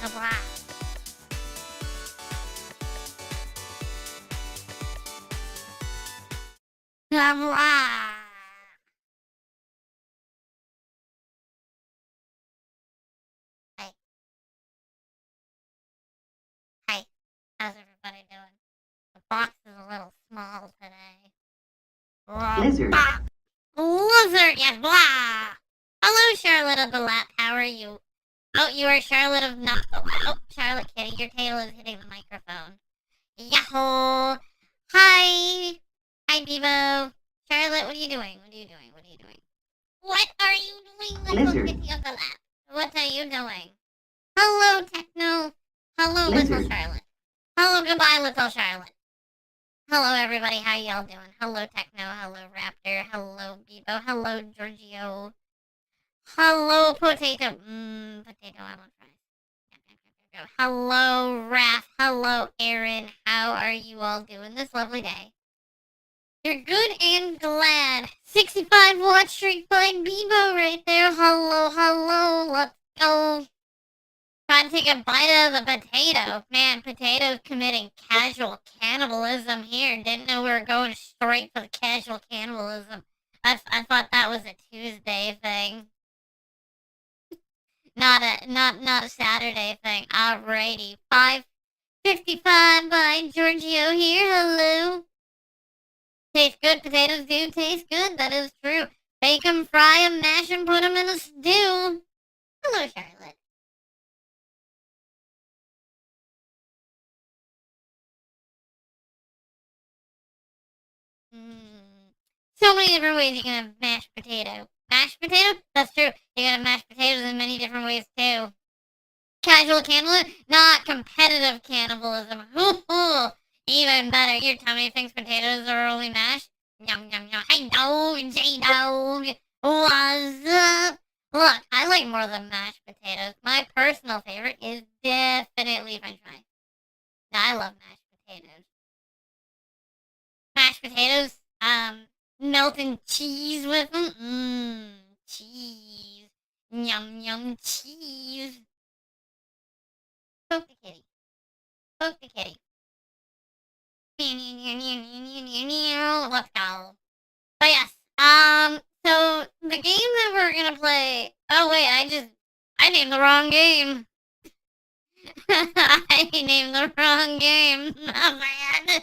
Hey, hey, how's everybody doing? The box is a little small today. Lizard. Lizard, yes, blah! Hello, Charlotte of the Lap, how are you? Oh, you are Charlotte of not the Lap. Oh, Charlotte Kitty, your tail is hitting the microphone. Yahoo! Hi! Hi, Bevo. Charlotte, what are you doing? What are you doing? What are you doing? What are you doing, little Lizard. kitty of the Lap? What are you doing? Hello, Techno. Hello, little Lizard. Charlotte. Hello, goodbye, little Charlotte. Hello, everybody. How y'all doing? Hello, Techno. Hello, Raptor. Hello, Bebo. Hello, Giorgio. Hello, Potato. Potato. I want fries. Hello, Raph. Hello, Aaron. How are you all doing this lovely day? You're good and glad. 65 watch streak by Bebo right there. Hello, hello. Let's go. Trying to take a bite out of the potato. Man, potato's committing casual cannibalism here. Didn't know we were going straight for the casual cannibalism. I thought that was a Tuesday thing. Not a Saturday thing. Alrighty. 5:55 by Giorgio here. Hello. Tastes good. Potatoes do taste good. That is true. Bake 'em, fry 'em, mash 'em, put 'em in a stew. Hello, Charlotte. So many different ways you can have mashed potato. Mashed potato? That's true. You can have mashed potatoes in many different ways too. Casual cannibalism? Not competitive cannibalism. Ooh, even better. Your tummy thinks potatoes are only mashed? Yum, yum, yum. Hey, dog, J-Dog. What's up? Look, I like more than mashed potatoes. My personal favorite is definitely french fries. I love mashed potatoes. Mashed potatoes, melting cheese with them. Cheese. Yum, yum, cheese. Poke the kitty. Poke the kitty. Let's go. But yes, so the game that we're gonna play. Oh wait, I named the wrong game. I named the wrong game. Oh man.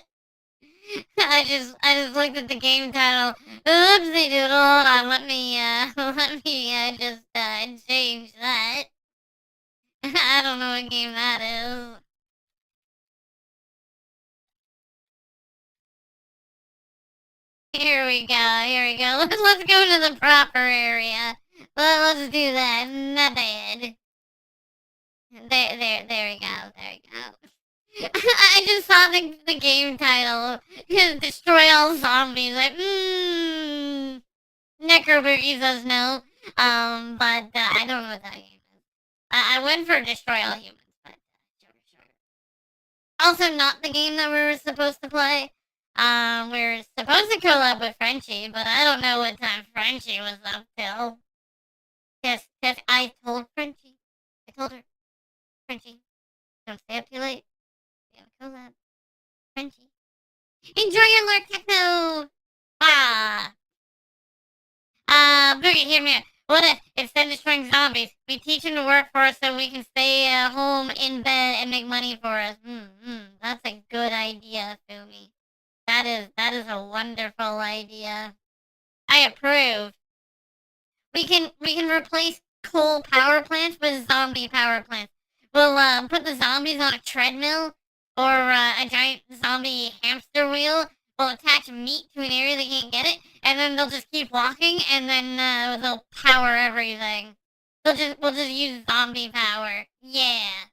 I just looked at the game title. Oopsie doodle. Hold on, let me just change that. I don't know what game that is. Here we go. Here we go. Let's go to the proper area. Let's do that. Not bad. There we go. There we go. I just saw the game title. Destroy all zombies. Like, Necroboogie says no. But I don't know what that game is. I went for Destroy All Humans, but sure. Also, not the game that we were supposed to play. We were supposed to collab with Frenchie, but I don't know what time Frenchie was up till. Yes, I told Frenchie. I told her, Frenchie, don't stay up too late. We have a collab. Frenchie. Enjoy your Lord Techno! Ah! Boogie, hear me out. What if, instead of destroying zombies, we teach them to work for us so we can stay home in bed and make money for us? That's a good idea, Fumi. That is a wonderful idea. I approve. We can replace coal power plants with zombie power plants. We'll put the zombies on a treadmill or a giant zombie hamster wheel. We'll attach meat to an area they can't get it, and then they'll just keep walking, and then they'll power everything. We'll just use zombie power. Yeah.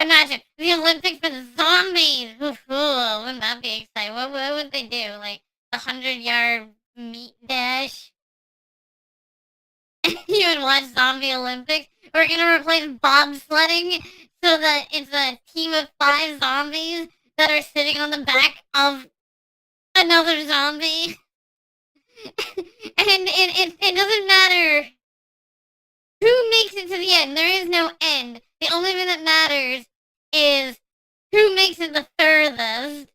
Imagine the Olympics with zombies. Wouldn't that be exciting? What would they do? Like the 100-yard meat dash? You would watch Zombie Olympics. We're gonna replace bobsledding so that it's a team of 5 zombies that are sitting on the back of another zombie. And it doesn't matter. Who makes it to the end? There is no end. The only thing that matters is who makes it the furthest.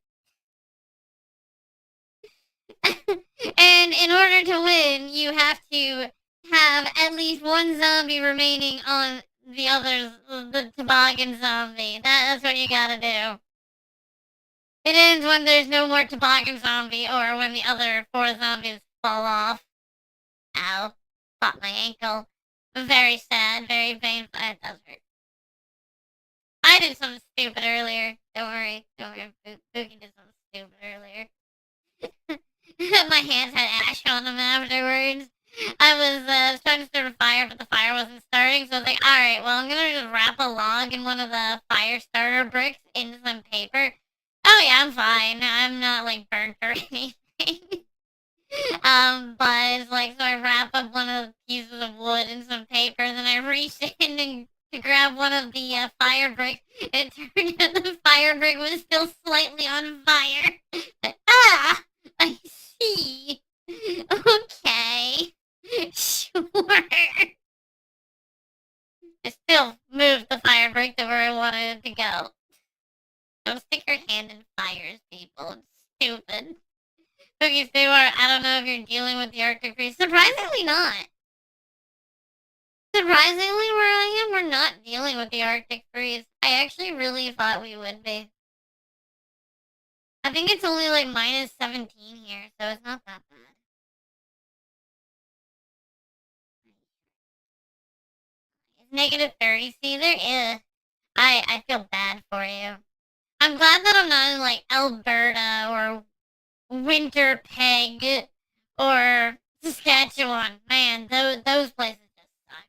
And in order to win, you have to have at least one zombie remaining on the others, the toboggan zombie. That's what you gotta do. It ends when there's no more toboggan zombie or when the other 4 zombies fall off. Ow. Caught my ankle. Very sad, very painful. It does hurt. I did something stupid earlier. Don't worry. Boogie did something stupid earlier. My hands had ash on them afterwards. I was trying to start a fire, but the fire wasn't starting, so I was like, alright, well, I'm gonna just wrap a log in one of the fire starter bricks in some paper. Oh yeah, I'm fine. I'm not, like, burnt or anything. But it's like, so I wrap up one of the pieces of wood in some paper, and then I reached in and to grab one of the fire bricks. It turned out the fire brick was still slightly on fire. Ah! I see. Okay. Sure. I still moved the fire brick to where I wanted it to go. Don't stick your hand in fires, people. It's stupid. Cookie Stewart, I don't know if you're dealing with the Arctic freeze. Surprisingly not. Surprisingly, where I am, we're not dealing with the Arctic freeze. I actually really thought we would be. I think it's only like minus 17 here, so it's not that bad. It's negative 30. See, there is. I feel bad for you. I'm glad that I'm not in like Alberta or Winterpeg or Saskatchewan. Man, those places just suck.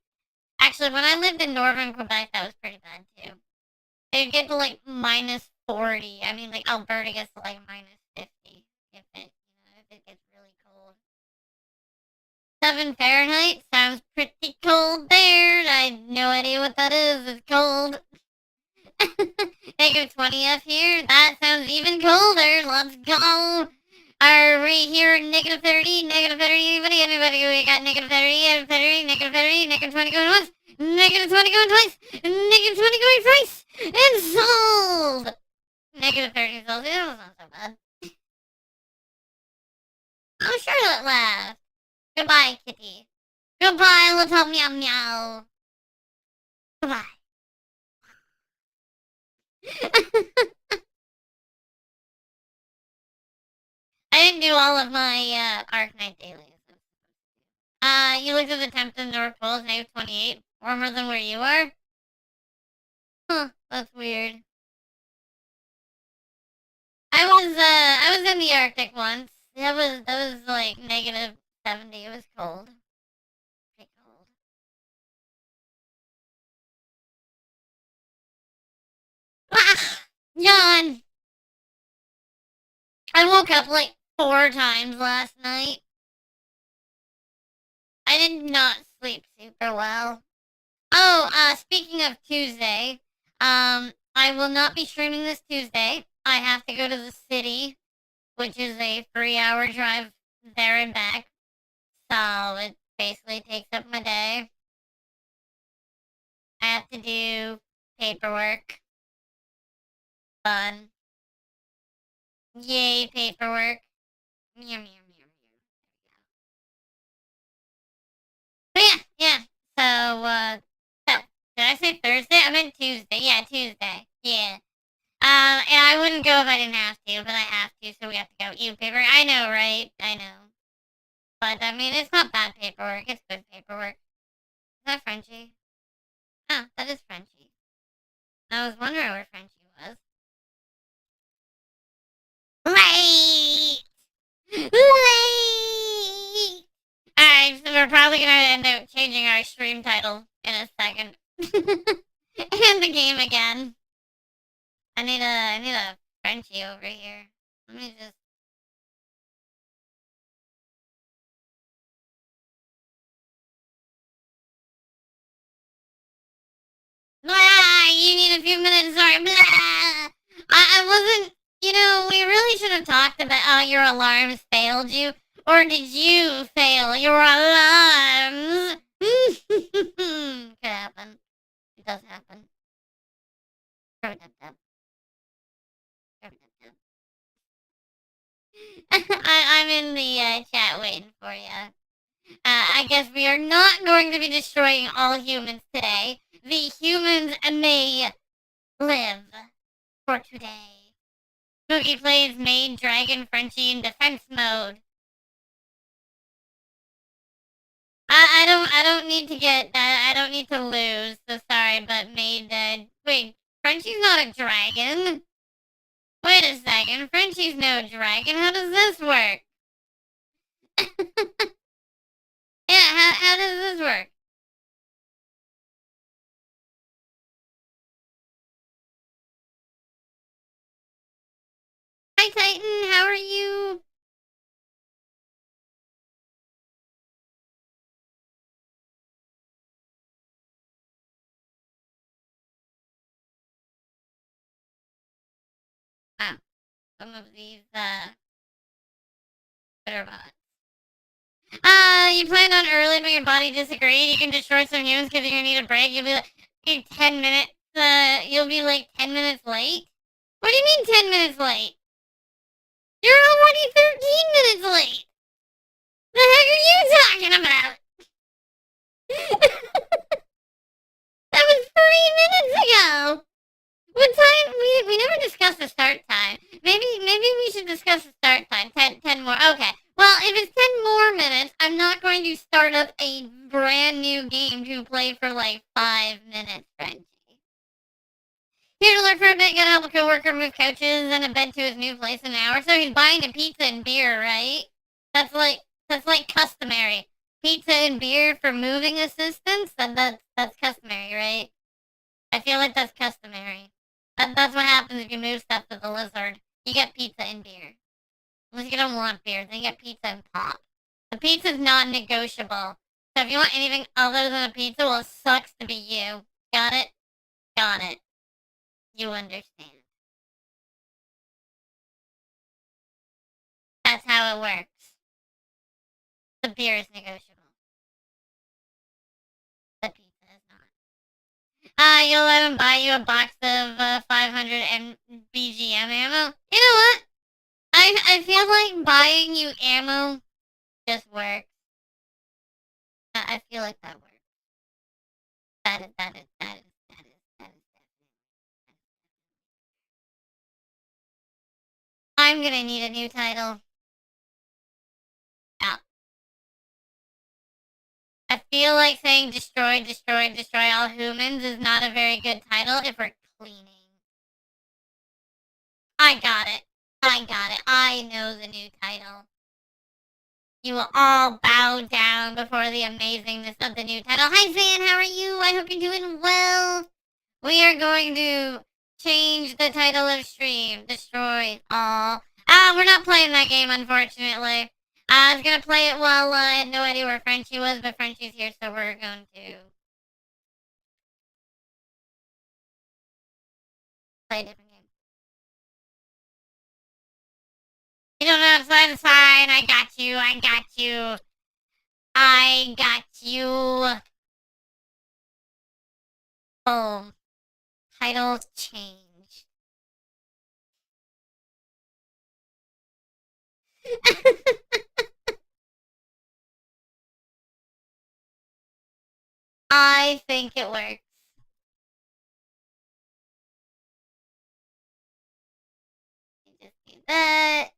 Actually, when I lived in northern Quebec, that was pretty bad too. It'd get to like minus 40. I mean, like Alberta gets to like minus 50 if it gets really cold. 7 Fahrenheit sounds pretty cold there. I have no idea what that is. It's cold. Negative 20 here. That sounds even colder. Let's go. Are we here at negative 30? Negative 30? Anybody? We got negative 30, negative 30, negative 30, negative 20 going once, negative 20 going twice, negative 20 going twice, and sold! Negative 30 sold. That was not so bad. Oh, Charlotte left. Goodbye, kitty. Goodbye, little meow meow. Goodbye. I didn't do all of my Arknight dailies. You looked at the temps in the North Pole, negative 28. Warmer than where you are? Huh, that's weird. I was in the Arctic once. That was like negative 70. It was cold. Pretty cold. Ah! Yawn! I woke up like 4 times last night. I did not sleep super well. Oh, speaking of Tuesday, I will not be streaming this Tuesday. I have to go to the city, which is a 3-hour drive there and back. So it basically takes up my day. I have to do paperwork. Fun. Yay, paperwork. Meow, meow, meow, meow. But yeah. So, did I say Thursday? I meant Tuesday. Yeah, Tuesday. Yeah. And I wouldn't go if I didn't have to, but I have to, so we have to go. You paper. I know, right? I know. But, I mean, it's not bad paperwork. It's good paperwork. Is that Frenchie? Oh, that is Frenchie. I was wondering where Frenchie was. Late! Late! Alright, so we're probably gonna end up changing our stream title in a second. And the game again. I need a Frenchie over here. Let me just... Blah! You need a few minutes, sorry. Blah! I wasn't... we really should have talked about how your alarms failed you. Or did you fail your alarms? Could happen. It does happen. I'm in the chat waiting for you. I guess we are not going to be destroying all humans today. The humans may live for today. Spooky plays Maid, Dragon, Frenchie in defense mode. I don't need to get I don't need to lose. So sorry, but Maid. Wait, Frenchie's not a dragon. Wait a second, Frenchie's no dragon. How does this work? Yeah, how does this work? Hi Titan, how are you? Wow, some of these better bots. You planned on early, but your body disagreed. You can destroy some humans because you're gonna need a break. You'll be like 10 minutes. You'll be like 10 minutes late. What do you mean 10 minutes late? You're already 13 minutes late. The heck are you talking about? That was 3 minutes ago. What time? We never discussed the start time. Maybe we should discuss the start time. 10 more. Okay. Well, if it's 10 more minutes, I'm not going to start up a brand new game to play for like 5 minutes, Frenchie. Here to learn for a bit, gotta help a coworker move couches and a bed to his new place in an hour. So he's buying a pizza and beer, right? That's like customary. Pizza and beer for moving assistance. That's customary, right? I feel like that's customary. That's what happens if you move stuff to the lizard. You get pizza and beer. Unless you don't want beer, then you get pizza and pop. The pizza's not negotiable. So if you want anything other than a pizza, well, it sucks to be you. Got it? Got it. You understand. That's how it works. The beer is negotiable. The pizza is not. You'll let him buy you a box of 500 BGM ammo? You know what? I feel like buying you ammo just works. I feel like that works. That is. I'm gonna need a new title. Yeah. I feel like saying destroy all humans is not a very good title if we're cleaning. I got it. I know the new title. You will all bow down before the amazingness of the new title. Hi, Zan, how are you? I hope you're doing well. We are going to change the title of stream. Destroy all. We're not playing that game, unfortunately. I was going to play it while I had no idea where Frenchie was, but Frenchie's here, so we're going to play a different game. You don't know, it's fine. I got you. Boom. Title change. I think it works. Just do that.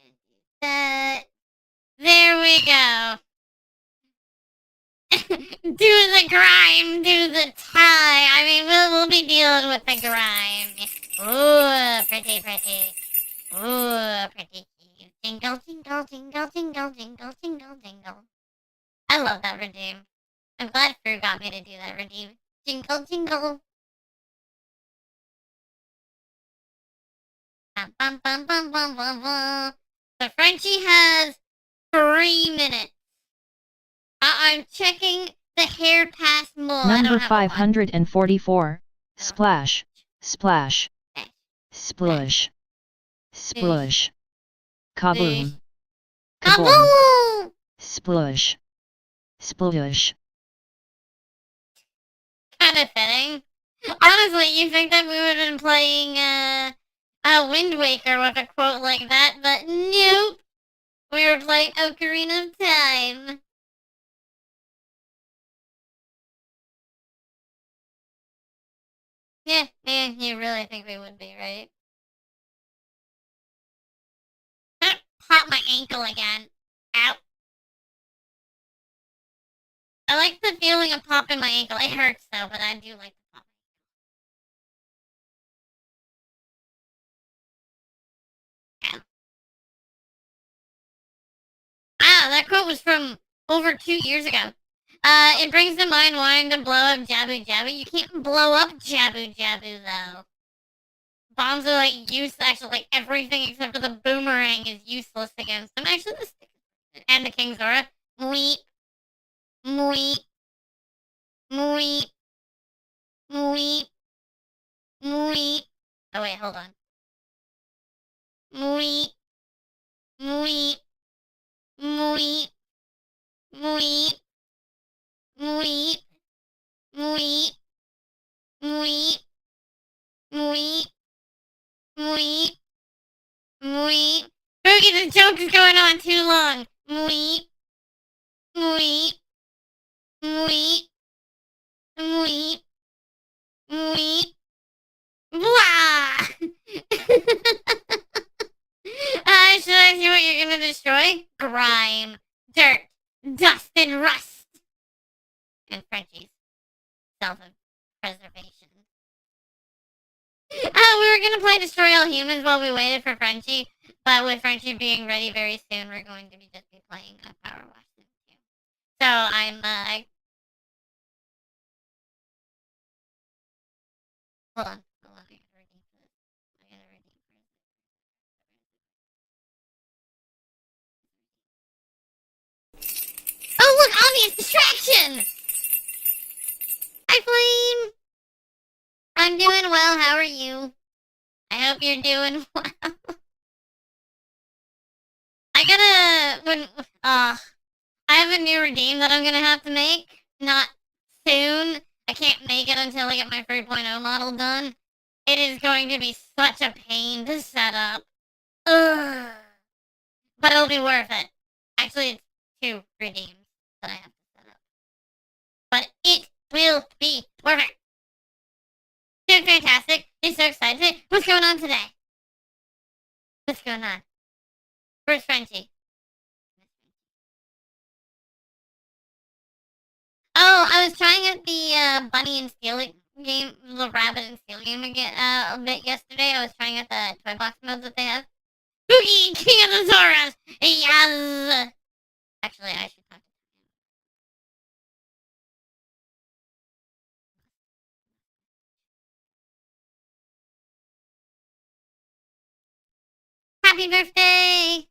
And do that. There we go. Do the grime, do the tie. I mean, we'll be dealing with the grime. Ooh, pretty. Ooh, pretty. Jingle, jingle, jingle, jingle, jingle, jingle, jingle. I love that redeem. I'm glad Fru got me to do that redeem. Jingle, jingle. Bum, bum, bum, bum, bum, bum, bum. So Frenchie has 3 minutes. I'm checking the hair pass mole. Number 544. Splash. Splash. Splush. Splush. Kaboom. Kaboom. Kaboom! Splush. Splush. Kind of fitting. Honestly, you think that we would have been playing Wind Waker with a quote like that, but nope. We were playing Ocarina of Time. Yeah, you really think we would be, right? Pop my ankle again. Ow. I like the feeling of popping my ankle. It hurts though, but I do like the pop. Ow. Ah, that quote was from over 2 years ago. It brings to mind wanting to blow up Jabu Jabu. You can't blow up Jabu Jabu though. Bombs are like useless. Actually, like everything except for the boomerang is useless against them. Actually, the stick and the King Zora. Mweep. Mweep. Mweep. Mweep. Mweep. Oh wait, hold on. Mweep. Mweep. Mweep. Mweep. Mweep. Mweep. Mweep. Mweep. Mweep. Mweep. Boogie, the joke is going on too long. Mweep. Mweep. Mweep. Mweep. Mweep. Blah! Should I see what you're gonna destroy? Grime, dirt, dust, and rust. And Frenchie's self-preservation. We were gonna play Destroy All Humans while we waited for Frenchie, but with Frenchie being ready very soon, we're going to be just be playing Power Wash Sim 2. So I'm, hold on, I gotta redeem for this. I gotta redeem for this. Oh, look, obvious distraction! Hi, Flame! I'm doing well, how are you? I hope you're doing well. I have a new redeem that I'm gonna have to make. Not soon. I can't make it until I get my 3.0 model done. It is going to be such a pain to set up. Ugh. But it'll be worth it. Actually, it's 2 redeems that I have to set up. But it will be worth it. Doing fantastic. You're so excited. What's going on today? What's going on? Where's Frenchie? Oh, I was trying out the bunny and steel game, the rabbit and steel game again a bit yesterday. I was trying out the toy box mode that they have. Boogie, King of the Zoras! Yes! Actually, I should talk to him. Happy birthday!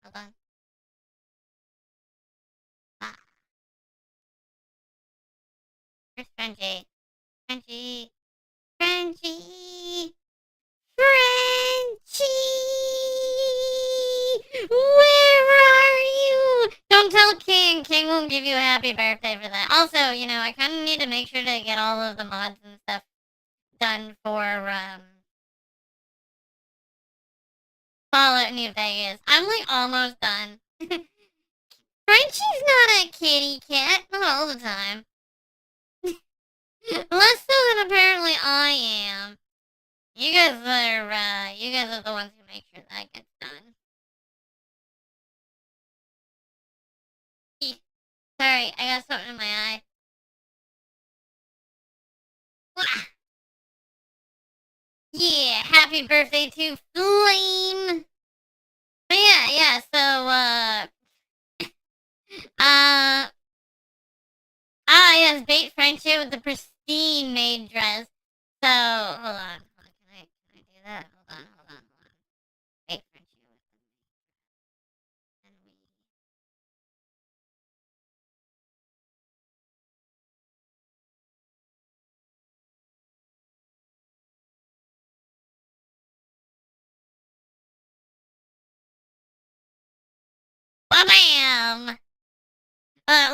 Hold on. Ah, where's Frenchie? Frenchie! Frenchie! Frenchie! Where are you? Don't tell King. King won't give you a happy birthday for that. Also, I kind of need to make sure to get all of the mods and stuff done for, Fallout New Vegas. I'm, like, almost done. Frenchie's not a kitty cat. Not all the time. Less so than apparently I am. You guys are the ones who make sure that gets done. Sorry, I got something in my eye. Yeah, happy birthday to Flame! So yeah, yes, bait Friendship with the pristine maid dress. So, hold on, can I do that. Hold on. Wait, Frenchie with me. And we. Bam!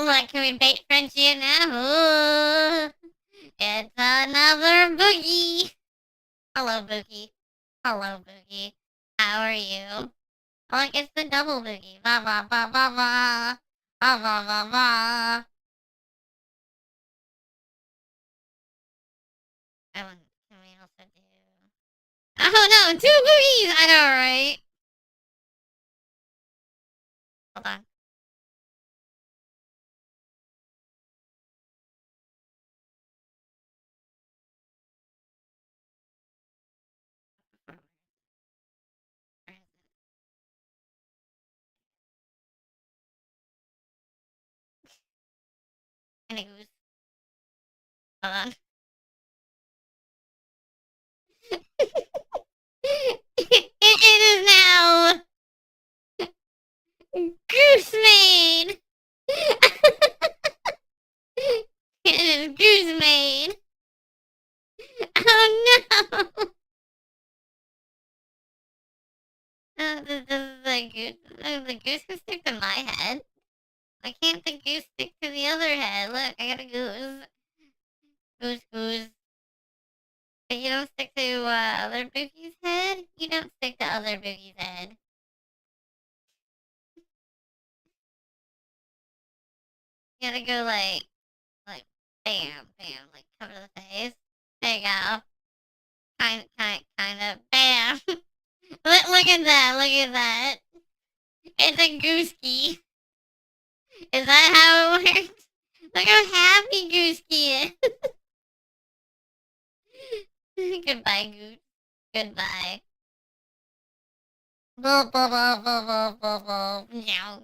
Look, can we bait Frenchie in now? Ooh, it's another boogie. Hello, Boogie. Hello, Boogie. How are you? Look, it's the double boogie. Va va va va va. Va va va va. Oh, can we also do... Oh no, 2 boogies! I know, right? Hold on. And a goose. Hold on. It is now Goose Maid! It is Goose Maid! Oh no! The goose can stick to my head. Why can't the goose stick to the other head? Look, I got a goose. Goose. But you don't stick to other Boogie's head? You don't stick to other Boogie's head. You gotta go like bam, like cover the face. There you go. Kind of, bam. Look at that. It's a gooski. Is that how it works? Look how happy Gooski is. Goodbye, Goose. Goodbye. Meow.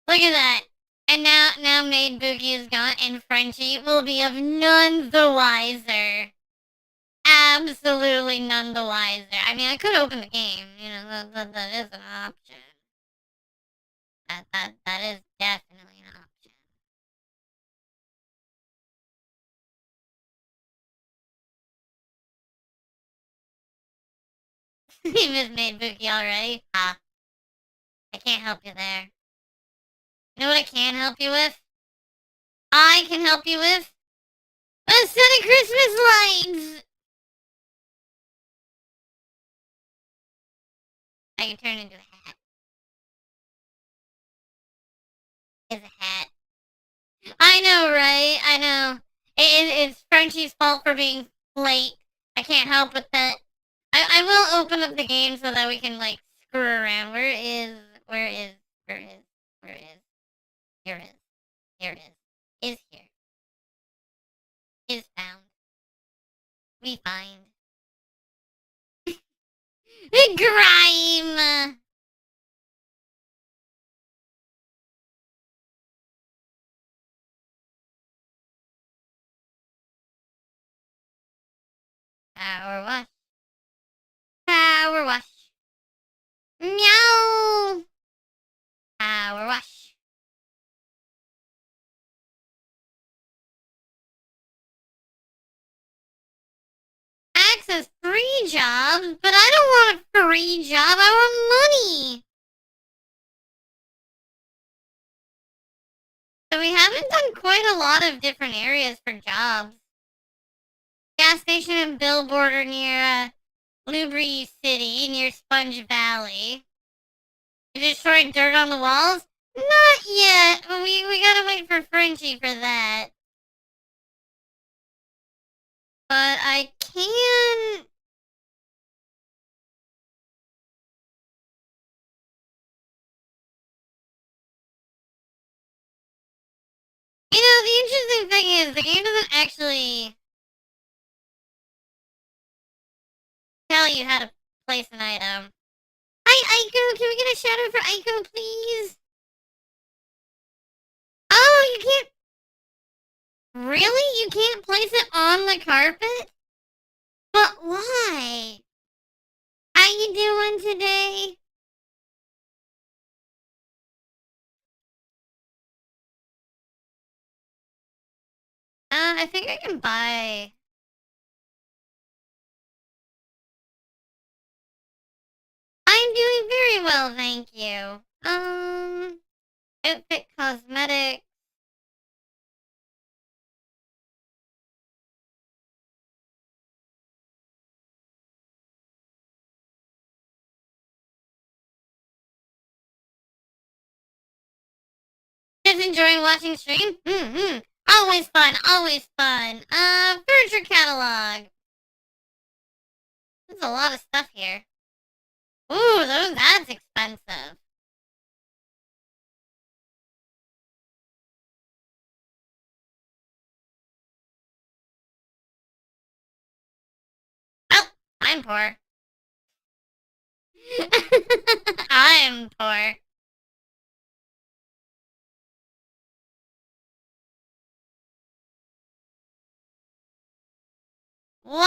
Look at that. And now Maid Boogie is gone, and Frenchie will be of none the wiser. Absolutely none the wiser. I mean, I could open the game. You know, that is an option. That is definitely an option. You missed Maid Boogie already? Ah. I can't help you there. You know what I can help you with? I can help you with a set of Christmas lights! I can turn into a hat. It's a hat. I know, right? I know. It's Frenchie's fault for being late. I can't help with that. I will open up the game so that we can, like, screw around. Where is... Here it is. Is here. Is found. We find. Grime! Power wash. Power wash. Meow! Power wash. Access free jobs, but I don't want a free job. I want money. So we haven't done quite a lot of different areas for jobs. Gas station and billboard are near Lubri City, near Sponge Valley. You destroyed dirt on the walls? Not yet. We gotta wait for Frenchie for that. But I can... You know, the interesting thing is, the game doesn't actually tell you how to place an item. Hi, Aiko! Can we get a shout out for Aiko, please? Oh, you can't... Really? You can't place it on the carpet? But why? you doing today? I think I can buy... I'm doing very well, thank you. Outfit cosmetics. Just enjoying watching stream? Always fun, always fun. Furniture catalog. There's a lot of stuff here. Ooh, that's expensive. Oh, I'm poor. I'm poor. Wow.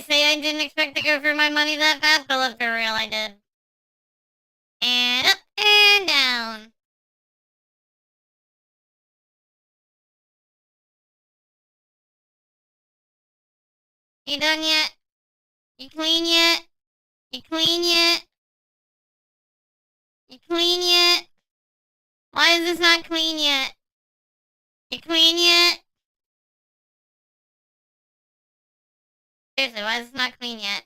I didn't expect to go through my money that fast, but let's be real, I did. And up and down. You done yet? You clean yet? You clean yet? You clean yet? Why is this not clean yet? You clean yet? Seriously, why is this not clean yet?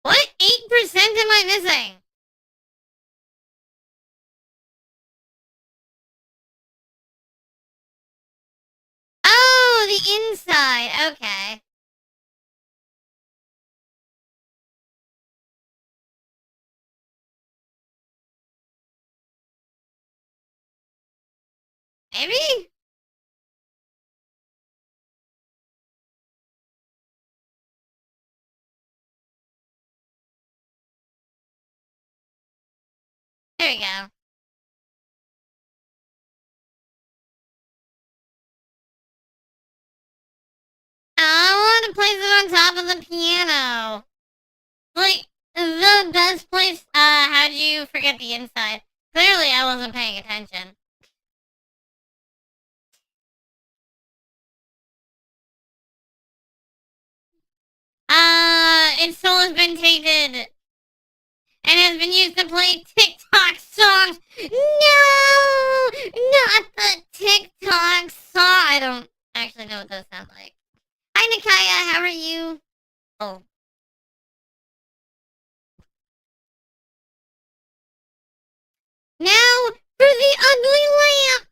What 8% am I missing? Oh, the inside. Okay. Maybe? There we go. I want to place it on top of the piano. Like, the best place. How'd you forget the inside? Clearly, I wasn't paying attention. Its soul has been tainted and has been used to play TikTok songs. No! Not the TikTok song. I don't actually know what those sound like. Hi, Nikaya. How are you? Oh. Now for the ugly lamp.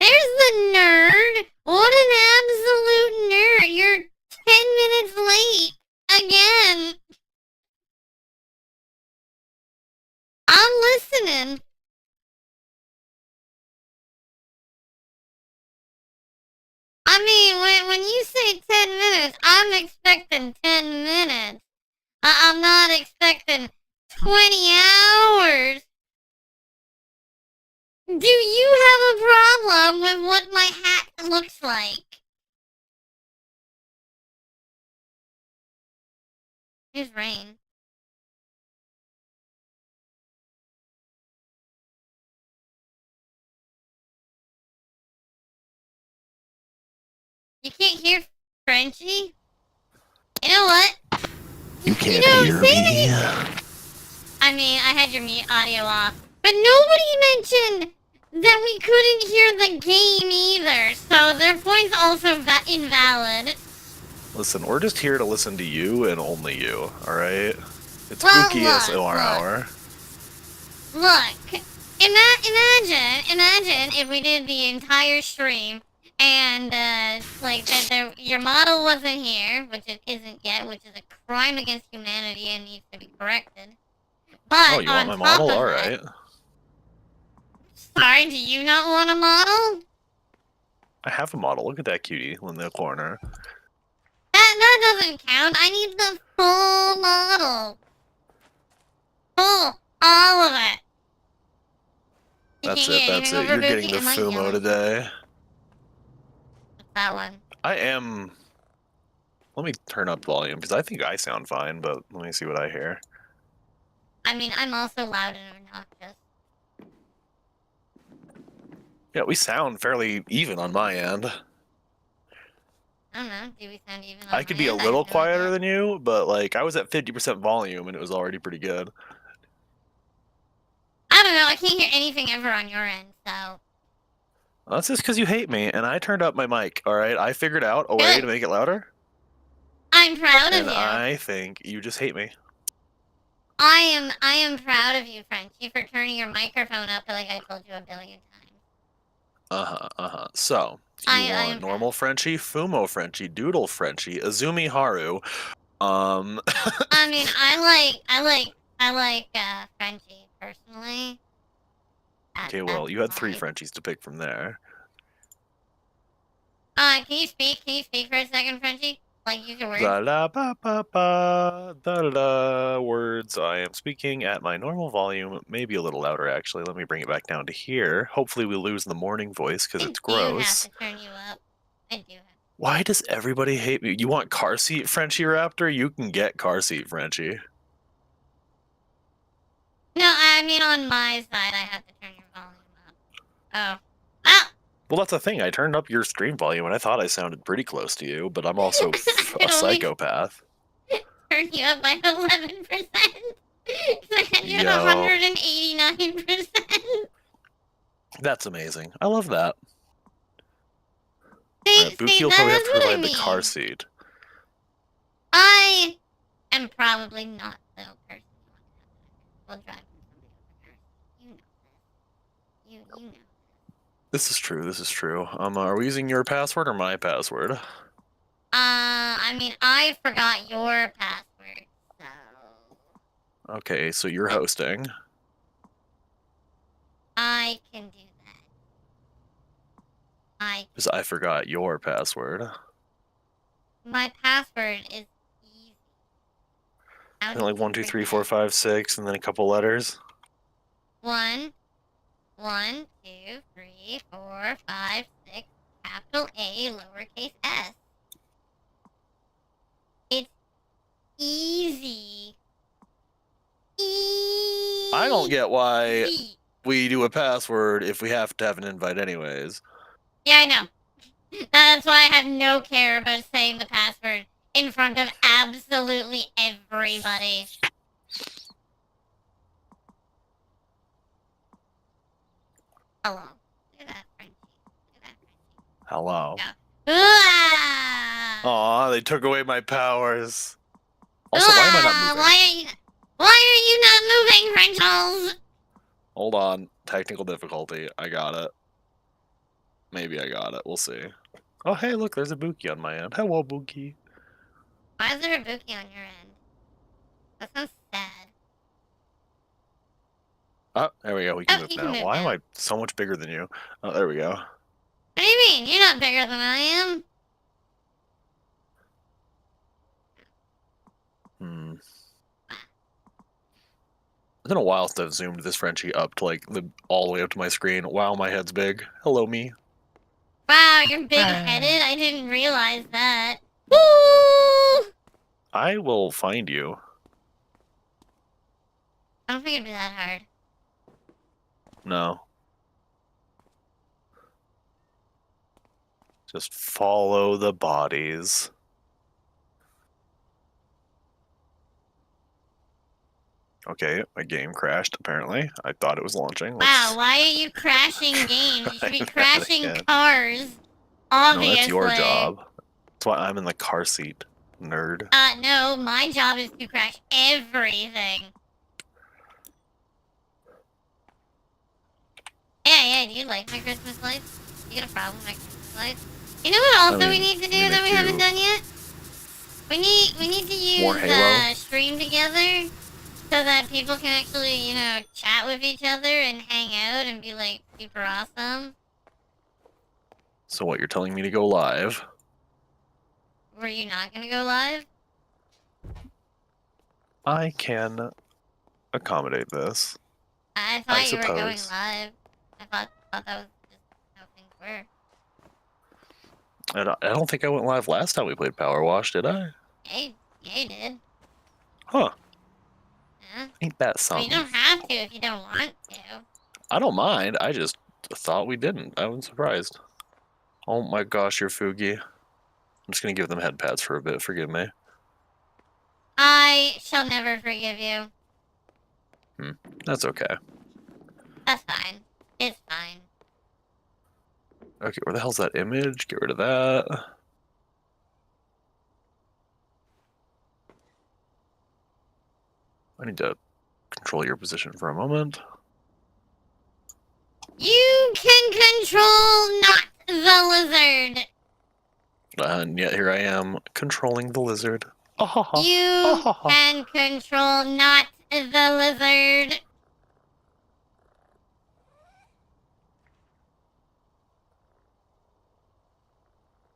There's the nerd. What an absolute nerd. You're 10 minutes late. Again. I'm listening. I mean, when you say 10 minutes, I'm expecting 10 minutes. I'm not expecting 20 hours. Do you have a problem with what my hat looks like? Here's rain. You can't hear Frenchie? You know what? You can't hear me. I mean, I had your mute audio off. But nobody mentioned that we couldn't hear the game either, so their point's also invalid. Listen, we're just here to listen to you and only you, alright? It's Well, spooky look, SOR hour. Look, imagine if we did the entire stream and, your model wasn't here, which it isn't yet, which is a crime against humanity and needs to be corrected. But Oh, you want my model? Alright. Sorry, do you not want a model? I have a model. Look at that cutie in the corner. That doesn't count. I need the full model. Full. All of it. You That's can't it. get That's anything it. over You're getting Buki? the Am I Fumo yelling? today. What's that one? I am. Let me turn up volume because I think I sound fine, but let me see what I hear. I mean, I'm also loud and obnoxious. Yeah, we sound fairly even on my end. I don't know. Do we sound even on I could be a my end? I little have no quieter idea. than you, but like I was at 50% volume and it was already pretty good. I don't know. I can't hear anything ever on your end, so. That's just because you hate me, and I turned up my mic. All right, I figured out a way Good. to make it louder, I'm proud of and you. I think you just hate me. I am proud of you, Frenchie, for turning your microphone up like I told you a billion times. So, do you I am want proud. normal Frenchie, Fumo Frenchie, Doodle Frenchie, Azumi Haru? I mean, I like Frenchie personally. Okay, well, That's you had 3 my. Frenchies to pick from there. Can you speak? Can you speak for a second, Frenchie? Like, use your words. Da da ba ba ba da da da. Words. I am speaking at my normal volume, maybe a little louder actually. Let me bring it back down to here. Hopefully, we lose the morning voice because I it's do have gross. to turn you up. I do have. Why does everybody hate me? You want car seat Frenchie Raptor? You can get car seat Frenchie. No, I mean on my side, I have to turn your volume up. Oh. Ah! Well, that's the thing. I turned up your stream volume and I thought I sounded pretty close to you, but I'm also a It only psychopath. turned you up by 11%. I had you at Yo. 189%. That's amazing. I love that. See, Right, Buki will that's probably have to what I provide the mean. car seat. I am probably not the person you want to have. We'll drive from somebody over there. You know this. You know. This is true. This is true. Are we using your password or my password? I mean, I forgot your password, so Okay, so you're hosting. I can do that. Because I forgot your password. My password is easy. How And like did 1, you 2, 3, forget? 4, 5, 6, and then a couple letters. 1, 2, 3, 4, 5, 6, capital A, lowercase s. It's easy. Easy. I don't get why we do a password if we have to have an invite anyways. Yeah, I know. That's why I have no care about saying the password in front of absolutely everybody. Hello. Look at that, Frenchie. Look at that, Frenchie. Hello. Go. Aw, they took away my powers. Also, why am I not moving? Why are you not moving, Frenchels? Hold on. Technical difficulty. I got it. Maybe I got it. We'll see. Oh, hey, look, there's a Buki on my end. Hello, Buki. Why is there a Buki on your end? That sounds sad. Oh, there we go. We can Oh, move you now. can move Why am now. I so much bigger than you? Oh, there we go. What do you mean? You're not bigger than I am. It's been a while since I've zoomed this Frenchie up to like all the way up to my screen. Wow, my head's big. Hello, me. Wow, you're big-headed? I didn't realize that. Woo! I will find you. I don't think it'd be that hard. No. Just follow the bodies. Okay, my game crashed, apparently. I thought it was launching. Wow, why are you crashing games? You should be Try that crashing again. cars. No, Obviously. that's your job. That's why I'm in the car seat, nerd. No, my job is to crash everything. Yeah, do you like my Christmas lights? You got a problem with my Christmas lights? You know what also we need to do that we haven't done yet? We need to use stream together so that people can actually, you know, chat with each other and hang out and be like super awesome. So what, you're telling me to go live? Were you not gonna go live? I can accommodate this. I thought you were going suppose. live. I thought that was just how things were. I don't think I went live last time we played Power Wash, did I? Yeah, you did. Huh. Yeah. Ain't that I mean, something? you don't have to if you don't want to. I don't mind. I just thought we didn't. I was surprised. Oh my gosh, you're Fugi. I'm just gonna give them headpads for a bit. Forgive me. I shall never forgive you. That's okay. That's fine. It's fine. Okay, where the hell's that image? Get rid of that. I need to control your position for a moment. You can control not the lizard. And yet here I am, controlling the lizard. You can control not the lizard.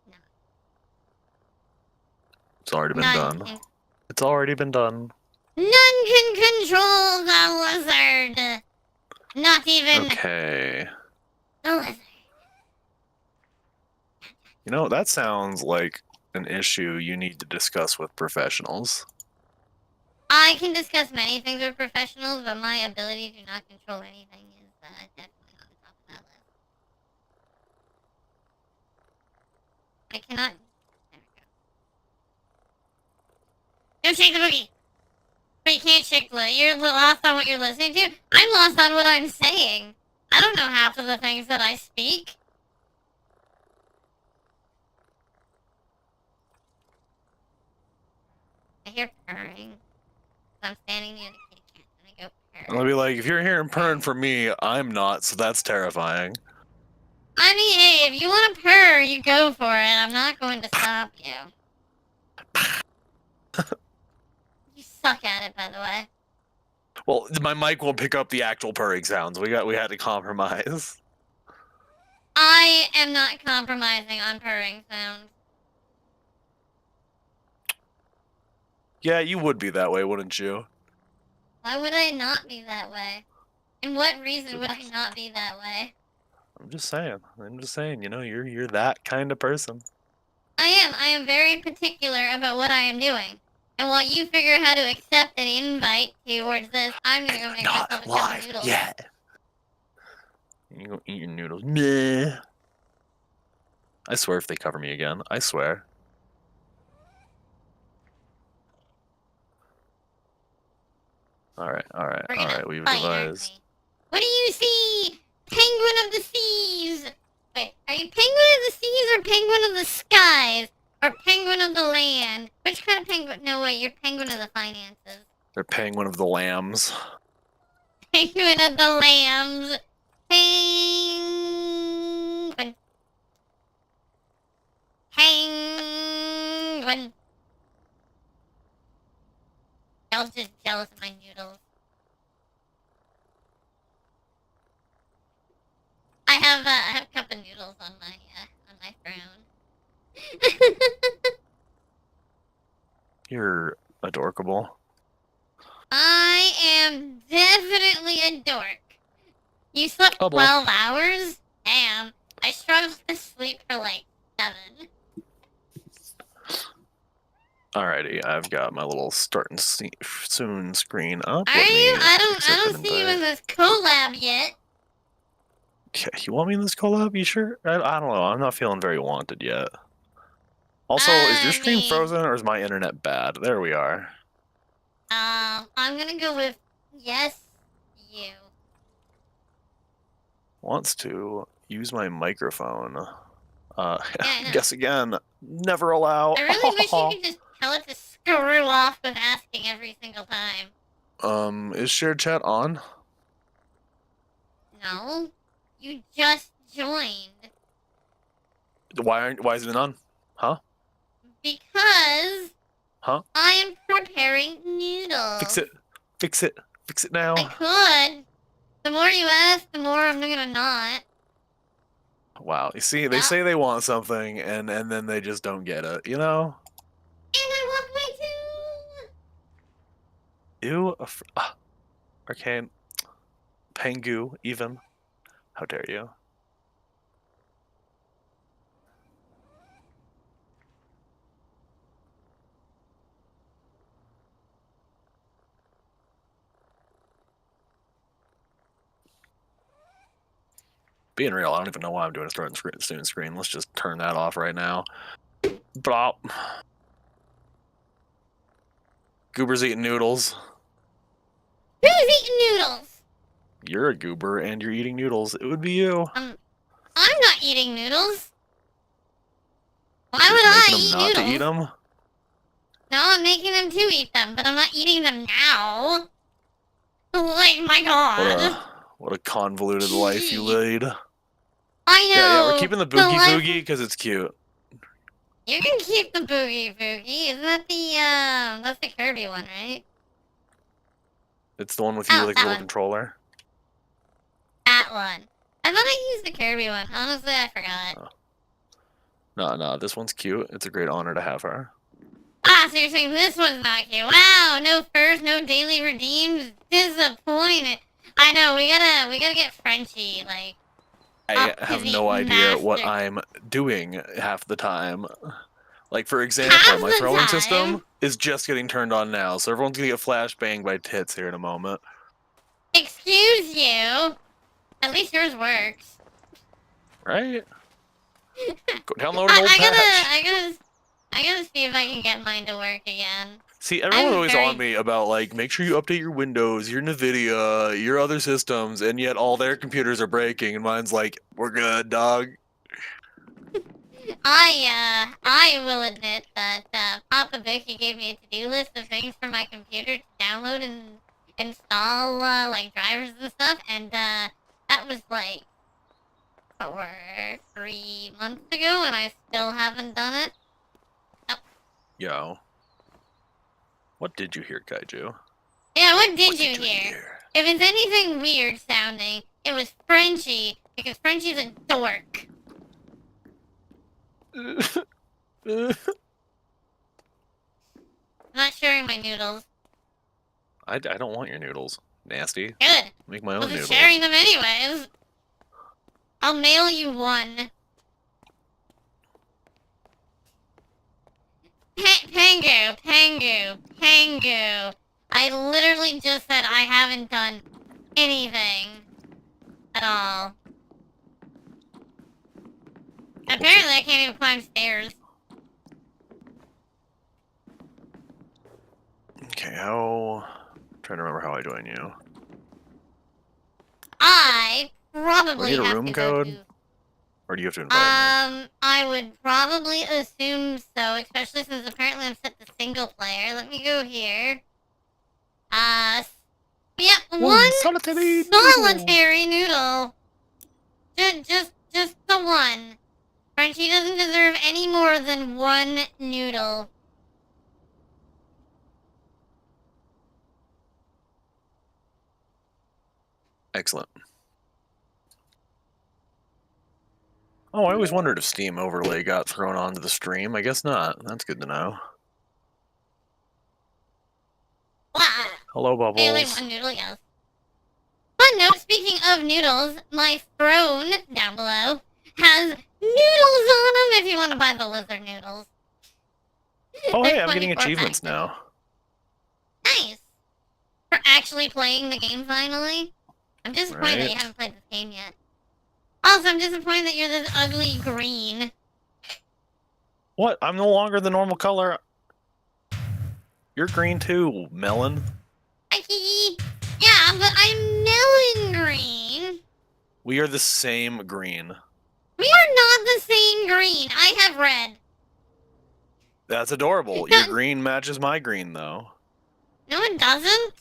No. It's already been None done. can, It's already been done. none can control the lizard. Not even Okay. the lizard. You know, that sounds like an issue you need to discuss with professionals. I can discuss many things with professionals, but my ability to not control anything is definitely on the top of that list. I cannot. There we go. Don't shake the boogie! But you can't shake the. You're lost on what you're listening to? I'm lost on what I'm saying. I don't know half of the things that I speak. I hear purring. I'm standing near the kitty cat and I go purr. I'll be like, if you're hearing purring from me, I'm not, so that's terrifying. I mean, hey, if you want to purr, you go for it. I'm not going to stop you. You suck at it, by the way. Well, my mic won't pick up the actual purring sounds. We had to compromise. I am not compromising on purring sounds. Yeah, you would be that way, wouldn't you? Why would I not be that way? And what reason would I not be that way? I'm just saying, you know, you're that kind of person. I am. I am very particular about what I am doing. And while you figure how to accept an invite towards this, I'm gonna go make myself a cup of noodles. yet. You go eat your noodles. Meh. I swear if they cover me again, I swear. Alright, we've fight, aren't revised. we? What do you see? Penguin of the seas! Wait, are you penguin of the seas or penguin of the skies? Or penguin of the land? Which kind of penguin? No, wait, you're penguin of the finances. They're penguin of the lambs. Penguin of the lambs. Penguin. Penguin. I was just jealous of my noodles. I have a cup of noodles on my throne. You're adorkable. I am definitely a dork. You slept 12 hours? Damn. I struggled to sleep for like 7. Alrighty, I've got my little starting soon screen up. Are you? I don't see you in this collab yet. Yeah, you want me in this collab? You sure? I don't know. I'm not feeling very wanted yet. Also, is your stream frozen or is my internet bad? There we are. I'm gonna go with yes, you. Wants to use my microphone. Guess again. Never allow. I really wish you could just tell it to screw off with asking every single time. Is shared chat on? No. You just joined. Why is it on? Huh? Because Huh? I am preparing noodles. Fix it. Fix it. Fix it now. I could. The more you ask, the more I'm gonna not. Wow. You see, they Yeah. say they want something, and then they just don't get it. You know? And I want my two. Ew. Arcane. Pengu, even. How dare you? Being real, I don't even know why I'm doing a student screen. Let's just turn that off right now. Bop. Goober's eating noodles. Who's eating noodles? You're a goober and you're eating noodles. It would be you. I'm not eating noodles. Why Just would I making eat them not noodles? to eat them? No, I'm making them to eat them, but I'm not eating them now. Like, my god. What a convoluted life you lead. I know. Yeah, we're keeping the boogie life- boogie because it's cute. You can keep the boogie boogie. Isn't that that's the Kirby one, right? It's the one with you Oh, like a that little one. controller. That one. I thought I used the Kirby one. Honestly, I forgot. No, this one's cute. It's a great honor to have her. Ah, so you're saying this one's not cute. Wow, no furs, no daily redeems. Disappointed. I know, we gotta get Frenchie, like. I have no idea what master. I'm doing half the time. Like, for example, Half my the throwing time? system is just getting turned on now, so everyone's gonna get flash banged by tits here in a moment. Excuse you. At least yours works. Right? Go download an old patch. I gotta see if I can get mine to work again. See, everyone's I'm always very- on me about, like, make sure you update your Windows, your NVIDIA, your other systems, and yet all their computers are breaking, and mine's like, we're good, dog. I will admit that Papa Vicky gave me a to-do list of things for my computer to download and install, like drivers and stuff, and that was like 3 months ago, and I still haven't done it. Yo. What did you hear, Kaiju? Yeah, what did What you hear? If it's anything weird sounding, it was Frenchie, because Frenchie's a dork. I'm not sharing my noodles. I don't want your noodles. Nasty. Good. Make my I own was noodles. sharing them anyways. I'll mail you one. Pangu. I literally just said I haven't done anything at all. Apparently I can't even climb stairs. Okay, how... I'm trying to remember how I join you. I probably Do we need a have room to go code? to... Or do you have to invite me? I would probably assume so, especially since apparently I'm set to single player. Let me go here. Yep, one solitary noodle. Just the one. Frenchie doesn't deserve any more than one noodle. Excellent. Oh, I always wondered if Steam Overlay got thrown onto the stream. I guess not. That's good to know. Wow. Hello, Only Bubbles. one noodle, yes. Fun note, speaking of noodles, my throne down below has noodles on them if you want to buy the lizard noodles. Oh, They're hey, I'm getting 24 achievements packs. now. Nice. For actually playing the game finally. I'm disappointed that you Right. haven't played this game yet. Also, I'm disappointed that you're this ugly green. What? I'm no longer the normal color. You're green too, melon. Yeah, but I'm melon green. We are the same green. We are not the same green. I have red. That's adorable. Your green matches my green, though. No, it doesn't.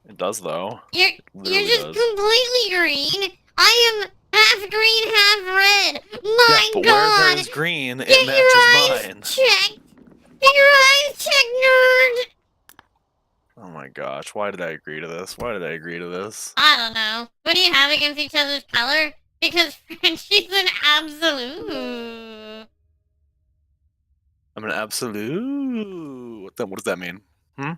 It does, though. You're Literally just does. completely green. I am half green, half red. My But God. where there's green, it Get your matches eyes mine. checked. Get your eyes checked, nerd. Oh my gosh, why did I agree to this? Why did I agree to this? I don't know. What do you have against each other's color? Because Frenchie's an absolute. I'm an absolute. What does that mean? Orb!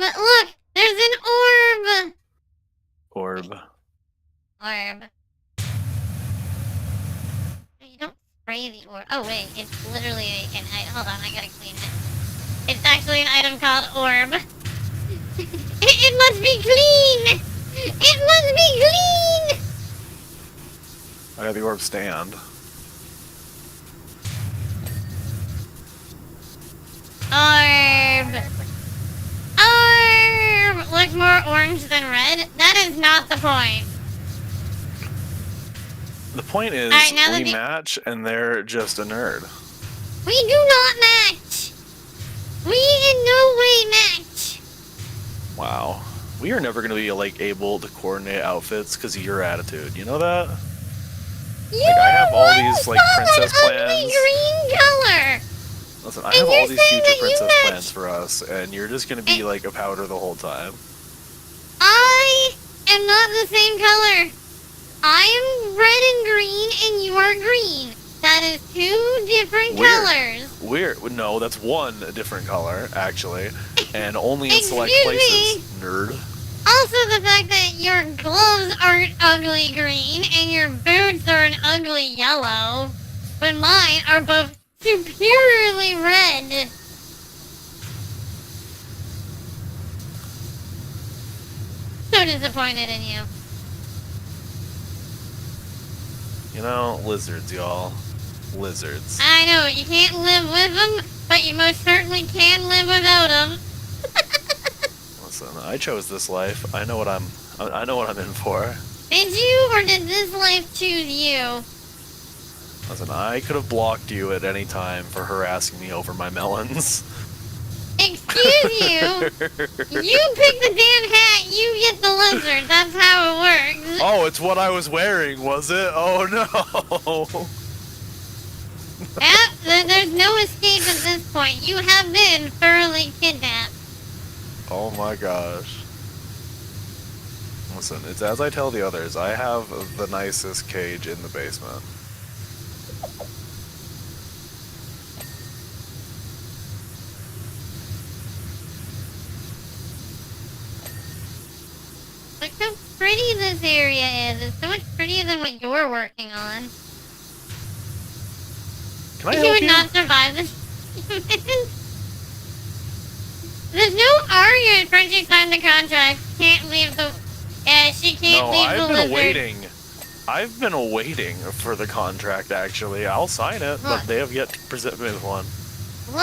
Look! There's an orb! Orb. Orb. You don't spray the orb. Oh, wait. It's literally an item. Hold on, I gotta clean it. It's actually an item called orb. It must be clean! It must be clean! I got the orb stand. Orb! Orb! Look more orange than red? That is not the point. The point is, Alright, now that we match, and they're just a nerd. We do not match! We in no way match! Wow. We are never going to be, like, able to coordinate outfits because of your attitude. You know that? You I have all one these, like, solid princess ugly plans. green color! Listen, I And have you're all these saying future that you princess match- plans for us, and you're just going to be, like, a powder the whole time. I am not the same color. I am red and green, and you are green. That is two different colors. No, that's one different color, actually. And only in select Excuse places, nerd. Also, the fact that your gloves aren't ugly green and your boots are an ugly yellow, but mine are both superiorly red. So disappointed in you. You know, lizards, y'all. Lizards. I know, you can't live with them, but you most certainly can live without them. Listen, I chose this life. I know what I'm in for. Did you, or did this life choose you? Listen, I could have blocked you at any time for harassing me over my melons. Excuse you? You pick the damn hat, you get the lizard. That's how it works. Oh, it's what I was wearing, was it? Oh no! There's no escape at this point. You have been thoroughly kidnapped. Oh my gosh. Listen, it's as I tell the others, I have the nicest cage in the basement. Look how pretty this area is. It's so much prettier than what you're working on. Can I You help would you? not survive this. There's no Arya. Frenchie signed the contract. Can't leave the. Yeah, she can't No, leave the I've been lizard. waiting. I've been awaiting for the contract, actually. I'll sign it, but Look. they have yet to present me with one. Look,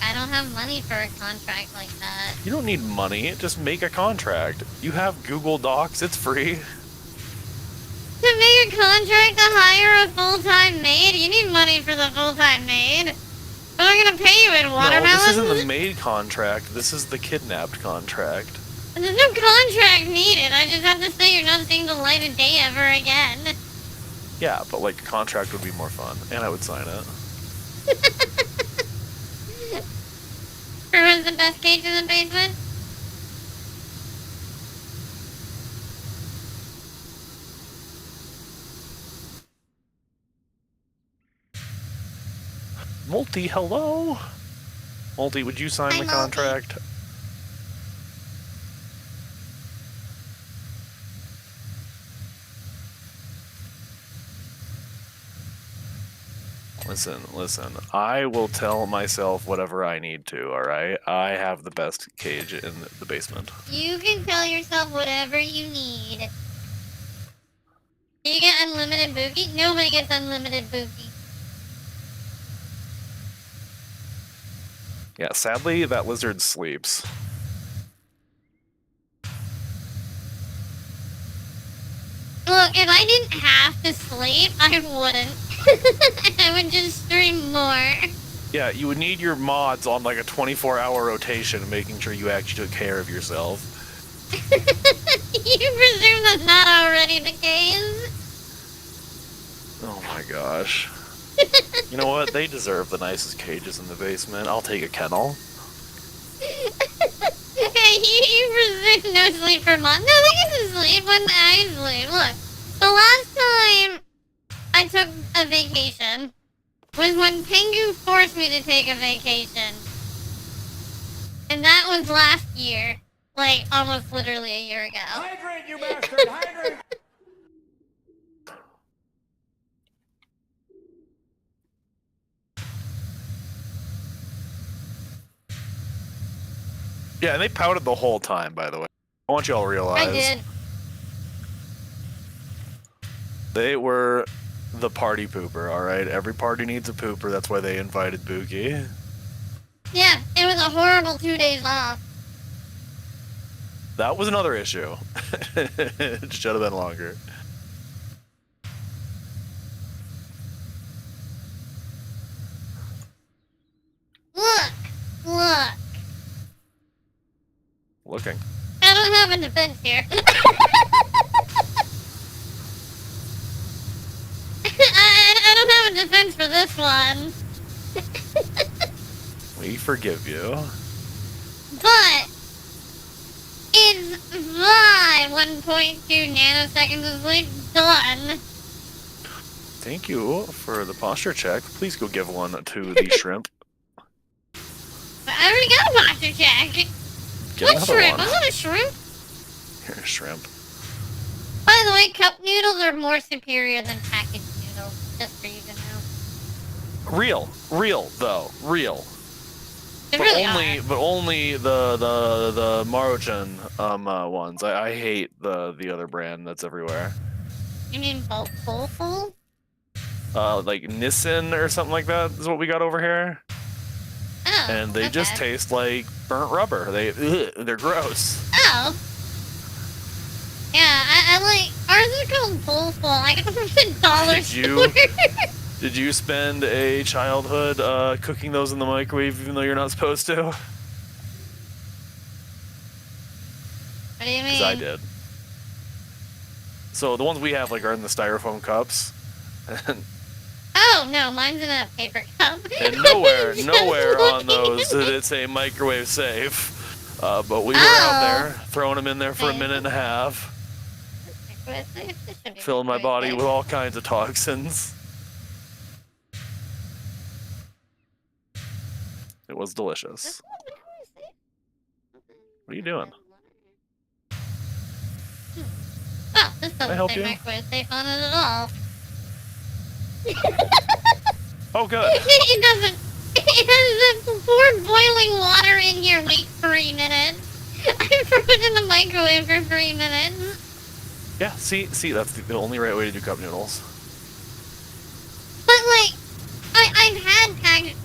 I don't have money for a contract like that. You don't need money, just make a contract. You have Google Docs, it's free. To make a contract to hire a full-time maid, you need money for the full-time maid. But I'm gonna pay you in No, watermelons. this isn't the maid contract, this is the kidnapped contract. There's no contract needed. I just have to say you're not seeing the light of day ever again. Yeah, but like a contract would be more fun, and I would sign it. Who's the best cage in the basement? Multi, hello? Multi, would you sign Hi, the Multi. contract? Listen. I will tell myself whatever I need to, alright? I have the best cage in the basement. You can tell yourself whatever you need. Do you get unlimited boogie? Nobody gets unlimited boogie. Yeah, sadly, that lizard sleeps. Look, if I didn't have to sleep, I wouldn't. I would just stream more. Yeah, you would need your mods on like a 24-hour rotation, making sure you actually took care of yourself. You presume that's not already the case? Oh my gosh. You know what? They deserve the nicest cages in the basement. I'll take a kennel. Hey, you presume no sleep for months. No, they get to sleep when I sleep. Look, The last time I took a vacation was when Pengu forced me to take a vacation. And that was last year. Like, almost literally a year ago. Hydrate, you bastard! Hydrate! Yeah, and they pouted the whole time, by the way. I want you all to realize. I did. They were the party pooper, alright? Every party needs a pooper, that's why they invited Buki. Yeah, it was a horrible 2 days off. That was another issue. It should have been longer. Look. Looking. I don't have a defense here. I don't have a defense for this one. We forgive you. But is my 1.2 nanoseconds of sleep done? Thank you for the posture check. Please go give one to the shrimp. I already got a posture check. Get What another shrimp? one. I'm not a shrimp. Here, shrimp. By the way, cup noodles are more superior than packaged noodles, just for you to know. Real though, real. They But really only, are. but only the Maruchan ones. I hate the other brand that's everywhere. You mean Bowlful? Like Nissan or something like that is what we got over here, Oh, and they just okay. taste like burnt rubber. They're gross. Oh. Yeah, I like, ours are called Bowlful. I got them from the dollar Did you- store. Did you spend a childhood cooking those in the microwave even though you're not supposed to? What do you mean? Because I did. So the ones we have like are in the styrofoam cups, and Oh, no, mine's in a paper cup. nowhere Just on looking those at did it. it say microwave safe. But we were out there throwing them in there for a minute and a half, filling my body with all kinds of toxins. It was delicious. What are you doing? Oh, this I doesn't help say you? microwave safe on it at all. Oh, good. It doesn't. It has poured boiling water in here like 3 minutes. I put it in the microwave for 3 minutes. Yeah, see, that's the only right way to do cup noodles. But like, I've had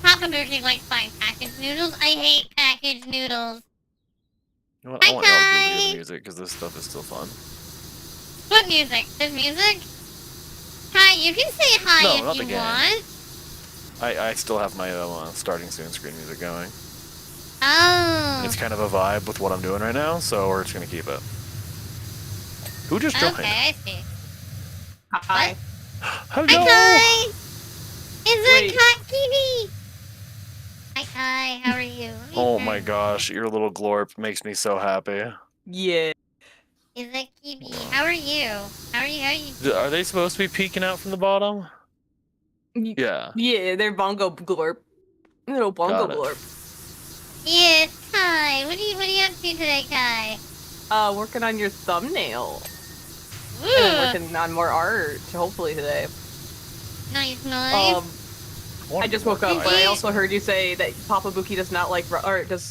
Papa Buki likes buying packaged noodles. I hate packaged noodles. You know what? I Hi, want y'all to Kai. do the music because this stuff is still fun. What music? This music? Hi, you can say hi No, if not the you game. want. I still have my starting soon screen music going. Oh. It's kind of a vibe with what I'm doing right now, so we're just gonna keep it. Who just joined? Okay, I see. Hi. Hello. Hi, Kai! Is that Wait. Cat Kitty? Hi, Kai. How are you? Oh my gosh, your little glorp makes me so happy. Yeah. Is that Kibi? How are you? How are you? Are they supposed to be peeking out from the bottom? Yeah. Yeah, they're bongo glorp. Little bongo Got it. glorp. Yes, Kai. What are you up to today, Kai? Working on your thumbnail. And Ooh, I'm working on more art, hopefully today. nice. I just woke up, but I also heard you say that Papa Buki does not like,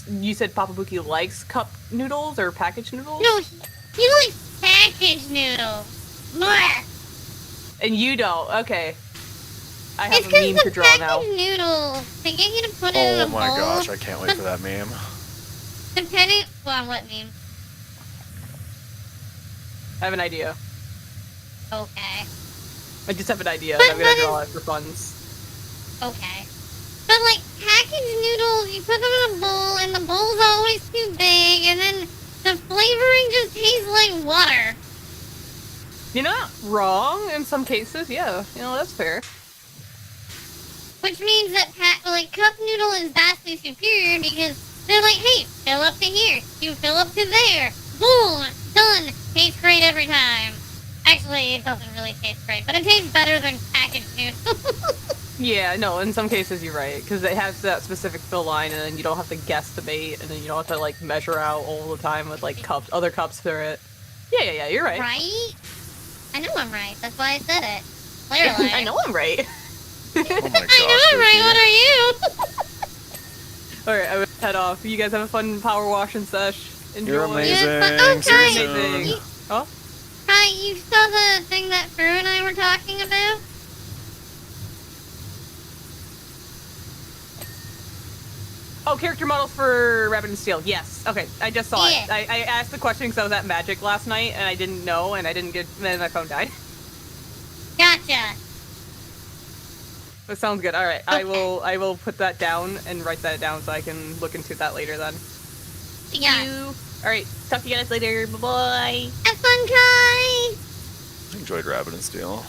you said Papa Buki likes cup noodles or packaged noodles? No, he likes packaged noodles. Blah. And you don't, okay. I have It's a 'cause meme the to draw now. packaged noodles, they get you to put it in a Oh my bowl. gosh, I can't wait for that meme. Depending, well, what meme? I have an idea. Okay. I just have an idea, But and I'm gonna that draw it for funds. Okay. But like packaged noodles, you put them in a bowl, and the bowl's always too big, and then the flavoring just tastes like water. You're not wrong in some cases, yeah. You know, that's fair. Which means that cup noodle is vastly superior because they're like, hey, fill up to here, you fill up to there, boom, done, tastes great every time. Actually, it doesn't really taste great, but it tastes better than packaged noodles. Yeah, no, in some cases you're right, because it has that specific fill line, and then you don't have to guesstimate, and then you don't have to, like, measure out all the time with, like, other cups through it. Yeah, you're right. Right? I know I'm right. That's why I said it. Clearly. I know I'm right. Oh my gosh, I know I'm right. What are you? Alright, I would head off. You guys have a fun power washing sesh. Enjoy. You're amazing. Yes, See you okay. soon. Amazing. Oh? Hi, you saw the thing that Fru and I were talking about? Oh, character models for Rabbit and Steel. Yes. Okay, I just saw Yeah. it. I asked the question because I was at Magic last night, and I didn't know, and I didn't get... then my phone died. Gotcha. That sounds good. Alright, I will put that down and write that down so I can look into that later then. Yeah. Alright, talk to you guys later. Bye-bye. Have fun, Kai. I enjoyed Rabbit and Steel.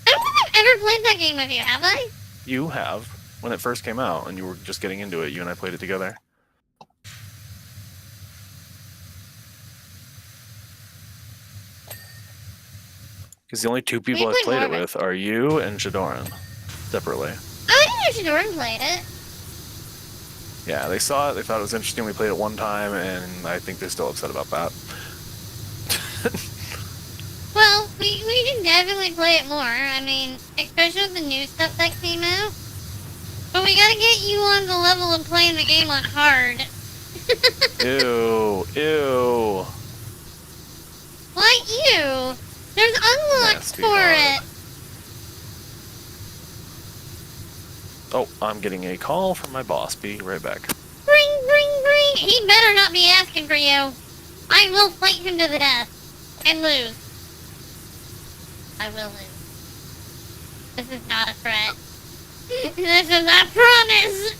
I don't think I've ever played that game with you, have I? You have. When it first came out and you were just getting into it, you and I played it together. Because the only two people I've played played it more of with are you and Shadoran. Separately. I didn't know Shadoran played it. Yeah, they saw it, they thought it was interesting, we played it one time, and I think they're still upset about that. Well, we can definitely play it more. I mean, especially with the new stuff that came out. But we gotta get you on the level of playing the game on hard. Ew, ew. Why you? There's unlocks Nasty for hard. it. Oh, I'm getting a call from my boss. Be right back. Bring. He better not be asking for you. I will fight him to the death. And lose. I will lose. This is not a threat. This is a promise!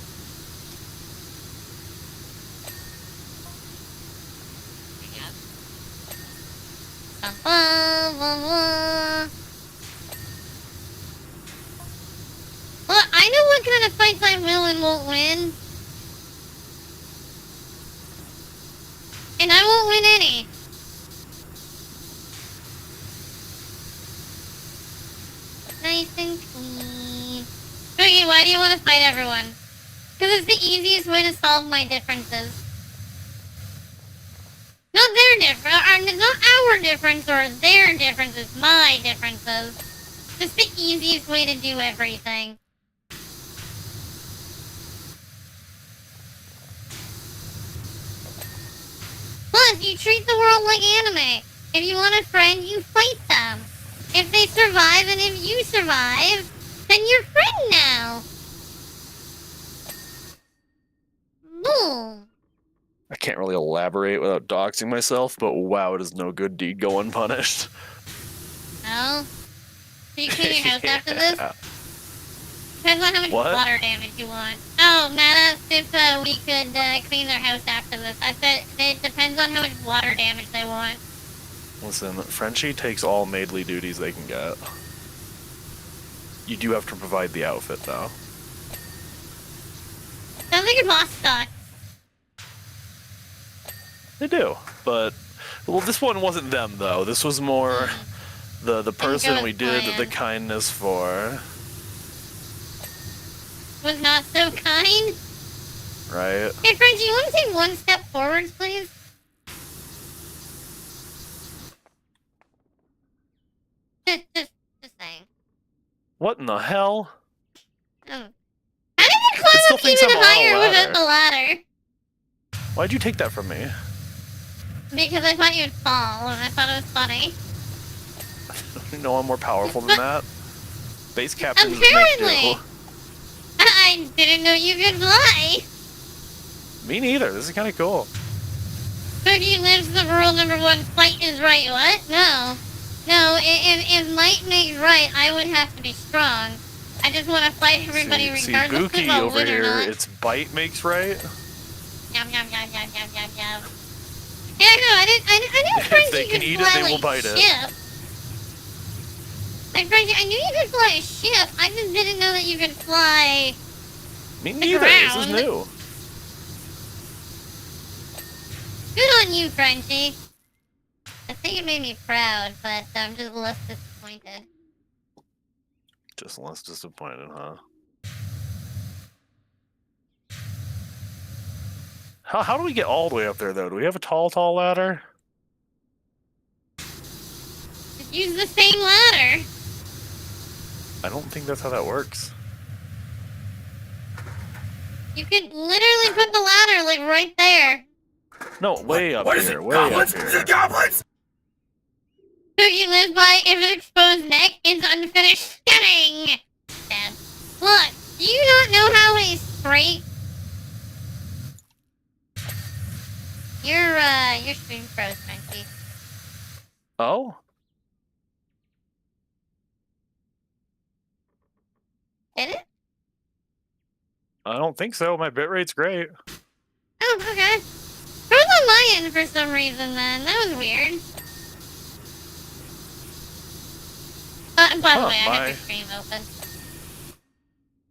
Well, I know what kind of fights I will and won't win. And I won't win any. Nice and clean. Okay, why do you want to fight everyone? Because it's the easiest way to solve my differences. Not their difference, not our difference or their differences, my differences. Just the easiest way to do everything. Plus, you treat the world like anime. If you want a friend, you fight them. If they survive and if you survive, then you're friend now. Boom. I can't really elaborate without doxing myself, but wow, does no good deed go unpunished. No? So you clean your house after this? Yeah. Depends on how much What? water damage you want. Oh, Nana, if we could clean their house after this. I said it depends on how much water damage they want. Listen, Frenchie takes all maidly duties they can get. You do have to provide the outfit, though. Sounds like your boss sucks. They do, but well, this one wasn't them though. This was more the person we did the kindness for, Was not so kind. right? Hey, Frenchie, you want to take one step forwards, please? Just saying. What in the hell? Oh. How did you It climb still up thinks even I'm on a higher without ladder. the ladder? Why'd you take that from me? Because I thought you'd fall, and I thought it was funny. No, I'm more powerful than that. Base captains Apparently. make do. I didn't know you could fly. Me neither. This is kind of cool. Cookie lives the rule number one, fight is right. What? No. No, if might makes right, I would have to be strong. I just want to fight everybody See, regardless Buki if I'll over win or here, not. its bite makes right. Yum, yum, yum, yum, yum, yum, yum. Yeah, no, I knew If Frenchie they can could eat it, fly they will like bite it. ship. Like, Frenchie, I knew you could fly a ship. I just didn't know that you could fly. Me neither. This is ground. new. Good on you, Frenchie. think it made me proud, but I'm just less disappointed. Just less disappointed, huh? How do we get all the way up there, though? Do we have a tall ladder? Just use the same ladder. I don't think that's how that works. You could literally put the ladder, like, right there. No, way up here, way up here. Goblins! Cookie lives by if an exposed neck is unfinished skinning. Dad. Look, do you not know how a straight... Your stream froze, Frankie. Oh? Did it? I don't think so. My bitrate's great. Oh, okay. Froze on my end for some reason then. That was weird. By the way, I had the stream open.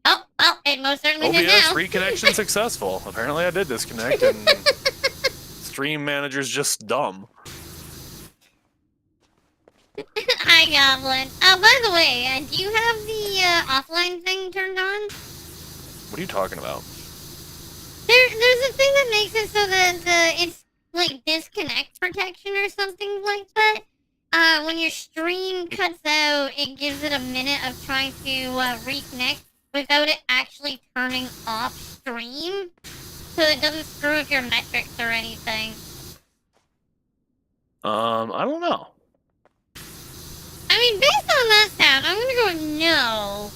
Oh, well, it most certainly did OBS now. reconnection successful. Apparently I did disconnect and stream manager's just dumb. Hi, Goblin. Oh, by the way, do you have the offline thing turned on? What are you talking about? There's a thing that makes it so that it's like disconnect protection or something like that. When your stream cuts out, it gives it a minute of trying to reconnect without it actually turning off stream, so it doesn't screw up your metrics or anything. I don't know. I mean, based on that sound, I'm gonna go with no.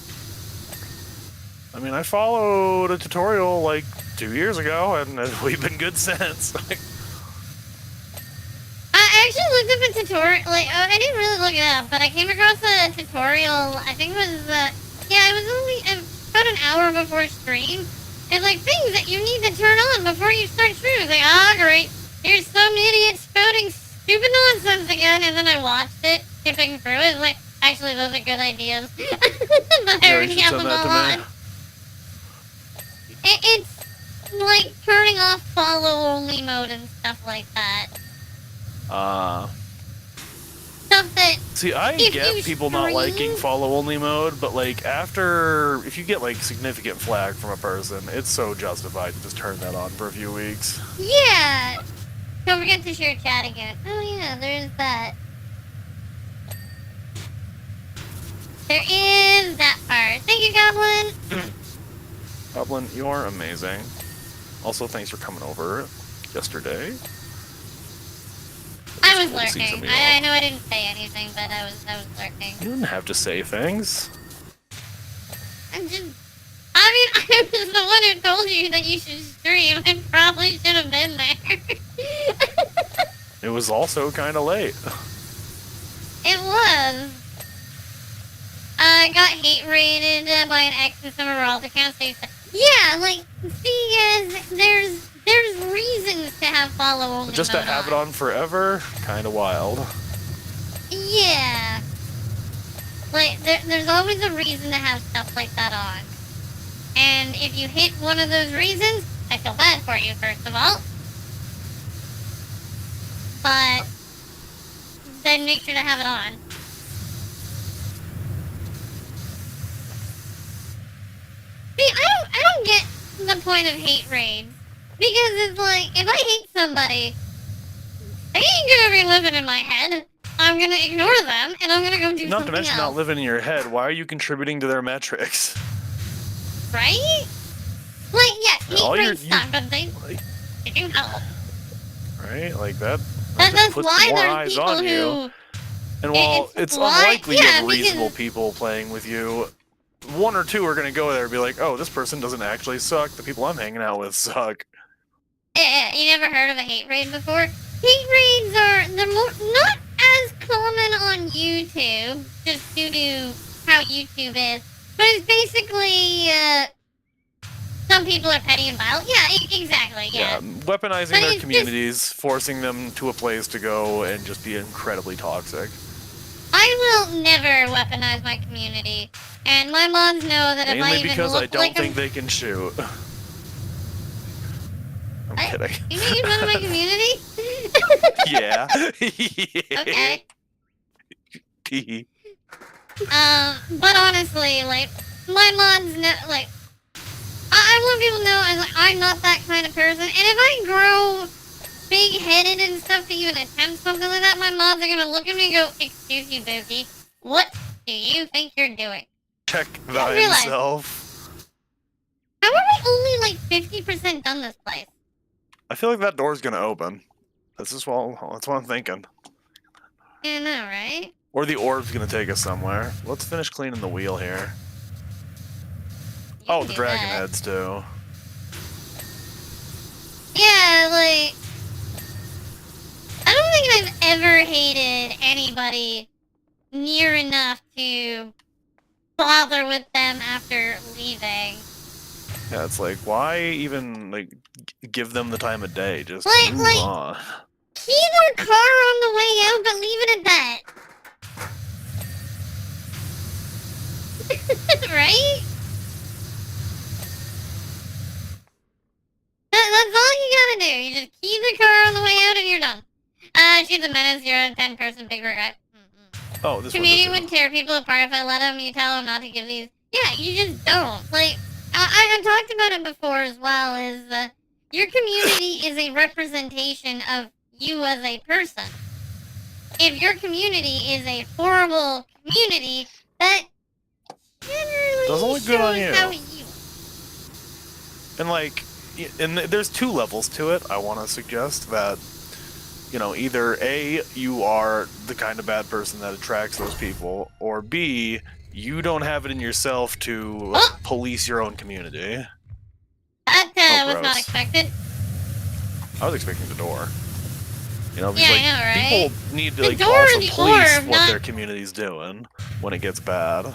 I mean, I followed a tutorial like 2 years ago, and we've been good since. I actually looked up a tutorial, like, I didn't really look it up, but I came across a tutorial, I think it was, yeah, it was only about an hour before stream. It's like, things that you need to turn on before you start streaming. It's like, ah, great, here's some idiot spouting stupid nonsense again, and then I watched it, skipping through it, like, actually, those are good ideas. But I already have them all on. It's like turning off follow-only mode and stuff like that. Stuff that... See, I get people not liking follow-only mode, but, like, if you get, like, significant flag from a person, it's so justified to just turn that on for a few weeks. Yeah! Don't forget to share chat again. Oh yeah, there's that. There is that part. Thank you, Goblin! Goblin, you're amazing. Also, thanks for coming over yesterday. I was Cool to see lurking. somebody I else. know I didn't say anything, but I was lurking. You didn't have to say things. I'm just... I mean, I was the one who told you that you should stream. I probably should have been there. It was also kind of late. It was. I got hate rated by an ex in some world accounts. Yeah, like, see, there's reasons to have follow only. Just to have it on forever, kind of wild. Yeah. Like, there's always a reason to have stuff like that on. And if you hit one of those reasons, I feel bad for you, first of all. But then make sure to have it on. See, I don't get the point of hate raids. Because it's like, if I hate somebody, they ain't gonna be living in my head. I'm gonna ignore them, and I'm gonna go do something else. Not to mention not living in your head. Why are you contributing to their metrics? Right? Like, yeah, hate raids suck, but they do help. Right? Like that. That's puts why more there's eyes people on you. who... And while it's why- unlikely you yeah, have because- reasonable people playing with you, one or two are going to go there and be like, oh, this person doesn't actually suck. The people I'm hanging out with suck. You never heard of a hate raid before? Hate raids they're more, not as common on YouTube, just due to how YouTube is. But it's basically, some people are petty and vile. Yeah, exactly, yeah. Weaponizing But their it's communities, forcing them to a place to go and just be incredibly toxic. I will never weaponize my community. And my mods know that if I Mainly even because look I don't like think they can shoot. I'm kidding. You making fun of my community? Yeah. Okay. Yeah. But honestly, like, my mods know, like, I want people to know I'm not that kind of person. And if I grow big-headed and stuff to even attempt something like that, my mods are gonna look at me and go, "Excuse you, Bookie, what do you think you're doing?" Check I realize. thyself. How are we only like 50% done this place? I feel like that door's gonna open. That's what I'm thinking. Yeah, I know, right? Or the orb's gonna take us somewhere. Let's finish cleaning the wheel here. You Oh, can the do dragon that. heads too. Yeah, like, I don't think I've ever hated anybody near enough to bother with them after leaving. Yeah, it's like, why even like give them the time of day? Just Like- move like- on. Key their car on the way out, but leave it at that. Right? That's all you gotta do. You just key the car on the way out and you're done. She's a menace. You're a 10-person big regret. Oh, this Comedian one. would tear people apart if I let him. You tell him not to give these. Yeah, you just don't. Like, I talked about it before as well, is your community is a representation of you as a person. If your community is a horrible community, that generally Doesn't look good on shows you. how you. And like, and there's two levels to it. I want to suggest that, you know, either A, you are the kind of bad person that attracts those people, or B, you don't have it in yourself to Oh! police your own community. That Oh, was not gross. expected. I was expecting the door. You know, Yeah, because I know, right? people need to The like door also and the police orb, what not- their community's doing when it gets bad.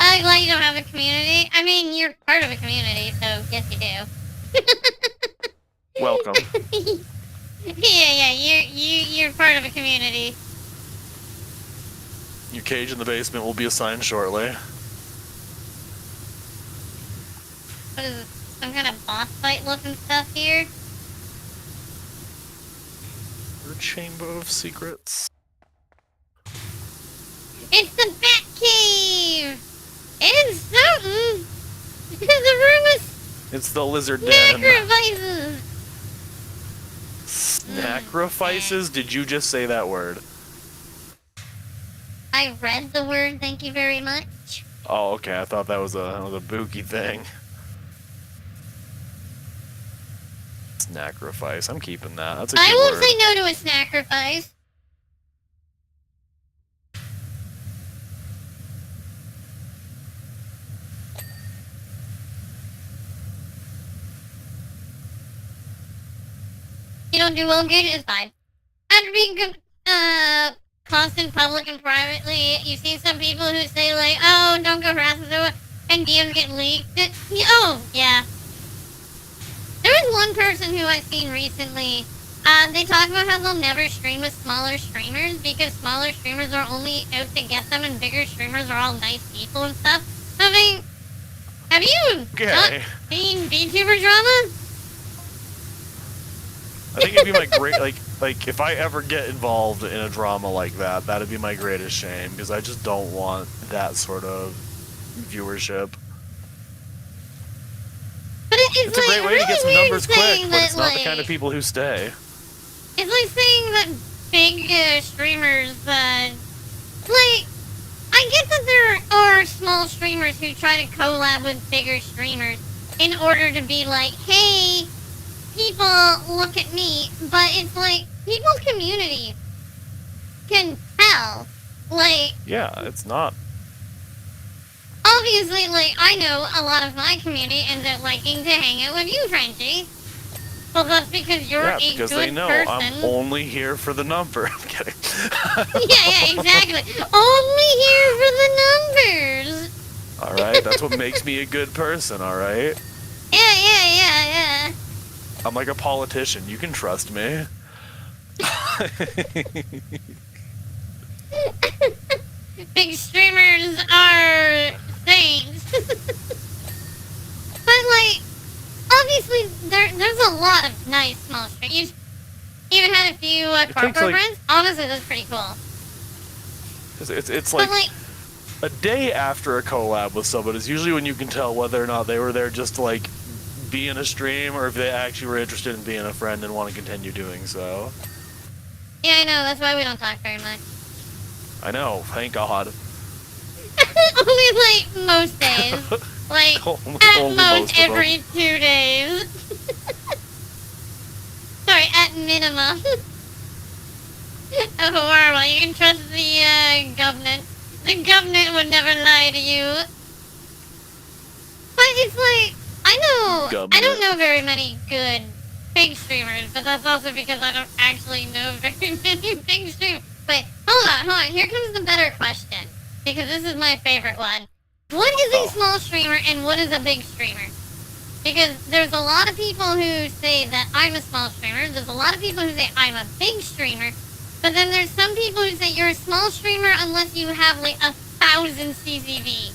I'm glad you don't have a community. I mean, you're part of a community, so yes, you do. Welcome. yeah, you're part of a community. Your cage in the basement will be assigned shortly. What is this, some kind of boss fight looking stuff here? Your chamber of secrets. It's the Bat Cave! It's something! the room is It's the lizard den. sacrifices! Sacrifices? Did you just say that word? I read the word, thank you very much. Oh, okay. I thought that was a Bookie thing. Sacrifice. I'm keeping that. That's a good I won't word. say no to a sacrifice. You don't do well good, it's fine. After being constant public and privately, you see some people who say like, oh, don't go harass us, and DMs get leaked. Oh, yeah. There was one person who I've seen recently, they talk about how they'll never stream with smaller streamers because smaller streamers are only out to get them and bigger streamers are all nice people and stuff. I mean, have you not Okay. seen VTuber drama? I think it'd be my great like if I ever get involved in a drama like that, that'd be my greatest shame because I just don't want that sort of viewership. But It's a great way to get some numbers quick, but it's not the like, kind of people who stay. It's like saying that big streamers, like, I get that there are small streamers who try to collab with bigger streamers in order to be like, hey, people, look at me. But it's like, people's community can tell. Like, Yeah, it's not. obviously, like, I know a lot of my community ends up liking to hang out with you, Frenchie. Well, that's because you're Yeah, a because good they know person. I'm only here for the number. I'm kidding. yeah, exactly. Only here for the numbers. All right, that's what makes me a good person. All right. Yeah. I'm like a politician. You can trust me. Big streamers are saints. But, like, obviously actually, there's a lot of nice small streamers. Even had a few takes, corporate like- friends. Honestly, that's pretty cool. It's But like a day after a collab with someone is usually when you can tell whether or not they were there just to like be in a stream or if they actually were interested in being a friend and want to continue doing so. yeah, I know. That's why we don't talk very much. I know, thank God. Only like most days. Like at Only most most of them. every 2 days. Sorry, at minimum. Oh, horrible. You can trust the government. The government would never lie to you. But it's like, I don't Government. know very many good big streamers, but that's also because I don't actually know very many big streamers. But hold on. Here comes the better question. Because this is my favorite one. What is a small streamer and what is a big streamer? Because there's a lot of people who say that I'm a small streamer. There's a lot of people who say I'm a big streamer. But then there's some people who say you're a small streamer unless you have like 1,000 CCV.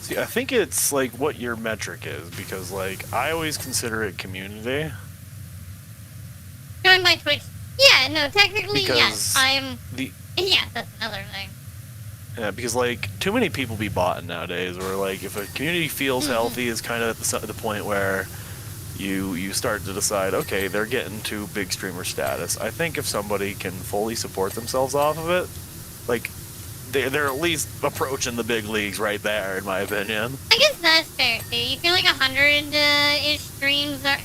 See, I think it's like what your metric is because like I always consider it community. Join my Twitch. Yeah, no, technically, Because yes. the Yeah, that's another thing. Yeah, because like too many people be botting nowadays. Where like if a community feels healthy, is kind of at the point where you start to decide, okay, they're getting to big streamer status. I think if somebody can fully support themselves off of it, like they're at least approaching the big leagues right there, in my opinion. I guess that's fair too. You feel like 100-ish streams are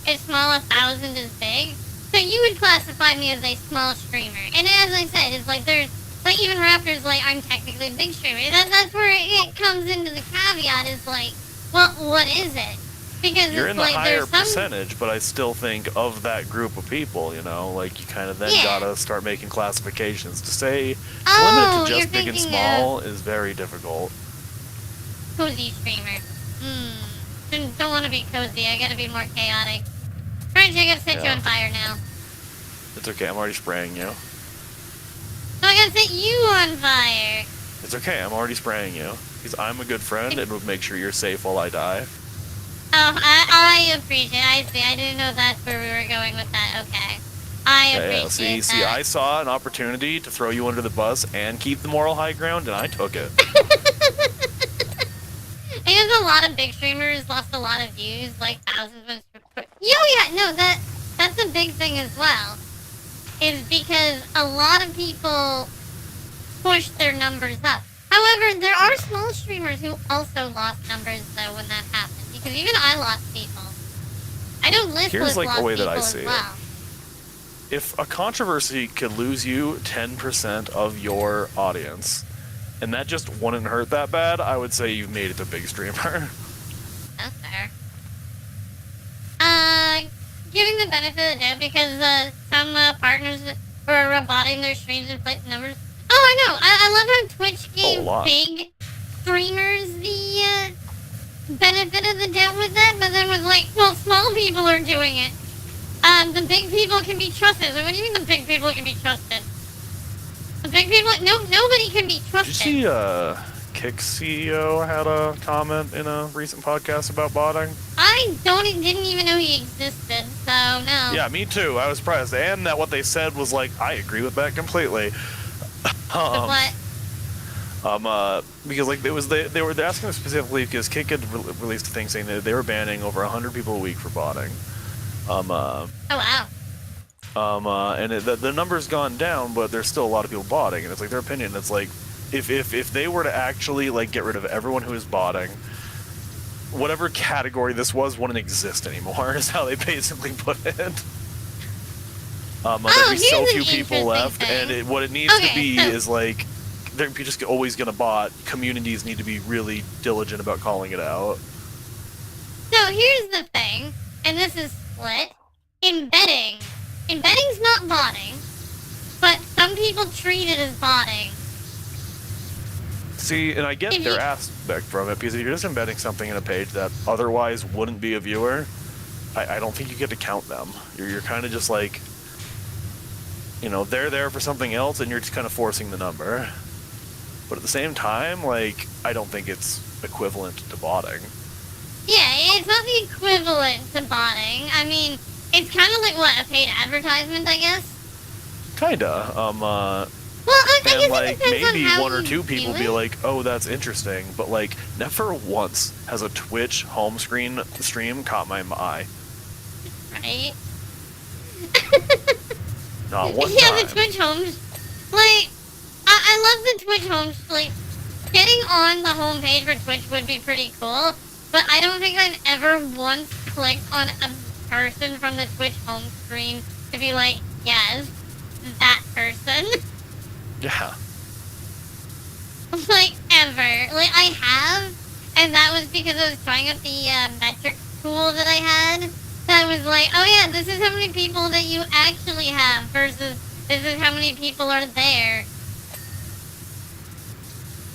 as small, 1,000 is big. So you would classify me as a small streamer. And as I said, it's like there's like even Raptor's like I'm technically a big streamer. That's where it comes into the caveat is like, well, what is it? Because You're it's in the like higher there's some percentage, but I still think of that group of people, you know, like you kind of then Yeah. gotta start making classifications. To say Oh, limit it to you're just big and thinking small is very difficult. cozy streamer. Don't want to be cozy. I gotta be more chaotic. French, I gotta set you Yeah. on fire now. It's okay, I'm already spraying you. So I gotta set you on fire. It's okay, I'm already spraying you. Because I'm a good friend and would make sure you're safe while I die. Oh, I appreciate it. I see. I didn't know that's where we were going with that. Okay. I appreciate See, that. I saw an opportunity to throw you under the bus and keep the moral high ground, and I took it. I guess a lot of big streamers lost a lot of views, like thousands of... Yeah, no, that's a big thing as well. Is because a lot of people push their numbers up. However, there are small streamers who also lost numbers, though, when that happened. Because even I lost people. I know Listless Here's, like, the lost way that people I as see it. well. If a controversy could lose you 10% of your audience, and that just wouldn't hurt that bad, I would say you've made it a big streamer. That's fair. Giving the benefit of the doubt because some partners were roboting their streams and playing numbers. Oh, I know. I love how Twitch gave lot. big streamers the benefit of the doubt with that, but then was like, well, small people are doing it. The big people can be trusted. So what do you mean the big people can be trusted? The big people, nobody can be Did trusted. you see Kick CEO had a comment in a recent podcast about botting? I didn't even know he existed, so no. Yeah, me too. I was surprised. And that what they said was like, I agree with that completely. But what? Because like they were asking specifically because Kick had released a thing saying that they were banning over 100 people a week for botting. Oh wow. And the number's gone down, but there's still a lot of people botting, and it's like their opinion. It's like if they were to actually like get rid of everyone who is botting, whatever category this was wouldn't exist anymore. Is how they basically put it. There'd be so here's few an people interesting left, thing. and what it needs to Okay, be so- is like they're just always gonna bot. Communities need to be really diligent about calling it out. So here's the thing, and this is split. Embedding. Embedding's not botting, but some people treat it as botting. See, and I get If their you- aspect from it, because if you're just embedding something in a page that otherwise wouldn't be a viewer, I don't think you get to count them. You're kind of just like, you know, they're there for something else, and you're just kind of forcing the number. But at the same time, like, I don't think it's equivalent to botting. Yeah, it's not the equivalent to botting. I mean, it's kind of like, what, a paid advertisement, I guess? Kinda. Well, I guess And, like, it depends maybe on how one or you two do people it. be like, oh, that's interesting. But, like, never once has a Twitch home screen stream caught my eye. Right? Not one Yeah, time. the Twitch homes. Like, I love the Twitch homes. Like, getting on the homepage for Twitch would be pretty cool, but I don't think I've ever once clicked on a person from the Twitch home screen to be like, yes, that person. Yeah. Like, ever. Like, I have, and that was because I was trying out the metric tool that I had. That was like, oh yeah, this is how many people that you actually have versus this is how many people are there.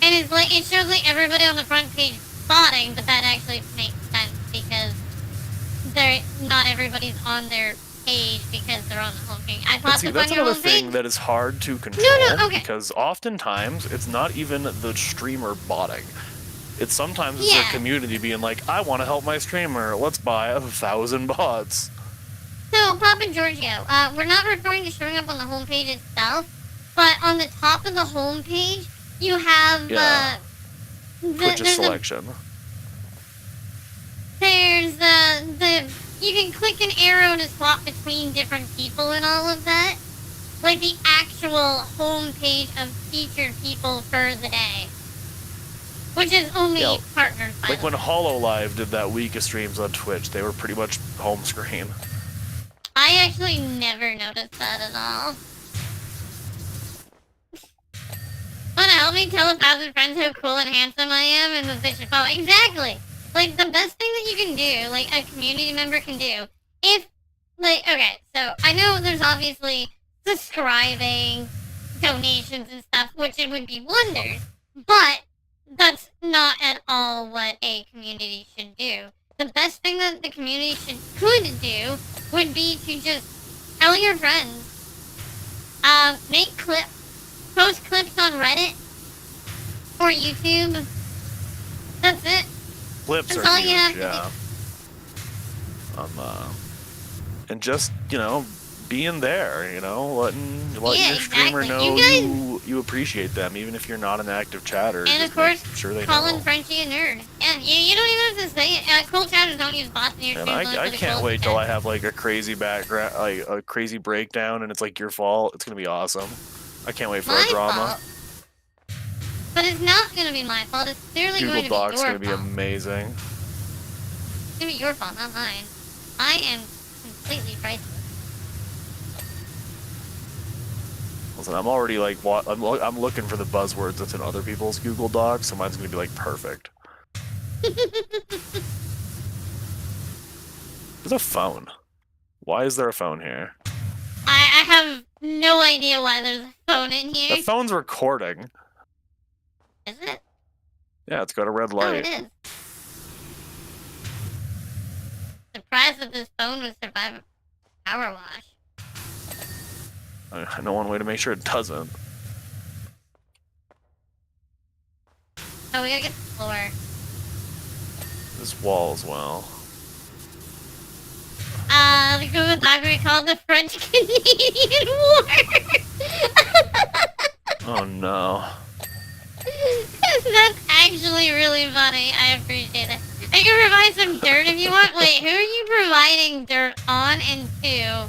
And it's like, it shows like everybody on the front page spotting, but that actually makes sense because not everybody's on their page because they're on the home page. I But popped see, up that's on your another home thing page. that is hard to control. no, okay. Because oftentimes it's not even the streamer botting. It's sometimes it's Yeah. the community being like, I want to help my streamer. Let's buy 1,000 bots. So, Papa Giorgio, we're not referring to showing up on the homepage itself, but on the top of the homepage, you have, Yeah. Twitch's there's selection. you can click an arrow to swap between different people and all of that. Like the actual homepage of featured people for the day. Which is only Yeah, partners, by Like the when way. HoloLive did that week of streams on Twitch, they were pretty much home screen. I actually never noticed that at all. Wanna help me tell 1,000 friends how cool and handsome I am and that they should follow? Exactly! Like, the best thing that you can do, like, a community member can do, if, like, okay, so, I know there's obviously subscribing, donations and stuff, which it would be wonders, but that's not at all what a community should do. The best thing that the community could do would be to just tell your friends, make clips, post clips on Reddit or YouTube. That's it. Clips That's are all huge, you have to yeah. And just, you know, being there, you know, letting Yeah, your streamer exactly. know You you appreciate them, even if you're not an active chatter. And just of course, make sure they calling know. Frenchie a nerd. Yeah, you don't even have to say it. Cool chatters don't use bots in your And streams. I can't wait till I have like a crazy background, like a crazy breakdown, and it's like your fault. It's gonna be awesome. I can't wait for My a drama. fault. But it's not gonna be my fault. It's clearly Google going to Doc's be your gonna be fault. amazing. It's gonna be your fault, not mine. I am completely priceless. Listen, I'm already like, I'm looking for the buzzwords that's in other people's Google Docs, so mine's gonna be like perfect. There's a phone. Why is there a phone here? I have no idea why there's a phone in here. The phone's recording. Is it? Yeah, it's got a red Oh, it light. is. Surprised that this phone would survive a power wash. I know one way to make sure it doesn't. Oh, we gotta get the floor. This wall as well. The Google Doc we call the French-Canadian War. Oh no. That's actually really funny. I appreciate it. I can provide some dirt if you want. Wait, who are you providing dirt on and to?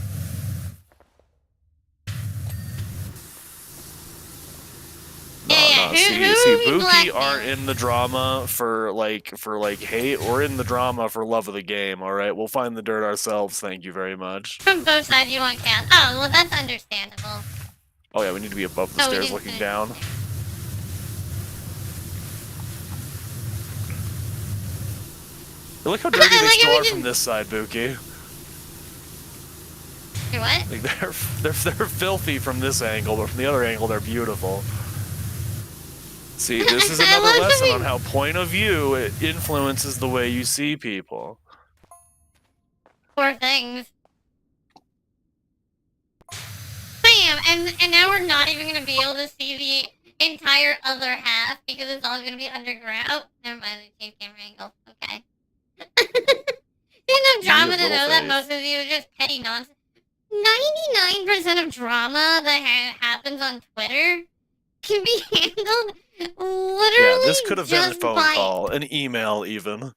Yeah, See, who see, are we Buki blackmailing? aren't in the drama for hate. We're in the drama for love of the game. All right, we'll find the dirt ourselves. Thank you very much. From both sides you want cast. Oh, well that's understandable. Oh yeah, we need to be above the Oh, we stairs didn't looking finish. down. Look how dirty I they like still how we are from just- this side, Buki. You're what? Like they're filthy from this angle, but from the other angle they're beautiful. See, this is I another love how lesson we- on how point of view it influences the way you see people. Poor things. Bam! And now we're not even gonna be able to see the entire other half because it's all gonna be underground. Oh, never mind, the cave camera angle. Okay. happen to little know that faith. most of you are just petty nonsense. 99% of drama that happens on Twitter can be handled literally Yeah, this could have been a just phone by... call, an email, even.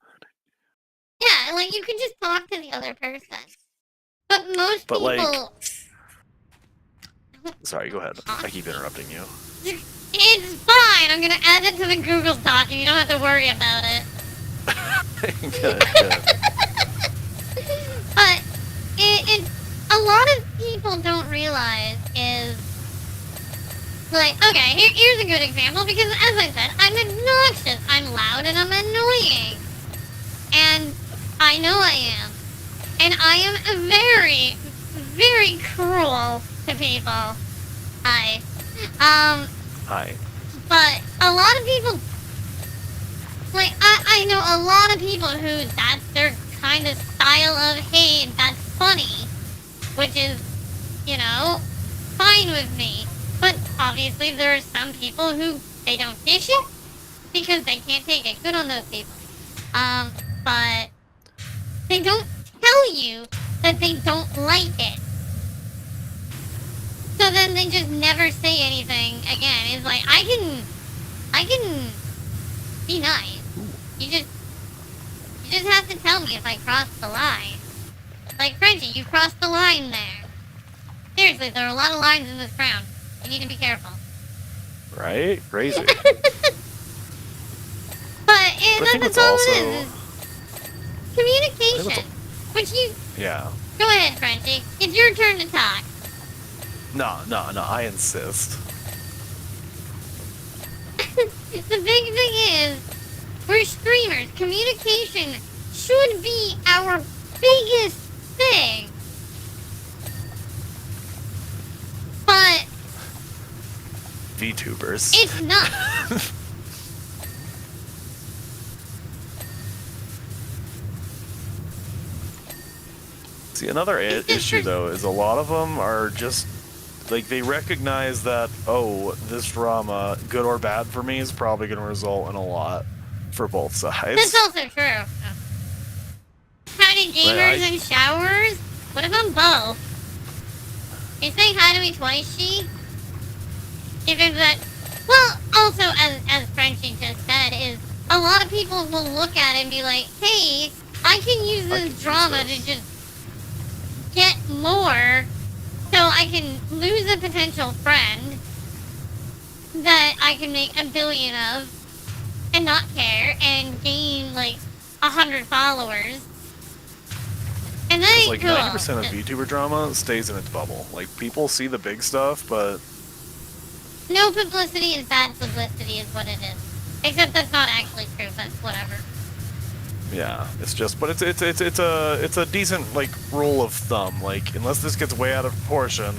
Yeah, like, you can just talk to the other person. But most But, like- people... Sorry, go ahead. I keep interrupting you. It's fine. I'm gonna add it to the Google Doc, and you don't have to worry about it. Good, good. But it a lot of people don't realize is like, okay, here's a good example because as I said, I'm obnoxious, I'm loud, and I'm annoying, and I know I am, and I am very, very cruel to people. Hi. Hi. But a lot of people, like, I know a lot of people who that's their kind of style of, hey, that's funny, which is, you know, fine with me. But obviously there are some people who, they don't dish it because they can't take it. Good on those people. But they don't tell you that they don't like it. So then they just never say anything again. It's like, I can be nice. You just have to tell me if I cross the line. Like, Frenchie, you crossed the line there. Seriously, there are a lot of lines in this ground. You need to be careful. Right? Crazy. But I think that's it's all also- it is. Communication. Which you... Yeah. Go ahead, Frenchie. It's your turn to talk. No, I insist. The big thing is, we're streamers. Communication should be our biggest thing. But VTubers. it's not. See, another issue, though, is a lot of them are just, like, they recognize that, oh, this drama, good or bad for me, is probably going to result in a lot for both sides. That's also true. Howdy, gamers I- and showers? What if I'm both? You saying hi to me twice, she? Even that... Well, also, as Frenchie just said, is a lot of people will look at it and be like, hey, I can use I this can use drama this. to just get more so I can lose a potential friend that I can make 1 billion of and not care and gain like 100 followers. And that It's ain't like cool. 90% of VTuber drama stays in its bubble. Like, people see the big stuff, but No publicity is bad publicity is what it is. Except that's not actually true, but whatever. yeah, it's just, but it's a decent, like, rule of thumb. Like, unless this gets way out of proportion,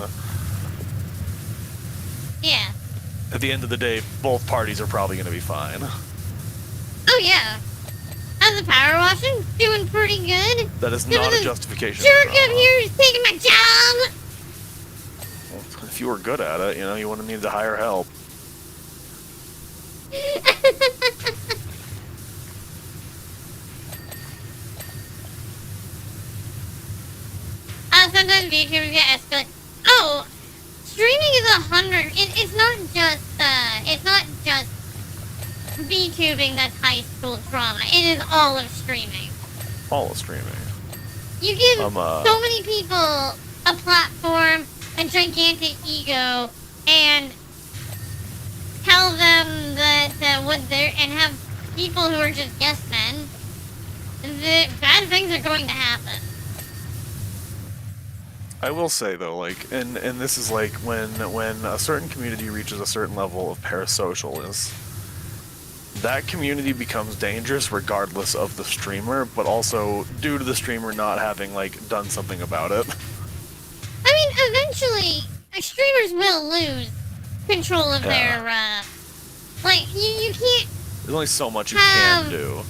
Yeah. at the end of the day, both parties are probably going to be fine. Oh yeah. How's the power washing? Doing pretty good. That is Give not it a a justification Jerk for up drama. here is taking my job. Well, if you were good at it, you know, you wouldn't need to hire help. Sometimes VTubers get escalated. Oh, streaming is 100. It's not just VTubing that's high school drama. It is all of streaming. All of streaming. You give I'm, so many people a platform, a gigantic ego, and tell them that what they're and have people who are just yes men. The bad things are going to happen. I will say though, like, and this is like when a certain community reaches a certain level of parasocialness, that community becomes dangerous regardless of the streamer, but also due to the streamer not having like done something about it. I mean, eventually, streamers will lose control of Yeah. their, like, you can't, There's only so much you Have- can do.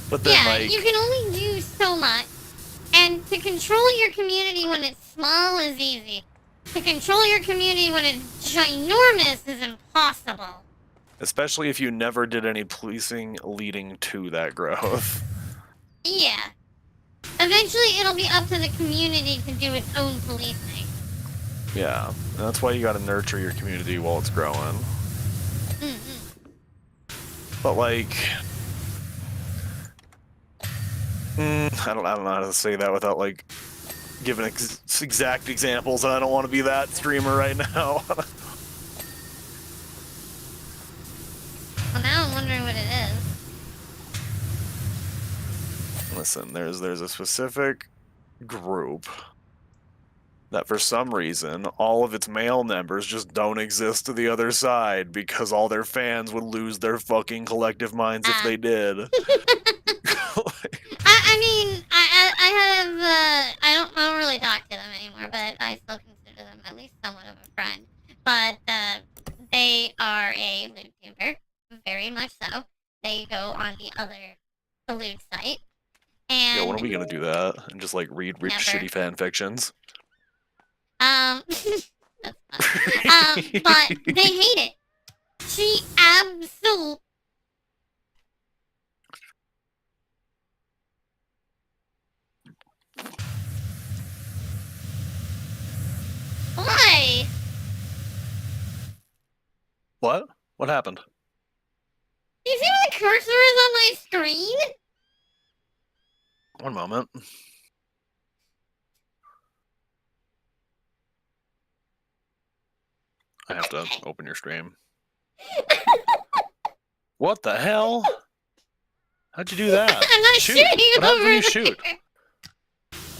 But then yeah, like you can only do so much. And to control your community when it's small is easy. To control your community when it's ginormous is impossible. especially if you never did any policing leading to that growth. Yeah. Eventually, it'll be up to the community to do its own policing. Yeah, and that's why you gotta nurture your community while it's growing. But like, I don't know how to say that without like giving exact examples, and I don't want to be that streamer right now. Well, now I'm wondering what it is. Listen, there's a specific group that for some reason all of its male members just don't exist to the other side because all their fans would lose their fucking collective minds if they did. I mean, I have, I don't really talk to them anymore, but I still consider them at least somewhat of a friend. But, they are a loot tuber, very much so. They go on the other loot site, and... Yeah, when are we gonna do that? And just like read Never. shitty fan fictions? That's fun. But they hate it. She absolutely... Why? What? What happened? Do you see my cursor is on my screen? One moment. I have to open your stream. What the hell? How'd you do that? I'm not Shoot. shooting What happens over when you there. shoot?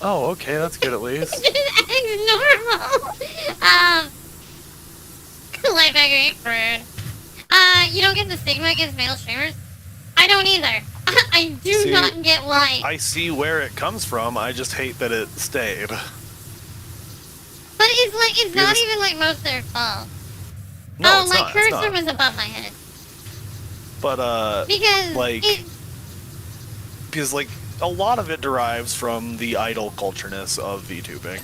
Oh, okay, that's good at least. Just acts normal. Life hacker ain't rude. You don't get the stigma against male streamers? I don't either. I do See, not get why. I see where it comes from, I just hate that it stayed. But it's like, it's not Because- even like most of their fault. No, Oh, it's my not, it's cursor not. was above my head. But, Because like- it, because, like, a lot of it derives from the idol cultureness of VTubing.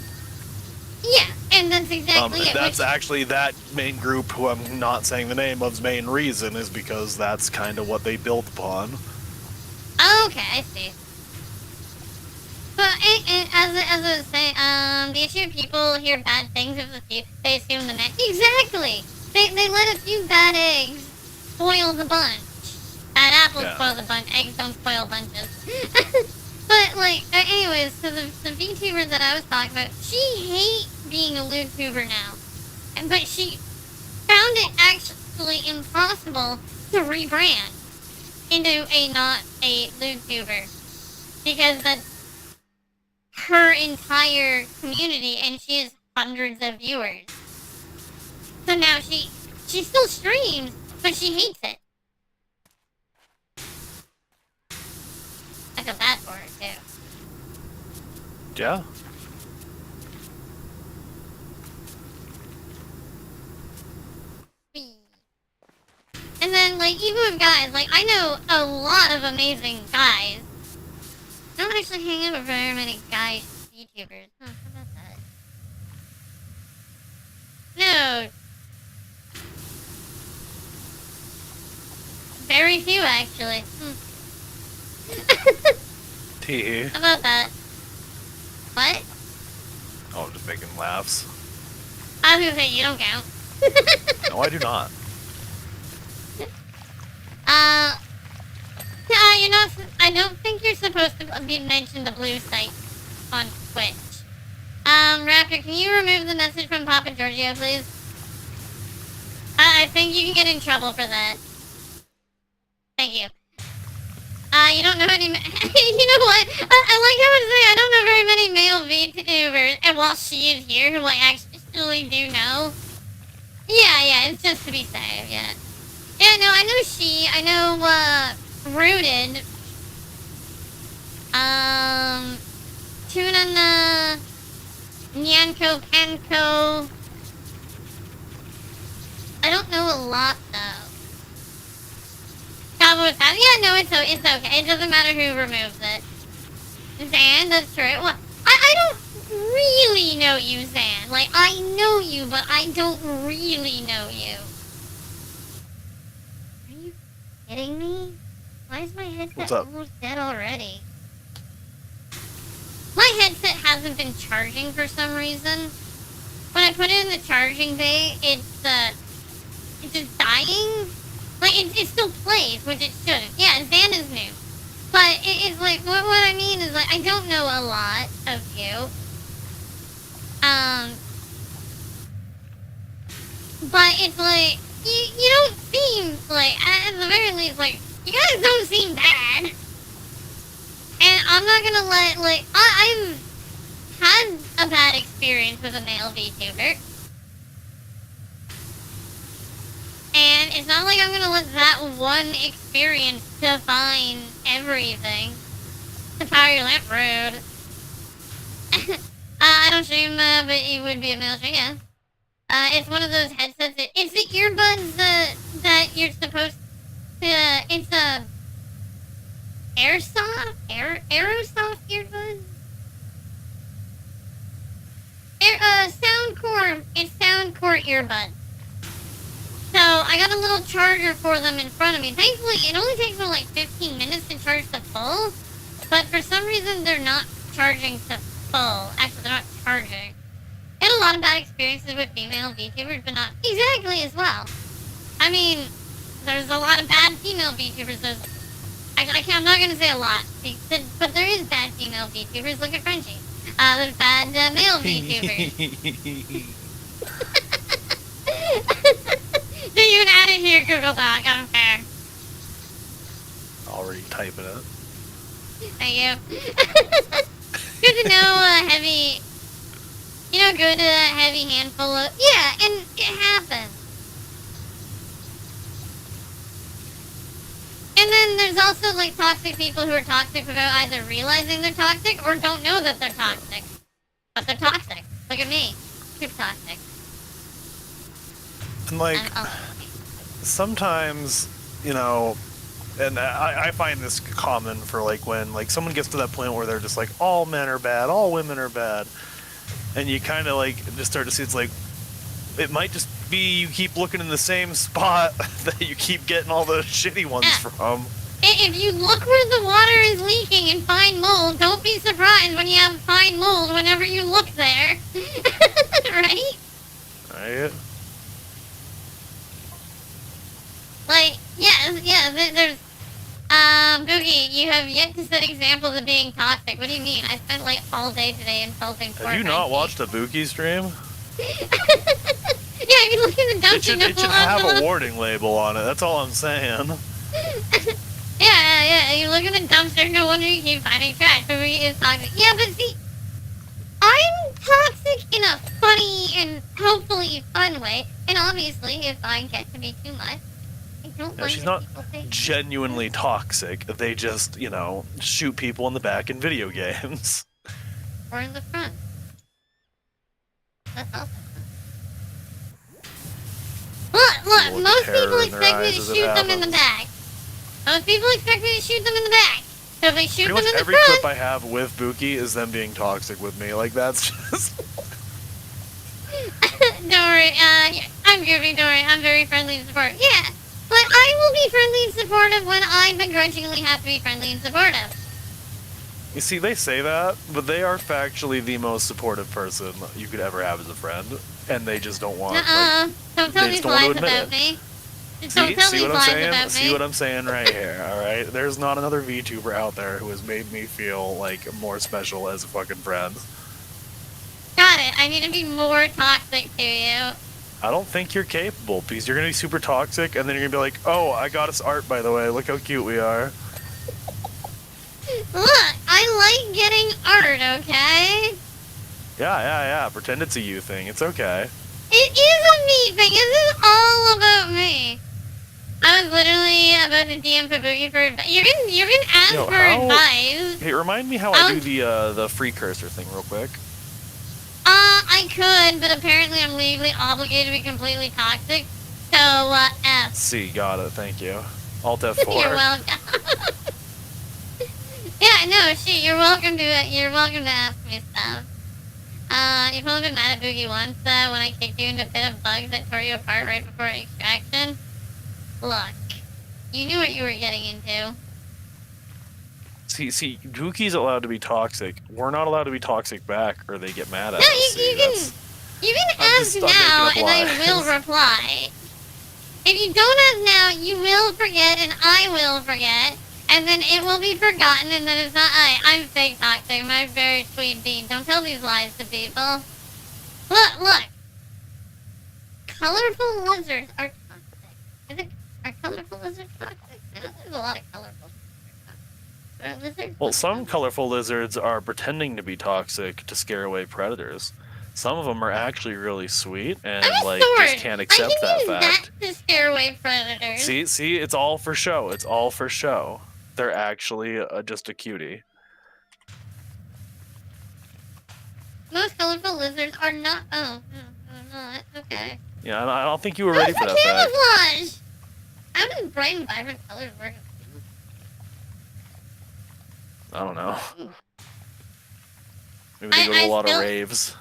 yeah, and that's exactly it. That's which- actually that main group, who I'm not saying the name of's main reason, is because that's kind of what they built upon. Okay, I see. But as I was saying, the issue of people hear bad things of the few, they assume the next. Exactly! They let a few bad eggs spoil the bunch. Bad apples Yeah. spoil the bunch, eggs don't spoil bunches. But, like, anyways, so the VTuber that I was talking about, she hates being a YouTuber now. But she found it actually impossible to rebrand into not a YouTuber. Because that's her entire community, and she has hundreds of viewers. So now she still streams, but she hates it. I feel bad for her too. Yeah. And then, like, even with guys, like, I know a lot of amazing guys. I don't actually hang out with very many guy YouTubers. Huh, how about that? No. Very few, actually. Tee. How about that? What? Oh, just making laughs. I was gonna say, you don't count. No, I do not. You're not. I don't think you're supposed to be mentioned the blue site on Twitch. Raptor, can you remove the message from Papa Giorgio, please? I think you can get in trouble for that. Thank you. You don't know any. You know what? I like how I say I don't know very many male VTubers, and while she is here, who I actually do know. Yeah, it's just to be safe. Yeah. Yeah, no, I know she. I know Rooted. Tunana, Nyanko, Kanko. I don't know a lot though. Cowboy Fab. Yeah, no, it's okay. It doesn't matter who removes it. Zan, that's true. Well, I don't really know you, Zan. Like, I know you, but I don't really know you. Are you kidding me? Why is my headset What's up? almost dead already? my headset hasn't been charging for some reason. When I put it in the charging bay, it's just dying. Like, it still plays, which it shouldn't. Yeah, Zan is new. But it's like, what I mean is, like, I don't know a lot of you. But it's like, you don't seem, like, at the very least, like, you guys don't seem bad. And I'm not gonna let, like, I've had a bad experience with a male VTuber. And it's not like I'm gonna let that one experience define everything. To power your lamp, rude. I don't stream, but it would be a male stream, yeah. It's one of those headsets. It's the earbuds that you're supposed to. It's a aerosoft earbuds. Soundcore. It's Soundcore earbuds. So I got a little charger for them in front of me. Thankfully, it only takes them like 15 minutes to charge to full. But for some reason, they're not charging to full. Actually, they're not charging. I had a lot of bad experiences with female VTubers, but not exactly as well. I mean, there's a lot of bad female VTubers. I'm not gonna say a lot, but there is bad female VTubers. Look at Frenchie. There's bad male VTubers. Do you add it here, Google Doc? I don't care. Already typing it. Thank you. Good to know heavy. You know, good heavy handful of. Yeah, and it happens. And then there's also like toxic people who are toxic without either realizing they're toxic or don't know that they're toxic. But they're toxic. Look at me. Super toxic. And like, sometimes, you know, and I find this common for like when like someone gets to that point where they're just like, all men are bad, all women are bad. And you kind of like just start to see it's like, it might just be you keep looking in the same spot that you keep getting all the shitty ones from. If you look where the water is leaking and find mold, don't be surprised when you have find mold whenever you look there. Right? Right? Like, yeah, there's, Boogie, you have yet to set examples of being toxic. What do you mean? I spent, like, all day today insulting Fortnite. Have you not watched a Buki stream? Yeah, if you look in the dumpster, it should have a warning label on it, that's all I'm saying. Yeah, you look in the dumpster, no wonder you keep finding trash. Boogie is toxic. Yeah, but see, I'm toxic in a funny and hopefully fun way. And obviously, if I get to be too much, No, she's not genuinely toxic. They just, you know, shoot people in the back in video games. Or in the front. That's awesome. Look, most people expect me to shoot them in the back. Most people expect me to shoot them in the back. So if they shoot them in the front... Pretty much every clip I have with Buki is them being toxic with me. Like, that's just... Don't worry, I'm goofy, don't worry. I'm very friendly and supportive. Yeah, but I will be friendly and supportive when I begrudgingly have to be friendly and supportive. You see, they say that, but they are factually the most supportive person you could ever have as a friend, and they just don't want. Don't tell these lies about me. Don't tell these lies about me. See what I'm saying right here, alright? There's not another VTuber out there who has made me feel, like, more special as a fucking friend. Got it. I need to be more toxic to you. I don't think you're capable, because you're gonna be super toxic, and then you're gonna be like, oh, I got us art, by the way, look how cute we are. Look, I like getting art, okay? Yeah, pretend it's a you thing, it's okay. It is a me thing, this is all about me. I was literally about to DM for Boogie for advice. You can ask for advice. Hey, remind me how I do the free cursor thing real quick. I could, but apparently I'm legally obligated to be completely toxic. So, F. C, got it, thank you. Alt F4. You're welcome. Yeah, no, shit, you're welcome to it. You're welcome to ask me stuff. You've only been mad at Boogie once, when I kicked you into a pit of bugs that tore you apart right before extraction. Look, you knew what you were getting into. See, Dookie's allowed to be toxic. We're not allowed to be toxic back, or they get mad at No, us. you See, can that's- ask I'm making now, up and I lies. will reply. If you don't ask now, you will forget, and I will forget, and then it will be forgotten, and then it's not I'm fake toxic, my very sweet bean. Don't tell these lies to people. Look. Colorful lizards are toxic. Are colorful lizards toxic? No, there's a lot of colorful lizards. Well, some colorful lizards are pretending to be toxic to scare away predators. Some of them are actually really sweet and I'm a like sword. just can't accept I can that use fact. that to scare away predators. See, it's all for show. It's all for show. They're actually just a cutie. Most colorful lizards are not. Oh, they're not. Okay. Yeah, and I don't think you were ready for that fact. Camouflage. How does bright and vibrant colors work? I don't know. Maybe they go to a lot of raves.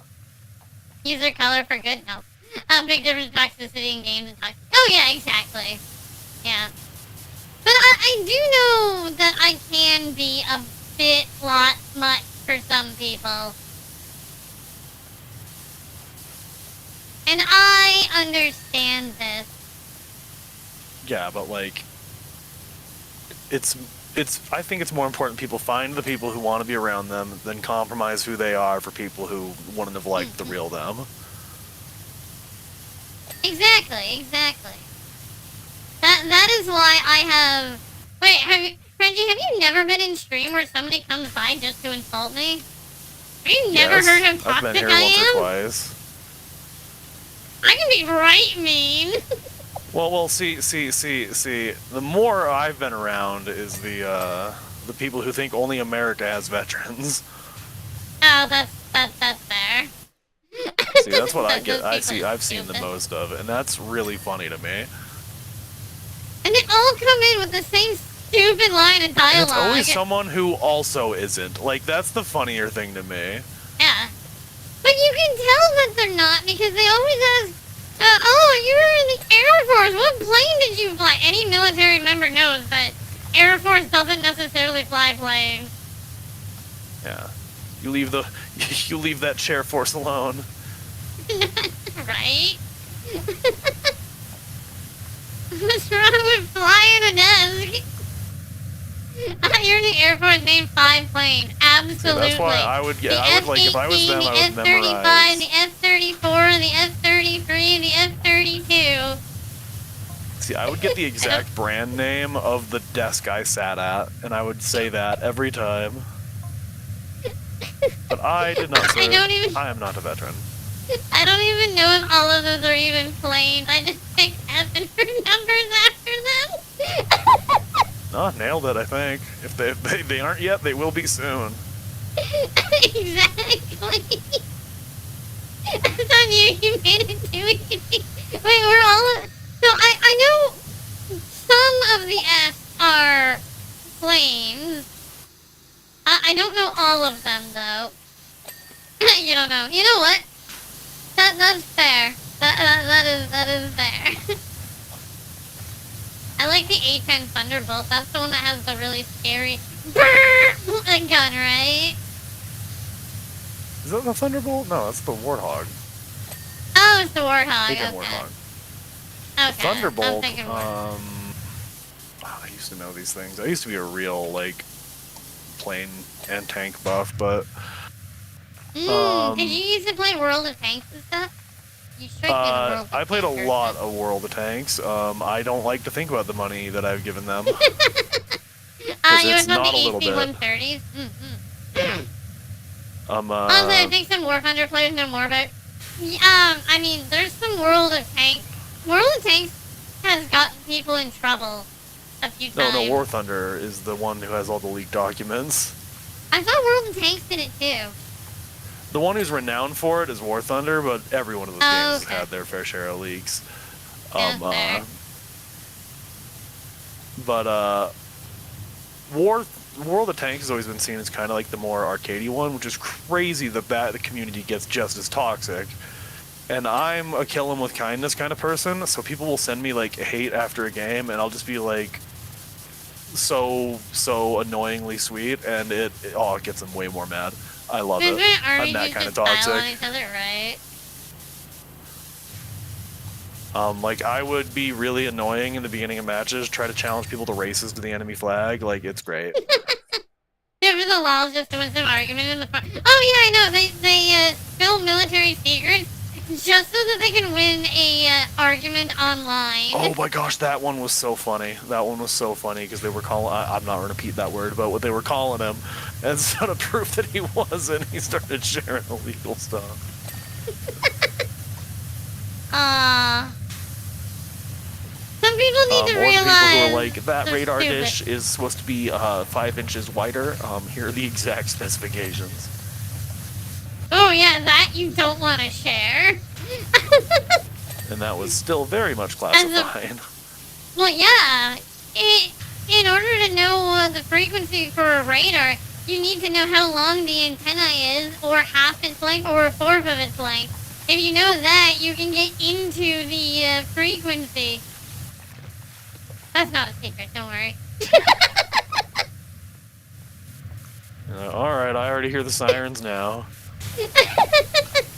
Use their color for good. No. Big difference toxicity in games and toxic. Oh yeah, exactly. Yeah. But I do know that I can be a lot much for some people. And I understand this. Yeah, but like, it's. I think it's more important people find the people who want to be around them than compromise who they are for people who wouldn't have liked the real them. Exactly. That is why I have. Wait, Reggie, have you never been in stream where somebody comes by just to insult me? Have you never Yes, heard how I've toxic been here I once am? or twice. I can be right mean. Well, see. The more I've been around is the people who think only America has veterans. Oh, that's fair. See, that's what I Those get. people are I've seen the stupid. most of, and that's really funny to me. And they all come in with the same stupid line of And dialogue. it's always someone who also isn't. Like, that's the funnier thing to me. Yeah. But you can tell that they're not because they always ask, oh, you were in the Air Force. What plane did you fly? Any military member knows that Air Force doesn't necessarily fly planes. Yeah. You leave that chair force alone. Right? What's wrong with flying a desk? You're in the Air Force, name 5 planes. Absolutely. That's why I would get. The I would like if I was F-18, them, I would the F-35, memorize. the F-34, the F-33, and the F-32. See, I would get the exact brand name of the desk I sat at, and I would say that every time. But I did not serve. I am not a veteran. I don't even know if all of those are even planes. I just picked F and her numbers after them. Oh, nailed it, I think. If they aren't yet, they will be soon. Exactly. That's on you. You made it too easy. Wait, we're all... So I know some of the F's are planes. I don't know all of them, though. You don't know. You know what? That's fair. That is fair. I like the A-10 Thunderbolt. That's the one that has the really scary gun, right? Is that the Thunderbolt? No, that's the Warthog. Oh, it's the Warthog. Bigger Okay. Warthog. Okay. The Thunderbolt. I'm thinking Warthog. I used to know these things. I used to be a real like plane and tank buff, but Did you used to play World of Tanks and stuff? You should be the World of I played a Tanks lot person. of World of Tanks. I don't like to think about the money that I've given them. You it's went on not the a little bit. AC-130s? Uh, Honestly, I think some War Thunder players know more about... I mean, there's some World of Tanks... World of Tanks has gotten people in trouble a few times. no, War Thunder is the one who has all the leaked documents. I thought World of Tanks did it too. The one who's renowned for it is War Thunder, but every one of those games Okay. has had their fair share of leaks. Yeah, fair. But World of Tanks has always been seen as kind of like the more arcadey one, which is crazy that the community gets just as toxic. And I'm a kill 'em with kindness kind of person, so people will send me like hate after a game, and I'll just be like, so annoyingly sweet, and it gets them way more mad. I love it. Didn't I'm already that just kind of pile on toxic. each other, right? Like, I would be really annoying in the beginning of matches, try to challenge people to races to the enemy flag. Like, it's great. There was a law just to win some argument in the front. Oh yeah, I know. They spill military secrets just so that they can win a argument online. Oh my gosh, that one was so funny. That one was so funny because they were calling. I'm not going to repeat that word, but what they were calling him, and so to prove that he wasn't, he started sharing illegal stuff. Some people need to Or the realize. people who are like, that they're radar stupid. dish is supposed to be 5 inches wider. Here are the exact specifications. Oh yeah, that you don't want to share. And that was still very much classified. Well, yeah. In order to know the frequency for a radar, you need to know how long the antenna is, or half its length, or a fourth of its length. If you know that, you can get into the frequency. That's not a secret, don't worry. Alright, I already hear the sirens now.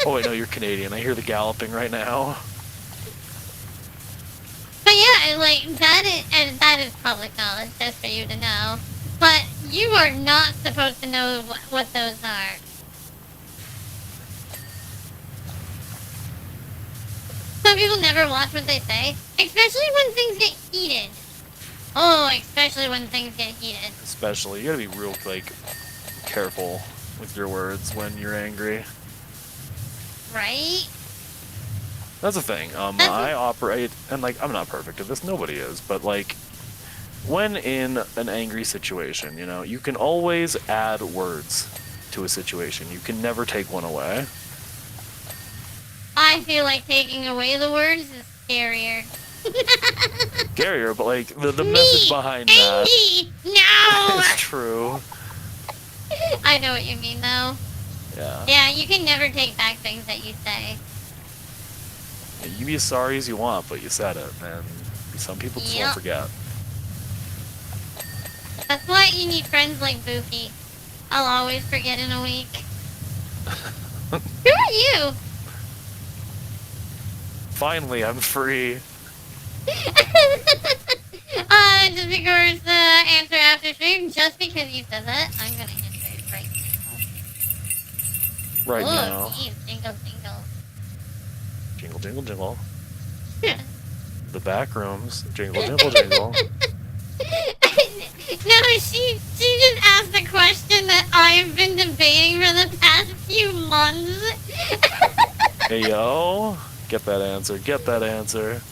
Oh wait, no, you're Canadian. I hear the galloping right now. But yeah, like, that is public knowledge, just for you to know. But you are not supposed to know what those are. Some people never watch what they say, especially when things get heated. Oh, especially when things get heated. Especially, you gotta be real, like, careful with your words when you're angry. Right? That's the thing. I operate, and like, I'm not perfect at this, nobody is, but like, when in an angry situation, you know, you can always add words to a situation. You can never take one away. I feel like taking away the words is scarier. Scarier, but like, the message behind that Angry! No! is true. I know what you mean, though. Yeah. Yeah, you can never take back things that you say. You can be as sorry as you want, but you said it, and some people just Yep. won't forget. That's why you need friends like Boofy. I'll always forget in a week. Who are you? Finally, I'm free. Just because answer after stream, just because you said that, I'm gonna answer it right now. Right Oh, now. geez, jingle, jingle. Jingle, jingle, jingle. The back rooms. Jingle, jingle, jingle. No, she just asked a question that I've been debating for the past few months. Hey, yo. Get that answer. Get that answer.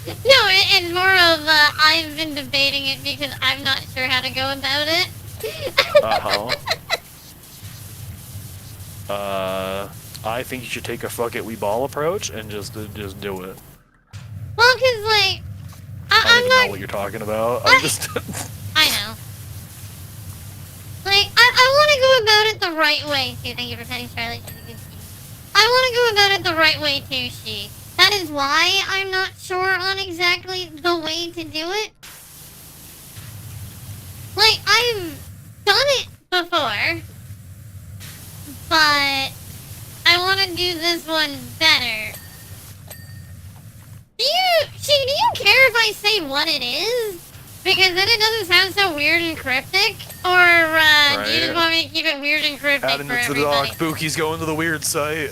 No, it's more of I've been debating it because I'm not sure how to go about it. I think you should take a fuck it we ball approach and just do it. Well, cause like I don't I'm even not. know what you're talking about. I'm just. I know. Like I want to go about it the right way too. Thank you for petting Charlotte. She's a good she. I want to go about it the right way too. She. That is why I'm not sure on exactly the way to do it. Like, I've done it before, but I want to do this one better. Do you care if I say what it is? Because then it doesn't sound so weird and cryptic. Or, do you just want me to keep it weird and cryptic Adding for it to the doc. everybody? Bookie's going to the weird site.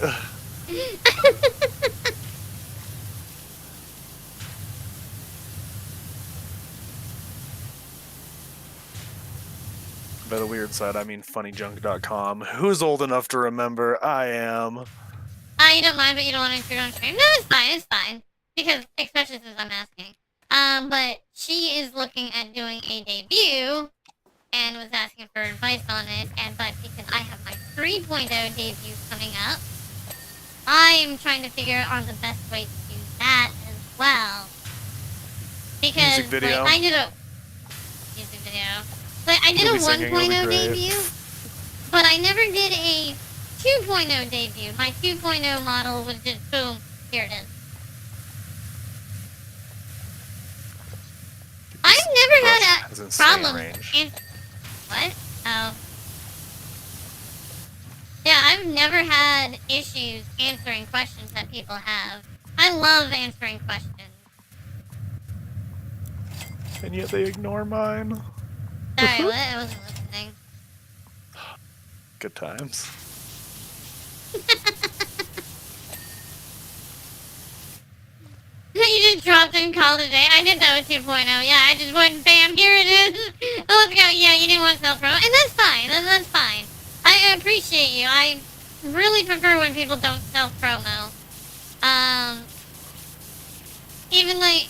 By the weird side, I mean funnyjunk.com. Who's old enough to remember? I am. You don't mind, but you don't want to intrude on stream? No, it's fine. Because, especially since I'm asking. But she is looking at doing a debut, and was asking for advice on it, but because I have my 3.0 debut coming up, I'm trying to figure out the best way to do that as well. Because, Music video. like, I did a... Music video. Like, I did You'll a be singing, it'll 1.0 be great. debut, but I never did a 2.0 debut. My 2.0 model was just, boom, here it is. I'm I've never Crush had has a insane problem. range. What? Oh. Yeah, I've never had issues answering questions that people have. I love answering questions. And yet they ignore mine. Sorry, what? I wasn't listening. Good times. You just dropped in call today. I did that with 2.0. Yeah, I just went, bam, here it is. Oh, let's go. Yeah, you didn't want self-promo. And that's fine. That's fine. I appreciate you. I really prefer when people don't self-promo. Even like,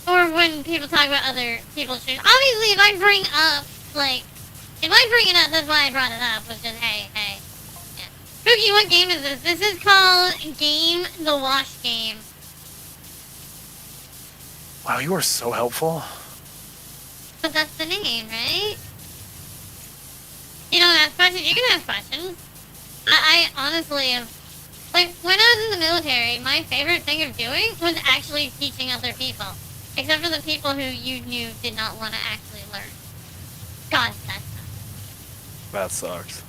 or when people talk about other people's shoes. Obviously, if I bring up, like, if I bring it up, that's why I brought it up, was just, hey. Yeah. Cookie, what game is this? This is called Game the Wash Game. Wow, you are so helpful. But that's the name, right? You don't ask questions, you can ask questions. I honestly have, like, when I was in the military, my favorite thing of doing was actually teaching other people. Except for the people who you knew did not want to actually learn. God, that sucks. That sucks.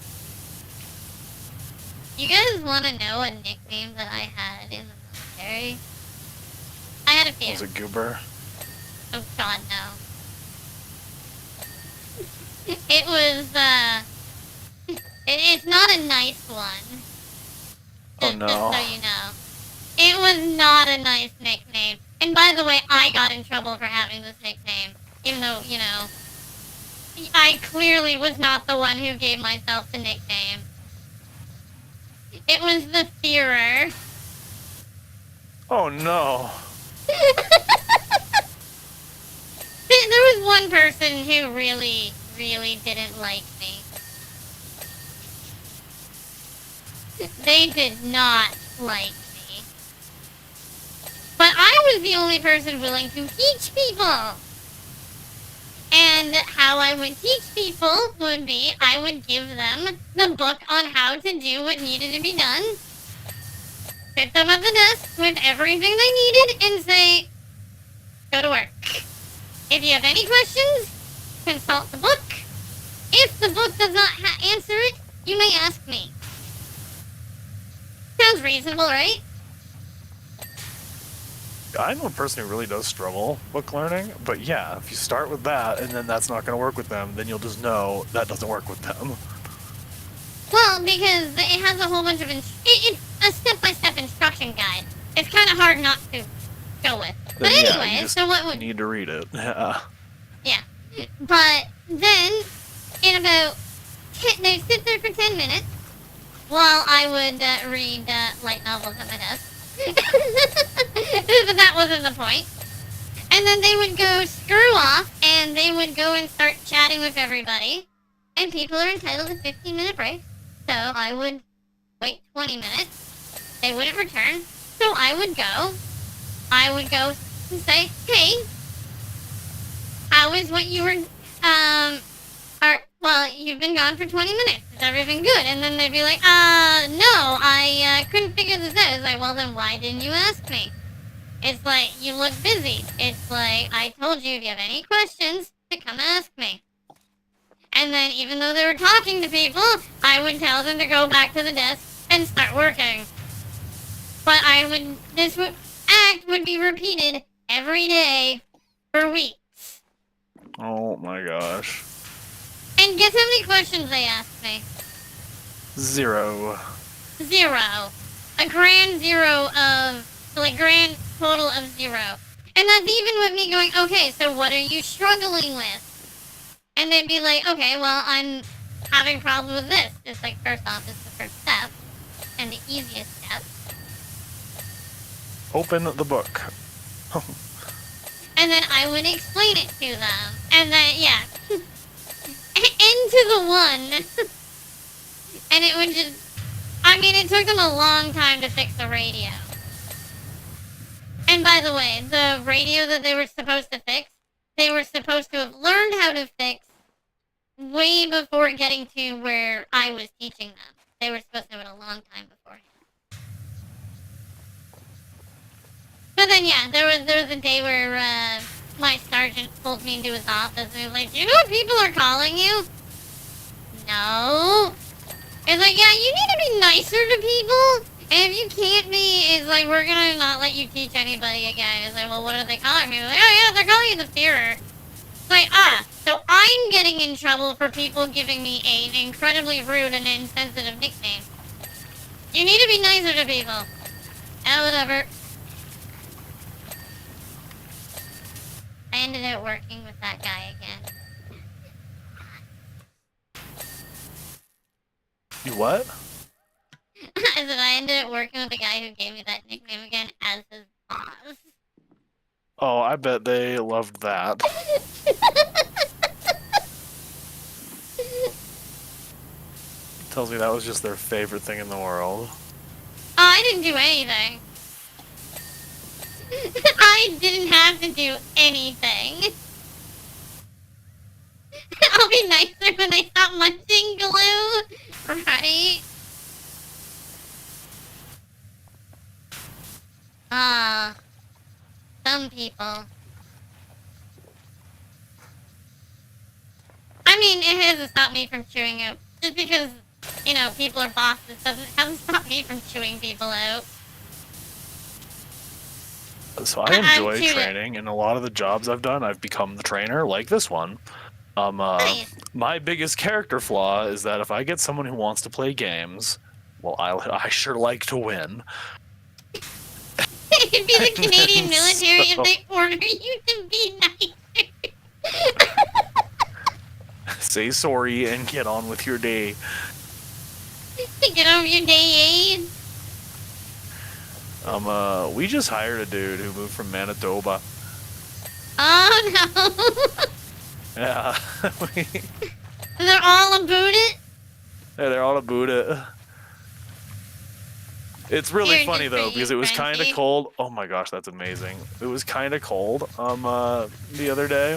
You guys want to know a nickname that I had in the military? I had a few. Was it Goober? Oh God, no. It was, it's not a nice one. Oh no. Just so you know. It was not a nice nickname. And by the way, I got in trouble for having this nickname. Even though, you know, I clearly was not the one who gave myself the nickname. It was the Führer. Oh no. There was one person who really didn't like me. They did not like me. But I was the only person willing to teach people. And how I would teach people would be, I would give them the book on how to do what needed to be done, sit them at the desk with everything they needed, and say, go to work. If you have any questions, consult the book. If the book does not answer it, you may ask me. Sounds reasonable, right? I know a person who really does struggle book learning, but yeah, if you start with that and then that's not going to work with them, then you'll just know that doesn't work with them. Well, because it has a whole bunch of... it's a step-by-step instruction guide. It's kind of hard not to go with. But Then, yeah, anyway, you just so what would... need to read it. Yeah. Yeah. But then, in about... They sit there for 10 minutes while I would read light novels at my desk. But that wasn't the point. And then they would go screw off, and they would go and start chatting with everybody. And people are entitled to 15-minute breaks. So I would wait 20 minutes. They wouldn't return. So I would go and say, hey, how is what you were, well, you've been gone for 20 minutes. Is everything good? And then they'd be like, no, I couldn't figure this out. It's like, well, then why didn't you ask me? It's like, you look busy. It's like, I told you if you have any questions, to come ask me. And then even though they were talking to people, I would tell them to go back to the desk and start working. But this act would be repeated every day for weeks. Oh my gosh. And guess how many questions they asked me? 0. 0. A grand grand total of 0. And that's even with me going, okay, so what are you struggling with? And they'd be like, okay, well, I'm having problems with this. Just like, first off, it's the first step. And the easiest step. Open the book. And then I would explain it to them. And then, yeah. Into the one. And it would just... I mean, it took them a long time to fix the radio. And by the way, the radio that they were supposed to fix, they were supposed to have learned how to fix way before getting to where I was teaching them. They were supposed to have it a long time beforehand. But then, yeah, there was a day where my sergeant pulled me into his office and he was like, "Do you know what people are calling you?" No. It's like, yeah, you need to be nicer to people. And if you can't be, it's like, we're gonna not let you teach anybody again. It's like, well, what are they calling me? It's like, oh yeah, they're calling you the Führer. It's like, so I'm getting in trouble for people giving me an incredibly rude and insensitive nickname. You need to be nicer to people. Whatever. I ended up working with that guy again. You what? I said I ended up working with the guy who gave me that nickname again as his boss. Oh, I bet they loved that. Tells me that was just their favorite thing in the world. Oh, I didn't do anything. I didn't have to do anything. I'll be nicer when I stop munching glue. Right? Some people. I mean, it hasn't stopped me from chewing out. Just because, you know, people are bosses hasn't stopped me from chewing people out. So I enjoy training, and a lot of the jobs I've done, I've become the trainer, like this one. Nice. My biggest character flaw is that if I get someone who wants to play games, well, I sure like to win. It'd be the Canadian military if they order you to be nicer. Say sorry and get on with your day. Get over your day, Aid. We just hired a dude who moved from Manitoba. Oh no. Yeah. They're all about it? Yeah, they're all about it. It's really You're funny just though, being because it was kind of friendly. cold. Oh my gosh, that's amazing. It was kind of cold the other day.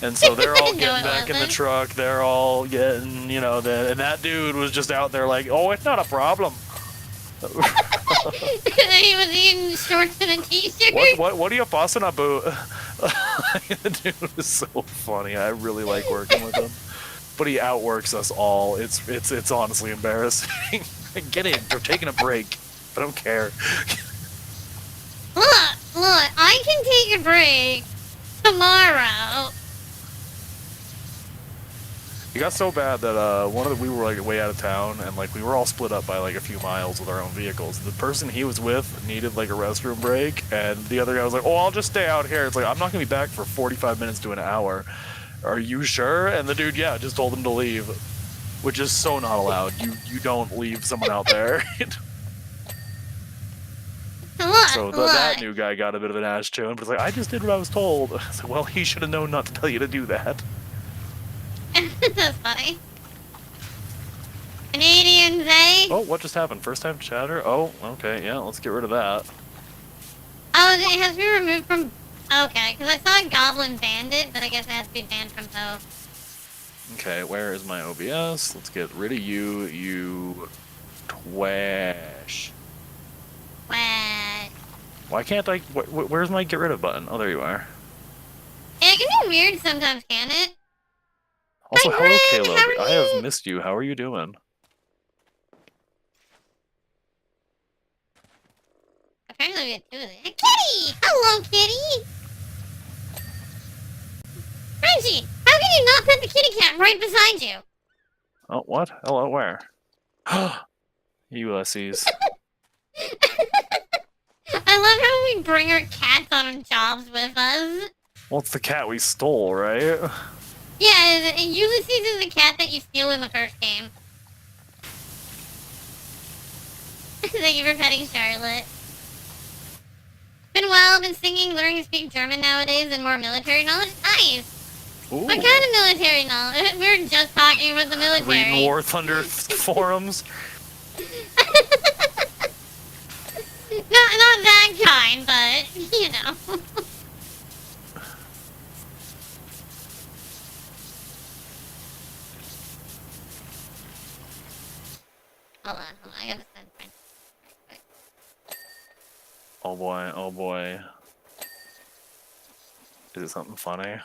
And so they're all No, getting it back in the wasn't. truck. They're all getting, you know, and that dude was just out there like, oh, it's not a problem. He was in shorts and a t-shirt. What are you fussing about? The dude was so funny. I really like working with him. But he outworks us all. It's honestly embarrassing. Get in. They're taking a break. I don't care. Look, I can take a break tomorrow. It got so bad that we were like way out of town, and like we were all split up by like a few miles with our own vehicles. The person he was with needed like a restroom break, and the other guy was like, "Oh, I'll just stay out here." It's like, I'm not gonna be back for 45 minutes to an hour. Are you sure? And the dude, yeah, just told him to leave, which is so not allowed. You don't leave someone out there. So that new guy got a bit of an ass chewing, but it's like, I just did what I was told. It's like, well, he should have known not to tell you to do that. That's funny. Canadians, eh? Oh, what just happened? First time chatter? Oh, okay, yeah, let's get rid of that. Oh, it has to be removed from... Okay, because I saw Goblin Bandit, but I guess it has to be banned from both. Okay, where is my OBS? Let's get rid of you, you twash. What? Why can't I... where's my get rid of button? Oh, there you are. It can be weird sometimes, can it? Also, Hi, hello, Greg, Caleb. how are I have you? missed you. How are you doing? Apparently we had two of them. Kitty! Hello, Kitty! Frenchie, how can you not put the kitty cat right beside you? Oh, what? Hello, where? Ulysses. I love how we bring our cats on jobs with us. Well, it's the cat we stole, right? Yeah, Ulysses is the cat that you steal in the first game. Thank you for petting Charlotte. Been a while, been singing, learning to speak German nowadays, and more military knowledge. Nice! Ooh. What kind of military knowledge? We were just talking about the military. Reading War Thunder forums. Not that kind, but, you know. Hold on, I gotta send French. Oh boy, oh boy. Is it something funny?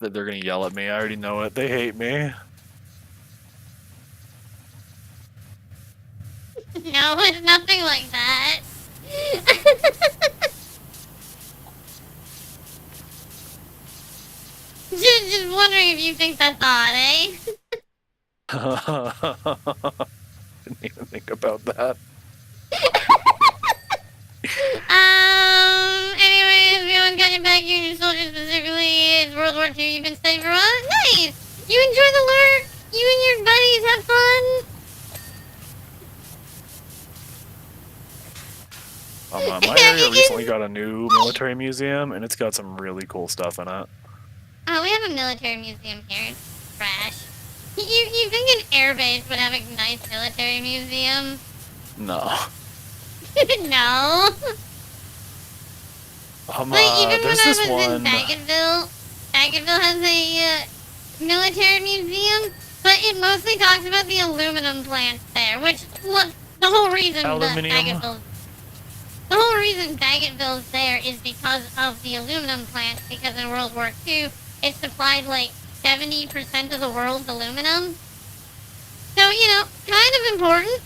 That they're gonna yell at me. I already know it. They hate me. No, it's nothing like that. just wondering if you think that's odd, eh? Didn't even think about that. Anyways, beyond cutting back Union soldiers specifically, it's World War II. You've been studying for a while. Nice! You enjoy the lure? You and your buddies have fun? My area recently got a new military museum, and it's got some really cool stuff in it. Oh, we have a military museum here. It's trash. You think an airbase would have a nice military museum? No. No. Like, even when there's I this was one. in Bagotville has a military museum, but it mostly talks about the aluminum plants there, which, look, the whole reason the whole reason Bagotville's there is because of the aluminum plants, because in World War II, it supplied, like, 70% of the world's aluminum. So, you know, kind of important.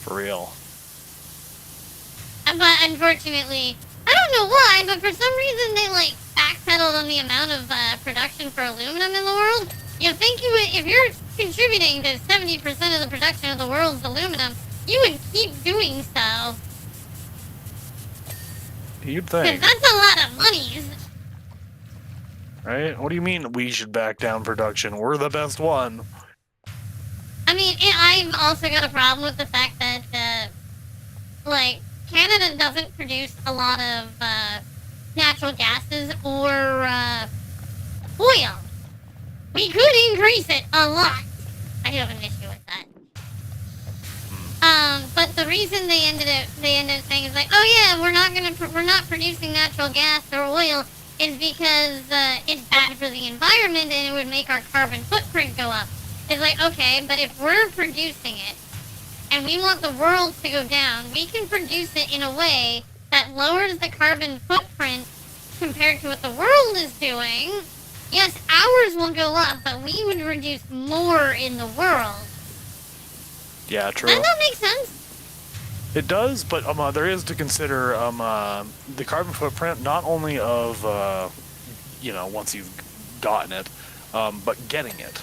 For real. But unfortunately, I don't know why, but for some reason they, like, backpedaled on the amount of production for aluminum in the world. You think you would, if you're contributing to 70% of the production of the world's aluminum, you would keep doing so. You'd Because think, that's a lot of money. right? What do you mean we should back down production? We're the best one. I mean, I've also got a problem with the fact that, like, Canada doesn't produce a lot of natural gases or oil. We could increase it a lot. I have an issue with that. But the reason they ended up saying is like, oh yeah, we're not producing natural gas or oil is because it's bad for the environment and it would make our carbon footprint go up. It's like, okay, but if we're producing it and we want the world to go down, we can produce it in a way that lowers the carbon footprint compared to what the world is doing. Yes, ours will go up, but we would reduce more in the world. Yeah, true. Does that make sense? It does, but there is to consider the carbon footprint not only of once you've gotten it, but getting it.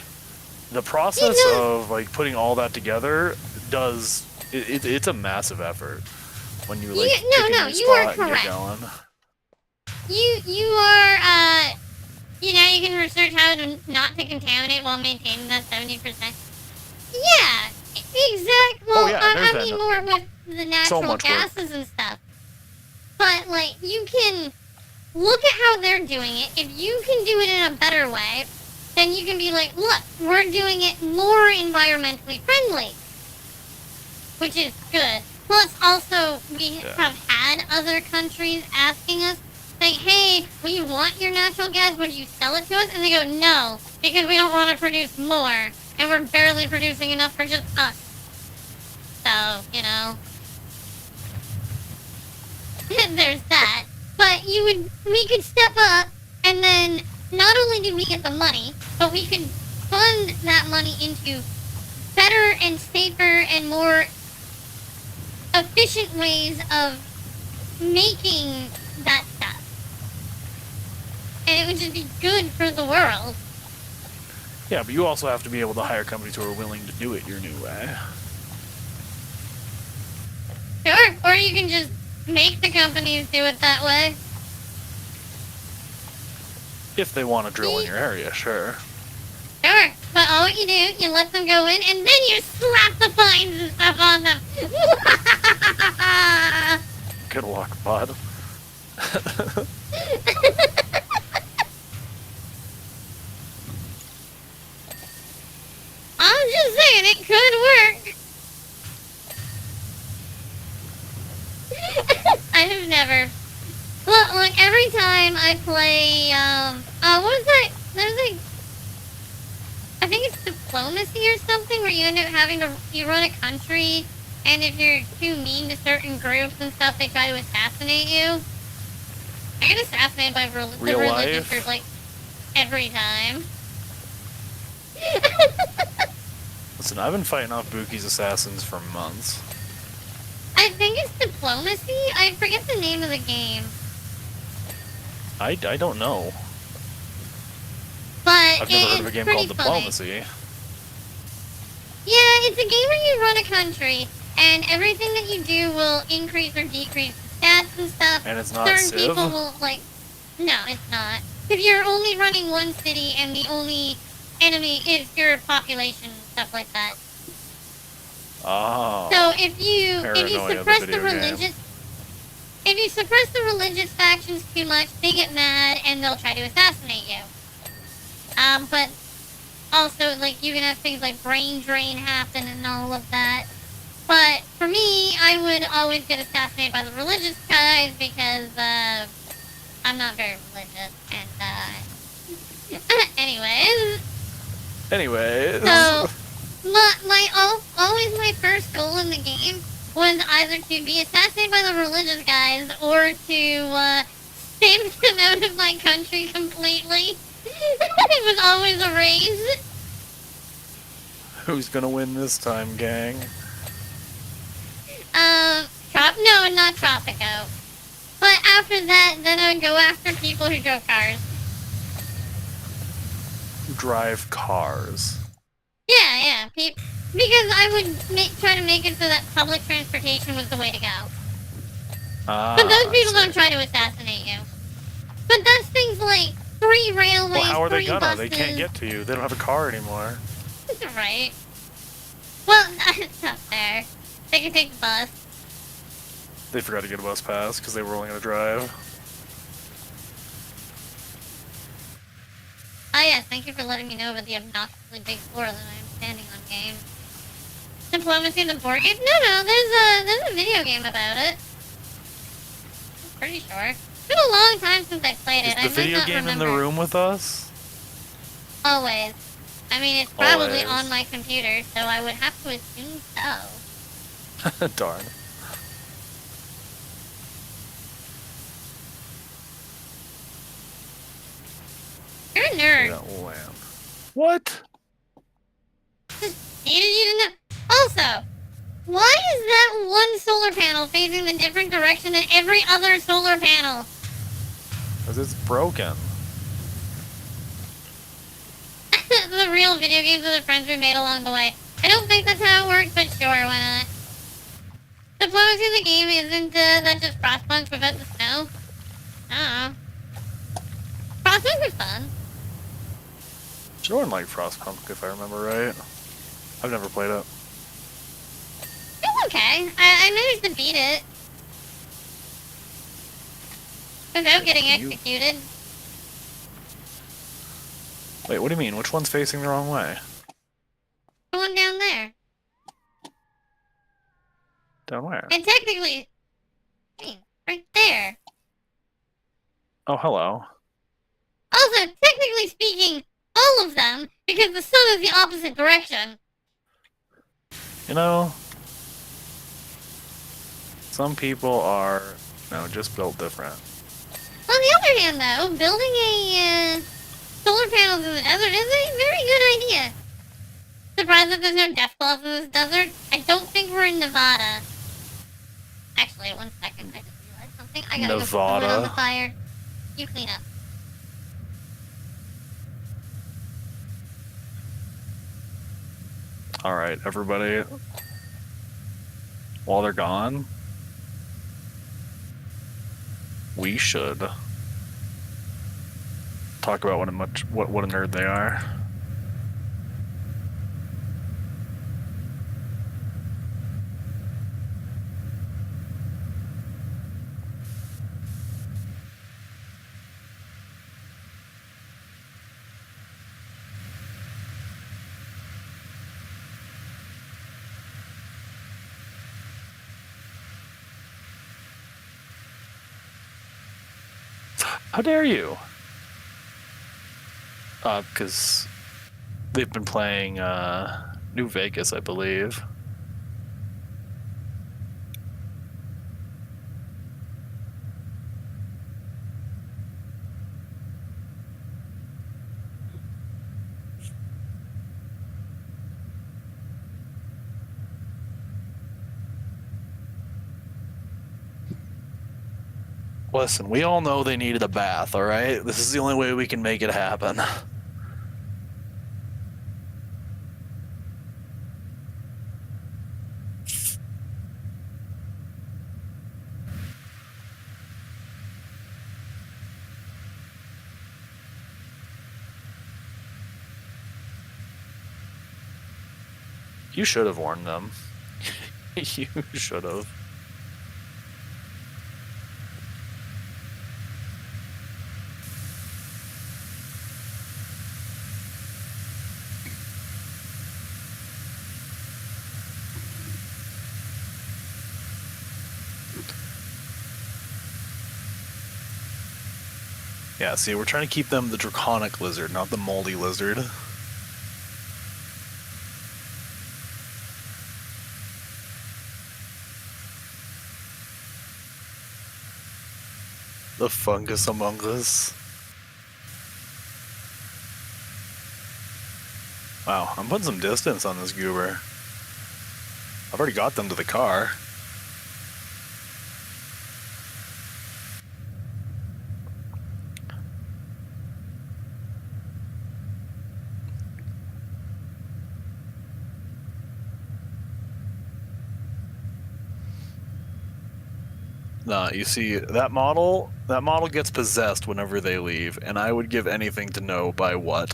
The process of like putting all that together it's a massive effort when you like pick a new you spot are and get correct. going. You are you can research how not to contaminate while maintaining that 70%. Yeah, exactly. Well, yeah, I mean more with the natural much work. gases and stuff. But like, you can look at how they're doing it. If you can do it in a better way, then you can be like, look, we're doing it more environmentally friendly, which is good. Plus, also, we have had other countries asking us, like, hey, we want your natural gas, would you sell it to us? And they go, no, because we don't want to produce more, and we're barely producing enough for just us. So, there's that. But we could step up, and then not only do we get the money, but we could fund that money into better and safer and more efficient ways of making that stuff. And it would just be good for the world. Yeah, but you also have to be able to hire companies who are willing to do it your new way. Sure, or you can just make the companies do it that way. If they want to drill in your area, sure. Sure, but all you do, you let them go in, and then you slap the fines and stuff on them. Good luck, bud. I'm just saying, it could work. I have never. Look, every time I play, what is that? There's like, I think it's diplomacy or something, where you end up having to, you run a country, and if you're too mean to certain groups and stuff, they try to assassinate you. I get assassinated by the Real religious life? group, like, every time. Listen, I've been fighting off Buki's assassins for months. I think it's diplomacy. I forget the name of the game. I don't know. But I've never heard of a game called pretty funny. Diplomacy. Yeah, it's a game where you run a country, and everything that you do will increase or decrease the stats and stuff. And it's not Certain Civ? people will, like... No, it's not. If you're only running one city and the only enemy is your population and stuff like that. Oh. So if you Paranoia of the suppress the video game. religious... If you suppress the religious factions too much, they get mad and they'll try to assassinate you. But also, like, you can have things like brain drain happen and all of that. But for me, I would always get assassinated by the religious guys because, I'm not very religious. And, anyways. Anyways. So, always my first goal in the game was either to be assassinated by the religious guys or to, save them out of my country completely. It was always a race. Who's gonna win this time, gang? No, not Tropico. But after that, then I would go after people who drove cars. Drive cars. Yeah. Because I would try to make it so that public transportation was the way to go. Ah, But those I people see. don't try to assassinate you. But that's things like 3 railways, Well, how are they 3 gonna? buses. They can't get to you. They don't have a car anymore. Right. Well, that's not fair. They can take the bus. They forgot to get a bus pass because they were only gonna drive. Ah yes, thank you for letting me know about the obnoxiously big floor that I'm standing on game. Diplomacy in the board game? No, there's a video game about it. I'm pretty sure. It's been a long time since I played Is it. I the might video not game remember. in the room with us? Always. I mean, it's probably Always. on my computer, so I would have to assume so. Darn. You're a nerd. That lamp. What? You didn't know. Also, why is that one solar panel facing the different direction than every other solar panel? Because it's broken. The real video games are the friends we made along the way. I don't think that's how it works, but sure, why not? Diplomacy in the game isn't that just Frostpunk without the snow? I don't know. Frostpunk was fun. Jordan liked Frostpunk, if I remember right. I've never played it. It was okay. I managed to beat it. Without getting You- executed. Wait, what do you mean? Which one's facing the wrong way? The one down there. Down where? And technically... Hey, right there. Oh, hello. Also, technically speaking, all of them, because the sun is the opposite direction. You know, some people are, just built different. On the other hand, though, building a solar panels in the desert is a very good idea. Surprised that there's no death claws in this desert. I don't think we're in Nevada. Actually, 1 second. I just realized something. I gotta go put the wood on the Nevada? fire. You clean up. Alright, everybody. While they're gone, we should talk about what a nerd they are. How dare you? Because they've been playing New Vegas, I believe. Listen, we all know they needed a bath, alright? This is the only way we can make it happen. You should have warned them. You should have. Yeah, see, we're trying to keep them the draconic lizard, not the moldy lizard. The fungus among us. Wow, I'm putting some distance on this goober. I've already got them to the car. Nah, you see, that model gets possessed whenever they leave, and I would give anything to know by what.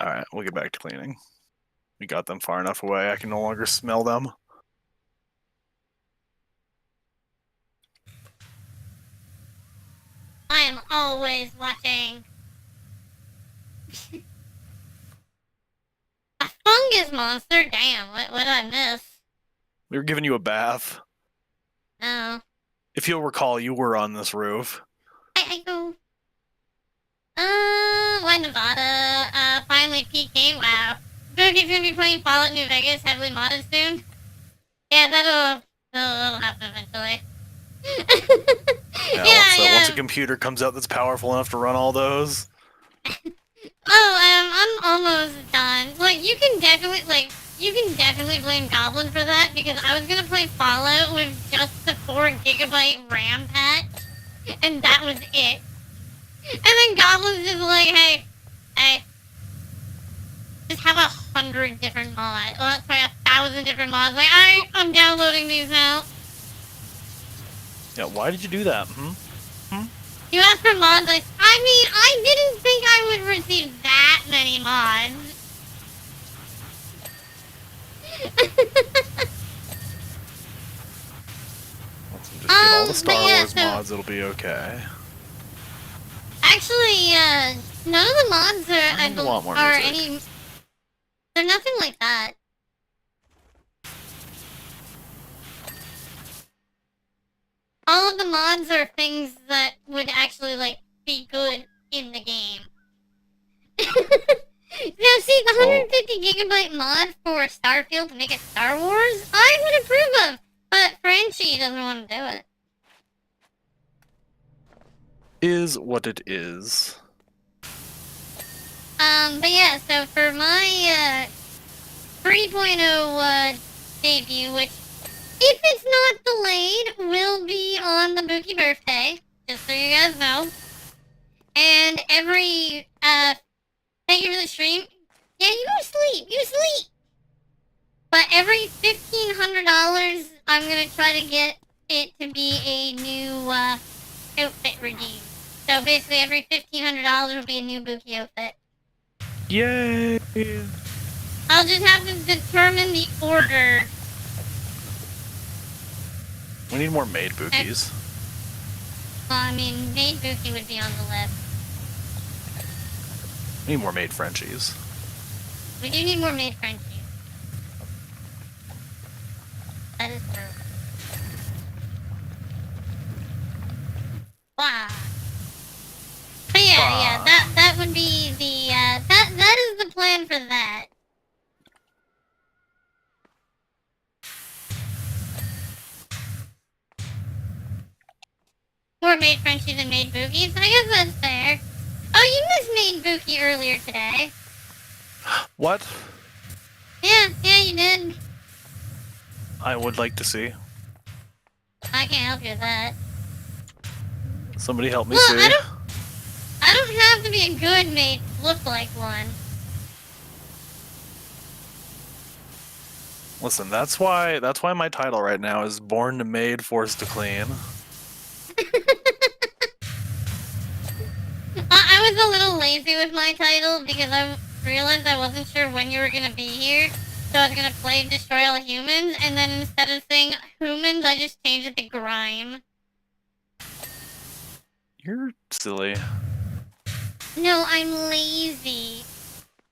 Alright, we'll get back to cleaning. We got them far enough away, I can no longer smell them. I am always watching. A fungus monster? Damn, what did I miss? We were giving you a bath. No. If you'll recall, you were on this roof. I go. Why Nevada? Finally peaking. Wow. Boogie's gonna be playing Fallout New Vegas heavily modded soon. Yeah, that'll happen eventually. Yeah, once a computer comes out that's powerful enough to run all those. I'm almost done. Like, you can definitely blame Goblin for that, because I was gonna play Fallout with just the 4 GB RAM patch, and that was it. And then Goblin's just like, hey, just have 100 different mods. Well, sorry, 1,000 different mods. Like, I'm downloading these now. Yeah, why did you do that? You asked for mods, like, I didn't think I would receive that many mods. Once we just get all the Star but yeah, Wars so- mods, it'll be okay. Actually, none of the mods I need a lot more are music. any... They're nothing like that. All of the mods are things that would actually, like, be good in the game. Now, see, the 150 GB mod for Starfield to make it Star Wars, I would approve of, but Frenchie doesn't want to do it. Is what it is. But yeah, so for my, 3.0, debut, which, if it's not delayed, will be on the Mookie birthday, just so you guys know. And every, thank you for the stream. Yeah, you go sleep. But every $1,500, I'm gonna try to get it to be a new, outfit redeem. So basically every $1,500 will be a new Mookie outfit. Yay! I'll just have to determine the order. We need more maid bookies. Well, I mean, maid Mookie would be on the list. We need more maid Frenchies. We do need more maid Frenchies. That is true. Wow. But yeah, that would be the, that is the plan for that. More maid Frenchies and maid boogies, I guess that's fair. Oh you just made Buki earlier today. What? Yeah, you did. I would like to see. I can't help you with that. Somebody help me Well, see. I don't have to be a good mate to look like one. Listen, that's why my title right now is Born to Made, Forced to Clean. I was a little lazy with my title because I realized I wasn't sure when you were gonna be here. So I was gonna play Destroy All Humans, and then instead of saying humans, I just changed it to Grime. You're silly. No, I'm lazy.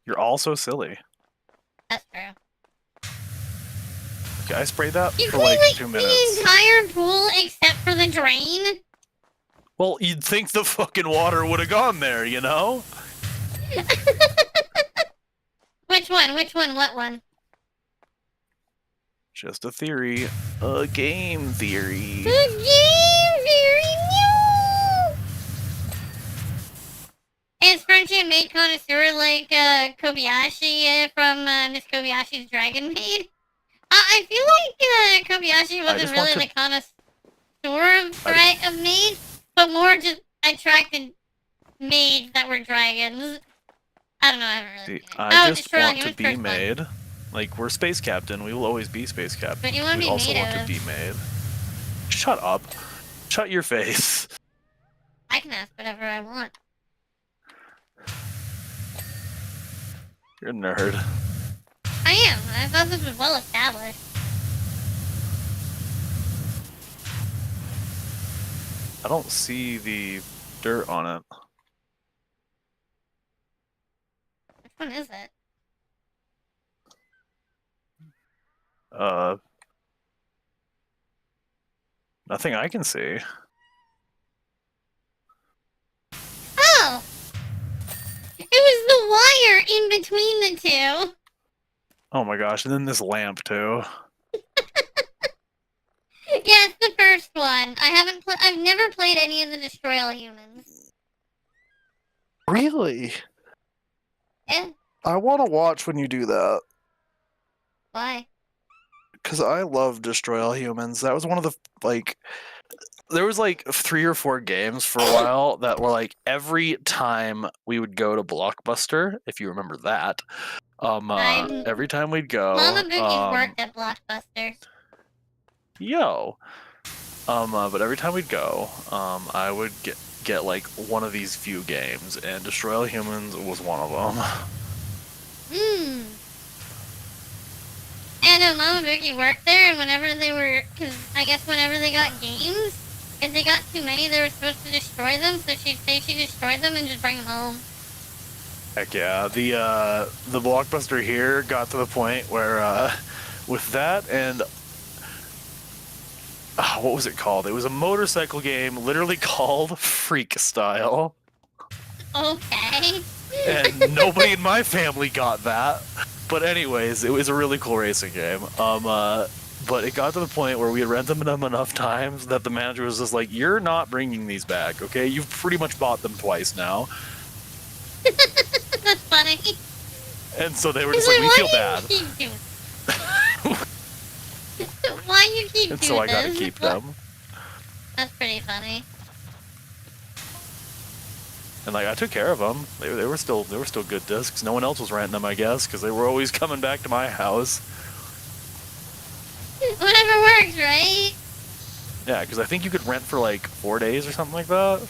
You're also silly. That's true. Okay, I sprayed that You for cleaned like 2 minutes. the entire pool except for the drain? Well, you'd think the fucking water would have gone there, you know? Which one? Which one? What one? Just a theory. A game theory. The game theory, no! Is Frenchie a maid connoisseur like Kobayashi from Miss Kobayashi's Dragon Maid? I feel like Kobayashi wasn't just really want to- the connoisseur of maids, but more just attracted maids that were dragons. I don't know, I haven't really See, seen it. I just Destroy All want to Humans, be first one. made. Like, we're Space Captain. We will always be Space Captain. But you wanna we be also made want to of- be made. Shut up. Shut your face. I can ask whatever I want. You're a nerd. I am. I thought this was well established. I don't see the dirt on it. Which one is it? Nothing I can see. Oh! It was the wire in between the two. Oh my gosh, and then this lamp too. Yes, the first one. I've never played any of the Destroy All Humans. Really? Yeah. I want to watch when you do that. Why? Because I love Destroy All Humans. That was one of the, like... There was like 3 or 4 games for a while that were like every time we would go to Blockbuster, if you remember that. Every time we'd go... Mama Bookie's worked at Blockbuster. But every time we'd go, I would get like one of these few games, and Destroy All Humans was one of them. And Mama Bookie worked there, and whenever they got games, if they got too many, they were supposed to destroy them, so she'd say she destroyed them and just bring them home. Heck yeah, the Blockbuster here got to the point where with that and what was it called? It was a motorcycle game, literally called Freak Style. Okay. And nobody in my family got that. But anyways, it was a really cool racing game. But it got to the point where we had rented them enough times that the manager was just like, "You're not bringing these back, okay? You've pretty much bought them twice now." That's funny. And so they were He's just like, "We feel why bad." do you keep doing Why you keep And doing so I gotta this? keep them. That's pretty funny. And like I took care of them. They were still good discs. No one else was renting them, I guess, because they were always coming back to my house. Whatever works, right? Yeah, because I think you could rent for like 4 days or something like that.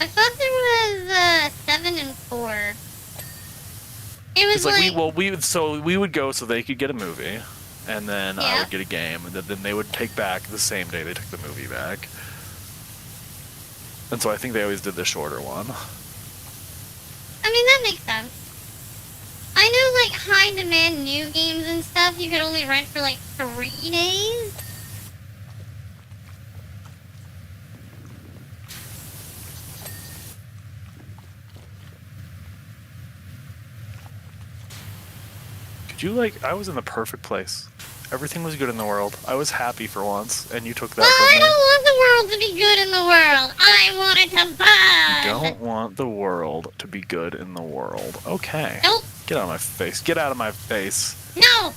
I thought there was 7 and 4. It was It's like we would go so they could get a movie, and then I Yeah. would get a game, and then they would take back the same day they took the movie back. And so I think they always did the shorter one. I mean, that makes sense. I know, like, high-demand new games and stuff, you could only rent for, like, 3 days. Could Did you like? I was in the perfect place. Everything was good in the world. I was happy for once, and you took that Well, I from me. don't want the world to be good in the world. I want it to burn. Don't want the world to be good in the world. Okay. Nope. Get out of my face. Get out of my face. No.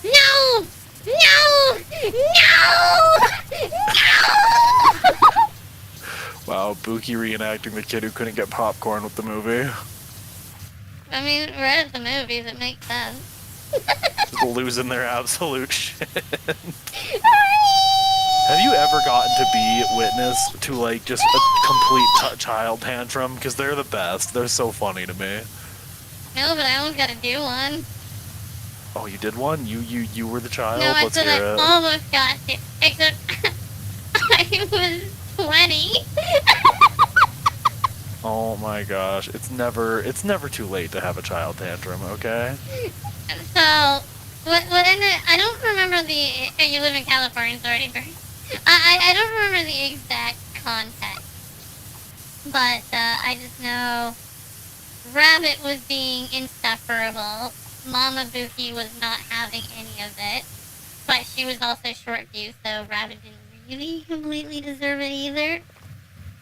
No. No. No. No. Wow, Buki reenacting the kid who couldn't get popcorn with the movie. I mean, we're at the movies. It makes sense. Just losing their absolute shit. Have you ever gotten to be witness to, like, just a complete child tantrum? Because they're the best. They're so funny to me. No, but I almost got to do one. Oh, you did one? You were the child? No, I Let's said hear I it. almost got to. Except I was 20. Oh my gosh. It's never too late to have a child tantrum, okay? So, what ended, I don't remember you live in California, sorry. I don't remember the exact context. But, I just know Rabbit was being insufferable. Mama Buki was not having any of it. But she was also short fused, so Rabbit didn't really completely deserve it either.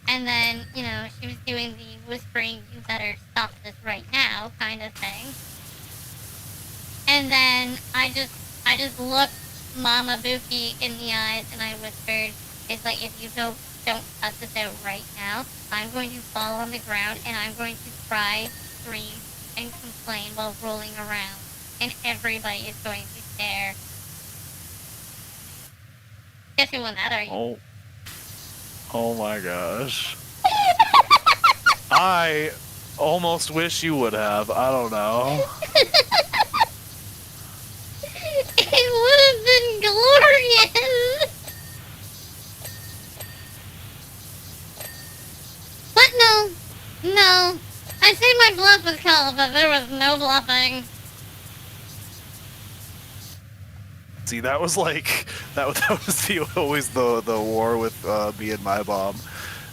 And then, you know, she was doing the whispering, you better stop this right now kind of thing. And then I just looked Mama Buki in the eyes and I whispered, it's like, if you don't cut this out right now, I'm going to fall on the ground and I'm going to cry, scream, and complain while rolling around. And everybody is going to stare. Guess who won that argument? Oh my gosh. I almost wish you would have. I don't know. It would have been glorious! But no. I say my bluff was called, but there was no bluffing. See, that was like that was always the war with me and my mom,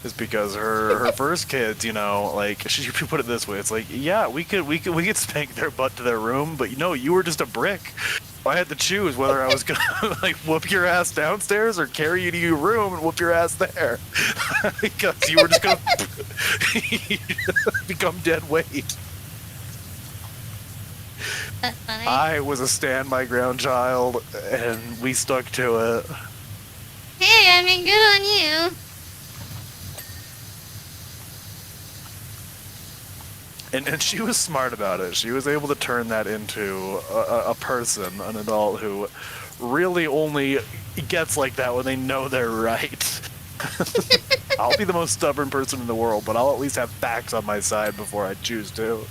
is because her first kids, you know, like she put it this way, it's like, yeah, we could spank their butt to their room, but you know, you were just a brick. I had to choose whether I was gonna like whoop your ass downstairs or carry you to your room and whoop your ass there, because you were just gonna become dead weight. That's funny. I was a stand my ground child, and we stuck to it. Hey, I mean, good on you. And she was smart about it. She was able to turn that into a person, an adult who really only gets like that when they know they're right. I'll be the most stubborn person in the world, but I'll at least have facts on my side before I choose to.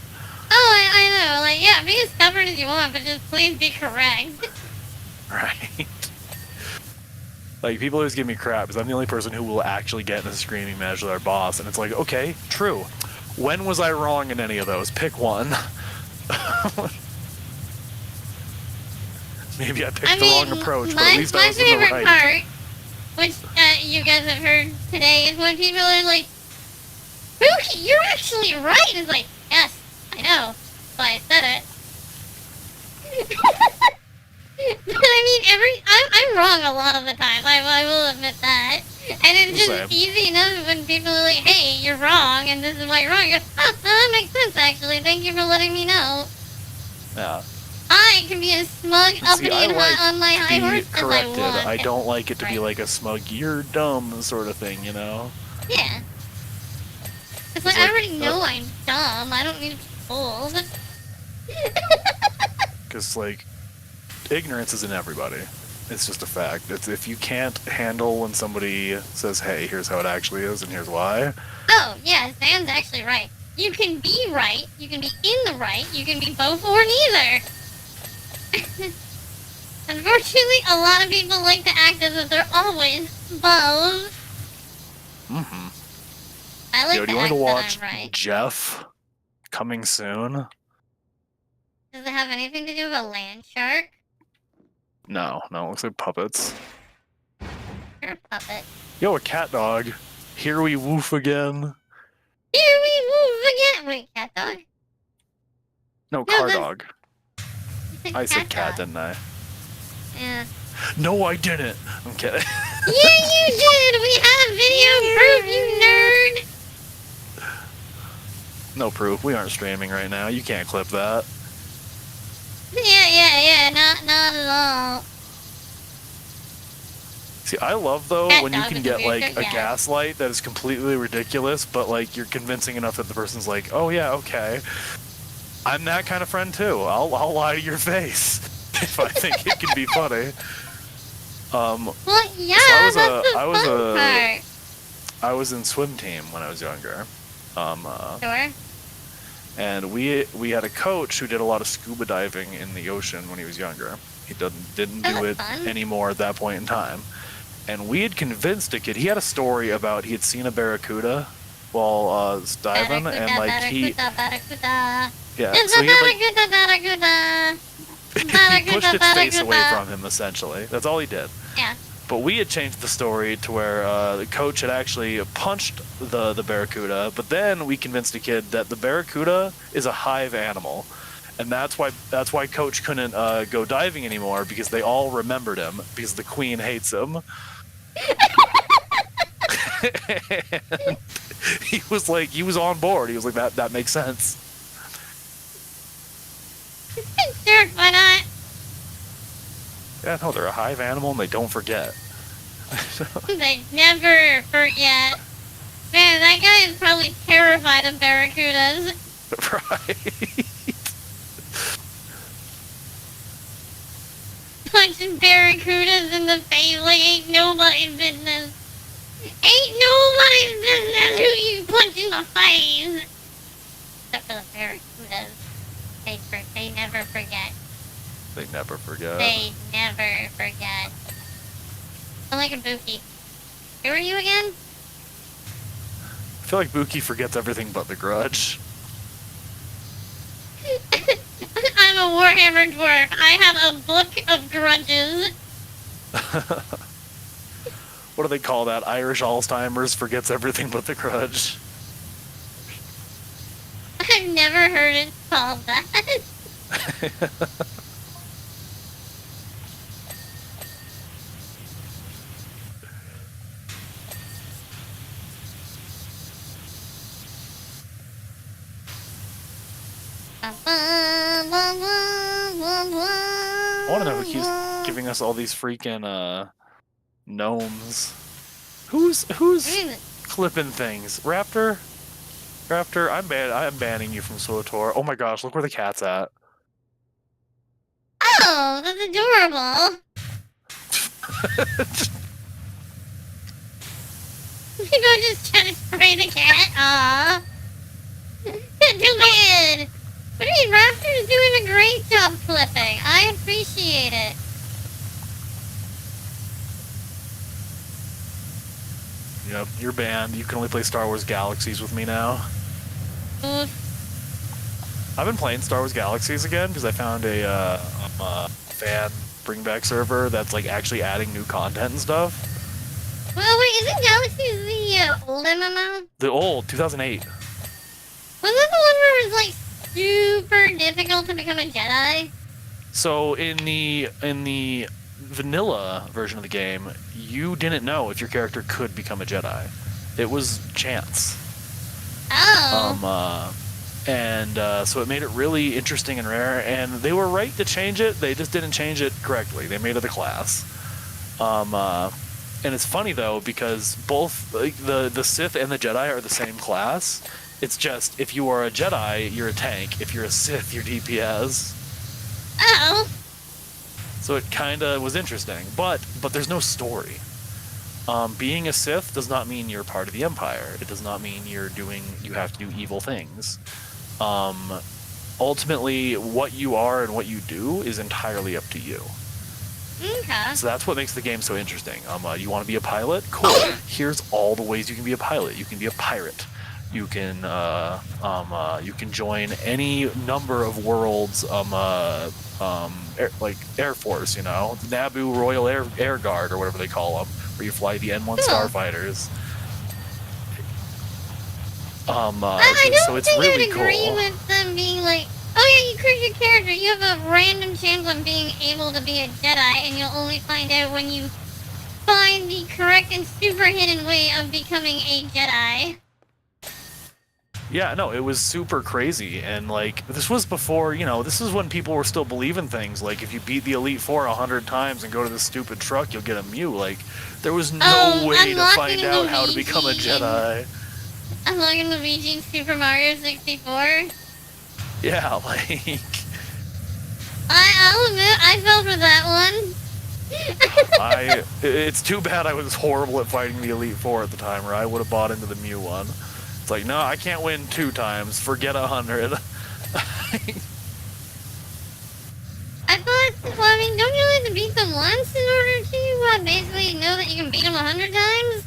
Oh, I know. Like, yeah, be as stubborn as you want, but just please be correct. Right. Like, people always give me crap because I'm the only person who will actually get in a screaming match with our boss, and it's like, okay, true. When was I wrong in any of those? Pick one. Maybe I picked the wrong approach, but at least I was in the my right. favorite part, which you guys have heard today, is when people are like, Mookie, you're actually right. It's like, yes, I know. That's why I said it. But I mean, I'm wrong a lot of the time. I will admit that. And it's just Same. easy enough when people are like, hey, you're wrong, and this is why you're wrong. You go, oh, that makes sense, actually. Thank you for letting me know. Yeah. I can be as smug, uppity, See, I and like on my to high be horse as I corrected. want. I don't like it to be Right. like a smug, you're dumb sort of thing, you know? Yeah. It's It's I like, already know I'm dumb. I don't need to be told. Because, like, ignorance is in everybody. It's just a fact. It's if you can't handle when somebody says, hey, here's how it actually is and here's why. Oh, yeah, Sam's actually right. You can be right, you can be in the right, you can be both or neither. Unfortunately, a lot of people like to act as if they're always both. Mm-hmm. I like Yo, do to you want act to that watch I'm right. Jeff coming soon? Does it have anything to do with a land shark? No, it looks like puppets. Or a puppet? Yo, a cat dog. Here we woof again. Here we move again! Wait, cat dog? No, No, car that's- dog. I said cat, dog. didn't I? Yeah. No, I didn't. I'm kidding. Yeah, you did! We have video proof, you nerd! No proof. We aren't streaming right now. You can't clip that. Yeah, not at all. See, I love though Cat when you dog can with the get weird like a yeah. gaslight that is completely ridiculous, but like you're convincing enough that the person's like, oh yeah, okay. I'm that kind of friend too. I'll lie to your face if I think it can be funny. Well, yeah, So that's the fun part. I was in swim team when I was younger. Sure. And we had a coach who did a lot of scuba diving in the ocean when he was younger. He didn't Oh, do it that's fun. anymore at that point in time. And we had convinced a kid. He had a story about he had seen a barracuda while diving, and like Barracuda. yeah, It's so a he had, like, barracuda. he pushed its face away from him essentially. That's all he did. Yeah. But we had changed the story to where the coach had actually punched the barracuda, but then we convinced a kid that the barracuda is a hive animal, and that's why coach couldn't go diving anymore, because they all remembered him because the queen hates him. And he was on board. He was like, that makes sense. Sure, why not? Yeah, no, they're a hive animal and they don't forget. They never forget. Man, that guy is probably terrified of barracudas. Right. Punching barracudas in the face like ain't nobody's business. Ain't nobody's business who you punch in the face. Except for the barracudas. They never forget. They never forget. They never forget. I'm like a Buki. Who are you again? I feel like Buki forgets everything but the grudge. I'm a Warhammer dwarf. I have a book of grudges. What do they call that? Irish Alzheimer's forgets everything but the grudge. I've never heard it called that. I want to know who keeps giving us all these freaking gnomes. Who's clipping things? Raptor? Raptor, I'm banning you from SWTOR. Oh my gosh, look where the cat's at. Oh, that's adorable. People just trying to spray the cat. Aww. Too bad. But hey, Raptor's doing a great job flipping. I appreciate it. Yep, you're banned. You can only play Star Wars Galaxies with me now. Oof. I've been playing Star Wars Galaxies again because I found a fan bring back server that's like actually adding new content and stuff. Well, wait, isn't Galaxies the old MMO? The old 2008. Was that the one where it was like super difficult to become a Jedi? So in the vanilla version of the game, you didn't know if your character could become a Jedi. It was chance. Oh. So it made it really interesting and rare, and they were right to change it. They just didn't change it correctly. They made it a class. And it's funny though because both like, the Sith and the Jedi are the same class. It's just if you are a Jedi, you're a tank. If you're a Sith, you're DPS. Oh. So it kind of was interesting, but there's no story. Being a Sith does not mean you're part of the Empire. It does not mean you have to do evil things. Ultimately, what you are and what you do is entirely up to you. Okay. So that's what makes the game so interesting. You want to be a pilot? Cool. Here's all the ways you can be a pilot. You can be a pirate. You can join any number of worlds. Air Force, you know, Naboo Royal Air Guard or whatever they call them, where you fly the N1 starfighters. I don't so it's think really I'd agree cool. with them being like Oh yeah, you create your character. You have a random chance on being able to be a Jedi, and you'll only find out when you find the correct and super hidden way of becoming a Jedi. Yeah, no, it was super crazy, and like this was before, this is when people were still believing things. Like if you beat the Elite Four 100 times and go to this stupid truck, you'll get a Mew. Like there was no way to find out how to become a Jedi. Unlocking Luigi in Super Mario 64. Yeah, like I'll admit, I fell for that one. it's too bad I was horrible at fighting the Elite Four at the time, or I would have bought into the Mew one. It's like, no, I can't win 2 times. Forget 100. I thought, well, I mean, don't you have to beat them once in order to basically know that you can beat them 100 times?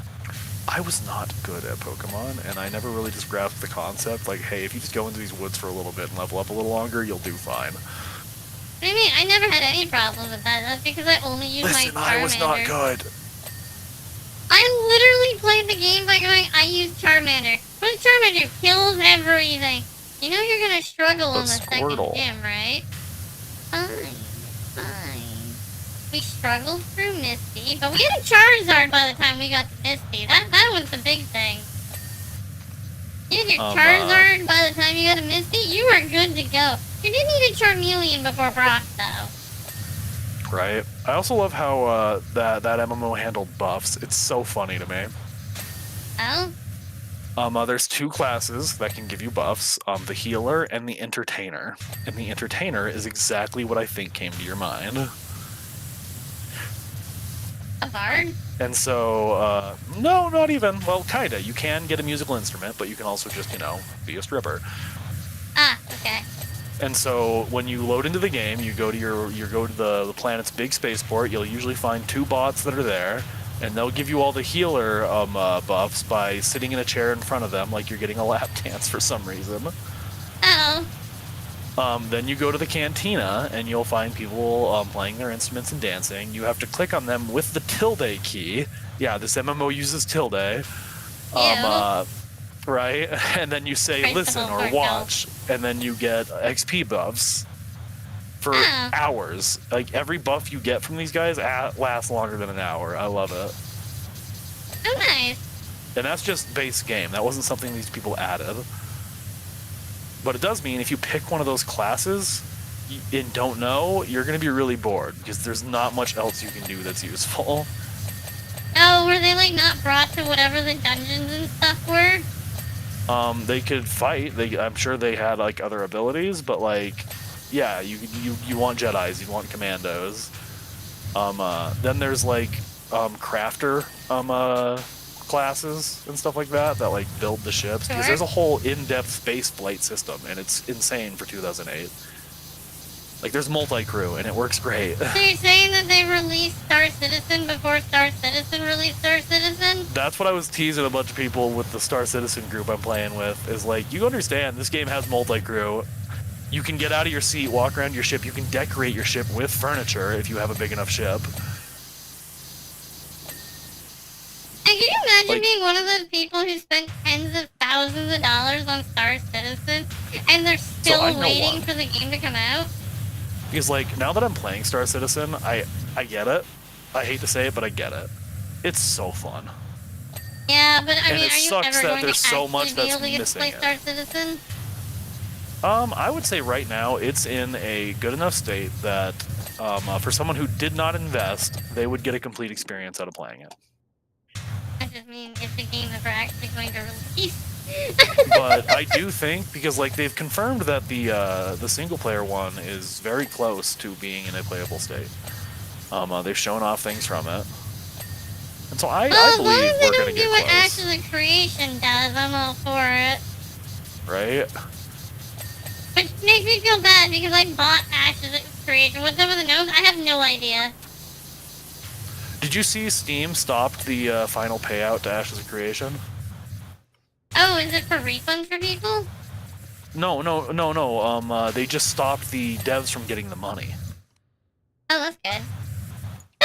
I was not good at Pokemon, and I never really just grasped the concept, like, hey, if you just go into these woods for a little bit and level up a little longer, you'll do fine. I mean, I never had any problem with that. That's because I only used my Charmander. I was not good. I literally played the game by going, I use Charmander. But Charmander kills everything. You know you're gonna struggle on the second gym, right? Fine. We struggled through Misty, but we had a Charizard by the time we got to Misty. That was the big thing. You had your Charizard by the time you got to Misty, you were good to go. You didn't need a Charmeleon before Brock, though. Right. I also love how that MMO handled buffs. It's so funny to me. Oh? There's 2 classes that can give you buffs, the healer and the entertainer. And the entertainer is exactly what I think came to your mind. A bard? And so, no, not even. Well, kinda. You can get a musical instrument, but you can also just, be a stripper. Ah, okay. And so when you load into the game, you go to the planet's big spaceport. You'll usually find 2 bots that are there, and they'll give you all the healer buffs by sitting in a chair in front of them, like you're getting a lap dance for some reason. Oh. Then you go to the cantina, and you'll find people playing their instruments and dancing. You have to click on them with the tilde key. Yeah, this MMO uses tilde. Right? And then you say listen or watch, and then you get XP buffs for hours. Like, every buff you get from these guys lasts longer than an hour. I love it. Oh, nice. And that's just base game. That wasn't something these people added. But it does mean if you pick one of those classes and don't know, you're going to be really bored, because there's not much else you can do that's useful. Oh, were they, like, not brought to whatever the dungeons and stuff were? They could fight. I'm sure they had like other abilities, but like, yeah, you want Jedis, you want commandos. Then there's like crafter classes and stuff like that like build the ships, because there's a whole in-depth space flight system, and it's insane for 2008. Like, there's multi-crew, and it works great. So you're saying that they released Star Citizen before Star Citizen released Star Citizen? That's what I was teasing a bunch of people with the Star Citizen group I'm playing with, is like, you understand, this game has multi-crew. You can get out of your seat, walk around your ship, you can decorate your ship with furniture if you have a big enough ship. And can you imagine being one of those people who spent tens of thousands of dollars on Star Citizen, and they're still waiting for the game to come out? Because, like, now that I'm playing Star Citizen, I get it. I hate to say it, but I get it. It's so fun. Yeah, but I mean, it are you sucks ever that going there's to so actually much be able that's to get to missing play it. Star Citizen? I would say right now it's in a good enough state that for someone who did not invest, they would get a complete experience out of playing it. I just mean, if the game ever actually going to release. But I do think, because like they've confirmed that the single player one is very close to being in a playable state. They've shown off things from it, and so I believe we're gonna get close. As long as they don't do what Ash of the Creation does, I'm all for it. Right? Which makes me feel bad because I bought Ash of the Creation. What's up with the nose? I have no idea. Did you see Steam stopped the final payout to Ashes of Creation? Oh, is it for refunds for people? No. They just stopped the devs from getting the money. Oh, that's good.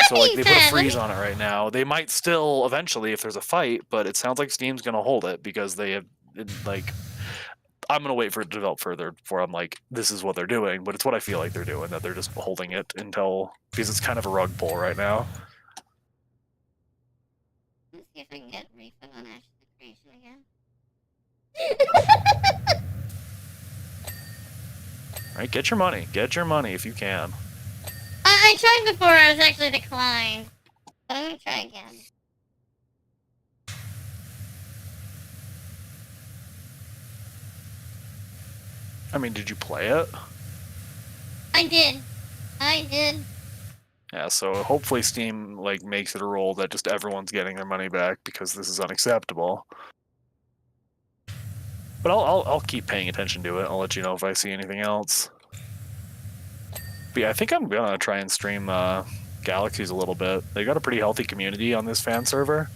So like they put a freeze on it right now. They might still eventually if there's a fight, but it sounds like Steam's gonna hold it because they have like I'm gonna wait for it to develop further before I'm like, this is what they're doing. But it's what I feel like they're doing. That they're just holding it until because it's kind of a rug pull right now. Let's see if I can get refund on Ashes of Creation again. Right, get your money. Get your money if you can. I tried before, I was actually declined. But I'm gonna try again. I mean, did you play it? I did. Yeah, so hopefully Steam like makes it a rule that just everyone's getting their money back because this is unacceptable. But I'll keep paying attention to it. I'll let you know if I see anything else. But yeah, I think I'm gonna try and stream Galaxies a little bit. They got a pretty healthy community on this fan server.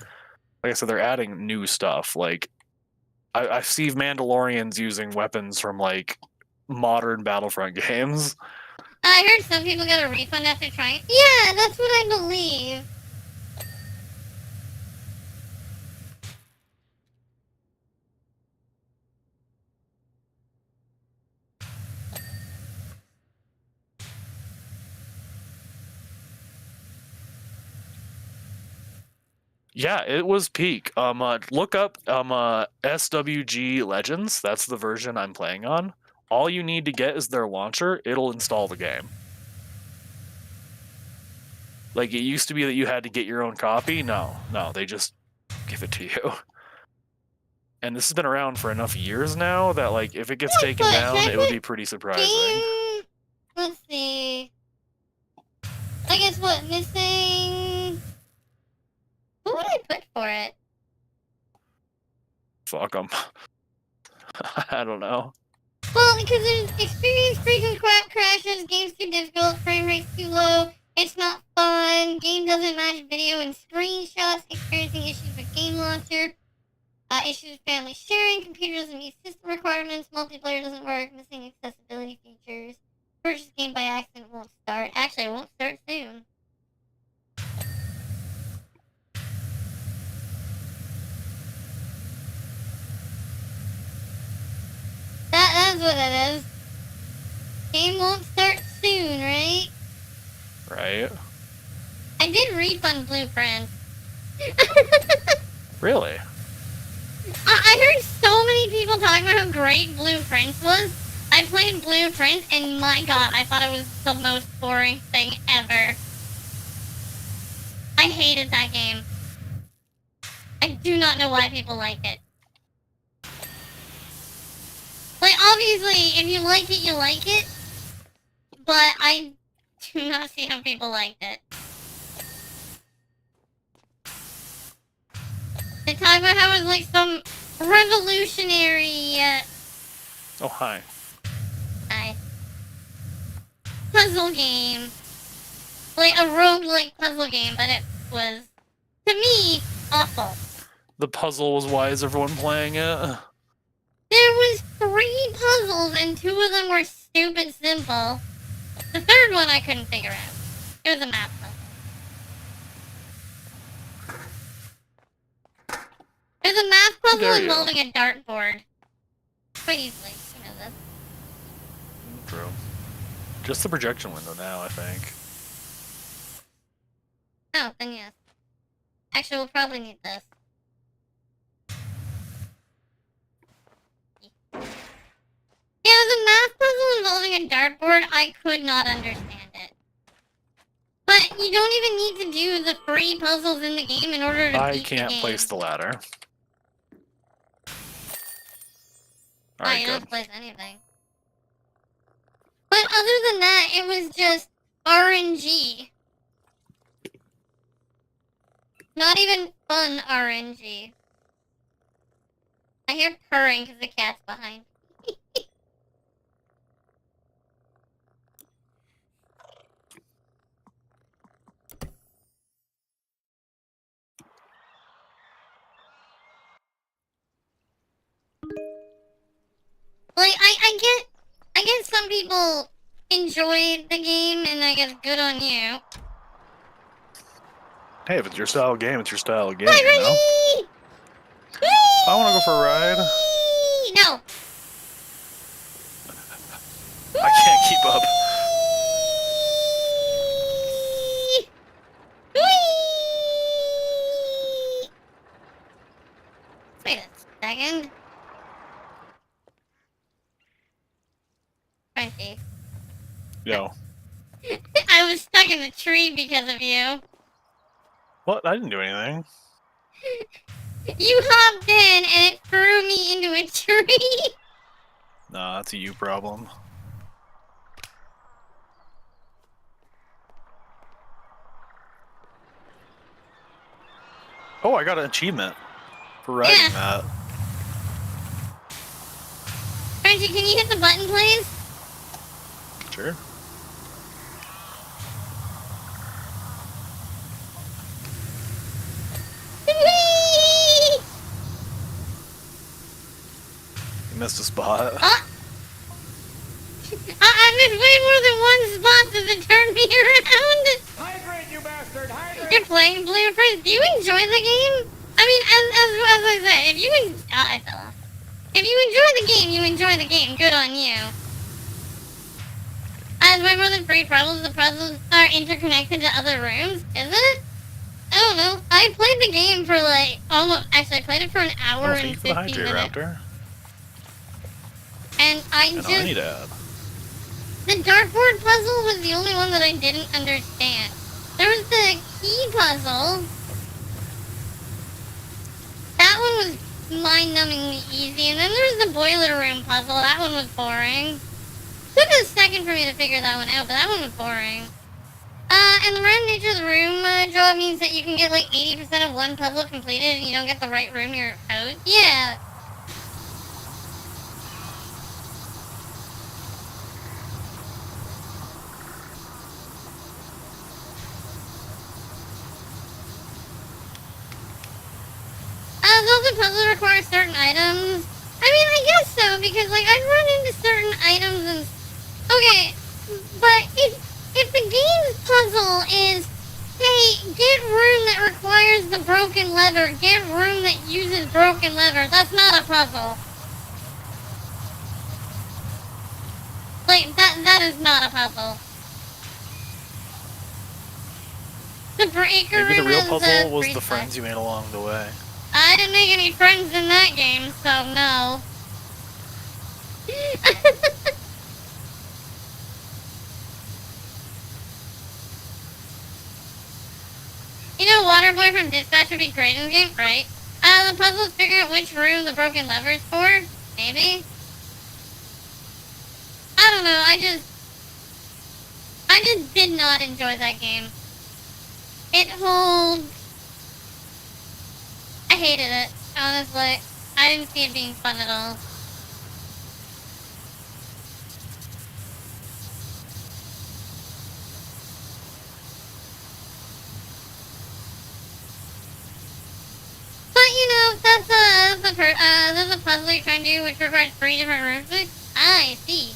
Like I said, they're adding new stuff. Like I see Mandalorians using weapons from like modern Battlefront games. I heard some people got a refund after trying. Yeah, that's what I believe. Yeah, it was peak. Look up SWG Legends. That's the version I'm playing on. All you need to get is their launcher. It'll install the game. Like it used to be that you had to get your own copy. No, they just give it to you. And this has been around for enough years now that like if it gets taken down, it would be pretty surprising. Let's see. I guess what missing. What would I put for it? Fuck them. I don't know. Well, because there's experience frequent crashes, game's too difficult, frame rate's too low, it's not fun, game doesn't match video and screenshots, experiencing issues with game launcher, issues with family sharing, computer doesn't meet system requirements, multiplayer doesn't work, missing accessibility features, purchase game by accident won't start. Actually, it won't start soon. That's what it is. Game won't start soon, right? Right. I did refund Blueprints. Really? I heard so many people talking about how great Blueprints was. I played Blueprints and my god, I thought it was the most boring thing ever. I hated that game. I do not know why people like it. Like, obviously, if you like it, you like it. But I do not see how people liked it. They talk about how it was like some revolutionary, Oh, hi. puzzle game. Like a roguelike puzzle game, but it was, to me, awful. The puzzle was why is everyone playing it? There was 3 puzzles and 2 of them were stupid simple. The third one I couldn't figure out. It was a math puzzle. It was a math puzzle There you involving a dartboard. Quite easily, you know this. True. Just the projection window now, I think. Oh, then yes. Actually, we'll probably need this. Yeah, the math puzzle involving a dartboard, I could not understand it. But you don't even need to do the 3 puzzles in the game in order to I beat can't the game. place the ladder. Oh, Alright, you good. don't place anything. But other than that, it was just RNG. Not even fun RNG. I hear purring because the cat's behind. Like, I get some people enjoyed the game, and I guess good on you. Hey, if it's your style of game, it's your style of game, Hi, you know? Reggie! I want to go for a ride. No. I can't keep up. Wait a second. Crunchy. Yo. I was stuck in the tree because of you. What? I didn't do anything. You hopped in and it threw me into a tree. Nah, that's a you problem. Oh, I got an achievement for writing that. Crunchy, can you hit the button, please? Sure. Whee! You missed a spot. I missed way more than one spot that turned me around. Hydrate, you bastard! Hydrate! You're playing Blue Prince. Do you enjoy the game? I mean, as I said, if you I fell off. If you enjoy the game, you enjoy the game. Good on you. As my brother's great problems, the puzzles are interconnected to other rooms. Is it? I don't know. I played the game for like almost. Actually, I played it for an hour Oh, and thank you for the 15 hydrate, minutes. Raptor. And I I know, just I need to add. the dartboard puzzle was the only one that I didn't understand. There was the key puzzle. That one was mind-numbingly easy, and then there was the boiler room puzzle. That one was boring. Took a second for me to figure that one out, but that one was boring. And the random nature of the room job means that you can get like 80% of one puzzle completed and you don't get the right room, you're out. Yeah. Those puzzles require certain items. I mean, I guess so, because like I've run into certain items and okay, but if the game's puzzle is, hey, get room that requires the broken lever, get room that uses broken lever, that's not a puzzle. Like that is not a puzzle. The breaker Maybe the room real is puzzle was free the stuff. friends you made along the way. I didn't make any friends in that game, so no. You know, Waterboy from Dispatch would be great in the game, right? The puzzle is figuring out which room the broken lever is for? Maybe? I don't know, I just did not enjoy that game. It holds... I hated it, honestly. I didn't see it being fun at all. But you know, that's a puzzle you're trying to do, which requires 3 different rooms. I see.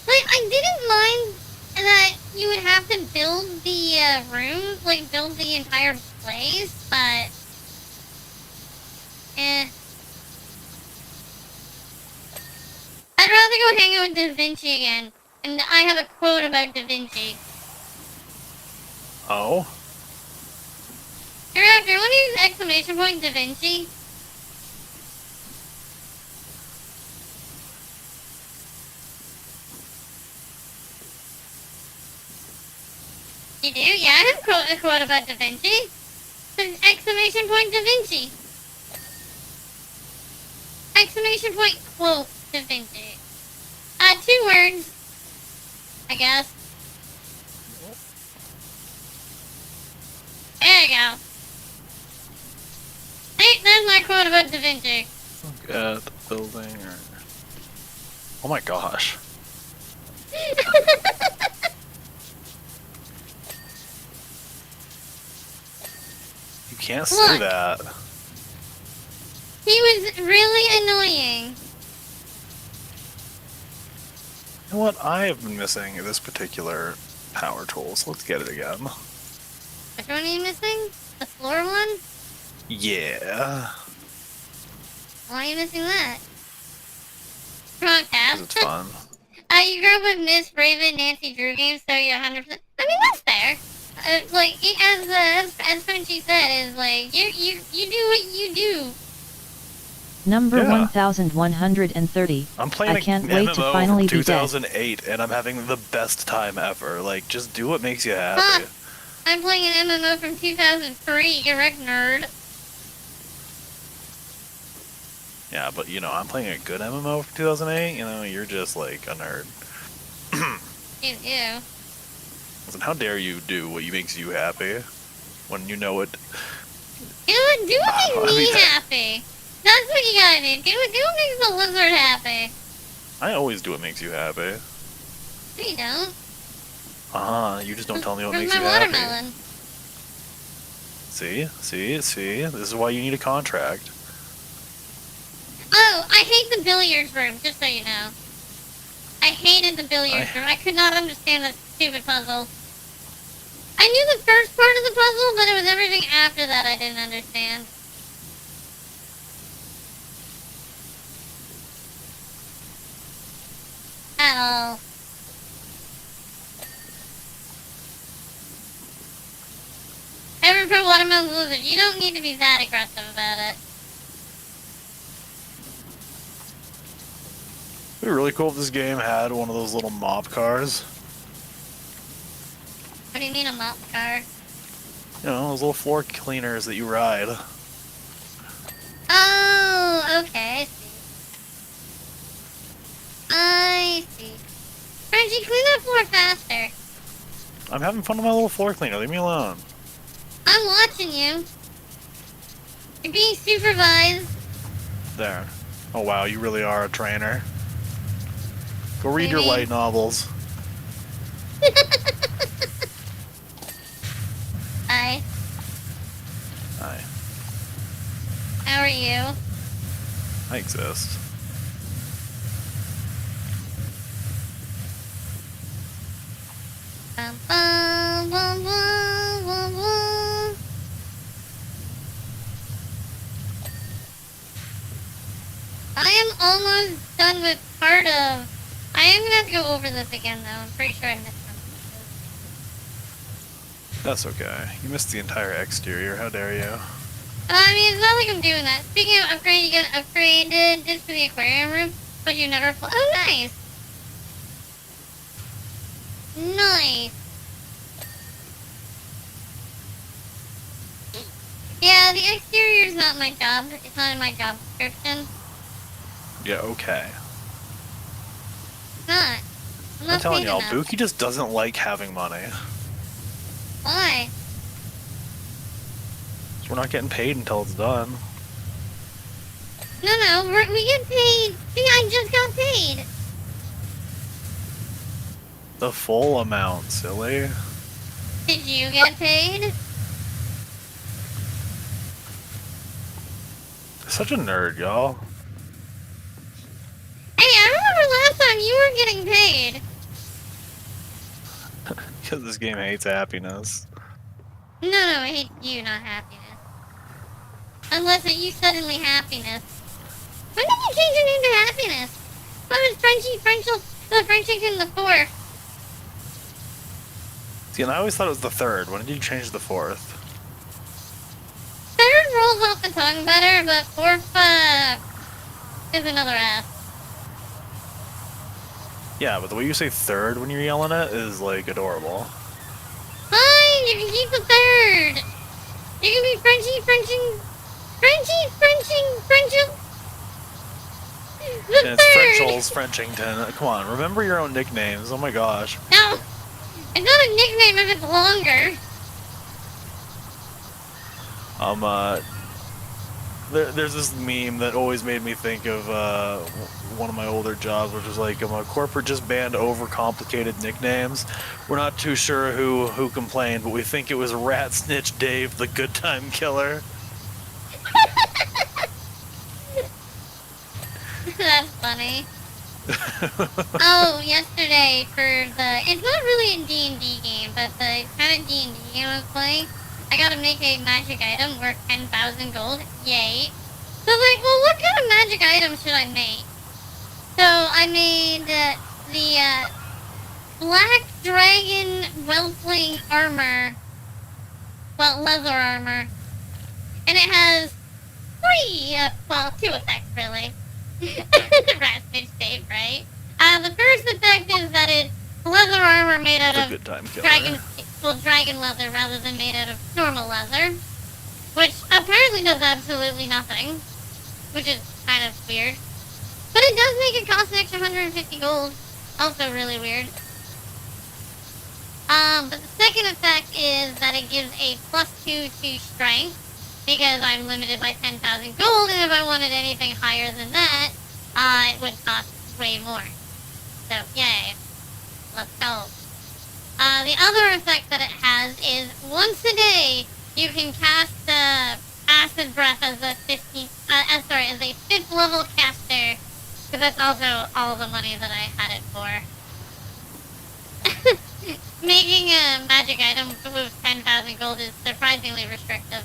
Like, I didn't mind that you would have to build the rooms, like build the entire place, but I'd rather go hang out with Da Vinci again. And I have a quote about Da Vinci. Oh? You're after, want to use exclamation point Da Vinci? You do? Yeah, I have a quote about Da Vinci. Says exclamation point Da Vinci. Exclamation point quote Da Vinci. 2 words, I guess. There you go. Hey, there's my quote about Da Vinci. Look at the building. Oh my gosh. You can't say Look. that. He was really annoying. You know what? I have been missing this particular power tool, so let's get it again. Which one are you missing? The floor one? Yeah. Why are you missing that? Come on, Because it's Cass. fun. You grew up with Miss Raven, Nancy Drew games, so you're 100%. I mean, that's fair. Like, as Frenchie said, is like, you do what you do. Number Yeah. 1130. I'm playing I can't an wait MMO to finally from be dead. 2008, and I'm having the best time ever. Like, just do what makes you happy. Huh. I'm playing an MMO from 2003, direct nerd. Yeah, but you know, I'm playing a good MMO from 2008. You know, you're just like a nerd. You. Listen, how dare you do what makes you happy when you know it? Do what I makes me mean, happy. That's what you gotta do. Do what makes the lizard happy. I always do what makes you happy. No, you don't. You just don't tell me what Where's makes my you happy. watermelon? See? This is why you need a contract. Oh, I hate the billiards room, just so you know. I hated the billiards room. I could not understand that stupid puzzle. I knew the first part of the puzzle, but it was everything after that I didn't understand. At all. Ever put watermelon lizard? You don't need to be that aggressive about it. It'd be really cool if this game had one of those little mop cars. What do you mean a mop car? You know, those little floor cleaners that you ride. Oh, okay, I see. Frenchie, clean that floor faster. I'm having fun with my little floor cleaner. Leave me alone. I'm watching you. You're being supervised. There. Oh wow, you really are a trainer. Go read your Maybe. light novels. Hi. Hi. How are you? I exist. Bum, bum, bum, bum, bum, bum. I am almost done with part of... I am gonna have to go over this again, though. I'm pretty sure I missed something. That's okay. You missed the entire exterior. How dare you? I mean, it's not like I'm doing that. Speaking of upgrade, you get upgraded just for the aquarium room, but you never fly. Oh, nice! Nice! Yeah, the exterior is not my job. It's not in my job description. Yeah, okay. It's not. I'm I'm not telling paid y'all, enough. Buki just doesn't like having money. Why? So we're not getting paid until it's done. No, we get paid. See, I just got paid. The full amount, silly. Did you get paid? Such a nerd, y'all. Hey, I remember last time you weren't getting paid. Because this game hates happiness. No, I hate you, not happiness. Unless you suddenly happiness. When did you change your name to happiness? What was the Frenchie in the fourth? See, and I always thought it was the third. When did you change the fourth? Third rolls off the tongue better, but fourth, is another ass. Yeah, but the way you say third when you're yelling it is, like, adorable. Fine, you can keep the third. You can be Frenchie. The And it's third. Frenchels, Frenchington. Come on, remember your own nicknames. Oh my gosh. No, it's not a nickname if it's longer. There's this meme that always made me think of one of my older jobs, which was like, a corporate just banned overcomplicated nicknames. We're not too sure who complained, but we think it was Rat Snitch Dave, the Good Time Killer. That's funny. Oh, yesterday it's not really a D&D game, but the kind of D&D game I was playing, I gotta make a magic item worth 10,000 gold. Yay. So So like, well, what kind of magic item should I make? So I made the black dragon whelpling armor, well, leather armor, and it has two effects really. Rat snitch tape, right? The first effect is that it's leather armor made out It's a of good time killer. dragon leather rather than made out of normal leather, which apparently does absolutely nothing, which is kind of weird. But it does make it cost an extra 150 gold, also really weird. But the second effect is that it gives a +2 to strength, because I'm limited by 10,000 gold, and if I wanted anything higher than that, it would cost way more. So, yay. Let's go. The other effect that it has is, once a day, you can cast, Acid Breath as a 5th level caster, because that's also all the money that I had it for. Making a magic item with 10,000 gold is surprisingly restrictive.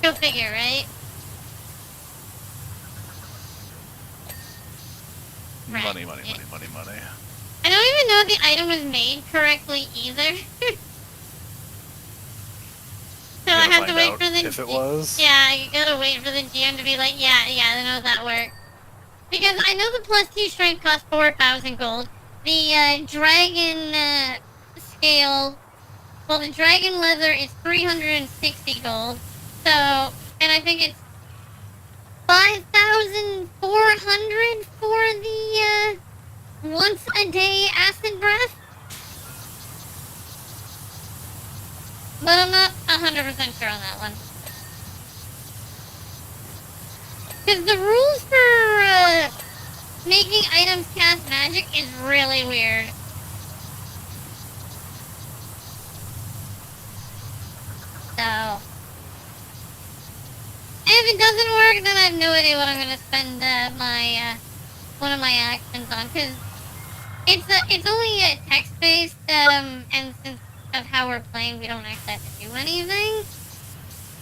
Go figure, right? Money. I don't even know if the item was made correctly either. So I have to wait for the... if it was. Yeah, you gotta wait for the GM to be like, yeah, I know that works. Because I know the +2 strength costs 4,000 gold. The, dragon, scale... Well, the dragon leather is 360 gold. So, and I think it's 5,400 for the, once a day acid breath? But I'm not 100% sure on that one. Because the rules for, making items cast magic is really weird. So... if it doesn't work, then I have no idea what I'm gonna spend, one of my actions on, because it's only a text-based, and since of how we're playing, we don't actually have to do anything.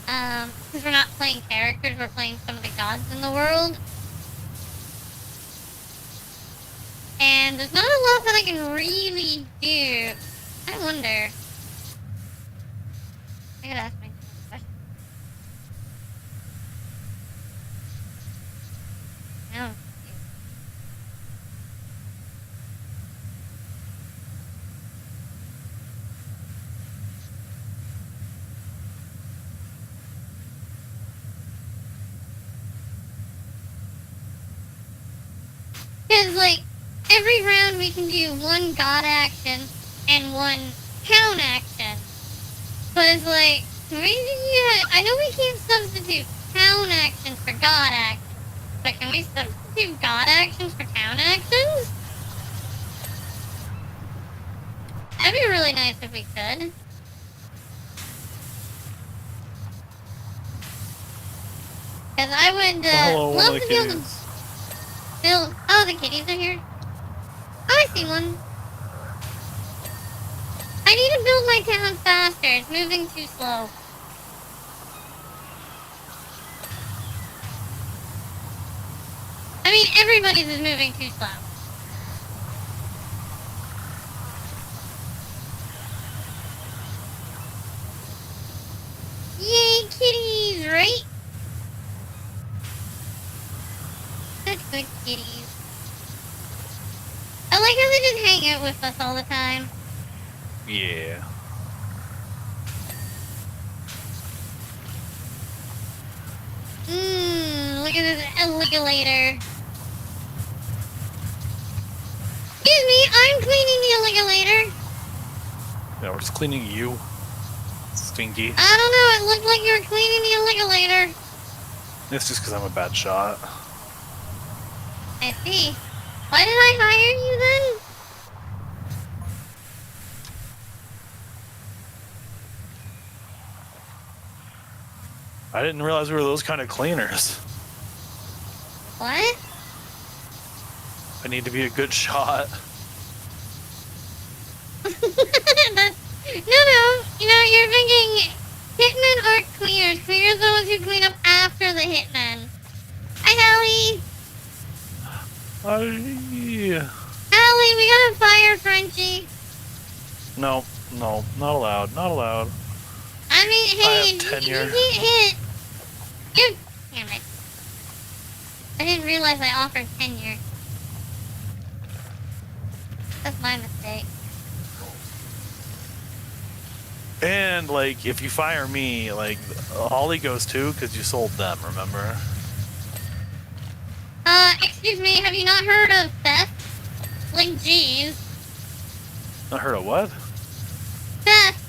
Because we're not playing characters, we're playing some of the gods in the world. And there's not a lot that I can really do. I wonder. I gotta ask myself a question. No. Because, like, every round we can do one god action and one town action. But it's like, I know we can't substitute town actions for god actions, but can we substitute god actions for town actions? That'd be really nice if we could. Because I would Hello, one love of the to be able to kitties. build... Oh, the kitties are here. Oh, I see one. I need to build my town faster. It's moving too slow. I mean, everybody's is moving too slow. Yay, kitties, right? Such good kitties. I like how they just hang out with us all the time. Yeah. Look at this alligator. Excuse me, I'm cleaning the alligator. Yeah, we're just cleaning you. Stinky. I don't know, it looked like you were cleaning the alligator. It's just because I'm a bad shot. I see. Why did I hire you then? I didn't realize we were those kind of cleaners. What? I need to be a good shot. No. You know, you're thinking hitmen aren't cleaners. Cleaners are the ones who clean up after the hitmen. Hi, Hallie. Hallie, we gotta fire Frenchie. No, not allowed, not allowed. I mean, I hey, have you tenure. get hit. You, damn it. I didn't realize I offered tenure. That's my mistake. And, like, if you fire me, like, Holly goes too, because you sold them, remember? Excuse me, have you not heard of theft? Like, jeez. Not heard of what? Theft.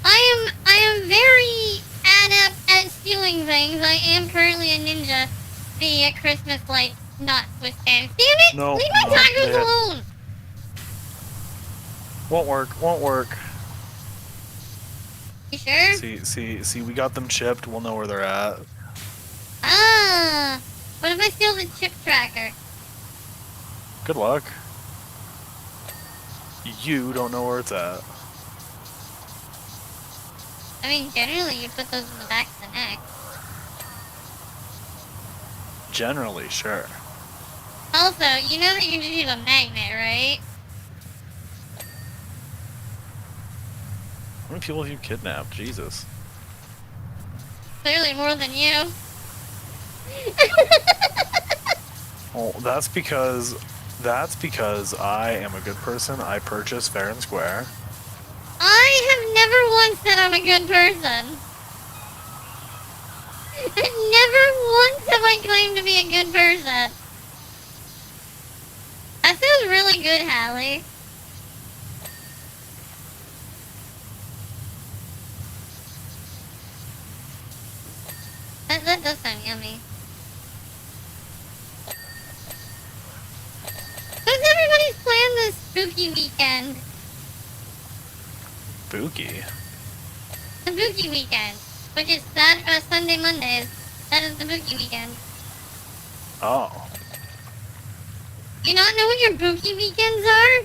I am very adept at stealing things. I am currently a ninja. The Christmas lights notwithstanding. Damn it! No, Leave my no, tacos they- alone! Won't work. You sure? See, we got them chipped, we'll know where they're at. Ah! What if I steal the chip tracker? Good luck. You don't know where it's at. I mean, generally you put those in the back of the neck. Generally, sure. Also, you know that you can just use a magnet, right? How many people have you kidnapped? Jesus. Clearly more than you. Well, that's because I am a good person. I purchase fair and square. I have never once said I'm a good person. Never once have I claimed to be a good person. That sounds really good, Hallie. That does sound yummy. How's everybody's plan this spooky weekend? Spooky. The Bookie Weekend, which is Sunday, Mondays. That is the Bookie Weekend. Oh. Do you not know what your Bookie Weekends are?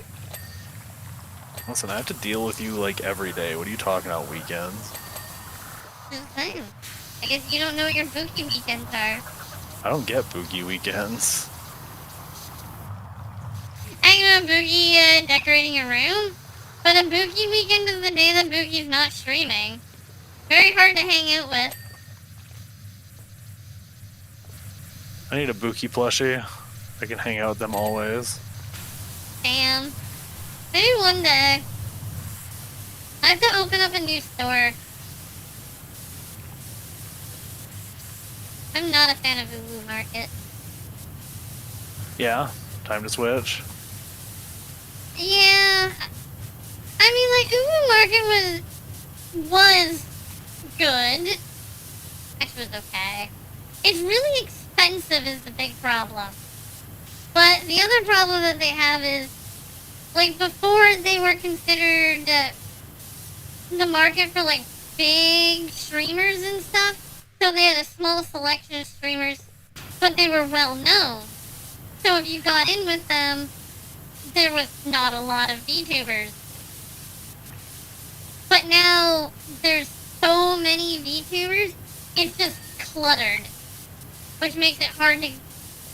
Listen, I have to deal with you like every day. What are you talking about, weekends? Just saying. I guess you don't know what your Bookie Weekends are. I don't get boogie weekends. Hanging out Bookie, decorating your room? But a Bookie Weekend is the day that Bookie's not streaming. Very hard to hang out with. I need a Buki plushie. I can hang out with them always. Damn. Maybe one day. I have to open up a new store. I'm not a fan of Uwu Market. Yeah, time to switch. Yeah. I mean, like, Uwu Market was good. Actually, was okay. It's really expensive is the big problem. But the other problem that they have is, like, before they were considered the market for, like, big streamers and stuff. So they had a small selection of streamers, but they were well known. So if you got in with them, there was not a lot of VTubers. But now there's so many VTubers, it's just cluttered, which makes it hard to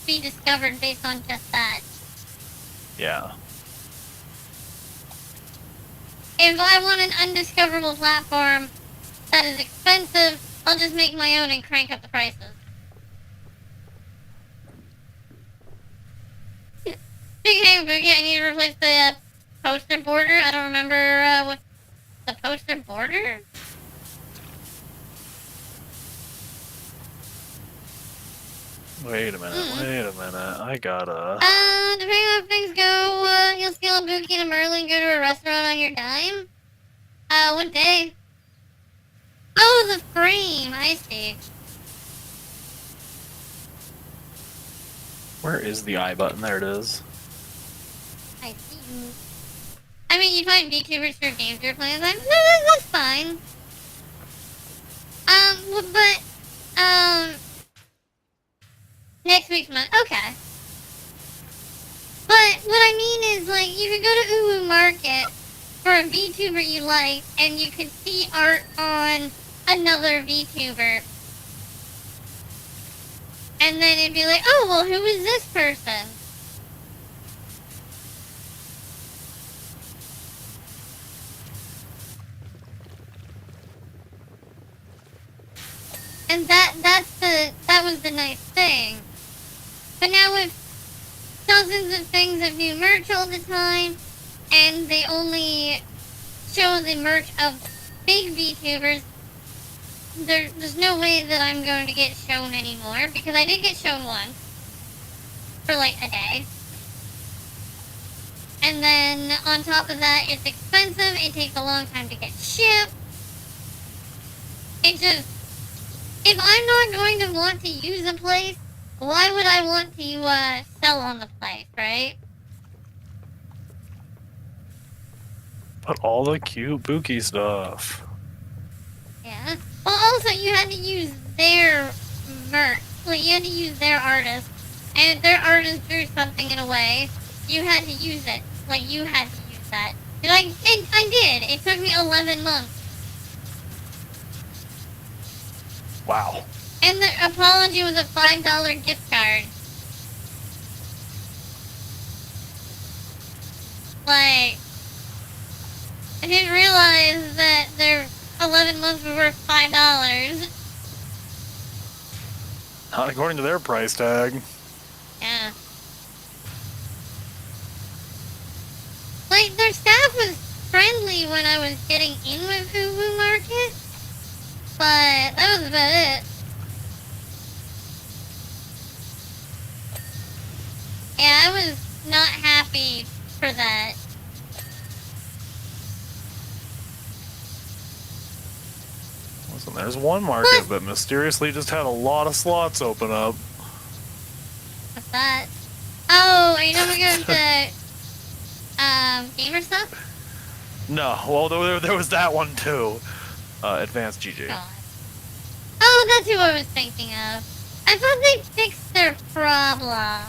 be discovered based on just that. Yeah. If I want an undiscoverable platform that is expensive, I'll just make my own and crank up the prices. Speaking of Boogie, I need to replace the poster border. I don't remember what the poster border? Wait a minute. I gotta. Depending on how things go, you'll steal a Boogie and a Merlin and go to a restaurant on your dime? What day? Oh, the frame, I see. Where is the I button? There it is. I see. I mean, you find VTubers for games you're playing, like, no, that's fine. Next week's month, okay. But what I mean is, like, you could go to Uwu Market for a VTuber you like, and you could see art on another VTuber. And then it'd be like, oh, well, who is this person? And that was the nice thing. But now with dozens of things of new merch all the time, and they only show the merch of big VTubers, there's no way that I'm going to get shown anymore, because I did get shown once. For like a day. And then on top of that, it's expensive, it takes a long time to get shipped. It just, if I'm not going to want to use a place, why would I want to sell on the place, right? But all the cute Buki stuff. Yeah. Well, also, you had to use their merch. Like, you had to use their artist. And if their artist drew something in a way, you had to use it. Like, you had to use that. And I did. It took me 11 months. Wow. And the apology was a $5 gift card. Like, I didn't realize that their 11 months were worth $5. Not according to their price tag. Yeah. Like, their staff was friendly when I was getting in with Hulu Market, but that was about it. Yeah, I was not happy for that. Listen, there's one market that mysteriously just had a lot of slots open up. What's that? Oh, are you never going to, gamer stuff? No, well, there was that one too. Advanced GG. God. Oh, that's who I was thinking of. I thought they fixed their problem.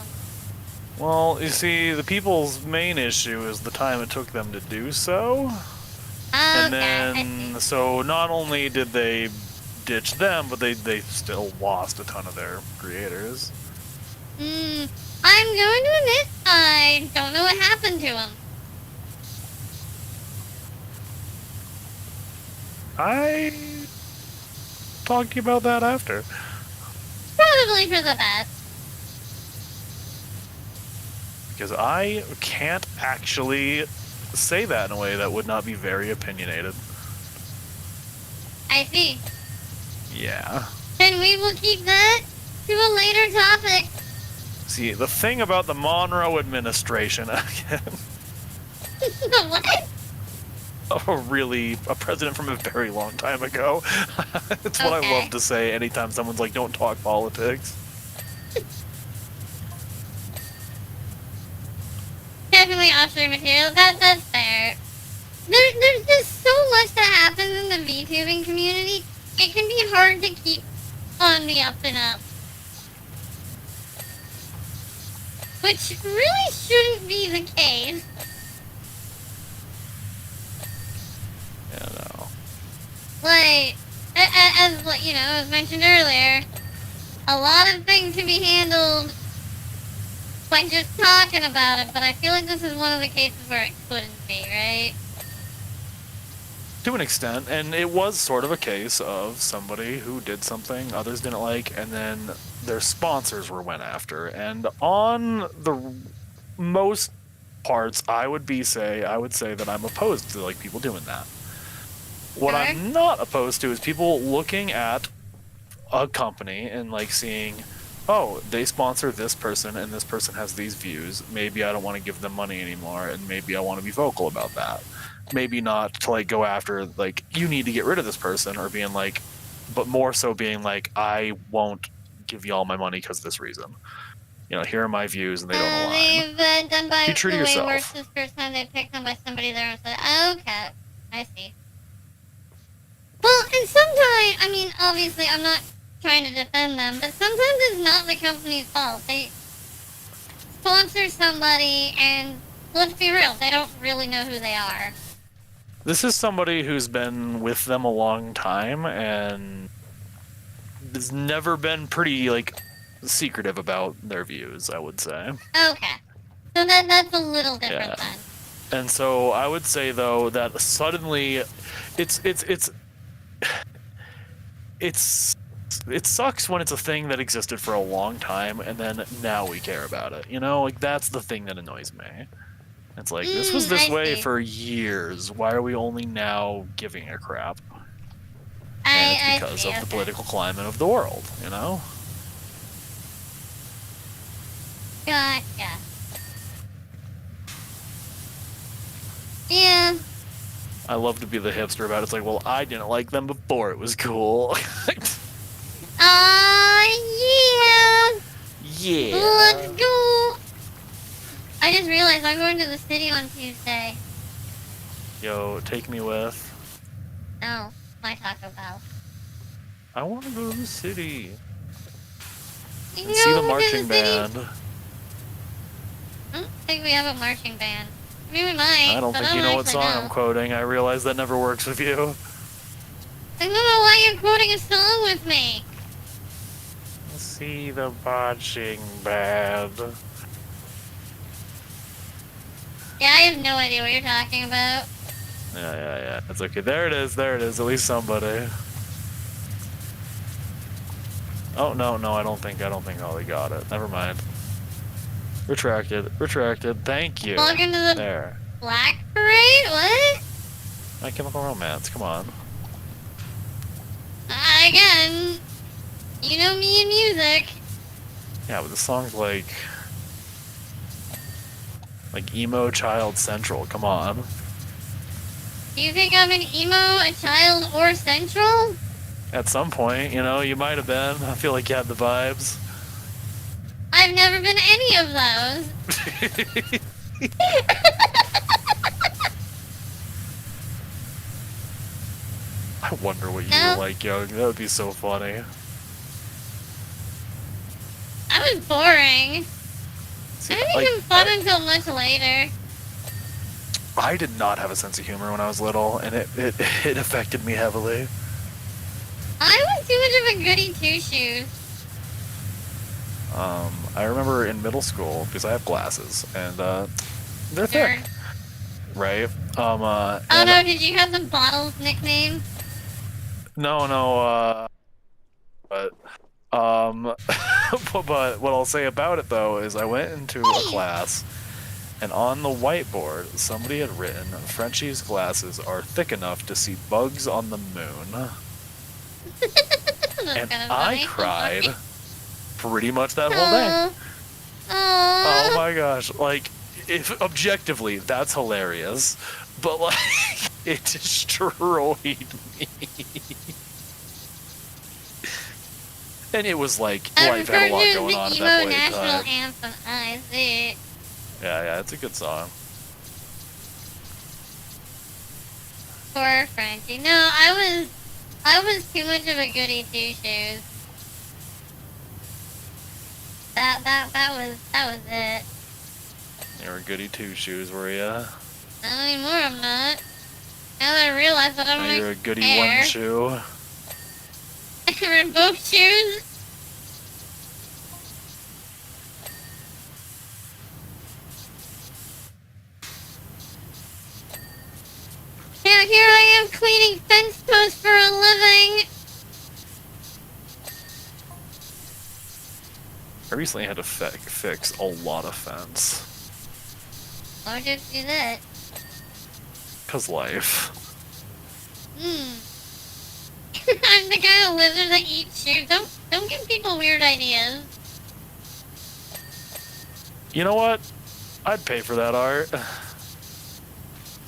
Well, you see, the people's main issue is the time it took them to do so. And then, so not only did they ditch them, but they still lost a ton of their creators. I'm going to admit, I don't know what happened to them. I talk to you about that after. Probably for the best. Because I can't actually say that in a way that would not be very opinionated. I see. Yeah. Then we will keep that to a later topic. See, the thing about the Monroe administration, again, What? a president from a very long time ago. It's what I Okay. love to say anytime someone's like, don't talk politics. Definitely offshore material. That's fair. There's just so much that happens in the VTubing community. It can be hard to keep on the up and up. Which really shouldn't be the case. Yeah, no. Like, as mentioned earlier, a lot of things can be handled by just talking about it, but I feel like this is one of the cases where it couldn't be, right? To an extent, and it was sort of a case of somebody who did something others didn't like, and then their sponsors went after. And on the most parts, I would say that I'm opposed to like people doing that. What Okay. I'm not opposed to is people looking at a company and like seeing, oh, they sponsor this person and this person has these views. Maybe I don't want to give them money anymore, and maybe I want to be vocal about that. Maybe not to like go after like you need to get rid of this person, or being like, but more so being like, I won't give you all my money because of this reason. You know, here are my views and they don't align. They've done by Be true to the way yourself. worse this first time they picked on by somebody there and said, oh, okay, I see. Well, and sometimes, I mean, obviously I'm not trying to defend them, but sometimes it's not the company's fault. They sponsor somebody and let's be real, they don't really know who they are. This is somebody who's been with them a long time and has never been pretty, like, secretive about their views, I would say. Okay. So that's a little different Yeah. then. And so I would say, though, that suddenly it sucks when it's a thing that existed for a long time and then now we care about it. You know, like, that's the thing that annoys me. It's like, this was this I way see. for years. Why are we only now giving a crap? And I it's because see, of the okay. political climate of the world, you know? Gotcha. Yeah. I love to be the hipster about it. It's like, well, I didn't like them before it was cool. Yeah. Yeah. Let's go. I just realized I'm going to the city on Tuesday. Yo, take me with. No, my Taco Bell. I want to go to the city You and see the know, marching band. I don't think we have a marching band. I mean, we might. I don't but think you know what actually song know. I'm quoting. I realize that never works with you. I don't know why you're quoting a song with me. See the marching band. Yeah, I have no idea what you're talking about. Yeah. It's okay. There it is. At least somebody. Oh, no, I don't think Ollie got it. Never mind. Retracted. Thank you. Welcome to the There. Black Parade? What? My Chemical Romance, come on. Again, you know me and music. Yeah, but the song's like emo child central, come on. Do you think I'm an emo, a child, or central? At some point, you know, you might have been. I feel like you had the vibes. I've never been any of those. I wonder what you No. were like young. That would be so funny. I was boring. See, I didn't like, even fun until much later. I did not have a sense of humor when I was little, and it affected me heavily. I was too much of a goody two-shoes. I remember in middle school, because I have glasses, and they're thick, Nerd. right? Oh and- no, did you have the Bottles nickname? No, but but what I'll say about it though is I went into a class, and on the whiteboard somebody had written, "Frenchie's glasses are thick enough to see bugs on the moon," That's and kind of I funny. cried pretty much that whole day. Aww. Oh my gosh! Like, if objectively that's hilarious, but like it destroyed me. And it was like I life had a lot referred to going the on at emo that point in national time. anthem. I see. Yeah, it's a good song. Poor Frenchie. No, I was too much of a goody two shoes. That was it. You were goody two shoes, were ya? Not anymore, I'm not. Now that I realize that I'm Now gonna you're a goody care. one shoe. We're both shoes. Now here I am cleaning fence posts for a living. I recently had to fix a lot of fence. Why would you do that? 'Cause life. I'm the kind of lizard that eats shoes. Don't give people weird ideas. You know what? I'd pay for that art.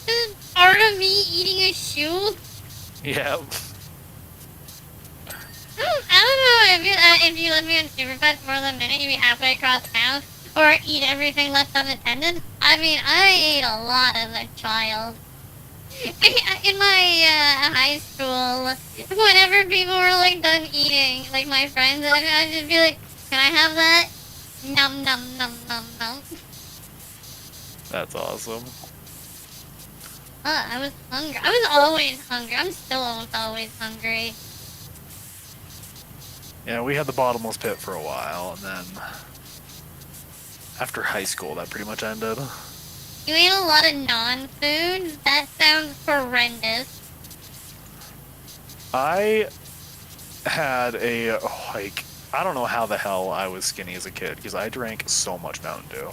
This is art of me eating a shoe. Yeah. I don't know if you let me on Superfest for more than a minute, you'd be halfway across town, or eat everything left unattended. I mean, I ate a lot as a child. In my high school, whenever people were like done eating, like my friends, I'd just be like, "Can I have that?" Num num num num num. That's awesome. I was hungry. I was always hungry. I'm still almost always hungry. Yeah, we had the bottomless pit for a while, and then after high school, that pretty much ended. You eat a lot of non-food? That sounds horrendous. I had I don't know how the hell I was skinny as a kid, because I drank so much Mountain Dew.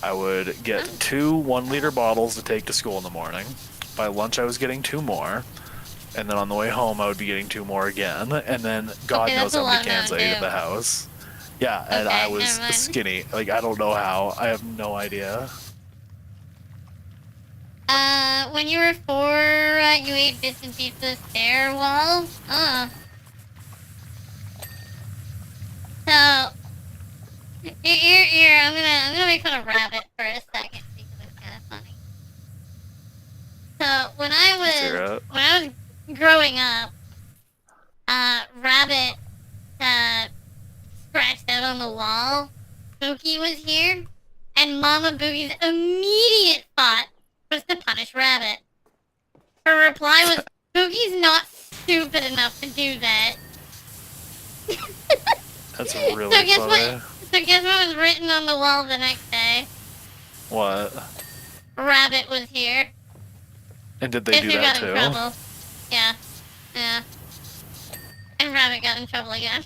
I would get 2 1-liter bottles to take to school in the morning. By lunch, I was getting 2 more. And then on the way home, I would be getting 2 more again. And then God knows how many cans I ate at the house. Yeah, and I was skinny. Like, I don't know how. I have no idea. When you were 4, you ate bits and pieces of stairwell? So, here, I'm gonna make fun of Rabbit for a second because it's kind of funny. So, when I was growing up, Rabbit, scratched out on the wall. Boogie was here, and Mama Boogie's immediate thought was to punish Rabbit. Her reply was, Boogie's not stupid enough to do that. That's really funny. So guess what was written on the wall the next day? What? Rabbit was here. And did they do that too? Got in trouble. Yeah. And Rabbit got in trouble again.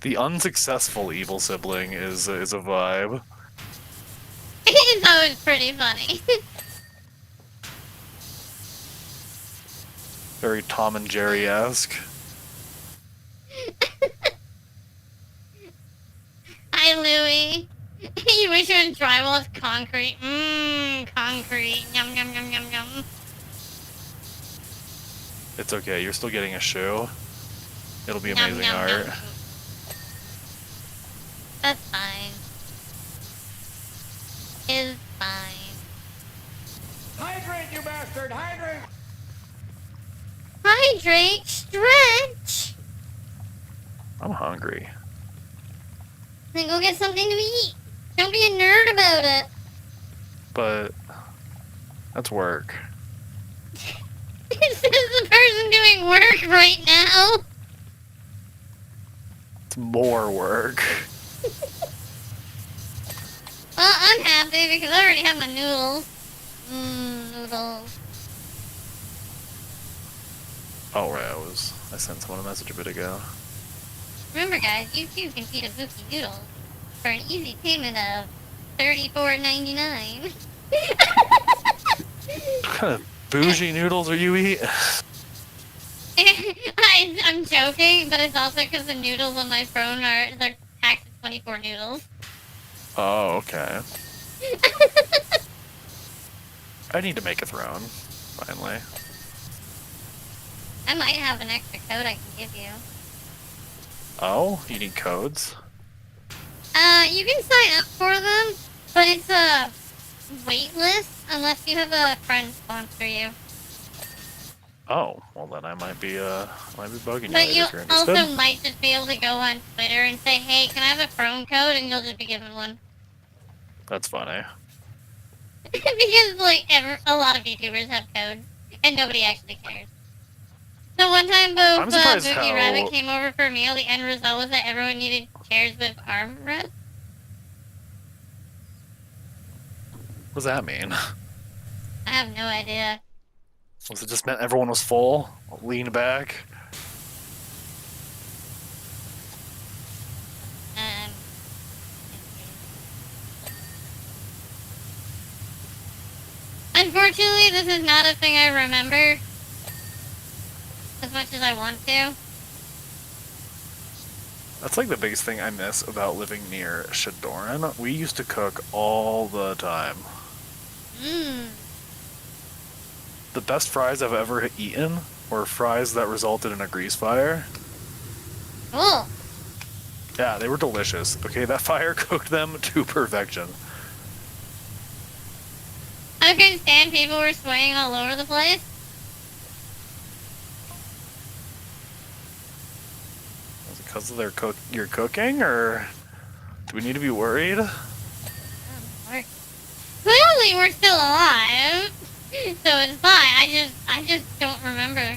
The unsuccessful evil sibling is a vibe. It's always pretty funny. Very Tom and Jerry-esque. Hi, Louie. You wish your drywall was concrete. Concrete. Yum, yum, yum, yum, yum. It's okay, you're still getting a shoe. It'll be Yum, amazing yum, art. yum. That's fine. Is fine. Hydrate, you bastard! Hydrate! Hydrate, stretch. I'm hungry. Then go get something to eat. Don't be a nerd about it. But that's work. This is the person doing work right now. It's more work. Well, I'm happy because I already have my noodles. Noodles. Oh right, I sent someone a message a bit ago. Remember, guys, you too can feed a Bookie noodle for an easy payment of $34.99. What kind of bougie noodles are you eating? I'm joking, but it's also because the noodles on my phone they're taxed at 24 noodles. Oh, okay. I need to make a throne, finally. I might have an extra code I can give you. Oh, you need codes? You can sign up for them, but it's a wait list unless you have a friend sponsor you. Oh, well then I might be bugging you But later you if you're interested. also might just be able to go on Twitter and say, hey, can I have a phone code? And you'll just be given one. That's funny. Because, like, a lot of YouTubers have codes, and nobody actually cares. So one time, I'm both surprised Boogie how- Rabbit came over for a meal, the end result was that everyone needed chairs with armrests. What does that mean? I have no idea. Was it just meant everyone was full? Lean back? Um, Unfortunately, this is not a thing I remember as much as I want to. That's like the biggest thing I miss about living near Shadoran. We used to cook all the time. The best fries I've ever eaten were fries that resulted in a grease fire. Cool. Yeah, they were delicious. Okay, that fire cooked them to perfection. I couldn't stand people were swaying all over the place. Is it because of your cooking, or do we need to be worried? Clearly, we're still alive, so it's fine. I just don't remember.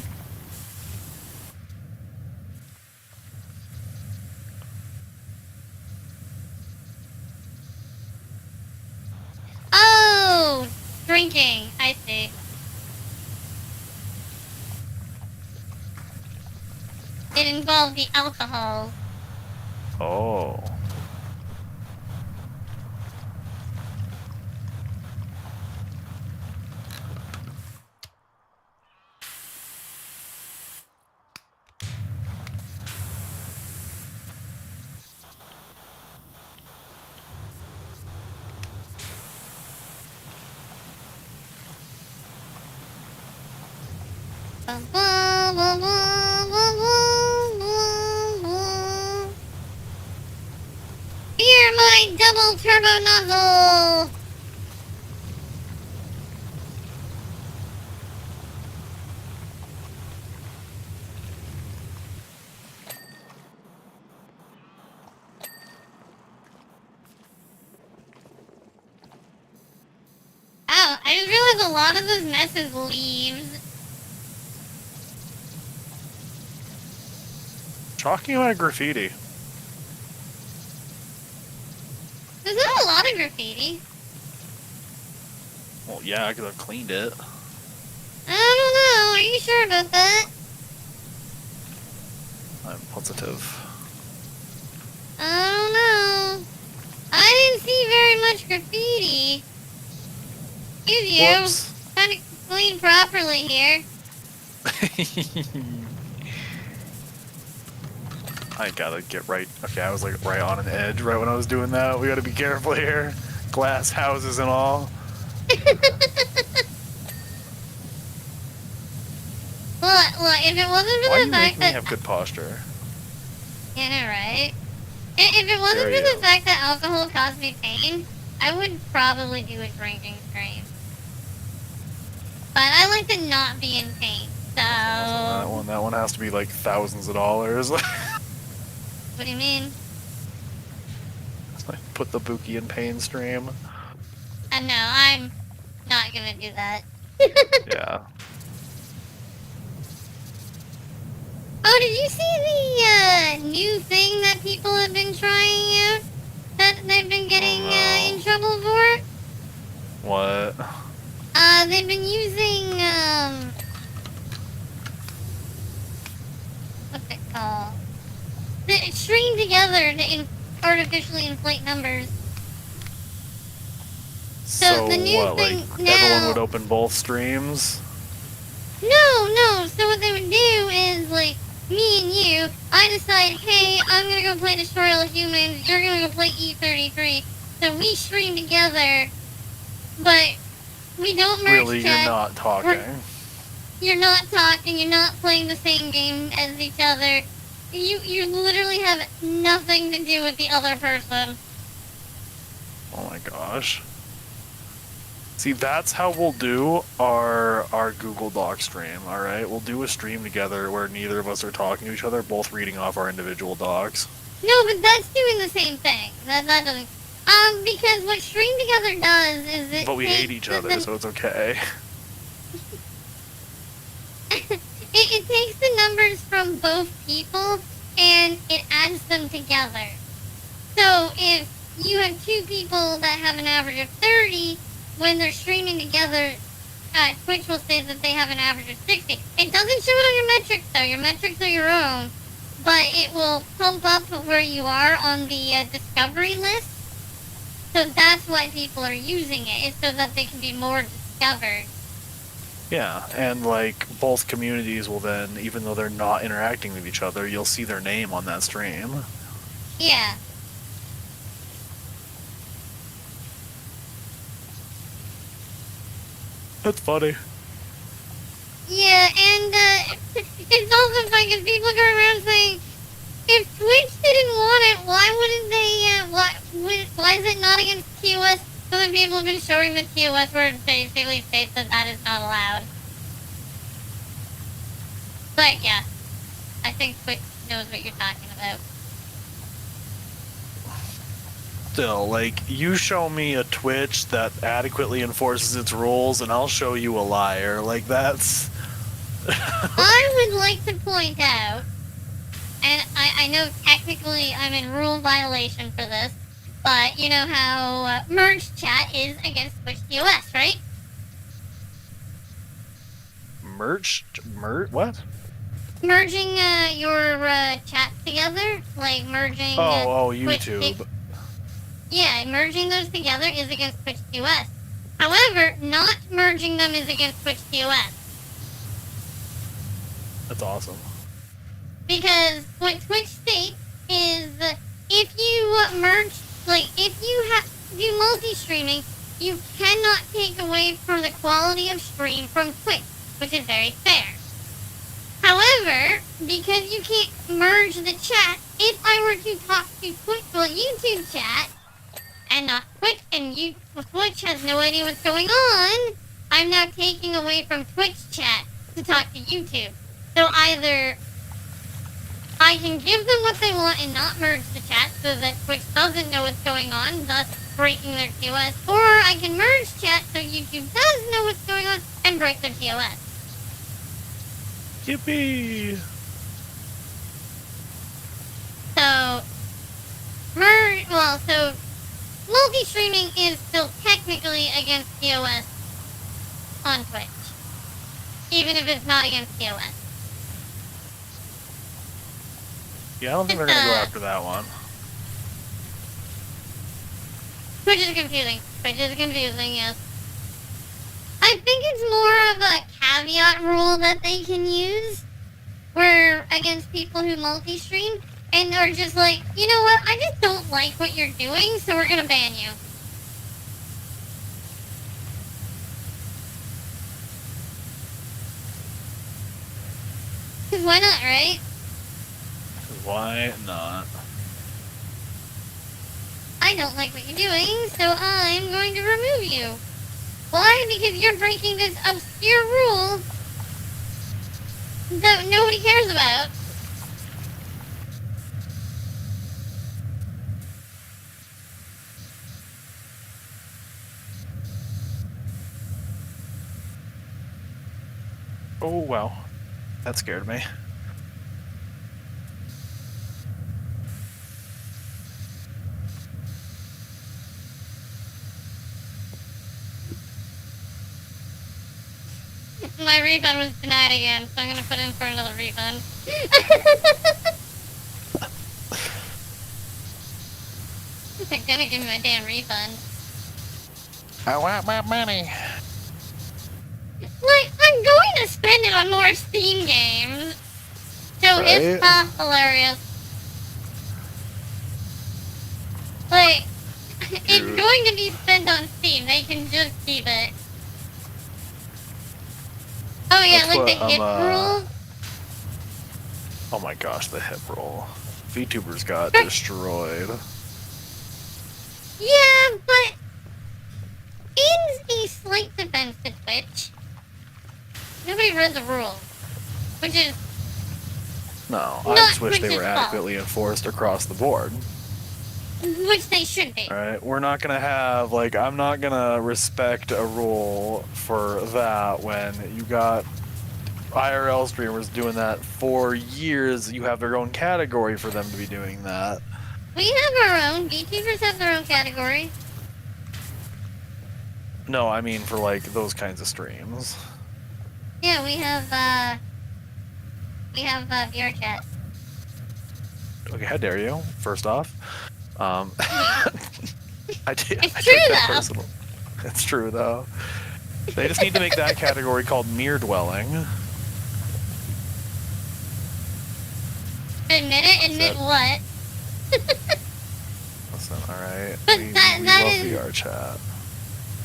Oh, drinking. I see. It involved the alcohol. Oh. Bum, bum, bum, bum, bum, bum, bum, bum. Hear my double turbo nozzle! Oh, I just realized a lot of this mess is leaves. Talking about graffiti. There's not a lot of graffiti. Well, yeah, because I've cleaned it. I don't know. Are you sure about that? I'm positive. I don't know. I didn't see very much graffiti. Excuse you. Whoops. Trying to clean properly here. I gotta get right. Okay, I was like right on an edge right when I was doing that. We gotta be careful here. Glass houses and all. Look, if it wasn't Why for you the make fact me that... have good posture? Yeah, right? If it wasn't Dare for you. the fact that alcohol caused me pain, I would probably do a drinking stream. But I like to not be in pain, so... That one has to be like thousands of dollars. What do you mean? Like, put the Buki in pain stream. No, I'm not gonna do that. Yeah. Oh, did you see the new thing that people have been trying out? That they've been getting no. in trouble for? What? They've been using, what's it called? They string together to artificially inflate numbers. So the new what? thing Like now... everyone would open both streams? No. So what they would do is, like, me and you, I decide, hey, I'm gonna go play Destroy All Humans, you're gonna go play E33. So we stream together, but we don't merge Really, chat. you're not talking. You're not talking, you're not playing the same game as each other. You literally have nothing to do with the other person. Oh my gosh. See, that's how we'll do our Google Doc stream, alright? We'll do a stream together where neither of us are talking to each other, both reading off our individual docs. No, but that's doing the same thing. That doesn't... because what Stream Together does is it... But we hate each other, so it's okay. it takes the numbers from both people, and it adds them together. So, if you have two people that have an average of 30, when they're streaming together, Twitch will say that they have an average of 60. It doesn't show it on your metrics, though. Your metrics are your own. But it will pump up where you are on the discovery list. So that's why people are using it, is so that they can be more discovered. Yeah, and like both communities will then, even though they're not interacting with each other, you'll see their name on that stream. Yeah. That's funny. Yeah, and it's also fun because people go around saying, if Twitch didn't want it, why wouldn't they, why is it not against TOS? So then people have been showing the TOS where it basically states that that is not allowed. But yeah, I think Twitch knows what you're talking about. Still, like, you show me a Twitch that adequately enforces its rules, and I'll show you a liar. Like, that's... I would like to point out, and I know technically I'm in rule violation for this, but you know how merge chat is against Twitch TOS, right? What? Merging your chat together, like merging Twitch YouTube. yeah, merging those together is against Twitch TOS. However, not merging them is against Twitch TOS. That's awesome. Because what Twitch states is if you merge, like if you do multi-streaming, you cannot take away from the quality of stream from Twitch, which is very fair. However, because you can't merge the chat, if I were to talk to Twitch, well, YouTube chat, and not Twitch, and Twitch has no idea what's going on, I'm now taking away from Twitch chat to talk to YouTube. So either I can give them what they want and not merge the chat so that Twitch doesn't know what's going on, thus breaking their TOS, or I can merge chat so YouTube does know what's going on and break their TOS. Yippee! So, so multi-streaming is still technically against TOS on Twitch, even if it's not against TOS. Yeah, I don't think they're gonna go after that one. Twitch is confusing. Twitch is confusing, yes. I think it's more of a caveat rule that they can use, where against people who multi-stream, and are just like, you know what, I just don't like what you're doing, so we're gonna ban you. Cause why not, right? Why not? I don't like what you're doing, so I'm going to remove you. Why? Because you're breaking this obscure rule that nobody cares about. Oh, wow. That scared me. My refund was denied again, so I'm gonna put in for another refund. They're gonna give me my damn refund. I want my money. Like, I'm going to spend it on more Steam games. So Right. it's hilarious. Like, it's Dude. going to be spent on Steam. They can just keep it. Oh yeah, That's like what the hip rule. Oh my gosh, the hip roll. VTubers got destroyed. Yeah, but in a slight defense to Twitch, nobody read the rules, which is No, Not I just wish they Twitch's were fault. adequately enforced across the board. which they should be. Alright, we're not gonna have, like, I'm not gonna respect a rule for that when you got IRL streamers doing that for years. You have their own category for them to be doing that. We have our own. VTubers have their own category. No, I mean for, like, those kinds of streams. Yeah, we have VR chat. Okay, how dare you, first off. I It's I true, take that though. personal. It's true, though. They just need to make that category called mere dwelling. Admit it. Admit what? Listen, alright. But We that love is- VR chat.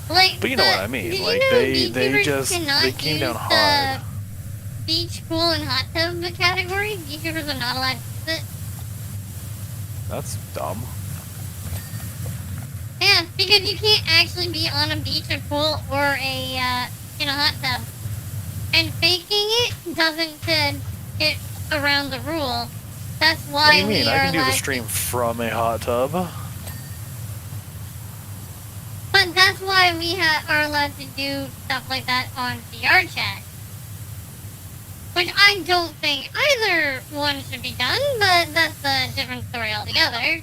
Like, But you know what I mean. did you Like, know they VTubers just, cannot they came down use hard. the beach, pool, and hot tub category? VTubers are not allowed to use it. That's dumb. Yeah, because you can't actually be on a beach or pool or in a hot tub. And faking it doesn't get around the rule. That's What do why you mean? we I are can do the allowed stream to. from a hot tub. But that's why we are allowed to do stuff like that on VR chat. Which I don't think either one should be done, but that's a different story altogether.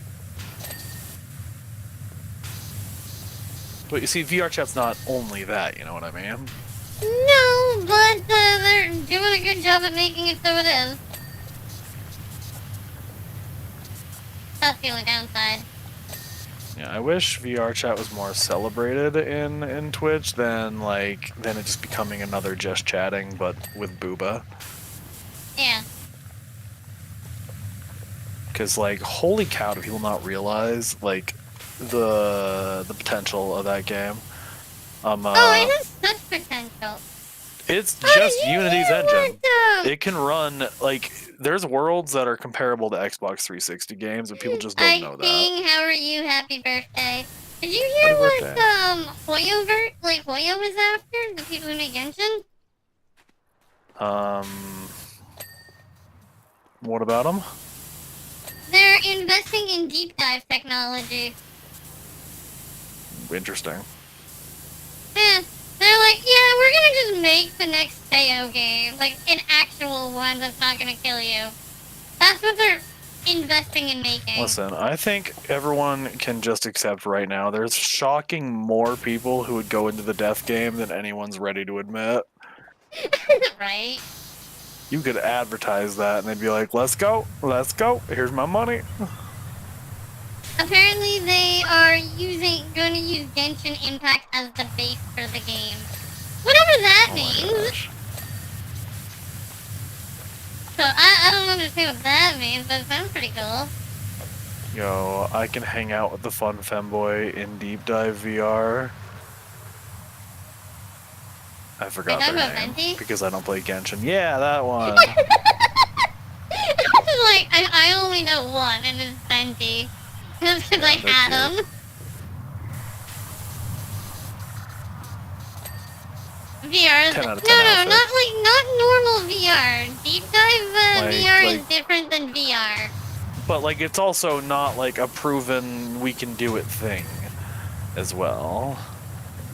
But you see, VR chat's not only that, you know what I mean? No, but they're doing a good job at making it so it is. That's the only downside. Yeah, I wish VR chat was more celebrated in Twitch than it just becoming another just chatting, but with booba. Yeah. Because holy cow, do people not realize the potential of that game? Oh, it has such potential. It's Oh, just did you Unity's hear engine. what, It can run there's worlds that are comparable to Xbox 360 games, and people just don't know that. King, how are you? Happy birthday. Did you hear Happy what, birthday. Hoyo was after? The people who make Genshin? What about them? They're investing in deep dive technology. Interesting. Yeah. They're like, yeah, we're gonna just make the next Sayo game. Like, an actual one that's not gonna kill you. That's what they're investing in making. Listen, I think everyone can just accept right now there's shocking more people who would go into the death game than anyone's ready to admit. Right? You could advertise that and they'd be like, let's go, here's my money. Apparently they are going to use Genshin Impact as the base for the game. Whatever that Oh my means. gosh. So I don't understand what that means, but it sounds pretty cool. Yo, I can hang out with the fun femboy in Deep Dive VR. I forgot Are you their talking name about Venti? because I don't play Genshin. Yeah, that one. Like, I only know one, and it's Venti. Just because I they're had cute. him. VR 10 out of 10 no, outfits. not normal VR. Deep dive VR is Like- different than VR. But it's also not a proven we can do it thing as well.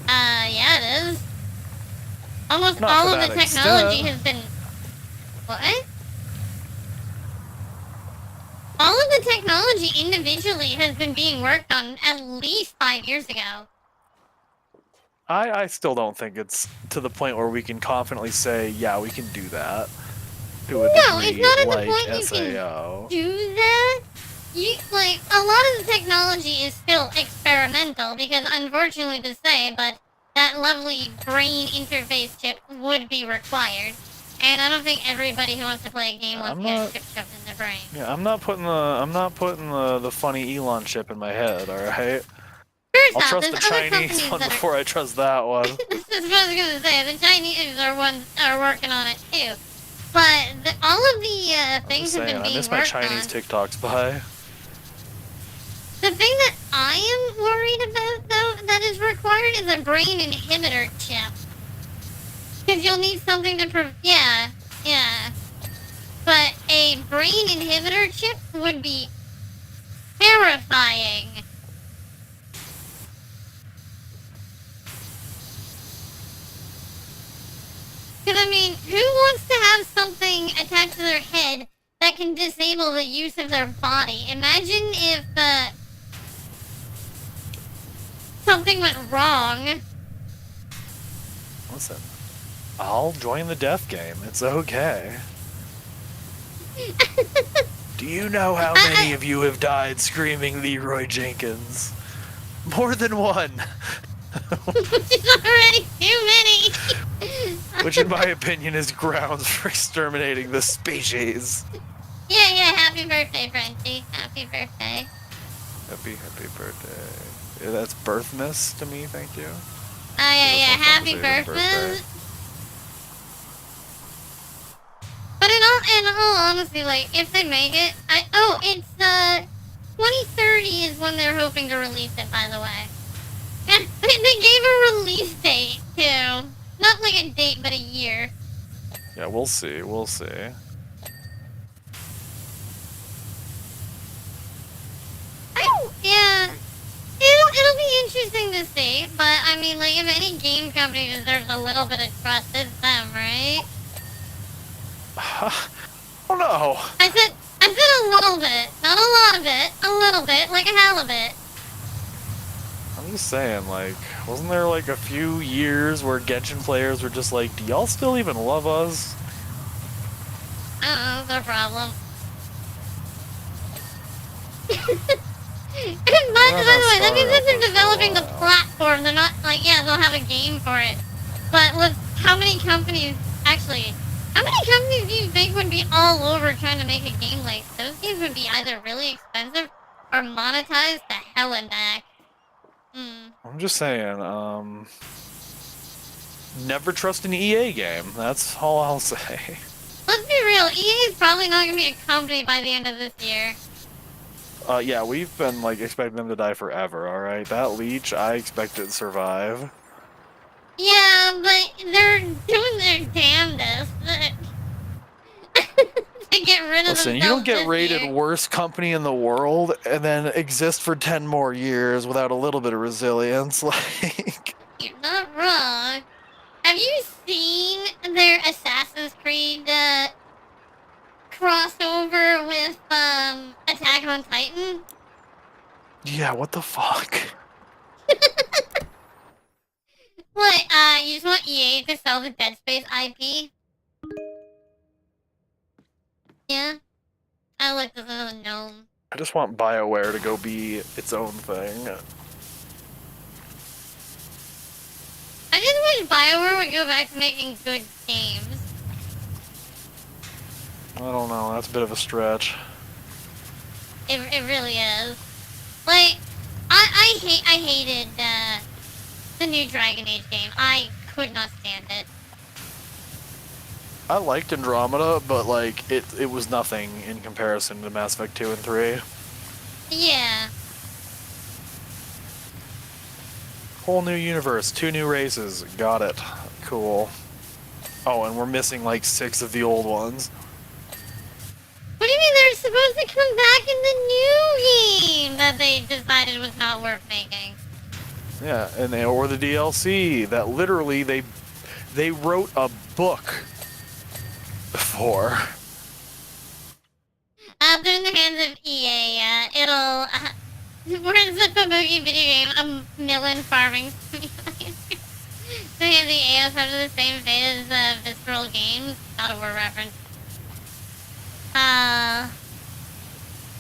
Yeah, it is. Almost Not all to of the that technology extent. has been. What? All of the technology individually has been being worked on at least 5 years ago. I still don't think it's to the point where we can confidently say, yeah, we can do that. To a No, degree, it's not at the like point you can SAO. do that. A lot of the technology is still experimental because, unfortunately to say, but that lovely brain interface chip would be required. And I don't think everybody who wants to play a game wants to get a chip shoved in their brain. Yeah, I'm not putting the funny Elon chip in my head, alright? First I'll off, trust the there's other Chinese companies one that are... before I trust that one. This is what I was gonna say. The Chinese are working on it too. But all of the I'm things just have saying, been I being miss my worked Chinese on. TikToks by. The thing that I am worried about, though, that is required is a brain inhibitor chip. Because you'll need something to yeah. But a brain inhibitor chip would be terrifying. Because, I mean, who wants to have something attached to their head that can disable the use of their body? Imagine if, something went wrong. Listen, I'll join the death game. It's okay. Do you know how many of you have died screaming Leroy Jenkins? More than one. It's already too many. Which, in my opinion, is grounds for exterminating the species. Yeah, happy birthday, Frenchie. Happy birthday. Happy birthday. Yeah, that's birthmas to me, thank you. Oh, yeah, Just happy want to say birthday. But in all honesty, like, if they make it, it's, 2030 is when they're hoping to release it, by the way. And they gave a release date, too. Not like a date, but a year. Yeah, we'll see. interesting to see, but I mean, like, if any game company deserves a little bit of trust, it's them, right? Oh no. I said a little bit, not a lot of it, a little bit, like a hell of it. I'm just saying, like, wasn't there like a few years where Genshin players were just like, do y'all still even love us? I don't know, it's their problem. And by the way, that means that they're developing the platform. They're not like, yeah, they'll have a game for it. But look, how many companies do you think would be all over trying to make a game like those games would be either really expensive or monetized to hell and back? I'm just saying, never trust an EA game. That's all I'll say. Let's be real, EA is probably not gonna be a company by the end of this year. Yeah, we've been like expecting them to die forever. All right, that leech, I expect it to survive. Yeah, but they're doing their damnedest to get rid of Listen, you don't get rated worst company in the world and then exist for 10 more years without a little bit of resilience. Like, You're not wrong. Have you seen their Assassin's Creed crossover with Attack on Titan? yeah, what the fuck? What, you just want EA to sell the Dead Space IP? Yeah? I like this little gnome. I just want BioWare to go be its own thing. I just wish BioWare would go back to making good games. I don't know, that's a bit of a stretch. It really is. Like, I hated, the new Dragon Age game. I could not stand it. I liked Andromeda, but like, it was nothing in comparison to Mass Effect 2 and 3. Yeah. Whole new universe, 2 new races, got it. Cool. Oh, and we're missing like 6 of the old ones. What do you mean they're supposed to come back in the new game that they decided was not worth making? Yeah, and or the DLC that literally they wrote a book for. They're in the hands of EA. It'll. We're such a movie video game, a melon farming simulator. So yeah, the AOs have the same fate as Visceral Games. God of War reference. Let's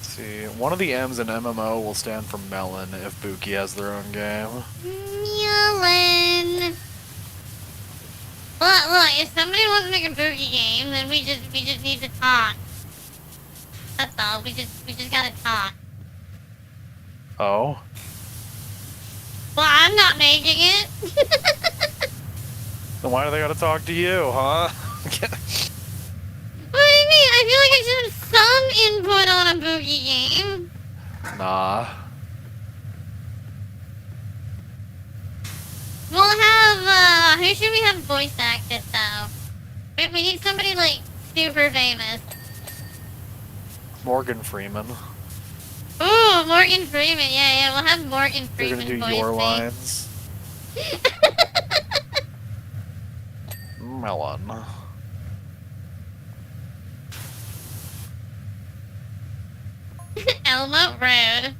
see, one of the M's in MMO will stand for Melon if Buki has their own game. Melon. Look, if somebody wants to make a Boogie game, then we just need to talk. That's all. We just gotta talk. Oh? Well, I'm not making it. Then why do they gotta talk to you, huh? What do you mean? I feel like I should have some input on a Boogie game. Nah. We'll have, who should we have voice act it, though? We need somebody, like, super famous. Morgan Freeman. Ooh, Morgan Freeman. Yeah, we'll have Morgan They're Freeman gonna do voice your me. lines. Melon. Elmo Road.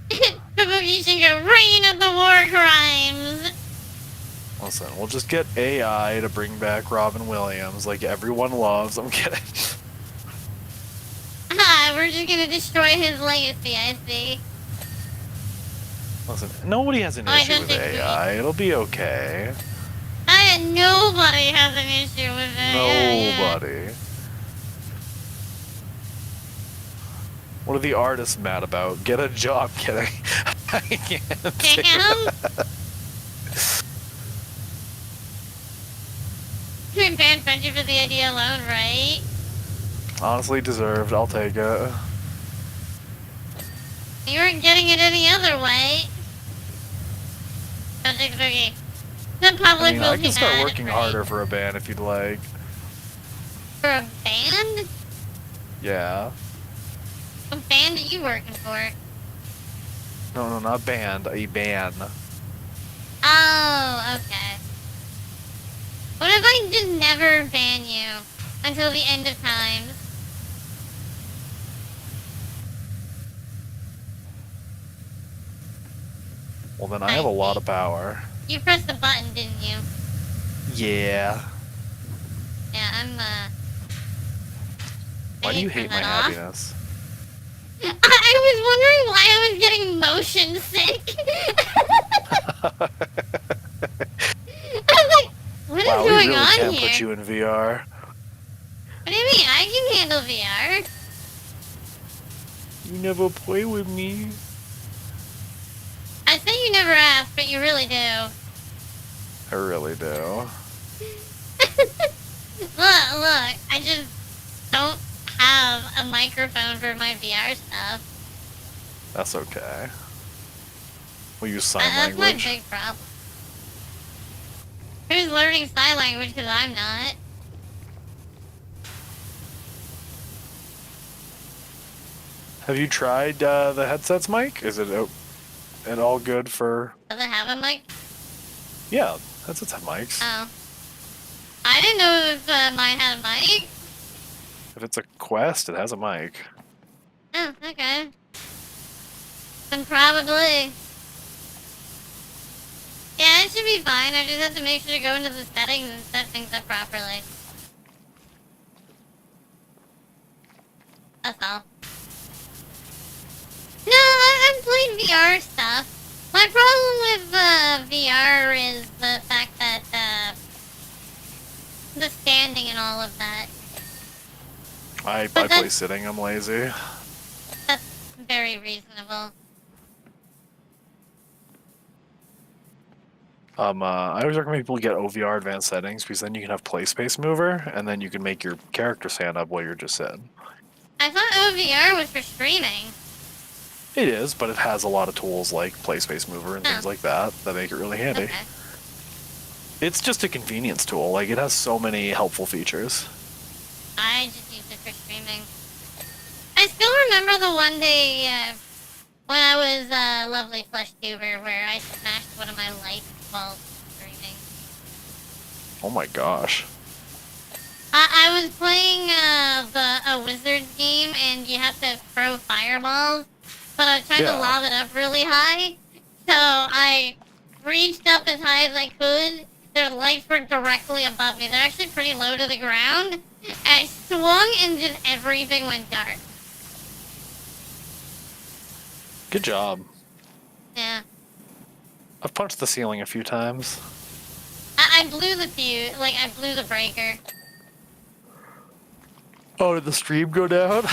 The Boogie should go reign of the war crimes. Listen, we'll just get AI to bring back Robin Williams like everyone loves. I'm kidding. We're just gonna destroy his legacy, I see. Listen, nobody has an I issue don't with think AI. It'll be okay. Nobody has an issue with it. Nobody. What are the artists mad about? Get a job, kidding. I can't say that. You're banned friendship for the idea alone, right? Honestly deserved. I'll take it. You weren't getting it any other way. Subject Boogie. The public I mean, will I be can start mad, working right? harder for a band if you'd like. For a band? Yeah. What band are you working for? No, not banned. A ban. Oh, okay. What if I just never ban you until the end of time? Well, then I have a lot of power. You pressed the button, didn't you? Yeah. Yeah, Why do you need to hate turn my that off. happiness? I was wondering why I was getting motion sick. I was like, what is Wow, we going really on can't here? put you in VR. What do you mean? I can handle VR. You never play with me. I say you never ask, but you really do. I really do. Look, I just don't have a microphone for my VR stuff. That's okay. We'll use sign That's my language. big problem. Who's learning sign language because I'm not? Have you tried the headset's mic? Is it at all good for... Does it have a mic? Yeah, headsets have mics. Oh. I didn't know if mine had a mic. If it's a Quest, it has a mic. Oh, okay. Then probably. Yeah, it should be fine. I just have to make sure to go into the settings and set things up properly. That's all. No, I've played VR stuff. My problem with VR is the fact that the standing and all of that. I But play that's- sitting, I'm lazy. That's very reasonable. I always recommend people get OVR advanced settings because then you can have play space mover and then you can make your character stand up while you're just sitting. I thought OVR was for streaming. It is, but it has a lot of tools like play space mover and things Oh. like that that make it really handy. Okay. It's just a convenience tool. Like, it has so many helpful features. I just used it for streaming. I still remember the one day when I was a lovely flesh tuber where I smashed one of my lights while streaming. Oh my gosh. I was playing a wizard game and you have to throw fireballs, but I was trying Yeah. to lob it up really high, so I reached up as high as I could. Their lights were directly above me. They're actually pretty low to the ground. I swung and just everything went dark. Good job. Yeah. I've punched the ceiling a few times. I blew the fuse, like I blew the breaker. Oh, did the stream go down?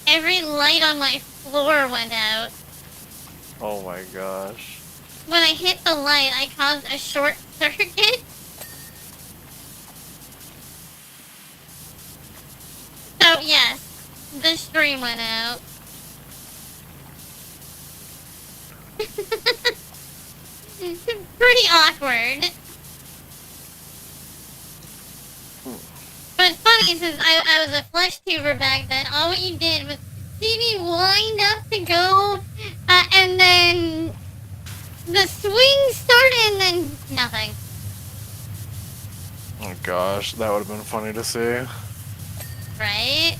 Every light on my floor went out. Oh my gosh. When I hit the light, I caused a short circuit. So yes, the stream went out. Pretty awkward. But it's funny, since I was a flesh tuber back then, all what you did was see me wind up to go, and then the swing started and then nothing. Oh gosh, that would have been funny to see. Right?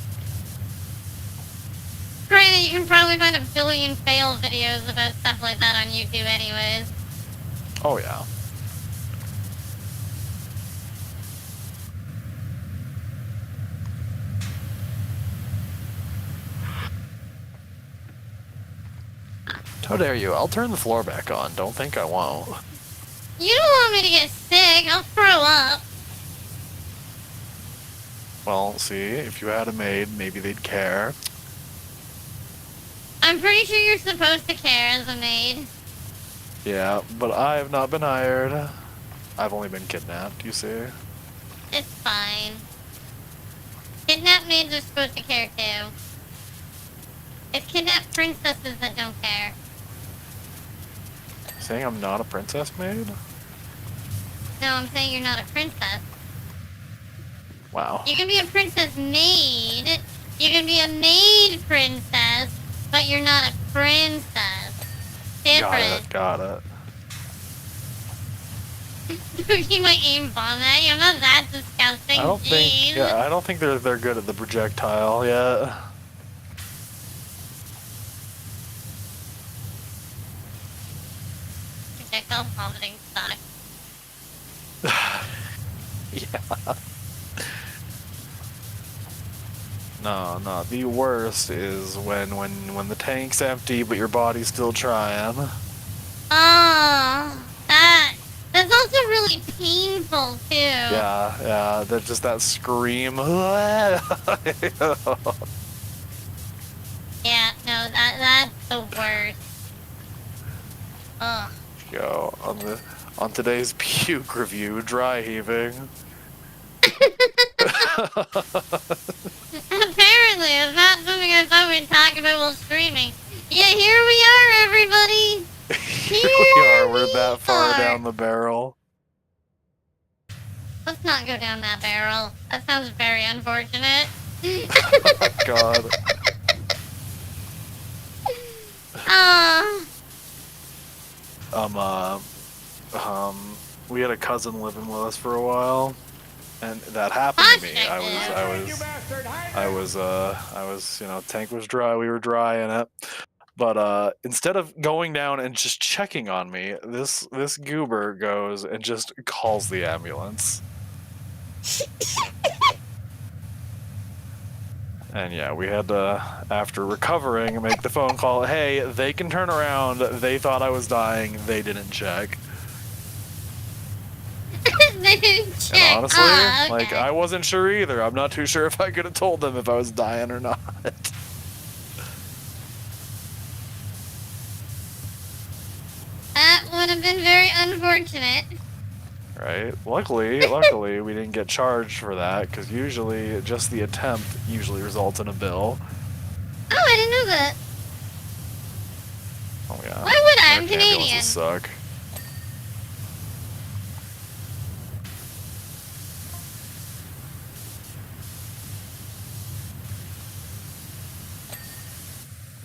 Granted, you can probably find a billion fail videos about stuff like that on YouTube anyways. Oh yeah. How dare you? I'll turn the floor back on. Don't think I won't. You don't want me to get sick, I'll throw up. Well, see, if you had a maid, maybe they'd care. I'm pretty sure you're supposed to care as a maid. Yeah, but I have not been hired. I've only been kidnapped, you see. It's fine. Kidnapped maids are supposed to care too. It's kidnapped princesses that don't care. Saying I'm not a princess maid? No, I'm saying you're not a princess. Wow. You can be a princess maid. You can be a maid princess, but you're not a princess. Different. Got it. He might aim bomb at you. I'm not that disgusting. I don't think. Jeez. Yeah, I don't think they're good at the projectile yet. Projectile vomiting sucks. Yeah. No. The worst is when the tank's empty but your body's still trying. Oh, that's also really painful too. Yeah. That just that scream. Yeah, no, that's the worst. Ugh. Go on today's puke review, dry heaving. Apparently, it's not something I thought we'd talk about while streaming. Yeah, here we are, everybody. Here we are. We're that far down the barrel. Let's not go down that barrel. That sounds very unfortunate. Oh, God. We had a cousin living with us for a while, and that happened to me. I was, tank was dry, we were dry in it. But instead of going down and just checking on me, this goober goes and just calls the ambulance. And yeah, we had to, after recovering, make the phone call. Hey, they can turn around. They thought I was dying. They didn't check. They didn't check. And honestly, okay. like, I wasn't sure either. I'm not too sure if I could have told them if I was dying or not. That would have been very unfortunate. Right? Luckily, we didn't get charged for that, because usually just the attempt usually results in a bill. Oh, I didn't know that. Oh yeah. Why would I? I'm American Canadian. ambulances suck.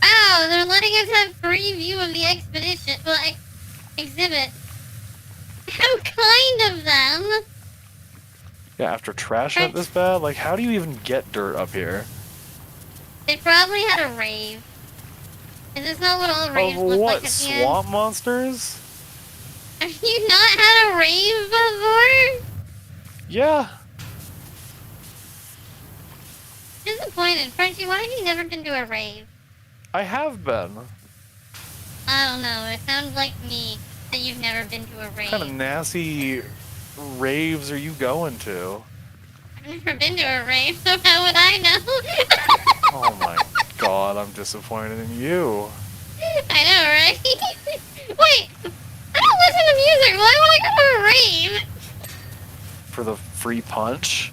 Wow, they're letting us have free view of the expedition. Well, exhibit. How kind of them. Yeah, after trash hit this bad, like, how do you even get dirt up here? They probably had a rave. Is this not what all Of raves look what? like at the end? Swamp monsters? Have you not had a rave before? Yeah. Disappointed. Frenchie, why have you never been to a rave? I have been. I don't know. It sounds like me that you've never been to a rave. What kind of nasty raves are you going to? I've never been to a rave, so how would I know? Oh my god, I'm disappointed in you. I know, right? Wait, I don't listen to music. Why would I go to a rave? For the free punch?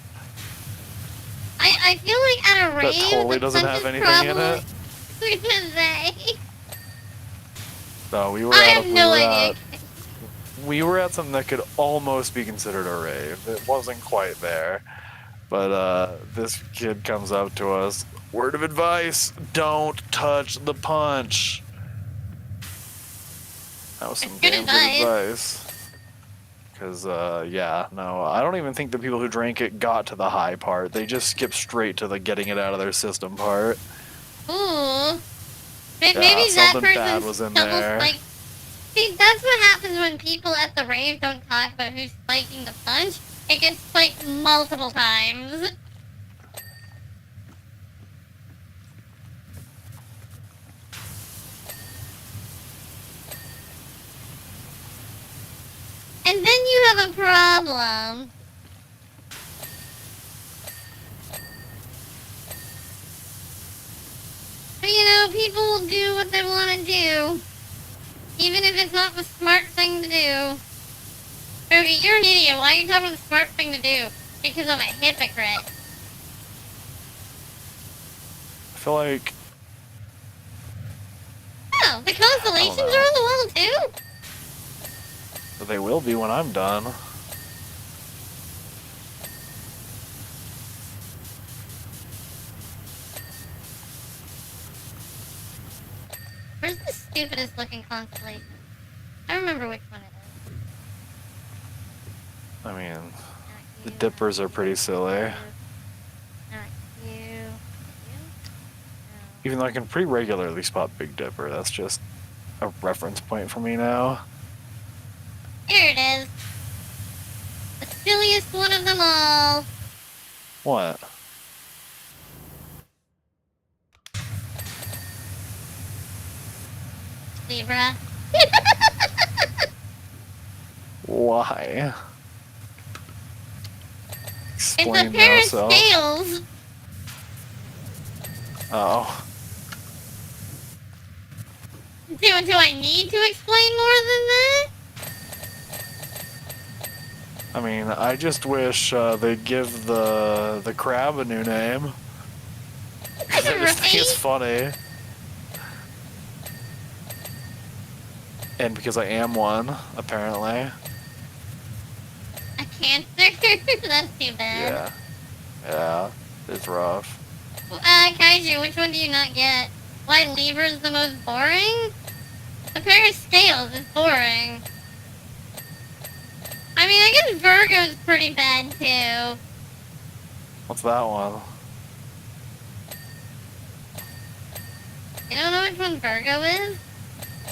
I feel like at a rave, That totally the doesn't punch have is anything in it? probably- No, we were I at have no idea. we were at something that could almost be considered a rave. It wasn't quite there. But this kid comes up to us. Word of advice, don't touch the punch. That was some Good damn advice. good advice. Because, yeah, no, I don't even think the people who drank it got to the high part. They just skipped straight to the getting it out of their system part. Ooh. Yeah, Maybe that something bad was in double there. spike. See, that's what happens when people at the rave don't talk about who's spiking the punch. It gets spiked multiple times. And then you have a problem. But you know, people will do what they want to do. Even if it's not the smart thing to do. Okay, you're an idiot. Why are you talking about the smart thing to do? Because I'm a hypocrite. I feel like Oh, the constellations know. are on the wall too? they will be when I'm done. stupidest looking constellation. I remember which one it is. I mean, Not the you, dippers not are pretty silly. you, not you. You? Even though I can pretty regularly spot Big Dipper, that's just a reference point for me now. Here it is. The silliest one of them all. What? Libra. Why? It's Explain a pair of thyself. scales. Oh. Do I need to explain more than that? I mean, I just wish they'd give the crab a new name. I just think it's funny. And because I am one, apparently. A cancer? That's too bad. Yeah. Yeah. It's rough. Kaiju, which one do you not get? Why Libra's the most boring? A pair of scales is boring. I mean, I guess Virgo's pretty bad too. What's that one? You don't know which one Virgo is?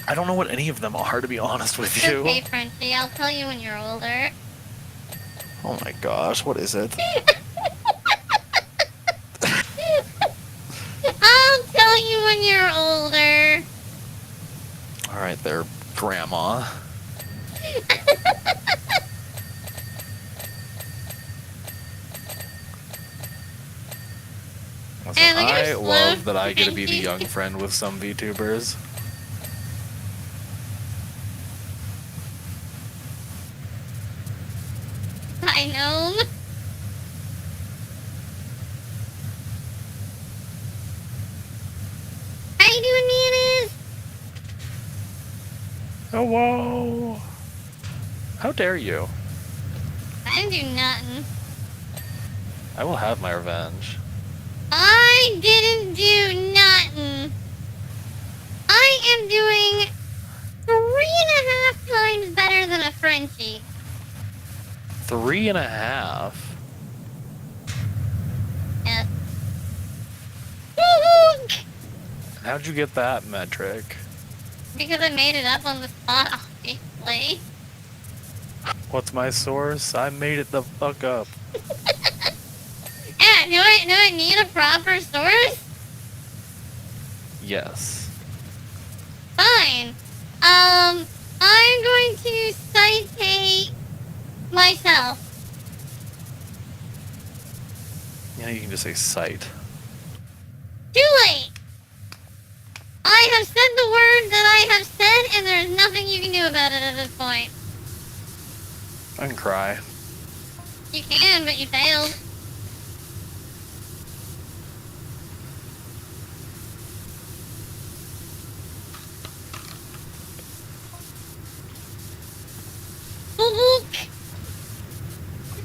I don't know what any of them are, to be honest with It's you. okay, Frenchie. I'll tell you when you're older. Oh my gosh, what is it? I'll tell you when you're older. Alright there, Grandma. Listen, And look at I her love slow that I get to be the Frenchie. young friend with some VTubers. I know. How you doing, Mayonnaise? Hello! How dare you? I didn't do nothing. I will have my revenge. I didn't do nothing. I am doing 3.5 times better than a Frenchie. 3.5? Yes. Woo-hoo! How'd you get that metric? Because I made it up on the spot, obviously. What's my source? I made it the fuck up. Yeah, do I need a proper source? Yes. Fine. I'm going to citate myself. Yeah, you can just say cite. Too late. I have said the word that I have said, and there's nothing you can do about it at this point. I can cry. You can, but you failed.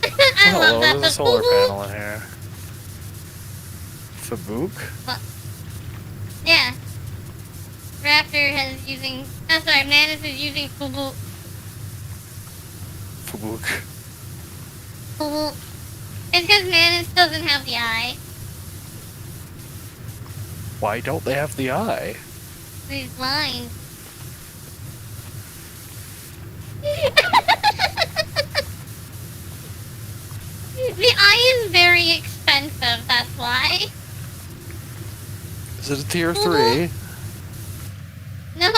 I Oh, love that. there's a solar panel in here. Fabook? Yeah. Raptor has using. I'm sorry, Manus is using Fubu. Fabook. Fubu. It's because Manus doesn't have the eye. Why don't they have the eye? He's blind. The eye is very expensive, that's why. Is it a tier 3? No.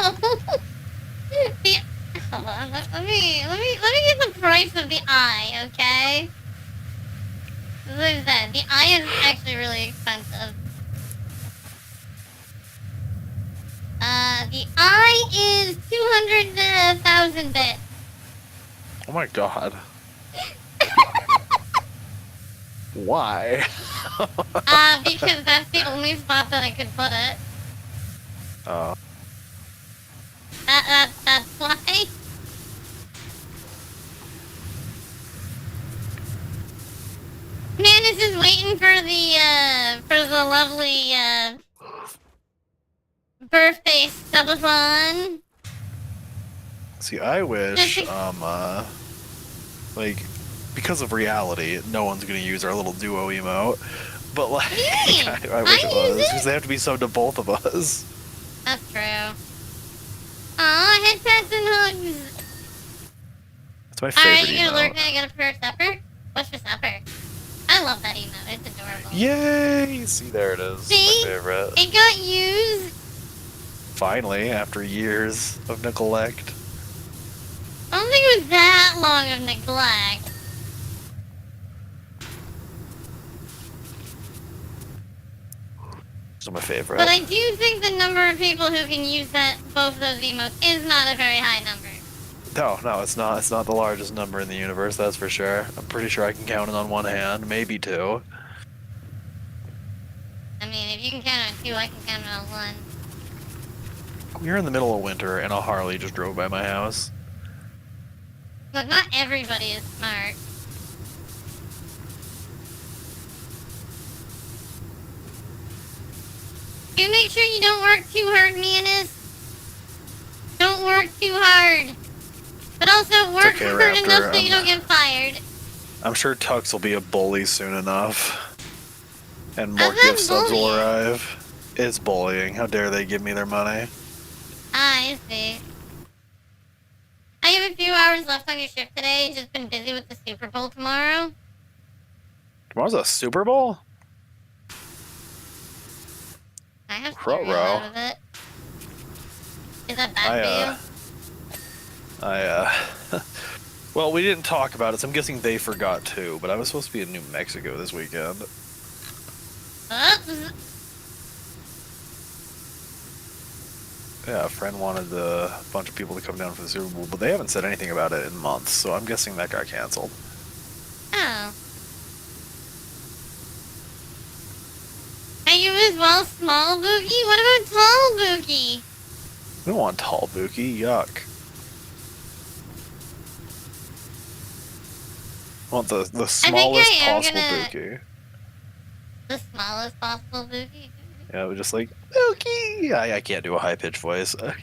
The, hold on, let me get the price of the eye, okay? As I said, the eye is actually really expensive. The eye is 200,000 bits. Oh my god. Why? Because that's the only spot that I could put it. Oh. That's why. Manus is waiting for the lovely, birthday subathon. See, I wish, like, because of reality, no one's gonna use our little duo emote. But, like, I wish it was, because they have to be subbed to both of us. That's true. Aw, headpats and hugs. That's my favorite Alright, you're emote. lurking, I gotta prepare supper? What's for supper? I love that emote, it's adorable. Yay! See, there it is. See? My favorite. It got used. Finally, after years of neglect. I don't think it was that long of neglect. It's my favorite. But I do think the number of people who can use both of those emotes is not a very high number. No, it's not. It's not the largest number in the universe, that's for sure. I'm pretty sure I can count it on one hand, maybe two. I mean, if you can count on two, I can count on one. We're in the middle of winter, and a Harley just drove by my house. Look, not everybody is smart. You make sure you don't work too hard, Mianis. Don't work too hard. But also work okay, hard Raptor, enough so you don't get fired. I'm sure Tux will be a bully soon enough. And more How's that gift subs will bullying? arrive. It's bullying. How dare they give me their money? I see. I have a few hours left on your shift today. Just been busy with the Super Bowl tomorrow. Tomorrow's a Super Bowl? I have Ruh-roh. cereal out of it. Is that bad for you? Well, we didn't talk about it, so I'm guessing they forgot too, but I was supposed to be in New Mexico this weekend. Oops. Yeah, a friend wanted a bunch of people to come down for the Super Bowl, but they haven't said anything about it in months, so I'm guessing that got canceled. Oh. Are you as well small, Bookie? What about tall, Bookie? We don't want tall Buki, yuck. I want the smallest I am possible gonna- Buki. The smallest possible Bookie? Yeah, we're just like, Buki! I can't do a high-pitched voice. Hi.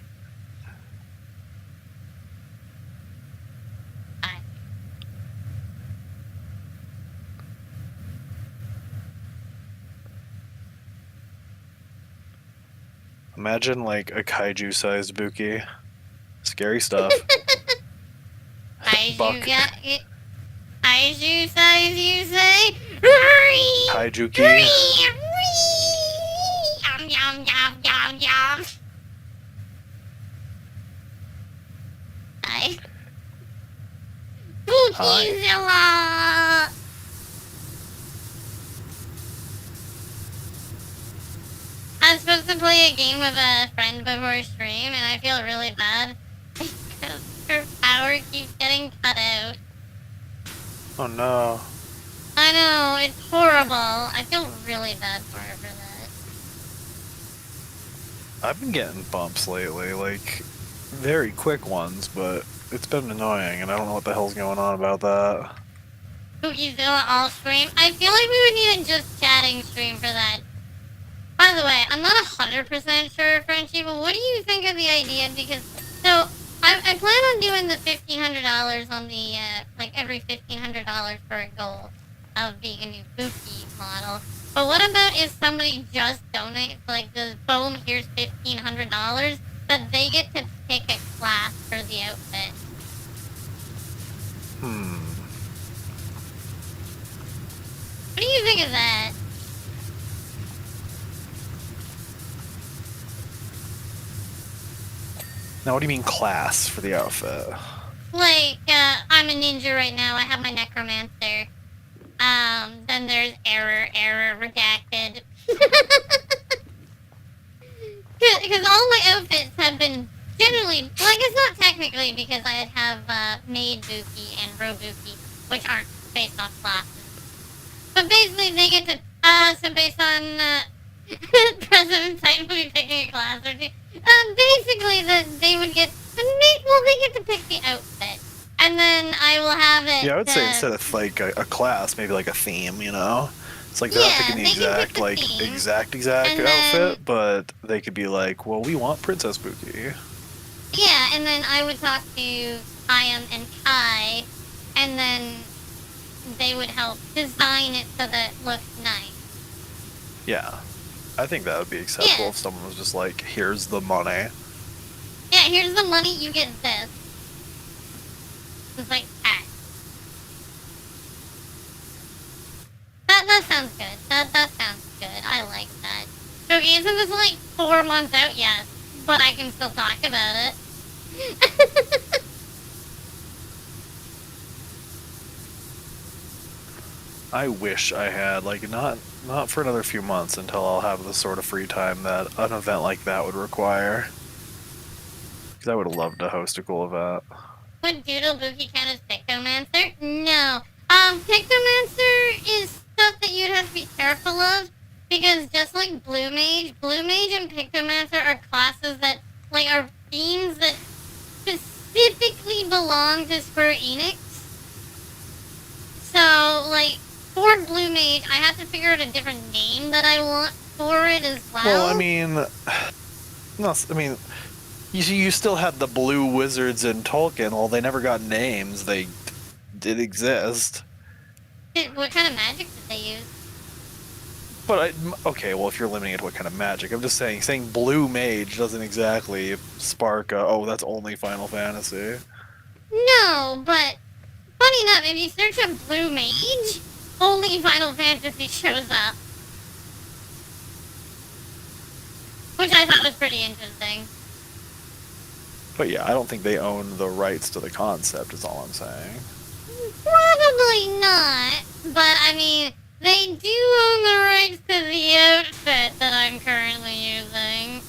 Imagine, like, a kaiju-sized Buki. Scary stuff. Buck. Kaiju size, you say? Kaiju-ki. Yum, yum, yum, yum, yum. Hi. Bookizilla! I'm supposed to play a game with a friend before stream, and I feel really bad because her power keeps getting cut out. Oh no. I know, it's horrible. I feel really bad for her for that. I've been getting bumps lately, like, very quick ones, but it's been annoying, and I don't know what the hell's going on about that. Bookizilla all stream. I feel like we would need a just chatting stream for that. By the way, I'm not 100% sure, Frenchie, but what do you think of the idea? Because, so, I plan on doing the $1,500 on the, like, every $1,500 for a goal of being a new Bookie model. But what about if somebody just donates, like, the boom, here's $1,500, that they get to pick a class for the outfit? What do you think of that? Now, what do you mean class for the outfit? Like, I'm a ninja right now, I have my necromancer. Then there's error, redacted. Because all my outfits have been generally, well, I guess not technically, because I have, maid Buki and Robuki, which aren't based off classes. But basically, they get to, so based on, President Titan will be picking a class or two. Basically, they would get, they get to pick the outfit. And then I will have it, Yeah, I would say instead of, like, a class, maybe, like, a theme, you know? It's like they're not Yeah, picking the they can pick exact, the like, theme, exact and outfit, but they could be like, well, we want Princess Spooky. Yeah, and then I would talk to Iam and Kai, and then they would help design it so that it looks nice. Yeah. I think that would be acceptable Yeah. if someone was just like, here's the money. Yeah, here's the money, you get this. It's like, ah. That sounds good. That sounds good. I like that. So isn't this like 4 months out? Yes. But I can still talk about it. I wish I had, like, not for another few months until I'll have the sort of free time that an event like that would require. Because I would have loved to host a cool event. Would Doodle Bookie count as Pictomancer? No. Pictomancer is stuff that you'd have to be careful of, because just like Blue Mage and Pictomancer are classes that, like, are themes that specifically belong to Square Enix. So, like, for Blue Mage, I have to figure out a different name that I want for it as well. Well, I mean, no, I mean, you still had the Blue Wizards in Tolkien. Well, they never got names. They did exist. What kind of magic did they use? But okay, well, if you're limiting it to what kind of magic, I'm just saying Blue Mage doesn't exactly spark oh, that's only Final Fantasy. No, but funny enough, if you search up Blue Mage, only Final Fantasy shows up. Which I thought was pretty interesting. But yeah, I don't think they own the rights to the concept, is all I'm saying. Probably not, but I mean, they do own the rights to the outfit that I'm currently using.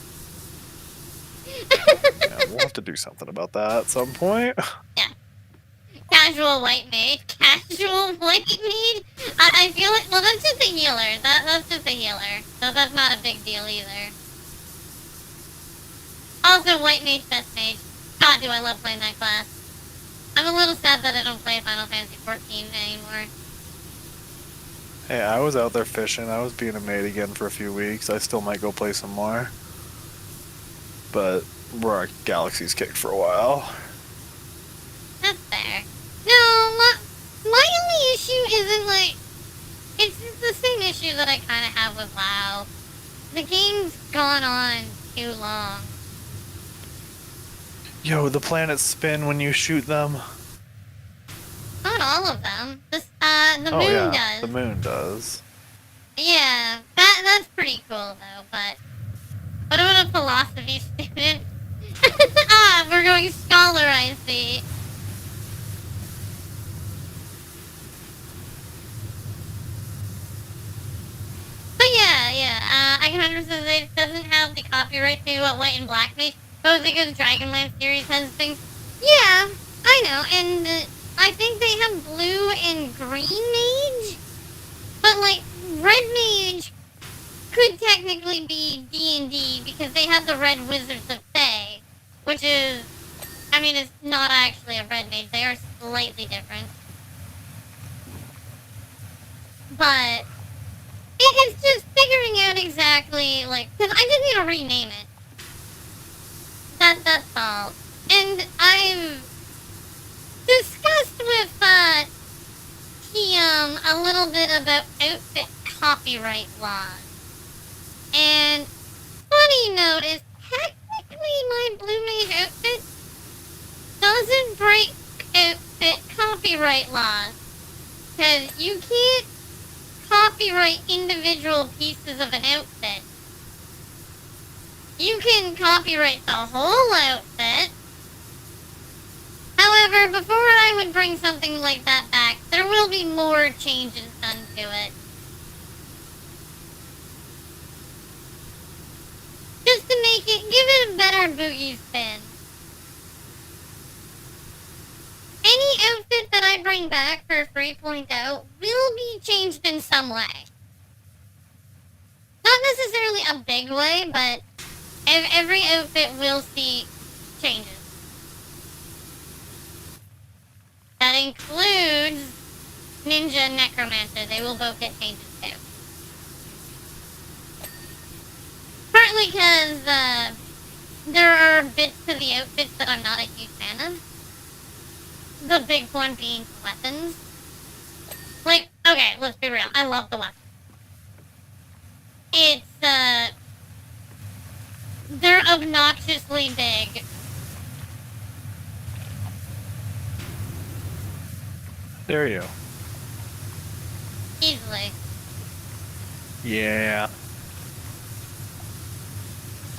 Yeah, we'll have to do something about that at some point. Yeah. Casual white mage. Casual white mage? I feel like, well, that's just a healer. That's just a healer. So that's not a big deal either. Also, white mage, best mage. God, do I love playing that class. I'm a little sad that I don't play Final Fantasy 14 anymore. Hey, I was out there fishing. I was being a maid again for a few weeks. I still might go play some more. But we're our galaxies kicked for a while. That's fair. No, my only issue isn't like... It's the same issue that I kind of have with WoW. The game's gone on too long. Yo, the planets spin when you shoot them. Not all of them. The Oh moon yeah, does. the moon does. Yeah, that's pretty cool though, but... What about a philosophy student? Ah, we're going scholar, I see. But yeah, I can understand that it doesn't have the copyright to what White and Black Mage, both because Dragonlance series has things. Yeah, I know, and I think they have Blue and Green Mage, but like Red Mage could technically be D&D because they have the Red Wizards of Fae, which is, I mean, it's not actually a Red Mage. They are slightly different, but. It's just figuring out exactly, like, because I just need to rename it. That's all. And I've discussed with, Tiam a little bit about outfit copyright laws. And, funny note is, technically my Blue Mage outfit doesn't break outfit copyright laws. Because you can't copyright individual pieces of an outfit. You can copyright the whole outfit. However, before I would bring something like that back, there will be more changes done to it. Just to make it, give it a better boogie spin. Any outfit that I bring back for 3.0 will be changed in some way. Not necessarily a big way, but every outfit will see changes. That includes Ninja and Necromancer. They will both get changes too. because there are bits to the outfits that I'm not a huge fan of. The big one being weapons. Like, okay, let's be real. I love the weapons. It's, they're obnoxiously big. There you. Easily. Yeah.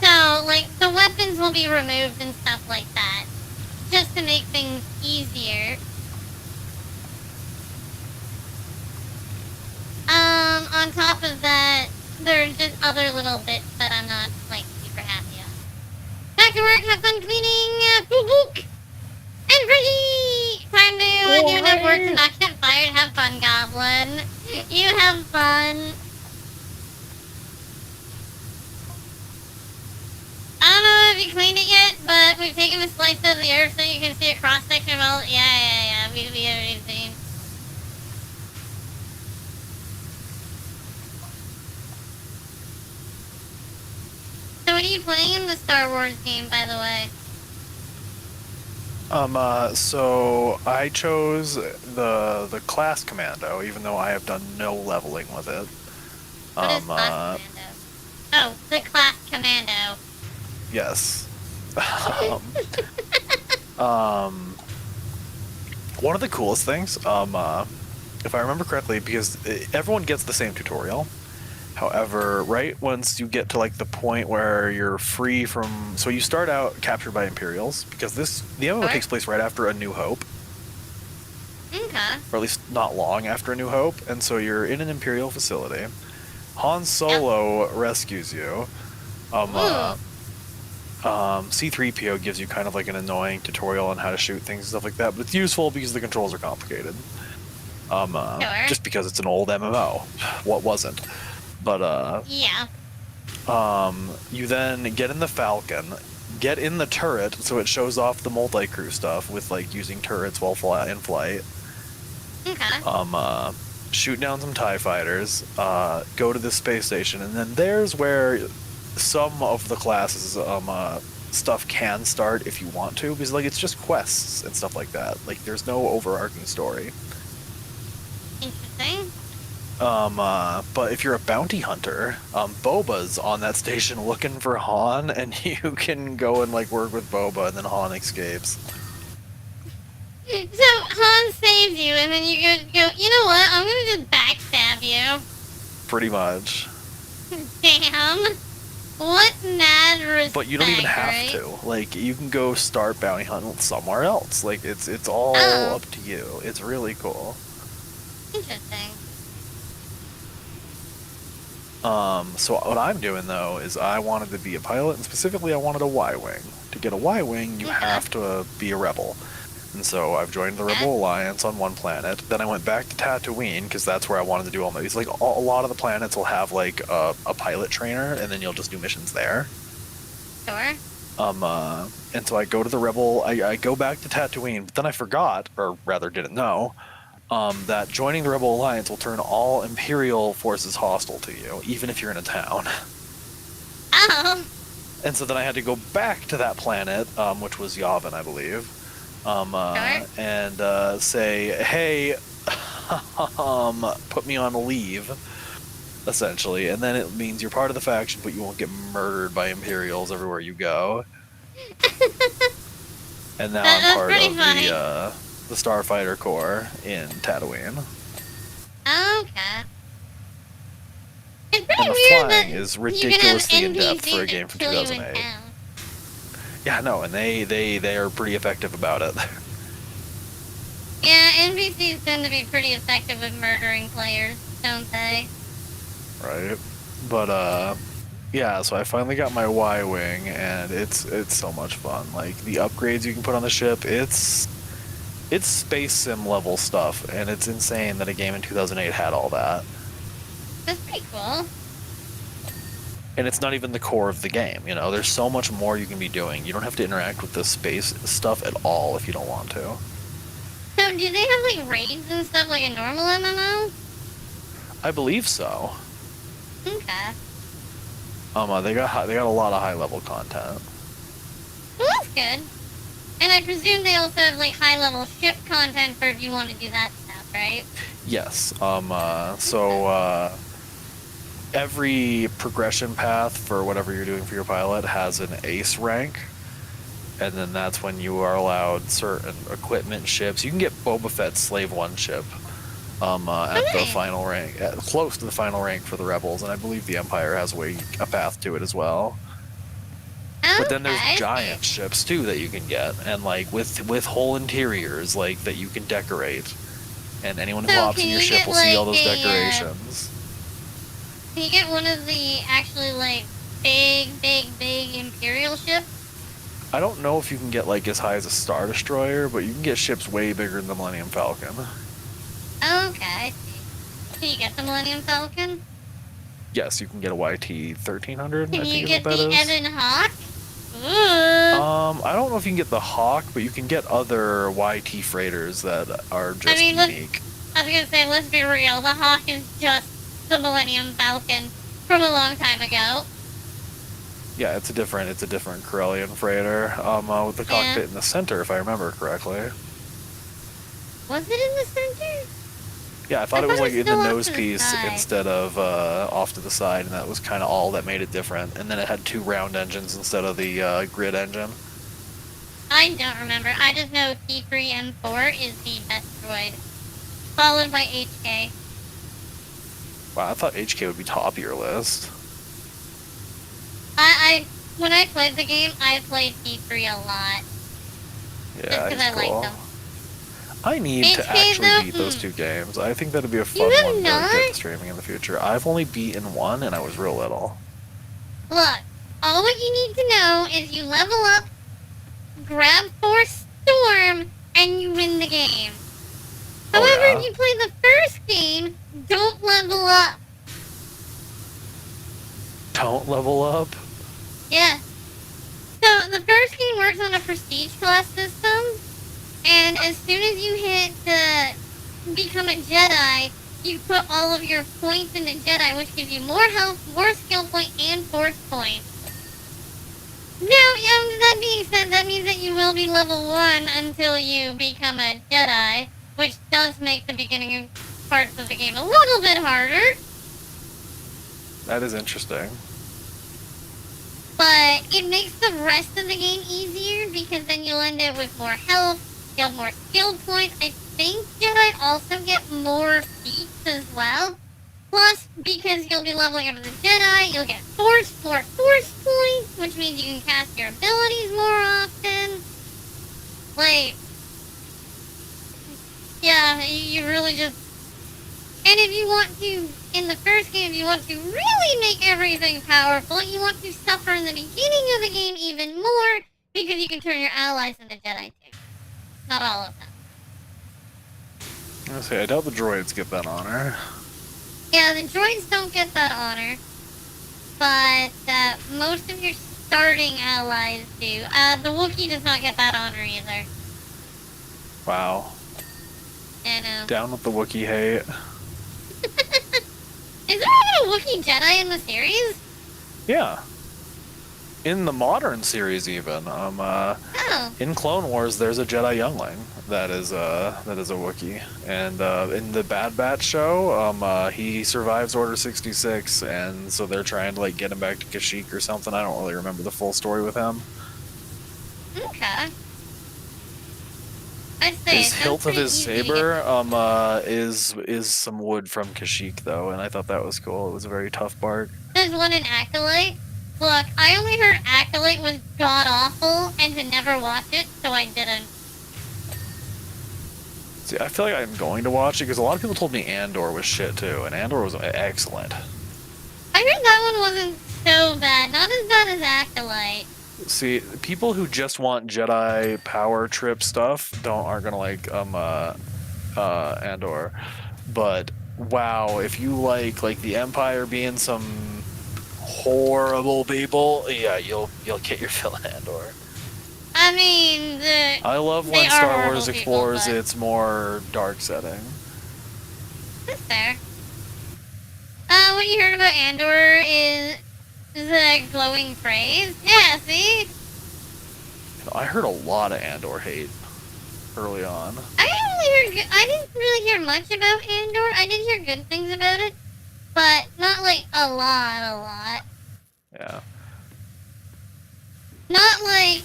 So, like, the weapons will be removed and stuff like that. Just to make things easier. On top of that, there's just other little bits that I'm not, like, super happy of. Back to work, have fun cleaning, book, and ready! Time to do enough work to not get fired, have fun, Goblin. You have fun. I don't know if you cleaned it yet, but we've taken a slice of the earth so you can see a cross-section of all... Yeah, we already seen. So what are you playing in the Star Wars game, by the way? So I chose the class commando, even though I have done no leveling with it. What is Class Commando? Oh, the Class Commando. Yes. One of the coolest things, if I remember correctly, because everyone gets the same tutorial. However, right once you get to like the point where you're free from, so you start out captured by Imperials, because the MMO takes place right after A New Hope, Okay. or at least not long after A New Hope, and so you're in an Imperial facility. Han Solo rescues you. C-3PO gives you kind of like an annoying tutorial on how to shoot things and stuff like that, but it's useful because the controls are complicated. Sure. Just because it's an old MMO. What wasn't? But, Yeah. you then get in the Falcon, get in the turret, so it shows off the multi-crew stuff with, like, using turrets while in flight. Okay. Shoot down some TIE fighters, go to the space station, and then there's where some of the classes, stuff can start if you want to, because, like, it's just quests and stuff like that. Like, there's no overarching story. Interesting. But if you're a bounty hunter, Boba's on that station looking for Han, and you can go and like work with Boba, and then Han escapes. So Han saves you, and then you go. You know what? I'm gonna just backstab you. Pretty much. Damn. What mad respect, But you don't even have right? to. Like, you can go start bounty hunting somewhere else. Like, it's all Oh. up to you. It's really cool. Interesting. So what I'm doing, though, is I wanted to be a pilot, and specifically I wanted a Y-Wing. To get a Y-Wing, you have to be a rebel. And so I've joined the Rebel Alliance on one planet. Then I went back to Tatooine, because that's where I wanted to do all my... It's like, a lot of the planets will have, like, a pilot trainer, and then you'll just do missions there. Sure. And so I go to the Rebel... I go back to Tatooine, but then I forgot, or rather didn't know, that joining the Rebel Alliance will turn all Imperial forces hostile to you, even if you're in a town. Oh. And so then I had to go back to that planet, which was Yavin, I believe, and say, hey, put me on leave, essentially, and then it means you're part of the faction, but you won't get murdered by Imperials everywhere you go. And now I'm part of the Starfighter Corps in Tatooine. Okay. It's pretty And the weird flying that is you ridiculously can have in-depth for a NPCs game from kill you in 2008. town. Yeah, no, and they are pretty effective about it. Yeah, NPCs tend to be pretty effective at murdering players, don't they? Right. But yeah, so I finally got my Y-Wing, and it's so much fun. Like, the upgrades you can put on the ship, it's space sim level stuff, and it's insane that a game in 2008 had all that. That's pretty cool. And it's not even the core of the game, you know? There's so much more you can be doing. You don't have to interact with the space stuff at all if you don't want to. So, do they have, like, raids and stuff like a normal MMO? I believe so. Okay. They got a lot of high level content. Well, that's good. And I presume they also have like high level ship content for if you want to do that stuff, right? Yes. Every progression path for whatever you're doing for your pilot has an ace rank, and then that's when you are allowed certain equipment ships. You can get Boba Fett's Slave 1 ship at the final rank, close to the final rank for the Rebels, and I believe the Empire has a path to it as well. But then there's giant ships too that you can get, and like with whole interiors like that you can decorate, and anyone who hops in your ship will see all those decorations. Can you get one of the actually like big Imperial ships? I don't know if you can get like as high as a Star Destroyer, but you can get ships way bigger than the Millennium Falcon. Okay, I see. Can you get the Millennium Falcon? Yes, you can get a YT 1300. Can I think you is get what the that is. Evan Hawk? Ooh. I don't know if you can get the Hawk, but you can get other YT freighters that are just unique. I was gonna say, let's be real. The Hawk is just the Millennium Falcon from a long time ago. Yeah, it's a different Corellian freighter. With the cockpit in the center, if I remember correctly. Was it in the center? Yeah, I thought it was like in the nose to the piece side. instead of off to the side, and that was kind of all that made it different. And then it had 2 round engines instead of the grid engine. I don't remember. I just know T3M4 is the best droid, followed by HK. Wow, I thought HK would be top of your list. When I played the game, I played T3 a lot. Yeah, Just 'cause he's I cool. liked them. I need to HK actually though, beat those 2 games. I think that'd be a fun You have one to not? get to streaming in the future. I've only beaten 1, and I was real little. Look, all what you need to know is you level up, grab Force Storm, and you win the game. Oh, However, yeah? if you play the first game, don't level up. Don't level up? Yeah. So the first game works on a prestige class system, and as soon as you hit become a Jedi, you put all of your points into Jedi, which gives you more health, more skill point, and force points. Now, that being said, that means that you will be level 1 until you become a Jedi, which does make the beginning parts of the game a little bit harder. That is interesting. But it makes the rest of the game easier because then you'll end up with more health, you'll have more skill points. I think Jedi also get more feats as well. Plus, because you'll be leveling up as a Jedi, you'll get more force points, which means you can cast your abilities more often. Like, yeah, you really just... And if you want to, in the first game, if you want to really make everything powerful, you want to suffer in the beginning of the game even more, because you can turn your allies into Jedi too. Not all of them. I say, I doubt the droids get that honor. Yeah, the droids don't get that honor, but most of your starting allies do. The Wookiee does not get that honor either. Wow. I know. Down with the Wookiee hate. Is there even a Wookiee Jedi in the series? Yeah. In the modern series, even. Oh. In Clone Wars, there's a Jedi youngling that is a Wookiee, and in the Bad Batch show, he survives Order 66, and so they're trying to like get him back to Kashyyyk or something. I don't really remember the full story with him. Okay. I'd say His hilt of his saber is some wood from Kashyyyk though, and I thought that was cool. It was a very tough bark. There's one in Acolyte. Look, I only heard Acolyte was god-awful and to never watch it, so I didn't. See, I feel like I'm going to watch it because a lot of people told me Andor was shit too, and Andor was excellent. I heard that one wasn't so bad. Not as bad as Acolyte. See, people who just want Jedi power trip stuff aren't gonna like Andor, but wow, if you like the Empire being some horrible people, yeah, you'll get your fill of Andor. I mean, I love they when are Star horrible Wars people, explores but- its more dark setting. That's fair. What you heard about Andor is the glowing phrase. Yeah, see? I heard a lot of Andor hate early on. I didn't really hear much about Andor. I did hear good things about it, but not like a lot. Yeah. Not like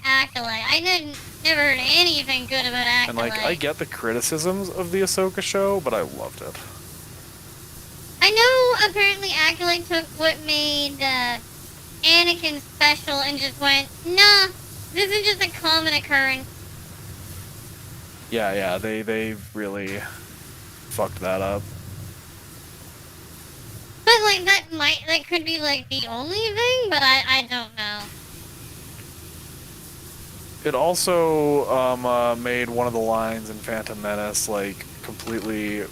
Acolyte. Never heard anything good about Acolyte. And like, I get the criticisms of the Ahsoka show, but I loved it. I know apparently Acolyte took what made Anakin special and just went, nah, this is just a common occurrence. Yeah, they really fucked that up. But like that could be like the only thing, but I don't know. It also made one of the lines in Phantom Menace like completely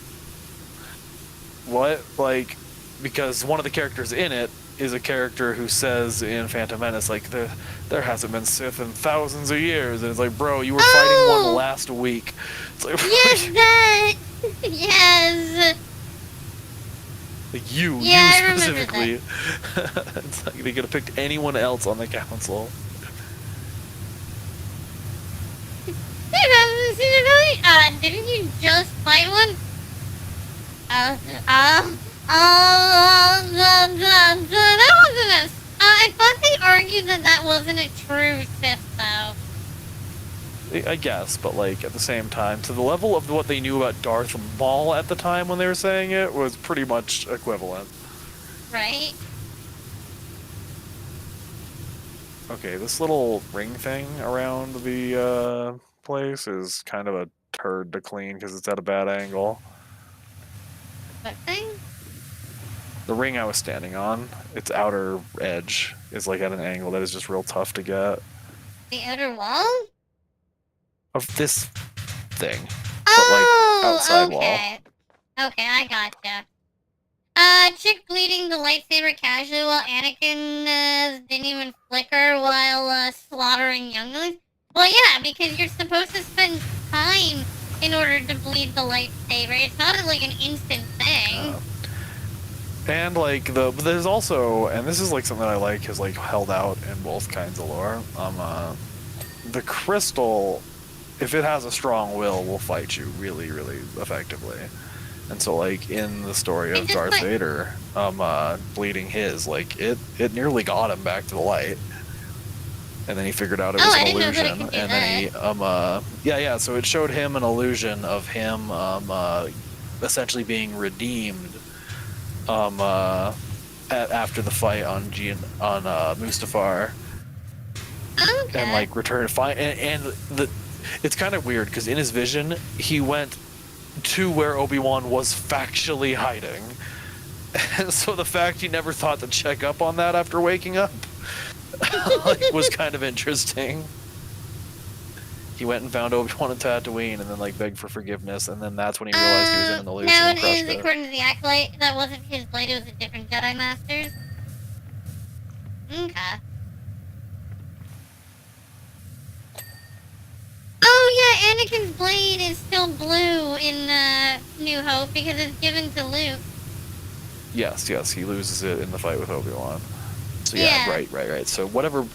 because one of the characters in it is a character who says in Phantom Menace like there hasn't been Sith in thousands of years, and it's like, bro, you were fighting one last week. It's like, yes, that yes. Like you specifically. It's like they could have picked anyone else on the council. Didn't you just fight one? That wasn't a. I thought they argued that wasn't a true Sith, though. I guess, but like at the same time, to the level of what they knew about Darth Maul at the time when they were saying it was pretty much equivalent. Right? Okay, this little ring thing around the place is kind of a turd to clean because it's at a bad angle. What thing? The ring I was standing on, its outer edge is like at an angle that is just real tough to get. The outer wall? Of this thing. Oh, but like outside okay. Okay, I gotcha. Chick bleeding the lightsaber casually while Anakin didn't even flicker while slaughtering younglings? Well, yeah, because you're supposed to spend time in order to bleed the lightsaber. It's not like an instant thing. And like there's also, and this is like something I like is like held out in both kinds of lore. The crystal, if it has a strong will fight you really, really effectively. And so like in the story of Darth Vader, bleeding his, like it nearly got him back to the light. And then he figured out it was an illusion. And then he so it showed him an illusion of him essentially being redeemed after the fight on Mustafar. Okay. And like return it's kind of weird because in his vision he went to where Obi-Wan was factually hiding, and so the fact he never thought to check up on that after waking up was kind of interesting. He went and found Obi-Wan at Tatooine and then like begged for forgiveness, and then that's when he realized he was in an illusion No, and it crushed is, it. according to the Acolyte, that wasn't his blade, it was a different Jedi Master's. Okay. Oh yeah, Anakin's blade is still blue in New Hope because it's given to Luke. Yes, he loses it in the fight with Obi-Wan. So yeah. Right. So whatever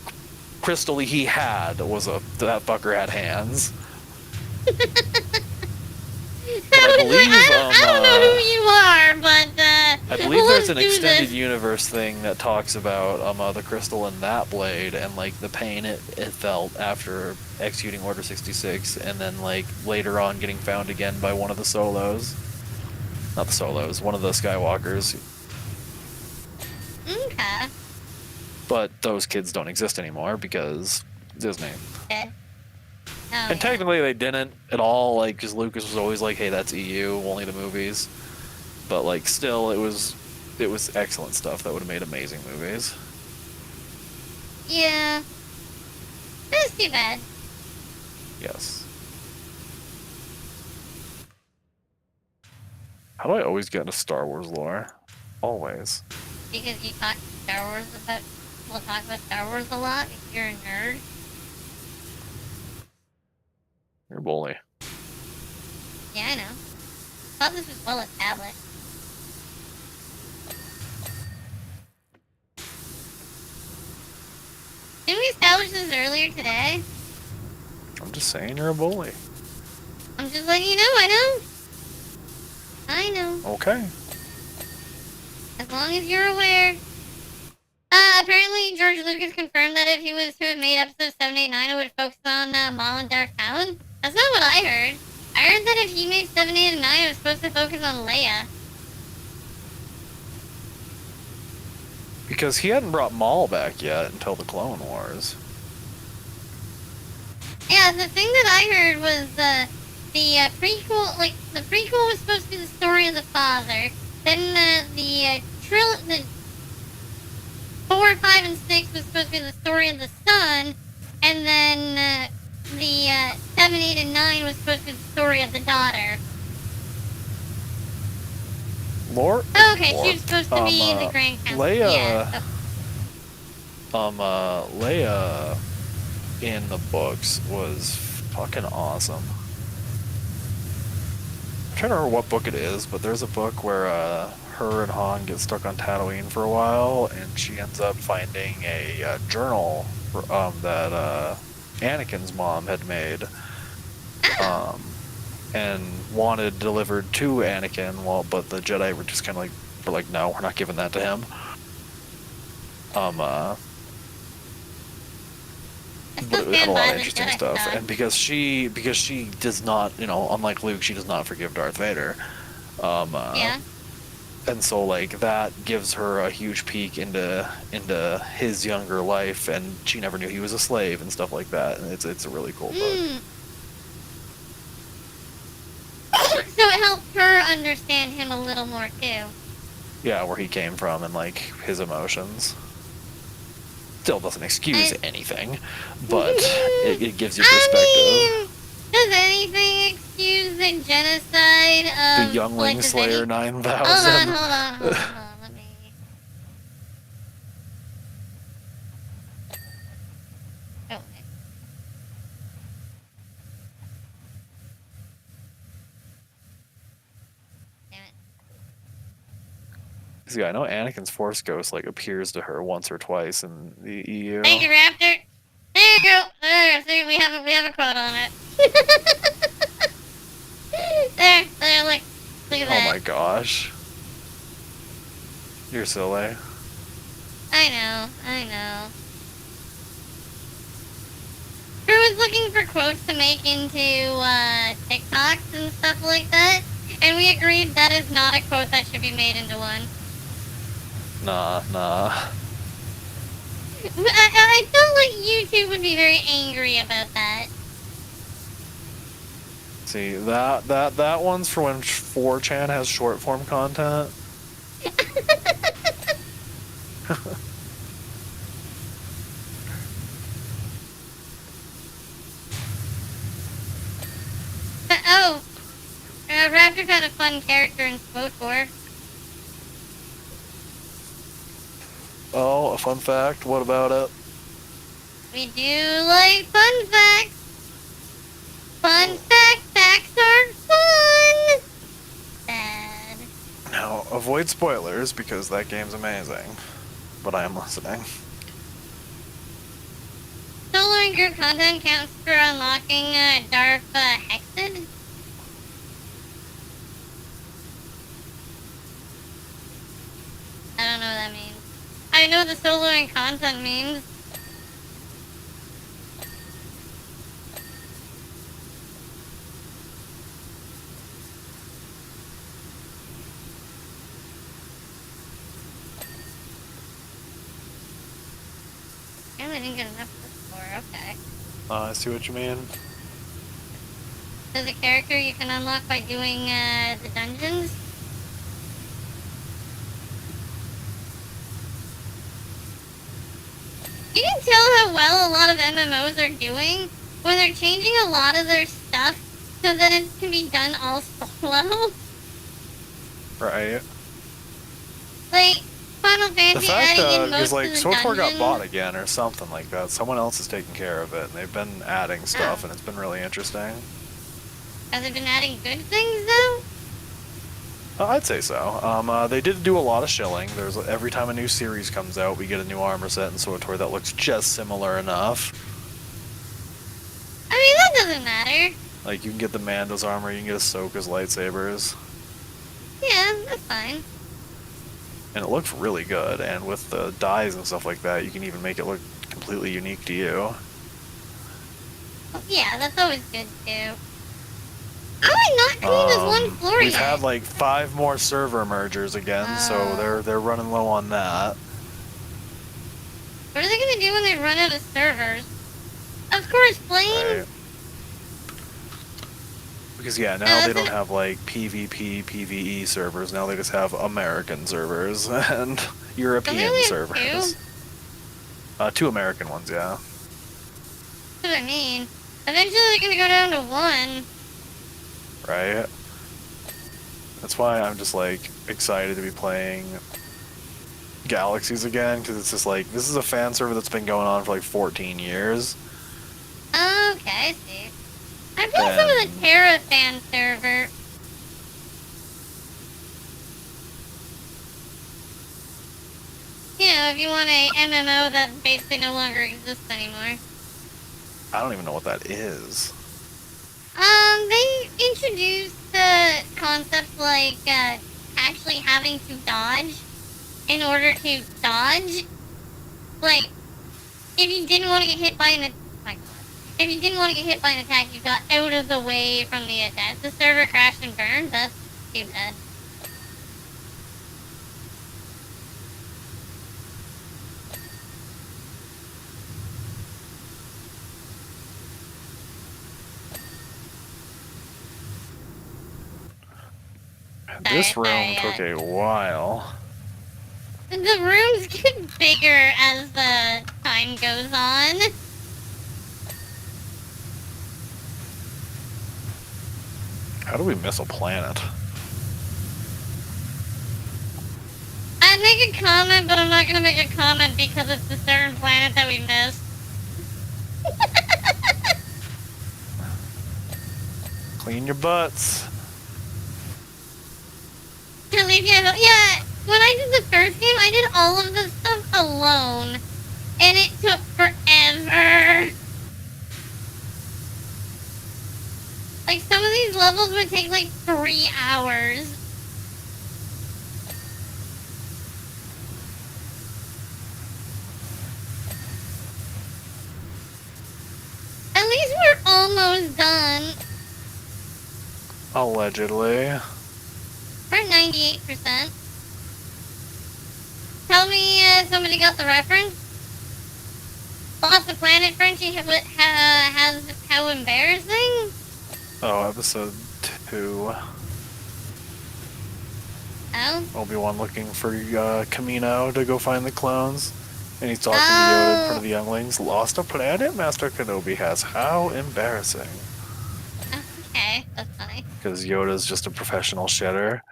crystal he had that fucker had hands. I don't know who you are, but I believe there's an extended universe thing that talks about the crystal in that blade and like the pain it felt after executing Order 66, and then like later on getting found again by one of the Solos. Not the Solos, one of the Skywalkers. Okay. But those kids don't exist anymore because Disney. Okay. And technically they didn't at all, like, because Lucas was always like, hey, that's EU, only the movies. But, like, still, it was excellent stuff that would have made amazing movies. Yeah. That's too bad. Yes. How do I always get into Star Wars lore? Always. Because you talk Star Wars about... We'll talk about Star Wars a lot if you're a nerd. You're bully. Yeah, I know. Thought this was well established. Didn't we establish this earlier today? I'm just saying you're a bully. I'm just letting you know, I know. I know. Okay. As long as you're aware. Apparently George Lucas confirmed that if he was to have made episode 789, it would focus on Maul and Darth Talon. That's not what I heard. I heard that if he made 7, 8, and 9, it was supposed to focus on Leia. Because he hadn't brought Maul back yet until the Clone Wars. Yeah, the thing that I heard was the prequel, like, the prequel was supposed to be the story of the father. Then the 4, 5, and 6 was supposed to be the story of the son. And then the 7, 8, and 9 was supposed to be the story of the daughter. Okay, she was supposed to be the Grand Council. Leia, Yeah, Leia in the books was fucking awesome. I'm trying to remember what book it is, but there's a book where her and Han get stuck on Tatooine for a while, and she ends up finding a journal that Anakin's mom had made, and wanted delivered to Anakin. But the Jedi were just kind of like, no, we're not giving that to him. But it had a lot of interesting stuff, and because she does not, unlike Luke, she does not forgive Darth Vader. yeah. And so, like, that gives her a huge peek into his younger life, and she never knew he was a slave and stuff like that. And it's a really cool book. So it helped her understand him a little more too. Yeah, where he came from and like his emotions. Still doesn't excuse anything, but it gives you perspective. I mean, does anything excuse the genocide of The Youngling Slayer 9000. Hold on. Let me. Oh, wait. Damn it. See, I know Anakin's Force Ghost like appears to her once or twice in the EU. Thank you, Raptor. There you go. There, see, we have a quote on it. there, look at that. Oh my gosh. You're silly. I know. Drew was looking for quotes to make into TikToks and stuff like that, and we agreed that is not a quote that should be made into one. Nah. I felt like YouTube would be very angry about that. See, that one's for when 4chan has short form content. Raptor had a fun character in SWO4. Oh, a fun fact. What about it? We do like fun facts. Fun facts are fun. Bad. Now, avoid spoilers because that game's amazing. But I am listening. Solo and group content counts for unlocking Darth Hexed. I don't know what that means. I know what the solo and content means. I didn't get enough before, okay. I see what you mean. So the character you can unlock by doing the dungeons? You can tell how well a lot of MMOs are doing when they're changing a lot of their stuff so that it can be done all solo. Right. Like, Final The Fantasy fact adding in that is most like of the SWO4 got dungeons. bought again or something like that. Someone else is taking care of it, and they've been adding stuff, and it's been really interesting. Have they been adding good things, though? I'd say so. They did do a lot of shilling. There's every time a new series comes out, we get a new armor set in SWTOR that looks just similar enough. I mean, that doesn't matter. Like, you can get the Mando's armor, you can get Ahsoka's lightsabers. Yeah, that's fine. And it looks really good, and with the dyes and stuff like that, you can even make it look completely unique to you. Yeah, that's always good too. I'm not clean this one floor We've yet. had like 5 more server mergers again, so they're running low on that. What are they gonna do when they run out of servers? Of course, Flame! Right. Because yeah, now they don't have like PvP, PvE servers, now they just have American servers and European only have servers. 2 American ones, yeah. That's what I mean. Eventually they're gonna go down to 1. Right? That's why I'm just like excited to be playing Galaxies again, because it's just like, this is a fan server that's been going on for like 14 years. Okay, I see. I played some of the Terra fan server. You know, if you want a MMO that basically no longer exists anymore. I don't even know what that is. They introduced the concept like, actually having to dodge in order to dodge. Like, if you didn't want to get hit by an if you didn't want to get hit by an attack, you got out of the way from the attack. The server crashed and burned. That's too bad. This room took a while. The rooms get bigger as the time goes on. How do we miss a planet? I'd make a comment, but I'm not gonna make a comment because it's a certain planet that we missed. Clean your butts. At least, yeah, when I did the first game, I did all of this stuff alone. And it took forever. Like, some of these levels would take like 3 hours. At least we're almost done. Allegedly. We're at 98%. Tell me somebody got the reference? Lost the Planet, Frenchie has how embarrassing? Oh, episode 2. Oh? Obi-Wan looking for Kamino to go find the clones. And he's talking to Yoda in front of the younglings. Lost a planet Master Kenobi has. How embarrassing. Okay, that's funny. Because Yoda's just a professional shedder.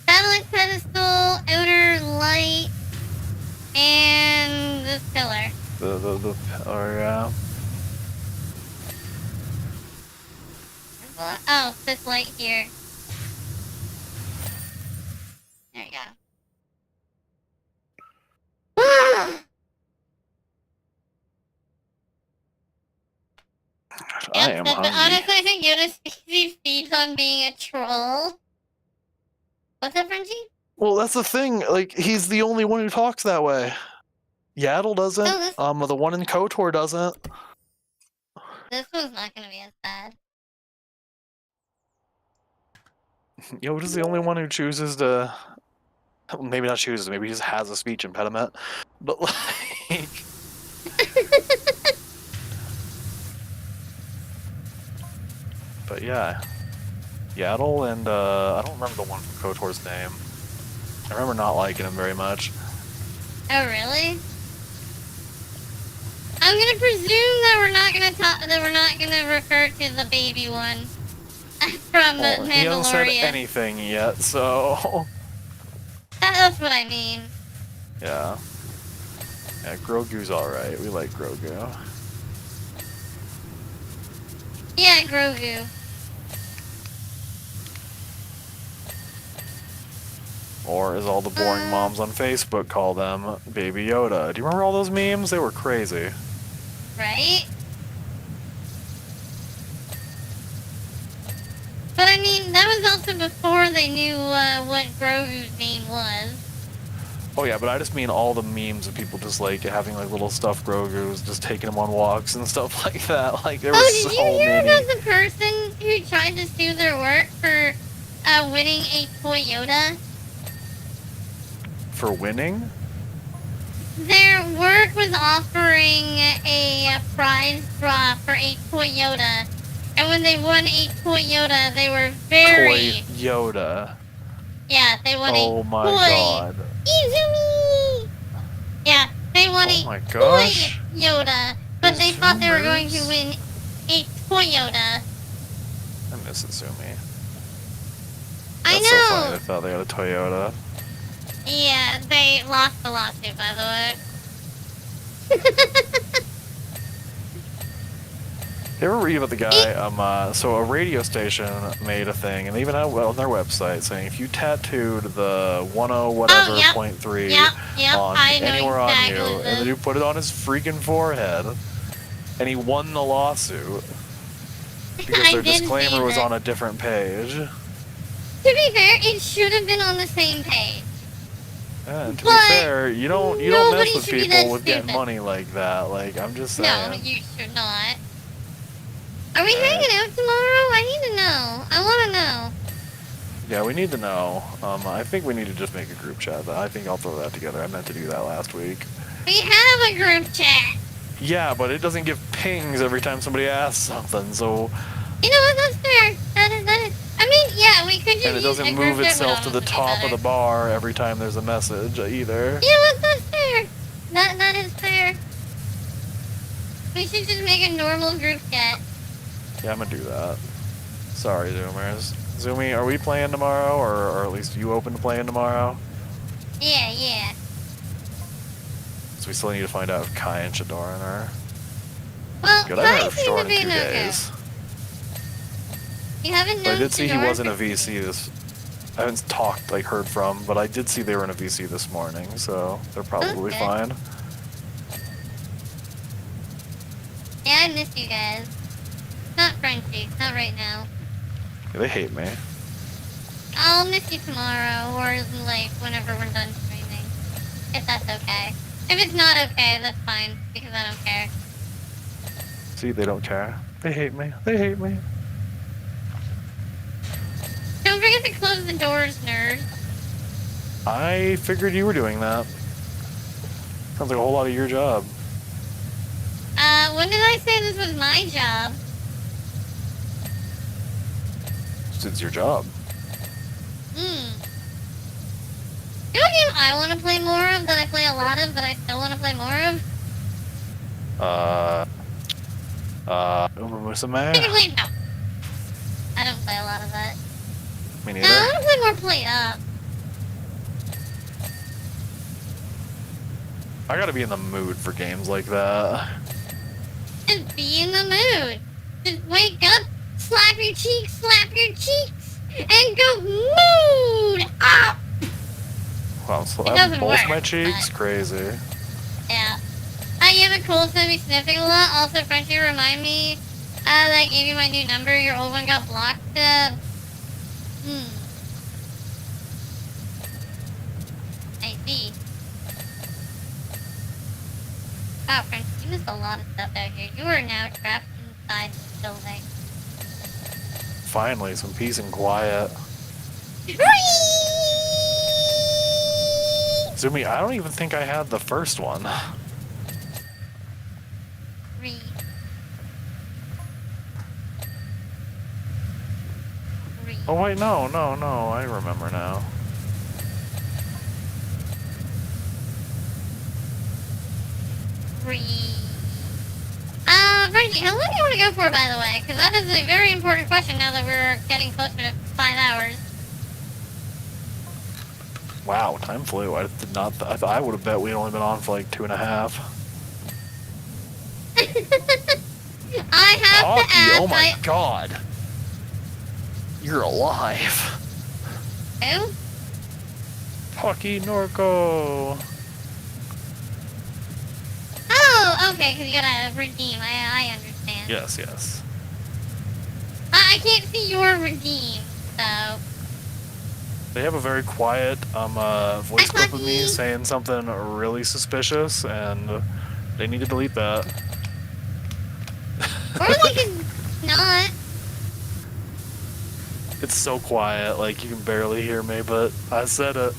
Satellite pedestal, outer light, and this pillar. Oh, this light here. There you go. I am but hungry. honestly, I think Yoda feeds on being a troll. What's up, Frenchie? Well, that's the thing. Like, he's the only one who talks that way. Yaddle doesn't. The one in KOTOR doesn't. This one's not gonna be as bad. Yoda's the only one who chooses to... Maybe not chooses, maybe he just has a speech impediment. But, like... But yeah. Yaddle and, I don't remember the one from KOTOR's name. I remember not liking him very much. Oh, really? I'm gonna presume that we're not gonna refer to the baby one from the Mandalorian. He hasn't said anything yet, so... That's what I mean. Yeah. Yeah, Grogu's alright. We like Grogu. Yeah, Grogu. Or as all the boring moms on Facebook call them, Baby Yoda. Do you remember all those memes? They were crazy. Right? But I mean, that was also before they knew what Grogu's name was. Oh yeah, but I just mean all the memes of people just like having like little stuffed Grogu's, just taking them on walks and stuff like that. Like there was Oh, did so you hear many. about the person who tried to sue their work for winning a Toyota? For winning? Their work was offering a prize draw for a Toyota. And when they won a Toyota, they were very... Yoda. Yeah, they won Oh a my toy... god. Izumi! Yeah, they won Oh a my toy gosh. Yoda, but they thought they were going to Izumers? win a Toyota. I miss Izumi. I That's so funny. know! They thought they had a Toyota. Yeah, they lost the lawsuit, by the way. You ever read about the guy? So a radio station made a thing, and they even had on their website saying if you tattooed the 10 whatever yep. 0.3 Yep, on I know anywhere exactly on you, what and then this- you put it on his freaking forehead, and he won the lawsuit because I their did see disclaimer was that. on a different page. To be fair, it should have been on the same page. And to But be fair, you don't nobody mess with should be people that with getting stupid. money like that. Like I'm just saying. No, you should not. Are we Alright. hanging out tomorrow? I need to know. I want to know. Yeah, we need to know. I think we need to just make a group chat. I think I'll throw that together. I meant to do that last week. We have a group chat. Yeah, but it doesn't give pings every time somebody asks something, so You know what? That's fair. That is. I mean, yeah, we could just and it use a doesn't group move chat itself to the without top of the better. bar every time there's a message either. You know what? That's fair. That is fair. We should just make a normal group chat. Yeah, I'm gonna do that. Sorry, Zoomers. Zoomy, are we playing tomorrow, or at least you open to playing tomorrow? Yeah. So we still need to find out if Kai and Shadoran are. Well, Good, I Kai haven't heard seems to Shadoran be in 2 no-go. days. You haven't But I known did see he Shadoran was in a for- VC this. I haven't talked, like, heard from, but I did see they were in a VC this morning, so they're probably Okay. fine. Yeah, I miss you guys. Not Frenchie. Not right now. Yeah, they hate me. I'll miss you tomorrow, or like whenever we're done streaming. If that's okay. If it's not okay, that's fine, because I don't care. See, they don't care. They hate me. They hate me. Don't forget to close the doors, nerd. I figured you were doing that. Sounds like a whole lot of your job. When did I say this was my job? It's your job. You know what game I want to play more of, that I play a lot of, but I still want to play more of? Uma Musume? Technically, no. I don't play a lot of that. Me No, neither. I want to play more Play Up. I gotta be in the mood for games like that. Just be in the mood. Just wake up, slap your cheeks, and go mood up. Wow, so It I'm doesn't both work, my cheeks? but- Crazy. Yeah. You have a cold, so be sniffing a lot. Also, Frenchie, remind me that I gave you my new number. Your old one got blocked. I see. Wow, Frenchie, you missed a lot of stuff out here. You are now trapped inside the building. Finally, some peace and quiet. Zumi, I don't even think I had the first one. Read. Read. Oh wait, no, I remember now. Read. Frenchie, how long do you want to go for, by the way? Because that is a very important question now that we're getting closer to 5 hours. Wow, time flew. I did not. I would have bet we'd only been on for like 2.5. I have to Hockey, ask. oh my god. You're alive. Who? Hockey Norco. Oh, okay, because you gotta redeem. I understand. Yes, yes. I can't see your redeem, so. They have a very quiet voice clip of me Hockey. saying something really suspicious, and they need to delete that. Or they could not. It's so quiet, like you can barely hear me, but I said it.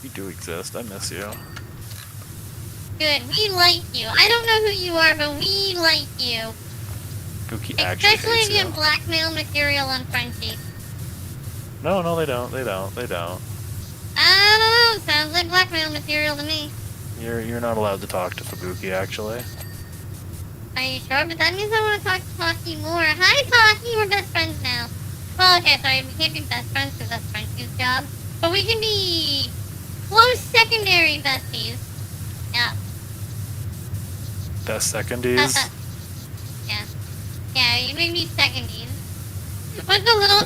You do exist. I miss you. Good, we like you. I don't know who you are, but we like you. Pookie actually Especially hates if you you. have blackmail material on Frenchie. No, they don't. They don't. I don't know, sounds like blackmail material to me. You're not allowed to talk to Fubuki, actually. Are you sure? But that means I want to talk to Taki more. Hi, Taki, we're best friends now. Well, okay, sorry, we can't be best friends because that's Frenchie's job. But we can be close secondary besties. Yeah. Best secondies. Yeah. Yeah, you may be secondies. What's a little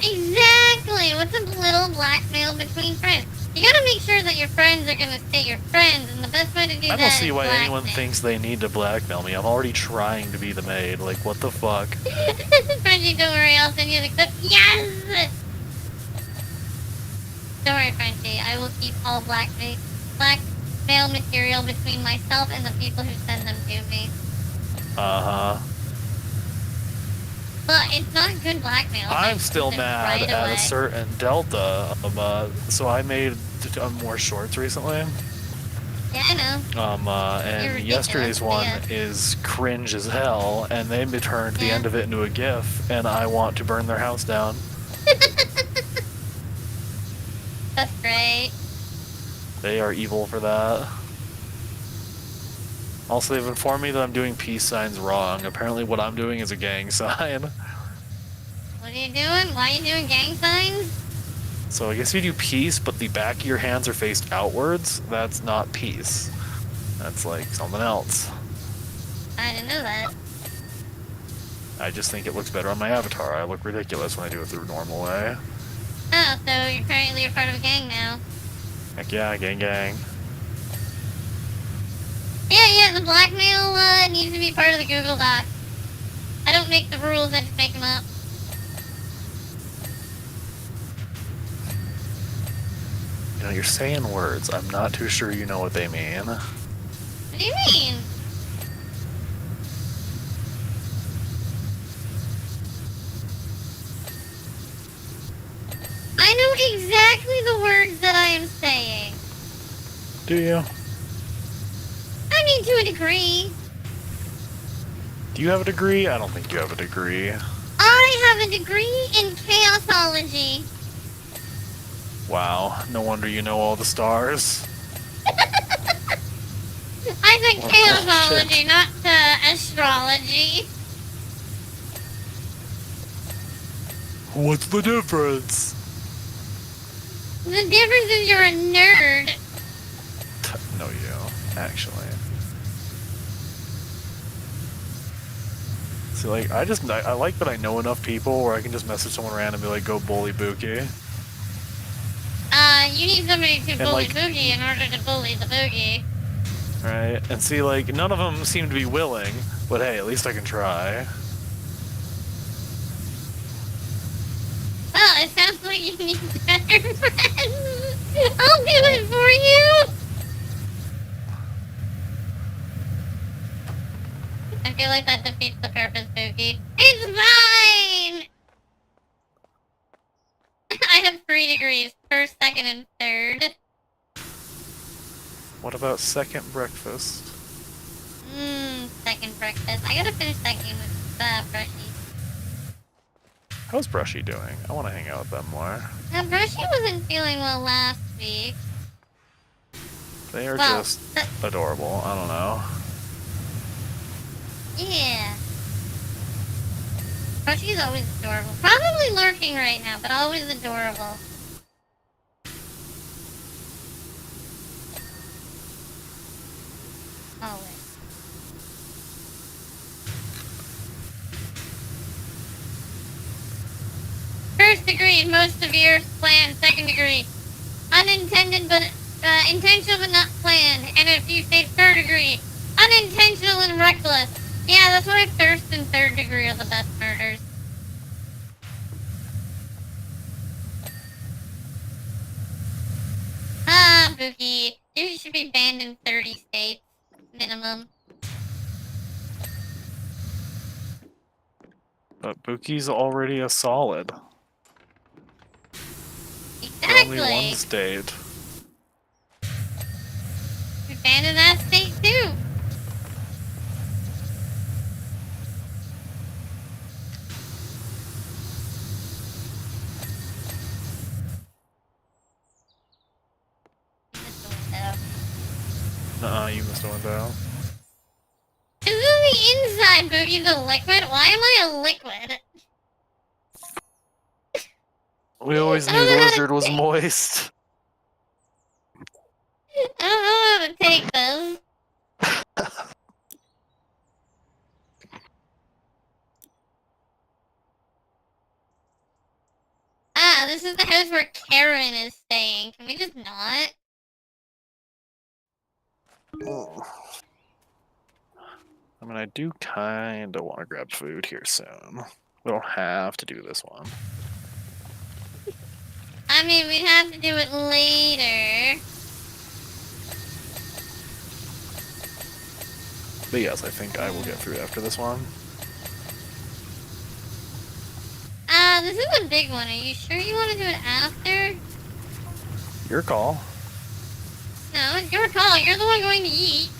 blackmail between friends? You gotta make sure that your friends are gonna stay your friends, and the best way to do that I don't see is why anyone blackmail. thinks they need to blackmail me. I'm already trying to be the maid. Like, what the fuck? Frenchie, don't worry, I'll send you the clip. Yes! Don't worry, Frenchie, I will keep all blackmail material between myself and the people who send them to me. Uh-huh. But it's not good blackmail. I'm still They're mad right at away. a certain delta. So I made more shorts recently. Yeah, I know. You're And ridiculous, yesterday's one yeah. is cringe as hell, and they turned the Yeah. end of it into a GIF, and I want to burn their house down. That's great. They are evil for that. Also, they've informed me that I'm doing peace signs wrong. Apparently what I'm doing is a gang sign. What are you doing? Why are you doing gang signs? So I guess if you do peace, but the back of your hands are faced outwards, that's not peace. That's like something else. I didn't know that. I just think it looks better on my avatar. I look ridiculous when I do it the normal way. Oh, so you're currently a part of a gang now. Heck yeah, gang gang. Yeah, the blackmail needs to be part of the Google Doc. I don't make the rules, I just make them up. You know, you're saying words. I'm not too sure you know what they mean. What do you mean? I know exactly the words that I am saying. Do you? I mean, to a degree. Do you have a degree? I don't think you have a degree. I have a degree in chaosology. Wow, no wonder you know all the stars. I said Well, chaosology, shit. not astrology. What's the difference? The difference is you're a nerd. No, you, actually. See, like, I like that I know enough people where I can just message someone random and be like, go bully Bookie. You need somebody to bully like- Boogie in order to bully the Boogie. Right? And see, like, none of them seem to be willing, but hey, at least I can try. Well, it sounds like you need better friends. I'll do it for you. I feel like that defeats the purpose, Boogie. It's fine! I have 3 degrees, first, second, and third. What about second breakfast? Second breakfast. I gotta finish that game with Brushy. How's Brushy doing? I want to hang out with them more. Now, Brushy wasn't feeling well last week. They are Well, just adorable. I don't know. Yeah. Brushy's always adorable. Probably lurking right now, but always adorable. degree, most severe, planned, second degree. Unintended but, intentional but not planned. And if you say third degree, unintentional and reckless. Yeah, that's why first and third degree are the best murders. Ah, Bookie. You should be banned in 30 states. Minimum. But Bookie's already a solid. Only one Exactly. state. Be banned in that state too. Missed the window. You missed a window. This is the inside, Boogie, the liquid? Why am I a liquid? We always I knew don't the know how to wizard was take- moist. I don't know how to take this. Ah, this is the house where Karen is staying. Can we just not? I mean, I do kind of want to grab food here soon. We don't have to do this one. I mean, we'd have to do it later. But yes, I think I will get food after this one. Ah, this is a big one. Are you sure you want to do it after? Your call. No, it's your call. You're the one going to eat.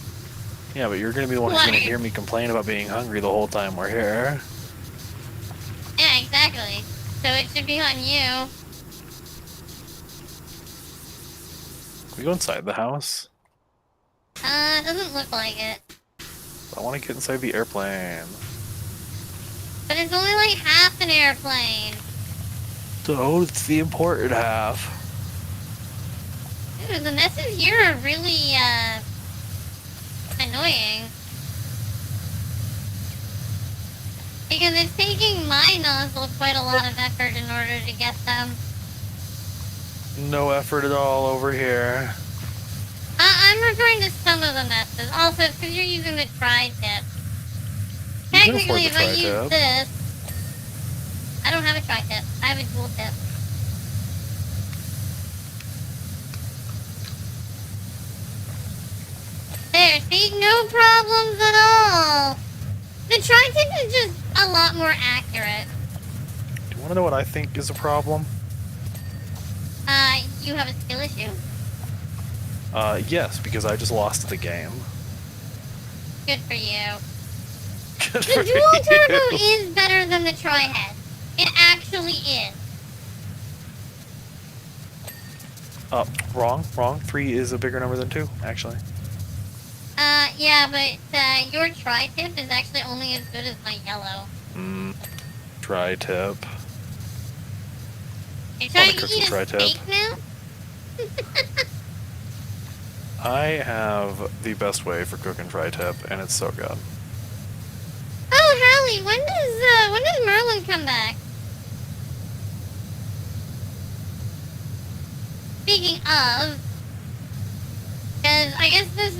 Yeah, but you're going to be the one who's going to Why? hear me complain about being hungry the whole time we're here. Yeah, exactly. So it should be on you. We go inside the house. It doesn't look like it. I want to get inside the airplane. But it's only like half an airplane. So it's the important half. Dude, the messes here are really, annoying. Because it's taking my nozzle quite a lot of effort in order to get them. No effort at all over here. I'm referring to some of the messes. Also, it's because you're using the tri-tip. You can afford Technically, the if I use tri-tip. this... I don't have a tri-tip. I have a dual tip. There, see? No problems at all. The tri-tip is just a lot more accurate. Do you want to know what I think is a problem? You have a skill issue? Yes, because I just lost the game. Good for you. Good The for dual turbo you. is better than the tri-head. It actually is. Wrong. 3 is a bigger number than 2, actually. Yeah, but, your tri-tip is actually only as good as my yellow. Tri-tip. You're trying to cook eat some a tri-tip. steak now? I have the best way for cooking tri-tip, and it's so good. Oh, Hallie, when does Merlin come back? Speaking of, because I guess this...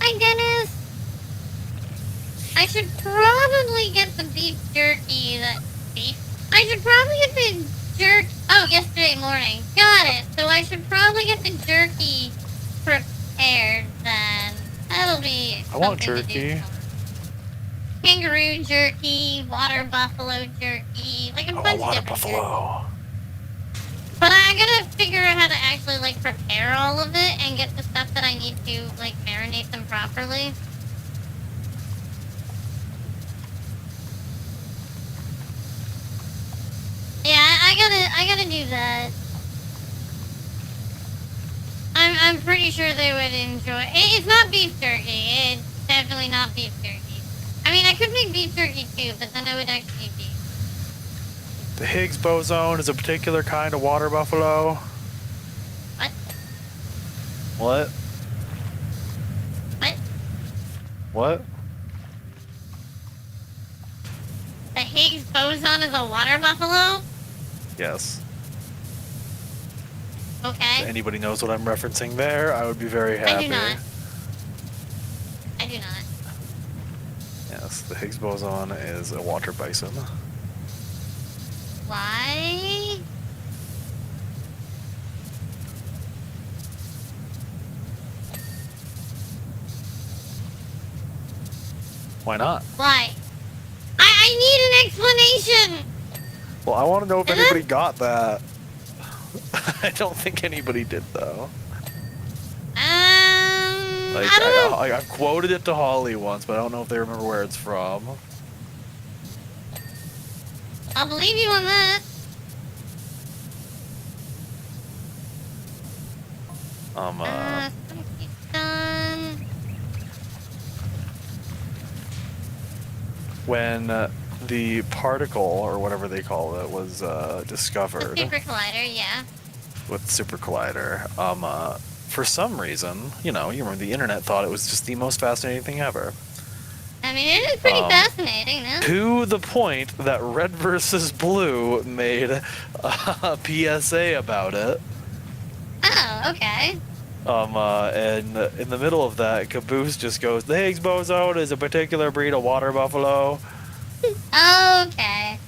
Hi, Dennis! I should probably get the beef jerky, I should probably get the jerky... Oh, yesterday morning. Got it. So I should probably get the jerky prepared then. That'll be I want something to do jerky. tomorrow. Kangaroo jerky, water buffalo jerky, like a bunch of water different jerky. buffalo. But I gotta figure out how to actually, like, prepare all of it and get the stuff that I need to, like, marinate them properly. Yeah, I gotta do that. I'm pretty sure they would enjoy it's not beef jerky. It's definitely not beef jerky. I mean, I could make beef jerky too, but then I would actually need beef. The Higgs boson is a particular kind of water buffalo. What? What? What? What? The Higgs boson is a water buffalo? Yes. Okay. If anybody knows what I'm referencing there, I would be very happy. I do not. I do not. Yes, the Higgs boson is a water bison. Why? Why not? Why? I need an explanation! Well, I want to know if Is anybody it? got that. I don't think anybody did, though. Like, I don't know. I've quoted it to Holly once, but I don't know if they remember where it's from. I'll believe you on that. Done. When the particle, or whatever they call it, was The discovered Super Collider, yeah. with Super Collider, for some reason, you remember the internet thought it was just the most fascinating thing ever. I mean, it is pretty fascinating, no? To the point that Red vs. Blue made a PSA about it. Oh, okay. And in the middle of that, Caboose just goes, "The Higgs boson is a particular breed of water buffalo." Okay.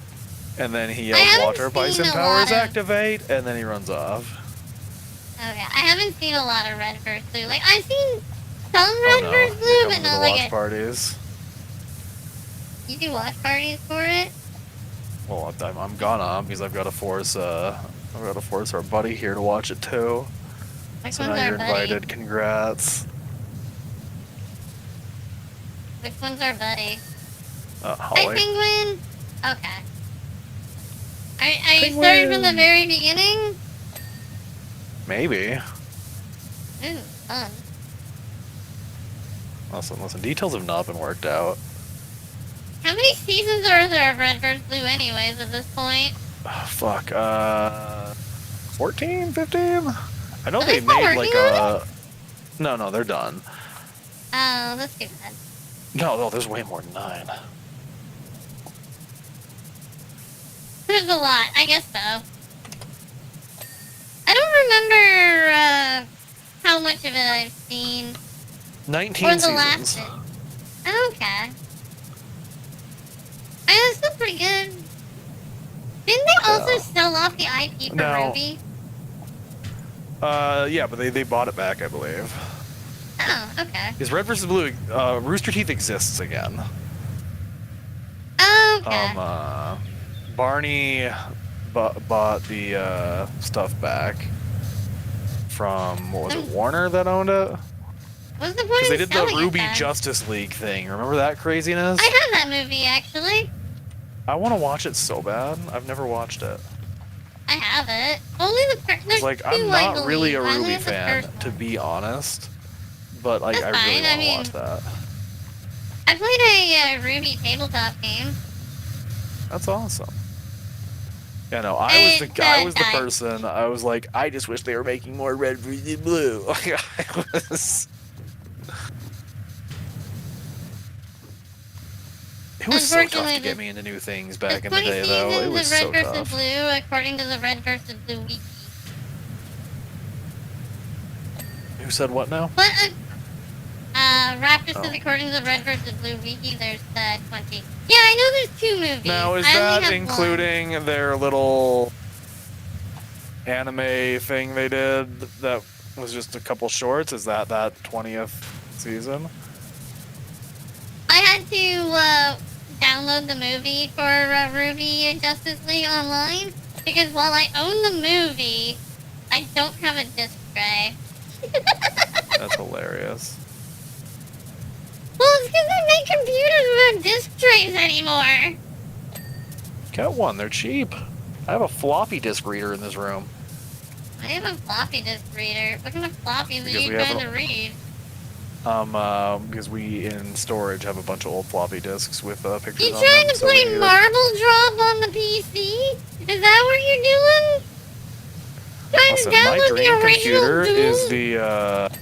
And then he I yells, haven't "Water seen bison a powers lot of- activate," and then he runs off. Okay. I haven't seen a lot of Red vs. Blue. Like, I've seen some Red Oh no, vs. he Blue, comes but to not the like watch parties. You do watch parties for it? Well, I'm gonna, because I've got to force our buddy here to watch it too. Which So one's now our you're buddy? invited. Congrats. Which one's our buddy? Hi, Holly. Penguin! Okay. Are you starting from the very beginning? Maybe. Ooh, fun. Listen. Details have not been worked out. How many seasons are there of Red vs. Blue anyways at this point? Oh, fuck. 14, 15? I know Are they they still made like working on a. No, they're done. Oh, that's too bad. No, there's way more than 9. There's a lot, I guess so. I don't remember how much of it I've seen. 19 Or the seasons. last bit. Oh, okay. That's still pretty good. Didn't they also Yeah. sell off the IP for No. Ruby? Yeah, but they bought it back, I believe. Oh, okay. Is Red vs. Blue, Rooster Teeth exists again. Oh, okay. Barney bought the stuff back from, what was it, Warner that owned it? What's the point Because of they did the selling it Ruby then? Justice League thing. Remember that craziness? I have that movie, actually. I want to watch it so bad. I've never watched it. I have it. Only the first. There's Like, two, I'm I not really a believe. I only Ruby have the fan, first to one. be honest. But, like, That's I really fine, I want to mean- watch that. I played a Ruby tabletop game. That's awesome. Yeah, no, I was the died. person. I was like, I just wish they were making more Red vs. Blue. I was. It was so tough Unfortunately, to get me into new things back in There's the 20 day, though. It seasons was of so Red vs. tough. Blue, according to the Red vs. Blue wiki. Who said what now? But, Raptor says Oh. according to the Red vs. Blue wiki, there's 20. Yeah, I know there's 2 movies. Now, is I only that have including their little anime thing they did that was just a couple shorts? Is that 20th season? One. I had to download the movie for Ruby Justice League online because while I own the movie, I don't have a disc tray. That's hilarious. Well, it's because they make computers without disc trays anymore. Get one, they're cheap. I have a floppy disk reader in this room. I have a floppy disk reader. What kind of floppies are Because you we have trying a- to read? Because we in storage have a bunch of old floppy disks with pictures You on trying them. to so we play need Marble Drop on the PC? Is that what you're doing? Trying Listen, to my download the dream original computer Doom? is the.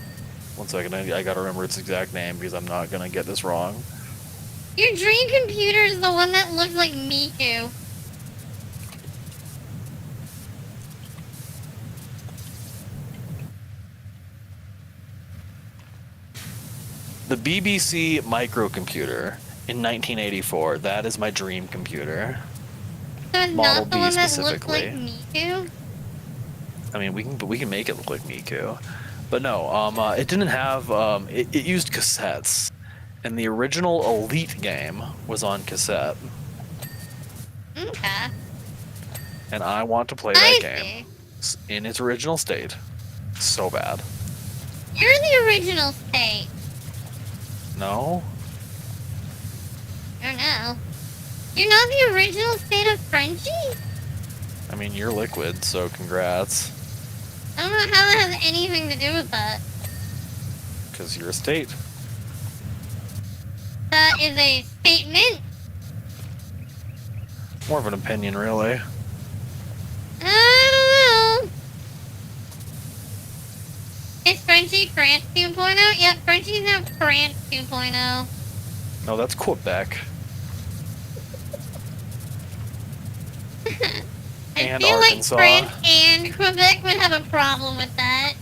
One second, I gotta remember its exact name because I'm not gonna get this wrong. Your dream computer is the one that looks like Miku. The BBC microcomputer in 1984. That is my dream computer. So it's Model not the B one that looks like specifically. Miku? I mean, we can make it look like Miku, but no. It didn't have. It used cassettes, and the original Elite game was on cassette. Okay. And I want to play that I game see. in its original state, so bad. You're the original state. No, Or no. You're not the original state of Frenchie? I mean you're liquid, so congrats, I don't know how that has anything to do with that. because you're a state. That is a statement. More of an opinion, really. I don't know. Is Frenchie France 2.0? Yep, Frenchie's now France 2.0. No, that's Quebec. I And feel Arkansas. like France and Quebec would have a problem with that.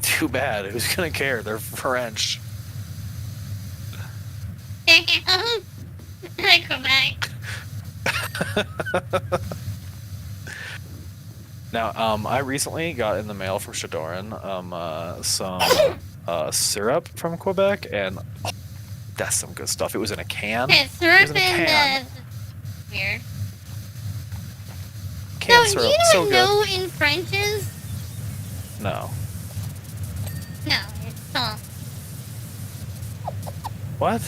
Too bad. Who's gonna care? They're French. Damn. Like Quebec. Now, I recently got in the mail from Shadoran some syrup from Quebec, and that's some good stuff. It was in a can. Okay, It syrup was in a can. and weird. Can So, syrup, do you know so what good. no in French is? No. No, it's salt. What?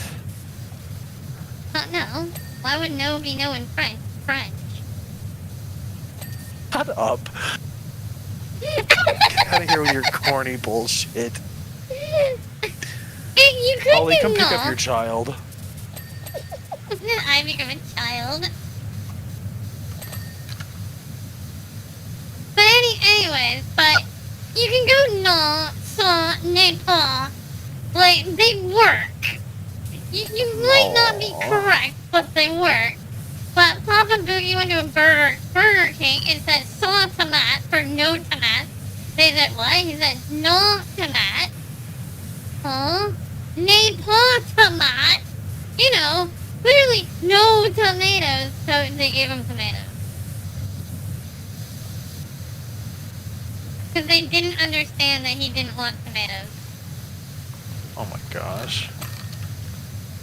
No. Why would no be no in French? French. Shut up. Get out of here with your corny bullshit. You could Ollie, do come pick no. up your child. I become a child. But anyways, but you can go no, so, ne pas. Like, they work. You might not be Aw. correct, but they work. But Papa Boogie went to a Burger King and said sans tomate for no tomate. They said what? He said no tomate. Huh? Ne pas tomate. You know, clearly no tomatoes, so they gave him tomatoes. Because they didn't understand that he didn't want tomatoes. Oh my gosh.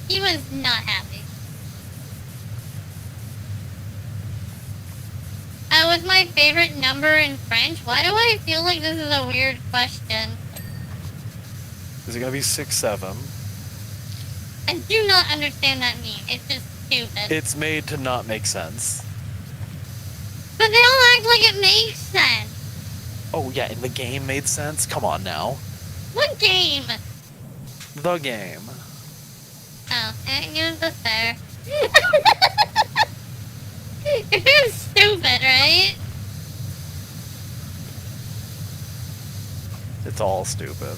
He was not happy. What's my favorite number in French? Why do I feel like this is a weird question? Is it gonna be 6, 7? I do not understand that meme. It's just stupid. It's made to not make sense. But they all act like it makes sense. Oh yeah, and the game made sense? Come on now. What game? The game. Oh, and use the fair. It's stupid, right? It's all stupid.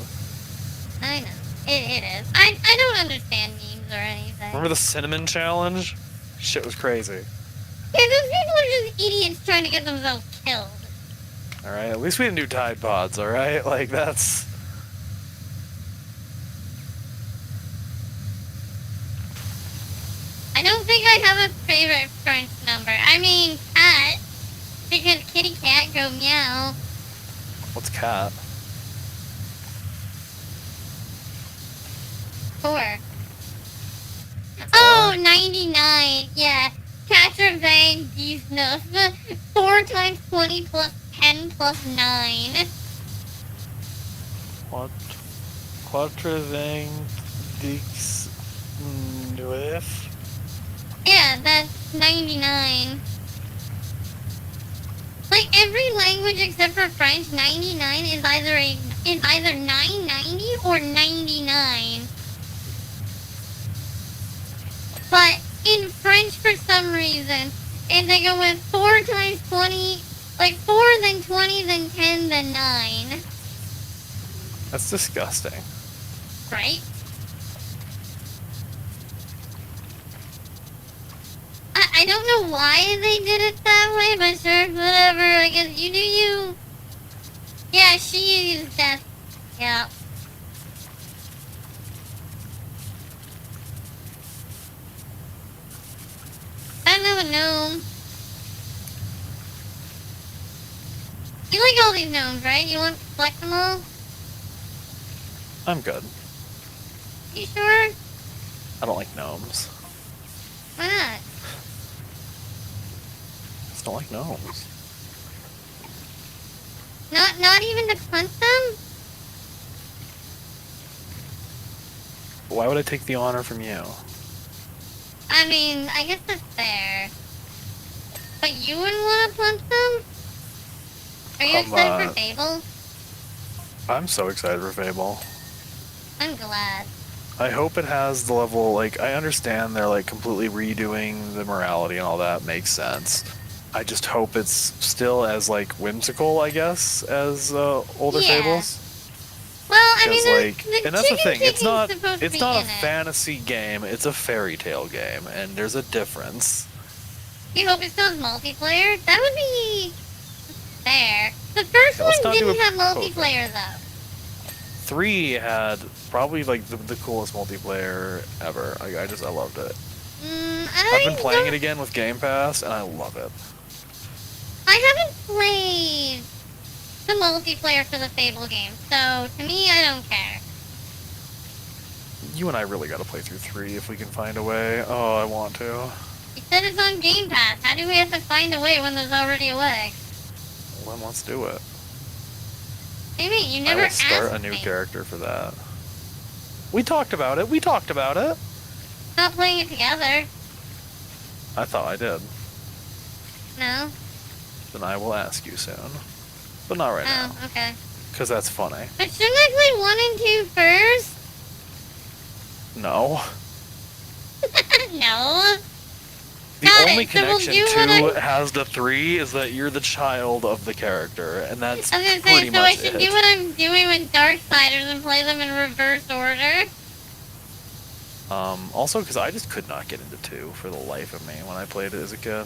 I know. It is. I don't understand memes or anything. Remember the cinnamon challenge? Shit was crazy. Yeah, those people are just idiots trying to get themselves killed. Alright, at least we didn't do Tide Pods, alright? Like, that's... I don't think I have a favorite French number. I mean, cat. Because kitty cat go meow. What's cat? 4. Oh, 99. Yeah. 99. 4 times 20 plus 10 plus 9. What? 89. Yeah, that's 99. Like every language except for French, 99 is either 990 or 99. But in French, for some reason, if they go with 4 times 20, like 4, then 20, then 10, then 9. That's disgusting. Right? I don't know why they did it that way, but sure, whatever. I guess you do you. Yeah, she is death. Yeah. have a gnome. You like all these gnomes, right? You want to collect them all? I'm good. You sure? I don't like gnomes. Why not? I just don't like gnomes. Not even to punch them? Why would I take the honor from you? I mean, I guess that's fair. But you wouldn't want to punch them? Are you excited for Fable? I'm so excited for Fable. I'm glad. I hope it has the level, like, I understand they're, like, completely redoing the morality and all that, makes sense. I just hope it's still as, like, whimsical, I guess, as older Yeah. Fables. Well, I Because, mean, like, and that's the thing, it's not supposed to it's be not a in it. fantasy game, it's a fairy tale game, and there's a difference. You hope it still has multiplayer? That would be fair. The first Yeah, let's one not do didn't a have proposal. multiplayer, though. 3 had probably, like, the coolest multiplayer ever. I loved it. I've been playing it again with Game Pass, and I love it. I haven't played the multiplayer for the Fable game, so to me, I don't care. You and I really gotta play through 3 if we can find a way. Oh, I want to. You said it's on Game Pass. How do we have to find a way when there's already a way? Well, then let's do it. Maybe you I never will asked start a new me. character for that. We talked about it. We talked about it. Not playing it together. I thought I did. No? Then I will ask you soon. But not right now. Oh, okay. Because that's funny. But shouldn't I play 1 and 2 first? No. No. The Got only it, so we'll connection do what 2 has to 3 is that you're the child of the character, and that's I was gonna pretty say, so I much should it. do what I'm doing with Darksiders and play them in reverse order? Also, because I just could not get into 2 for the life of me when I played it as a kid.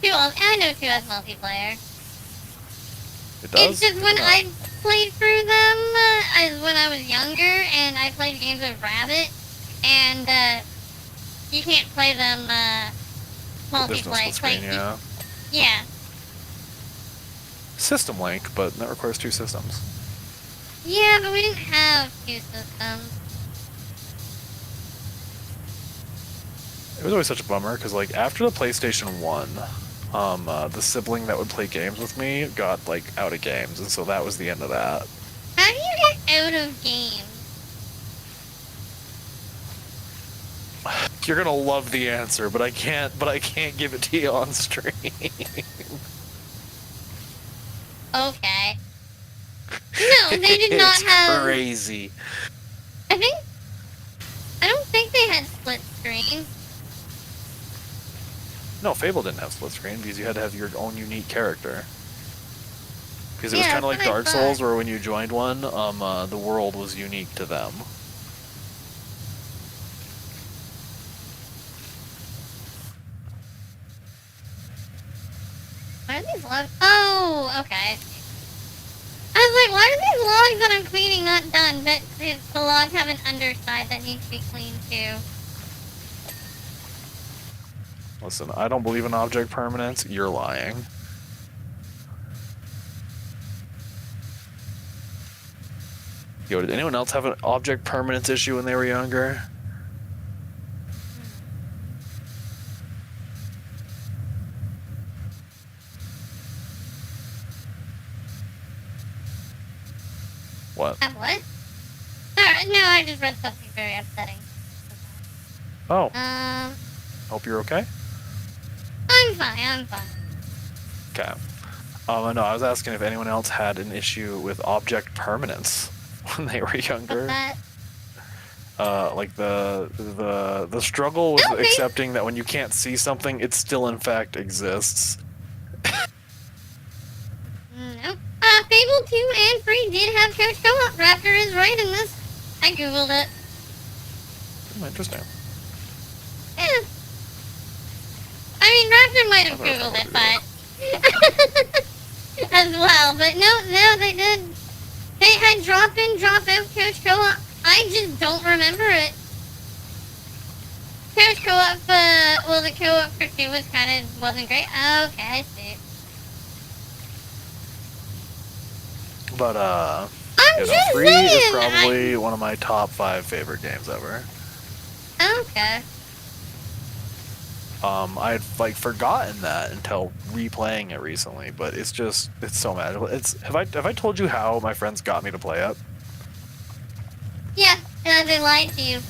I know 2 has multiplayer. It does? It's just when I played through them, when I was younger, and I played games with Rabbit, and you can't play them There's no multiplayer. split screen, yeah. Yeah. System Link, but that requires 2 systems. Yeah, but we didn't have 2 systems. It was always such a bummer, because, like, after the PlayStation 1, the sibling that would play games with me got, like, out of games, and so that was the end of that. How do you get out of games? You're gonna love the answer, but I can't give it to you on stream. Okay. No, they did not It's have... crazy. I don't think they had split screen. No, Fable didn't have split screen because you had to have your own unique character. Because it was Yeah, kind of like that's what I Dark Souls, thought. where when you joined one, the world was unique to them. Why are these logs? Oh, okay. I was like, why are these logs that I'm cleaning not done? But the logs have an underside that needs to be cleaned too. Listen, I don't believe in object permanence. You're lying. Yo, did anyone else have an object permanence issue when they were younger? What? What? No, I just read something very upsetting. Oh, Um, hope you're okay. I'm fine. Okay. No, I was asking if anyone else had an issue with object permanence when they were What's younger. that? Like the struggle with Okay. accepting that when you can't see something, it still in fact exists. Nope. Fable 2 and 3 did have Coach Co-op. Raptor is right in this. I googled it. Interesting. Yeah. I mean, Raptor might have I don't know googled if it, but... as well, but no, they did. They had drop in, drop out Coach Co-op. I just don't remember it. Coach Co-op, well, the co-op for 2 wasn't great. Oh, okay, I see. But I'm you know, just 3 saying, is probably one of my top 5 favorite games ever. Okay. I had like forgotten that until replaying it recently, but it's so magical. Have I told you how my friends got me to play it? Yeah, and they lied to you.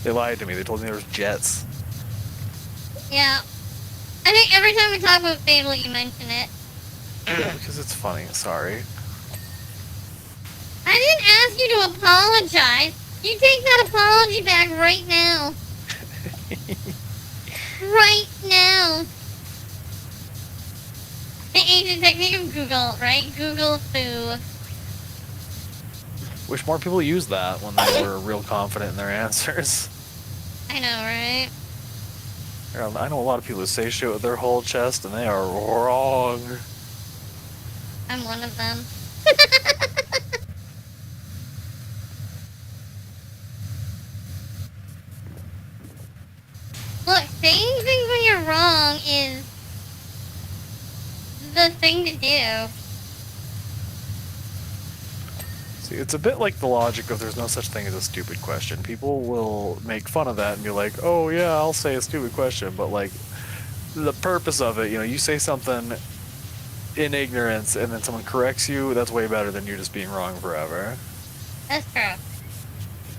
They lied to me. They told me there was jets. Yeah. I think every time we talk about Fable, you mention it. Because it's funny. Sorry. I didn't ask you to apologize. You take that apology back right now. Right now. The ancient technique of Google, right? Google foo. Wish more people used that when they were real confident in their answers. I know, right? I know a lot of people who say shit with their whole chest, and they are wrong. I'm one of them. Look, saying things when you're wrong is the thing to do. See, it's a bit like the logic of there's no such thing as a stupid question. People will make fun of that and be like, oh yeah, I'll say a stupid question, but like, the purpose of it, you know, you say something in ignorance and then someone corrects you, that's way better than you just being wrong forever. That's true.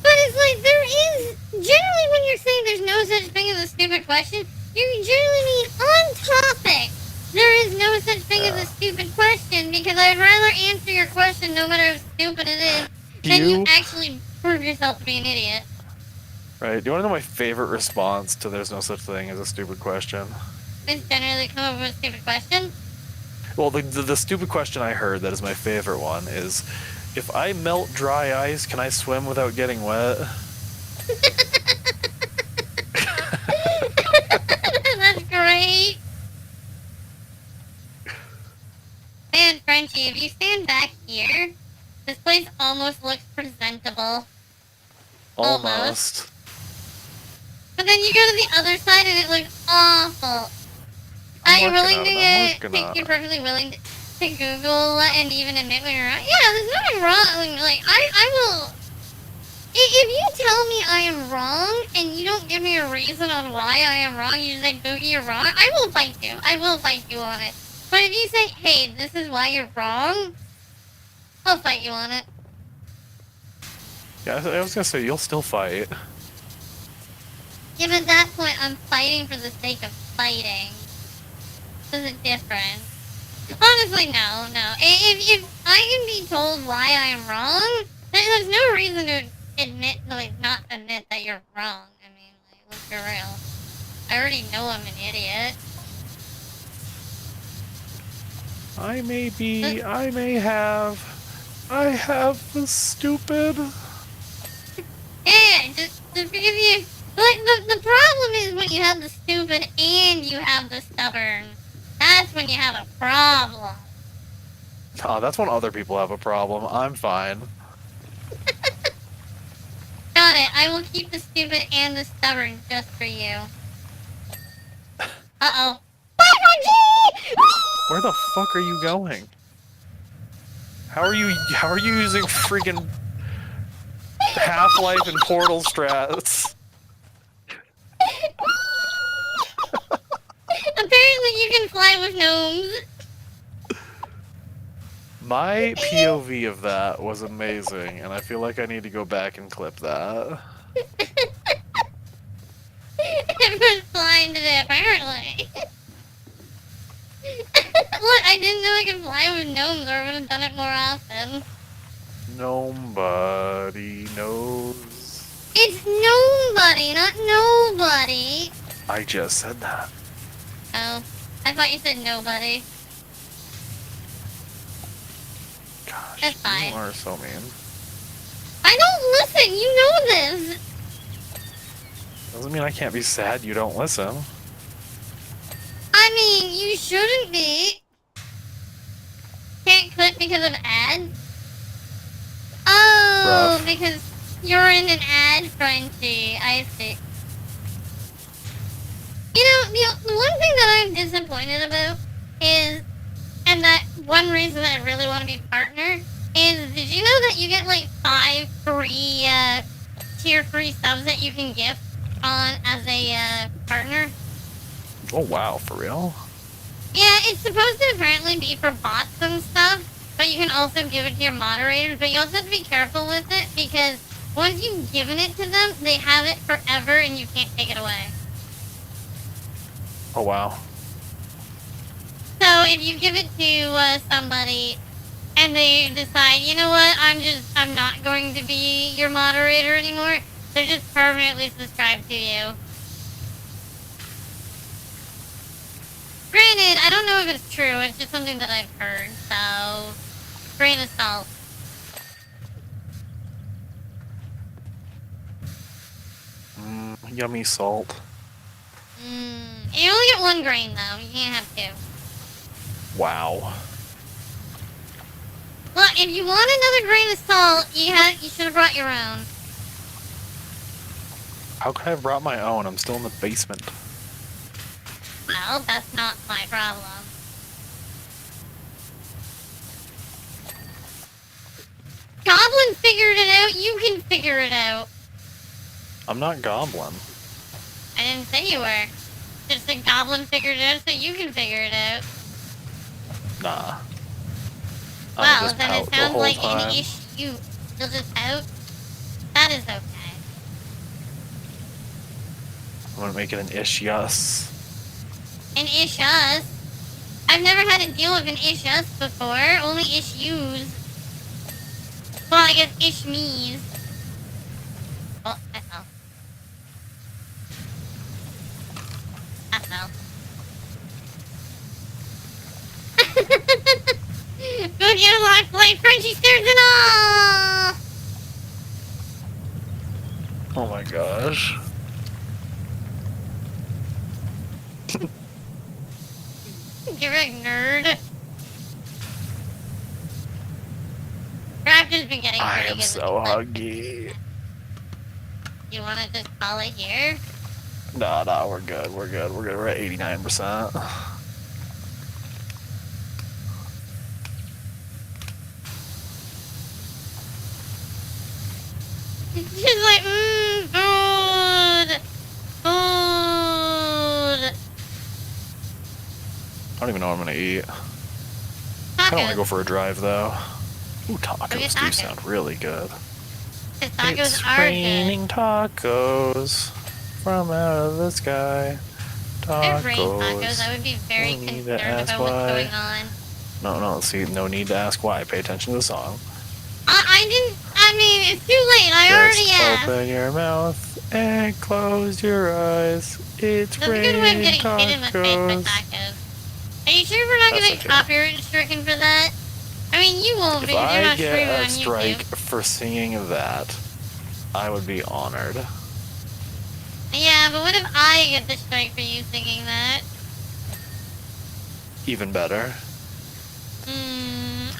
But it's like, there is, generally when you're saying there's no such thing as a stupid question, you generally mean on topic. There is no such thing as a stupid question, because I'd rather answer your question no matter how stupid it is, than you actually prove yourself to be an idiot. Right, do you want to know my favorite response to there's no such thing as a stupid question? It's generally come up with a stupid question. Well, the stupid question I heard that is my favorite one is, if I melt dry ice, can I swim without getting wet? That's great. Man, Frenchie, if you stand back here, this place almost looks presentable. Almost. But then you go to the other side and it looks awful. Are you willing to think you're perfectly willing to Google and even admit when you're wrong? Yeah, there's nothing wrong. Like, I will... If you tell me I am wrong and you don't give me a reason on why I am wrong, you just say, Boogie, you're wrong, I will fight you. I will fight you on it. But if you say, hey, this is why you're wrong, I'll fight you on it. Yeah, I was gonna say, you'll still fight. Yeah, but at that point, I'm fighting for the sake of fighting. This is different. Honestly, no. If I can be told why I am wrong, there's no reason to not admit that you're wrong. I mean, like, let's be real. I already know I'm an idiot. I have the stupid. Yeah, just because you... Like, the problem is when you have the stupid and you have the stubborn. That's when you have a problem. Oh, that's when other people have a problem. I'm fine. Got it. I will keep the stupid and the stubborn just for you. Uh-oh. Where the fuck are you going? How are you using freaking Half-Life and Portal strats? Apparently you can fly with gnomes. My POV of that was amazing, and I feel like I need to go back and clip that. Everyone's flying today, apparently. Look, I didn't know I could fly with gnomes, or I would have done it more often. Nobody knows. It's nobody, not nobody. I just said that. Oh, I thought you said nobody. Gosh, That's fine. you are so mean. I don't listen, you know this. Doesn't mean I can't be sad you don't listen. I mean, you shouldn't be. Can't click because of ads? Oh, Rough. because you're in an ad, Frenchie. I see. You know, I'm disappointed about is, and that one reason that I really want to be partner is, did you know that you get like 5 free, tier 3 subs that you can gift on as a, partner? Oh wow, for real? Yeah, it's supposed to apparently be for bots and stuff, but you can also give it to your moderators, but you also have to be careful with it, because once you've given it to them, they have it forever and you can't take it away. Oh wow. So if you give it to somebody and they decide, you know what, I'm not going to be your moderator anymore, they're just permanently subscribed to you. Granted, I don't know if it's true, it's just something that I've heard, so grain of salt. Yummy salt. You only get 1 grain though, you can't have 2. Wow. Look, if you want another grain of salt, you should have brought your own. How could I have brought my own? I'm still in the basement. Well, that's not my problem. Goblin figured it out, you can figure it out. I'm not goblin. I didn't say you were. Just a goblin figured it out so you can figure it out. Nah. I'm Well, just then out it the sounds whole like time. an issue. You'll just out? That is okay. I'm gonna make it an ish-yes. An ish-us? I've never had to deal with an ish-us before, only ish-yous. Well, I guess ish-me's. Oh, I fell. I fell. Go get a live play, Frenchie stairs and all! Oh my gosh. You're a nerd. Raptor's been getting I pretty am good so with this. huggy. You wanna just call it here? Nah, we're good. We're good. We're at 89%. She's like, food! Food! I don't even know what I'm gonna eat. I don't want to go Tacos. for a drive though. Ooh, Go get tacos do tacos. sound really good. His tacos It's are raining tacos from out of the sky. good. If it rained tacos, Tacos. I would be very Don't need to concerned ask about what's why. going on. No, see, no need to ask why. Pay attention to the song. I didn't, I mean, it's too late, I already Just asked. open your mouth and close your eyes. It's That's a good way of raining getting hit in the face by tacos. tacos. Are you sure we're not That's gonna okay. copyright stricken for that? I mean, you won't If because you're I not streaming get on a strike YouTube. for singing that, I would be honored. Yeah, but what if I get the strike for you singing that? Even better.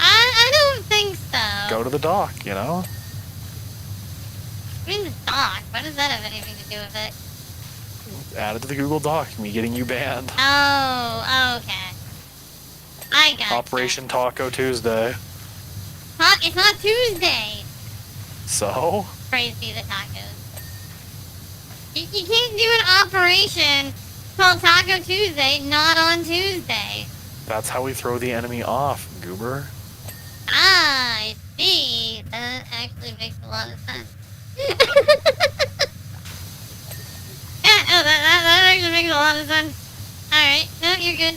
I don't think so. Go to the dock, you know? I mean, the doc. What does that have anything to do with it? Add it to the Google Doc, me getting you banned. Oh, okay. I got Operation Taco Tuesday. It's not Tuesday. So? Praise be the tacos. You can't do an operation called Taco Tuesday not on Tuesday. That's how we throw the enemy off, goober. Ah, I see. That actually makes a lot of sense. Yeah, no, that actually makes a lot of sense. Alright, no, you're good.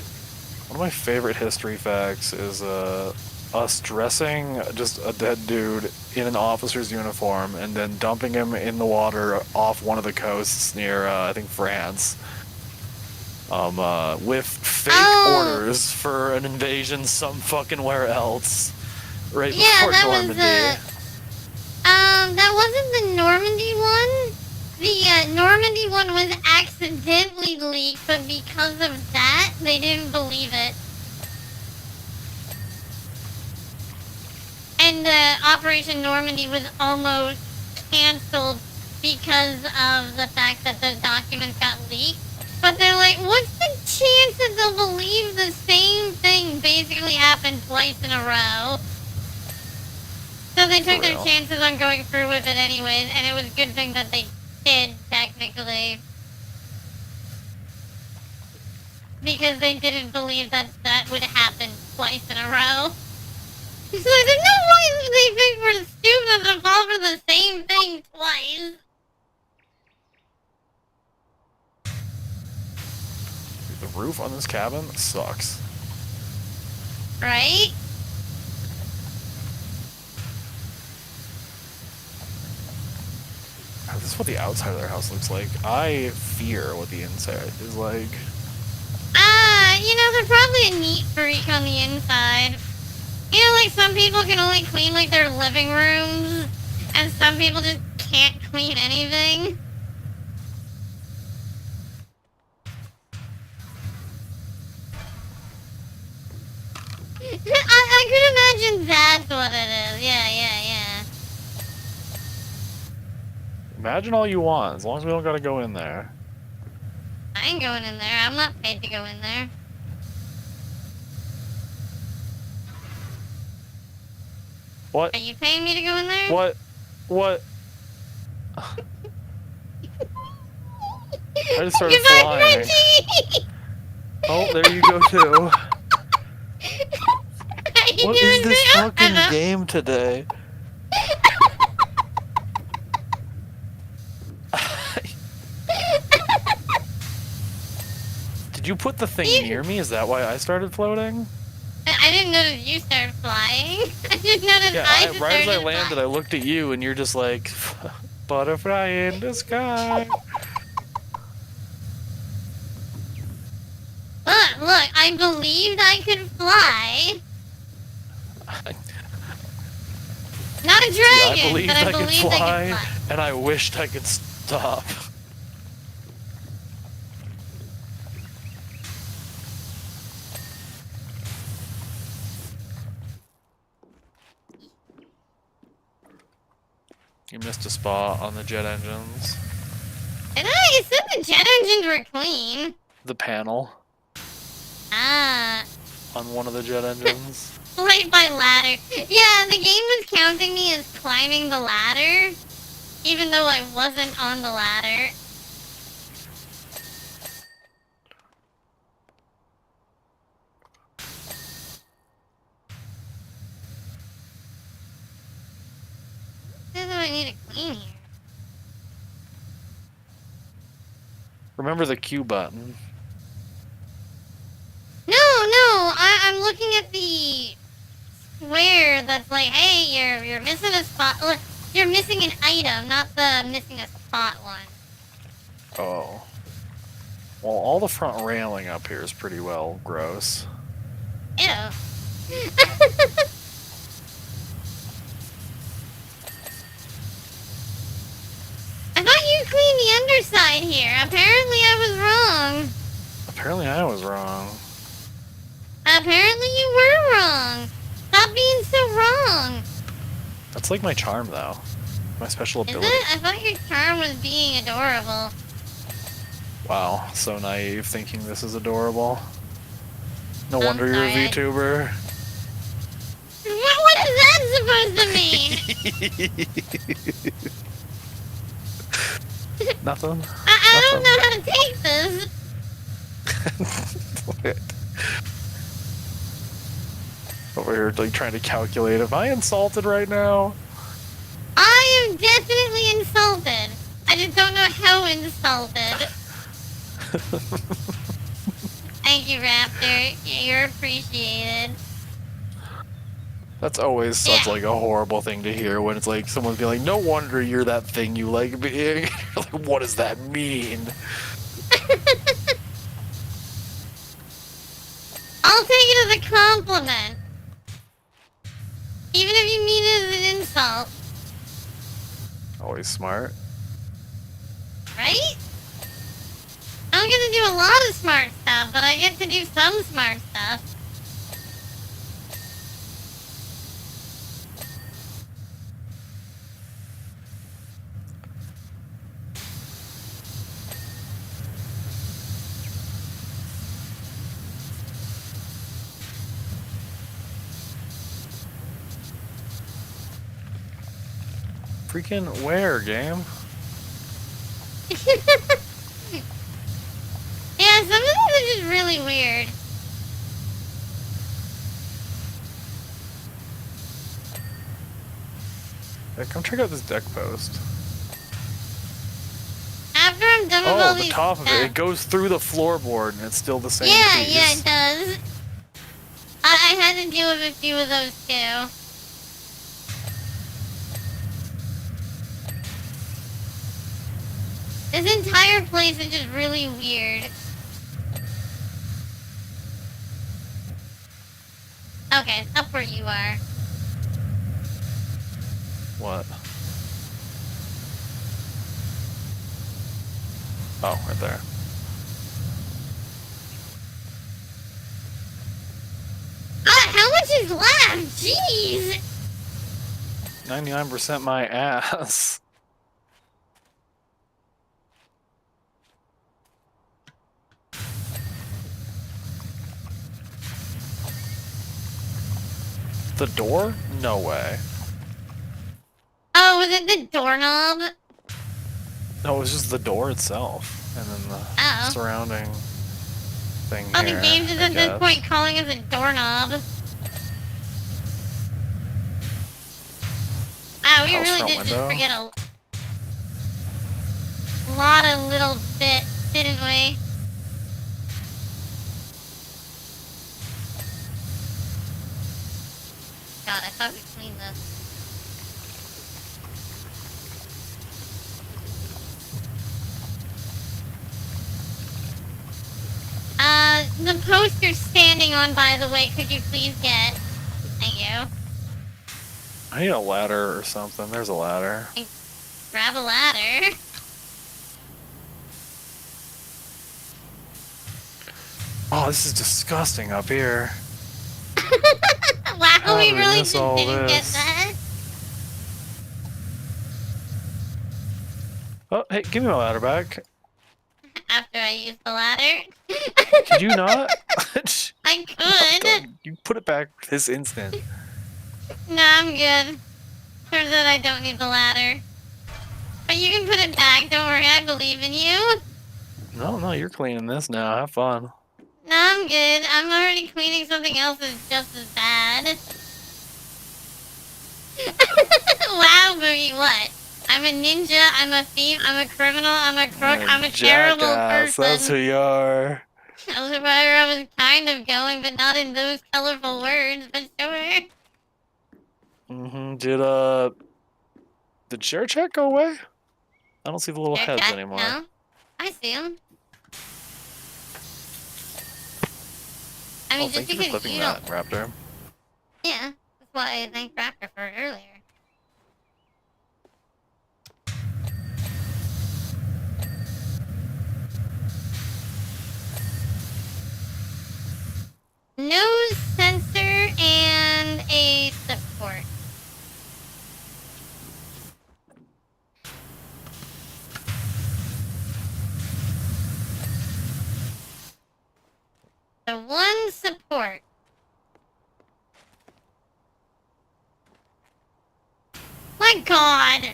One of my favorite history facts is us dressing just a dead dude in an officer's uniform and then dumping him in the water off one of the coasts near, I think, France. With fake orders for an invasion some fucking where else. Right Yeah, before that Normandy. that wasn't the Normandy one. The Normandy one was accidentally leaked, but because of that, they didn't believe it. And Operation Normandy was almost canceled because of the fact that the documents got leaked. But they're like, what's the chance that they'll believe the same thing basically happened twice in a row. So they took their real. chances on going through with it anyways, and it was a good thing that they did, technically. Because they didn't believe that that would happen twice in a row. So there's no way they think we're stupid to fall for the same thing twice. The roof on this cabin sucks. Right? This is what the outside of their house looks like. I fear what the inside is like. You know, they're probably a neat freak on the inside. You know, like some people can only clean like their living rooms, and some people just can't clean anything. I could imagine that's what it is. Yeah. Imagine all you want, as long as we don't gotta go in there. I ain't going in there. I'm not paid to go in there. What? Are you paying me to go in there? What? What? I just started Goodbye, flying. Reggie! Oh, there you go too. How you What is doing, this girl? fucking game today? Did you put the thing near me? Is that why I started floating? I didn't notice you started flying. I just noticed Yeah, I right as I started landed, I flying. looked at you and you're just like, butterfly in the sky. Look, I believed I could fly. Not a See, I dragon, believed but I I could believed I fly, could fly. and I wished I could stop. You missed a spot on the jet engines. And I said the jet engines were clean. The panel Ah, on one of the jet engines. right by ladder. Yeah, the game was counting me as climbing the ladder, even though I wasn't on the ladder. What do I need to clean here? Remember the Q button. No, I'm looking at the square that's like, hey, you're missing a spot. Look, you're missing an item, not the missing a spot one. Oh. Well, all the front railing up here is pretty well gross. Ew. I thought you cleaned the underside here. Apparently I was wrong. Apparently I was wrong. Apparently you were wrong. Stop being so wrong. That's like my charm, though. My special Is ability. it? I thought your charm was being adorable. Wow, so naive thinking this is adorable. No I'm wonder you're a sorry. VTuber. What is that supposed to mean? Nothing? I don't know how to take this. Over here, like, trying to calculate. Am I insulted right now? I am definitely insulted. I just don't know how insulted. Thank you, Raptor. You're appreciated. That's always such, Yeah. like, a horrible thing to hear when it's like someone's being like, no wonder you're that thing you like being. You're like, what does that mean? I'll take it as a compliment. Even if you mean it as an insult, Always smart. right? I don't get to do a lot of smart stuff, but I get to do some smart stuff. Freaking where, game? Yeah, some of these are just really weird. Hey, come check out this deck post. After I'm done with all Oh, the these top of it. stuff- It goes through the floorboard and it's still the same Yeah, piece. yeah, it does. I had to deal with a few of those too. This entire place is just really weird. Okay, up where you are. What? Oh, right there. How much is left? Jeez! 99% my ass. The door? No way. Oh, was it the doorknob? No, it was just the door itself. And then the Oh. surrounding thing Oh, here, the game's just I at this guess. point calling us a doorknob. Wow, we House really front did window. just forget a lot of little bits, didn't we? God, I thought we cleaned this. The post you're standing on, by the way, could you please get? Thank you. I need a ladder or something. There's a ladder. Grab a ladder. Oh, this is disgusting up here. Wow, How we did we really miss just all didn't get this? that. Oh, hey, give me my ladder back. After I used the ladder. Could you not? I could. You put it back this instant. No, I'm good. Turns out I don't need the ladder. But you can put it back, don't worry, I believe in you. No, you're cleaning this now. Have fun. No, I'm good. I'm already cleaning something else that's just as bad. Wow, Boogie, what? I'm a ninja, I'm a thief, I'm a criminal, I'm a crook, I'm a terrible Jackass, that's who person. you are. That was where I was kind of going, but not in those colorful words, but sure. Did share chat go away? I don't see the little Their heads chat- anymore. No, I see them. I mean, Oh, just thank you for because clipping you that, don't... Raptor. Yeah, that's why I thanked Raptor for it earlier. Nose sensor and a support. So one support. My God,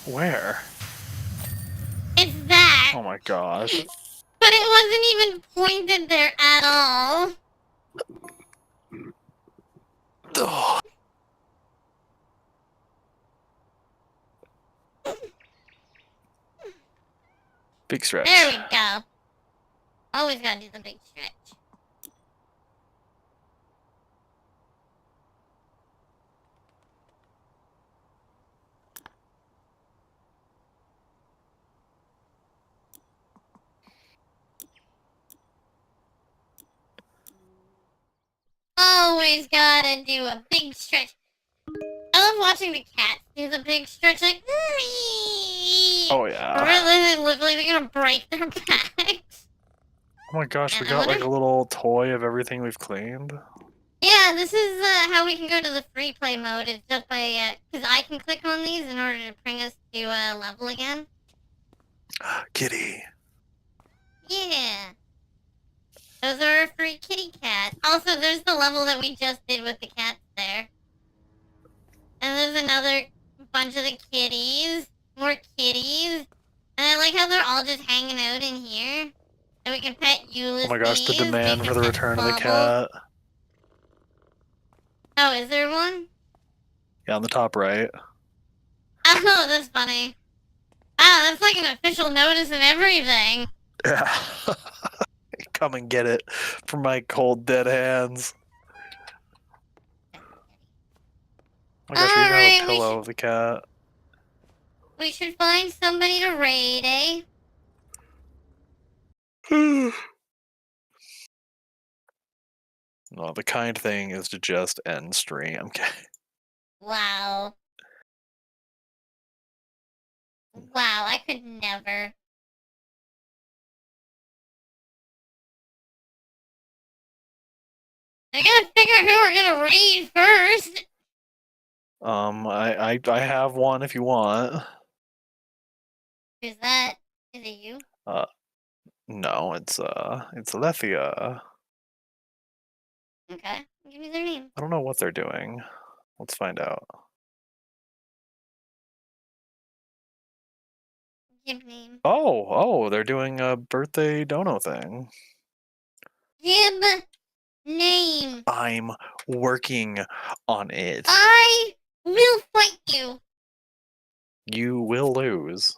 Where? it's that. Oh my gosh. But it wasn't even pointed there at all. Ugh. Big stretch. There we go. Always gotta do the big stretch. Always gotta do a big stretch. I love watching the cats do the big stretch, like, Oh yeah. really, they look like they're gonna break their backs. Oh my gosh, we Yeah, I got like wonder- a little toy of everything we've cleaned. Yeah, this is how we can go to the free play mode. It's just by, because I can click on these in order to bring us to level again. Kitty. Yeah. Those are our free kitty cats. Also, there's the level that we just did with the cats there. And there's another bunch of the kitties. More kitties. And I like how they're all just hanging out in here. And we can pet Ulysses. Oh my gosh, the demand we for can the pet return of the Bubbles. cat. Oh, is there one? Yeah, on the top right. Oh, that's funny. Wow, that's like an official notice and everything. Yeah. Come and get it from my cold, dead hands. Oh my gosh, we even have Alright, a pillow of the cat. we should find somebody to raid, eh? No, the kind thing is to just end stream. Wow. Wow, I could never. I gotta figure out who we're gonna raid first. I have one if you want. Who's that? Is it you? No, it's Lethia. Okay, give me their name. I don't know what they're doing. Let's find out. Give name. Oh, they're doing a birthday dono thing. Give name. I'm working on it. I will fight you. You will lose.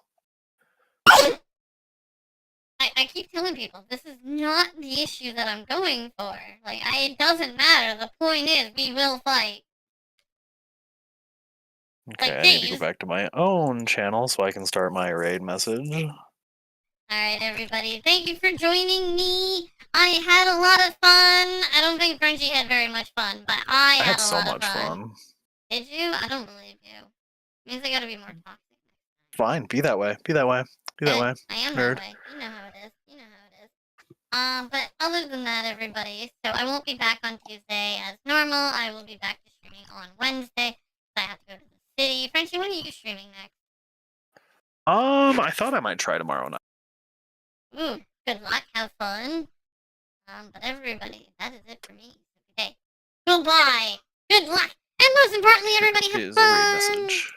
I keep telling people this is not the issue that I'm going for. Like, it doesn't matter. The point is, we will fight. Okay, Like I need to go these. back to my own channel so I can start my raid message. Alright, everybody. Thank you for joining me. I had a lot of fun. I don't think Frenchie had very much fun, but I I had had a so lot much of fun. fun. Did you? I don't believe you. Means I gotta be more toxic. Fine, be that way. Be that way. Be that way. I am Nerd. that way. You know how it is. You know how it is. But other than that, everybody, so I won't be back on Tuesday as normal. I will be back to streaming on Wednesday. I have to go to the city. Frenchie, when are you streaming next? I thought I might try tomorrow night. Ooh, good luck. Have fun. But everybody, that is it for me. Okay. Goodbye. Good luck. And most importantly, everybody, have Is a raid fun. message.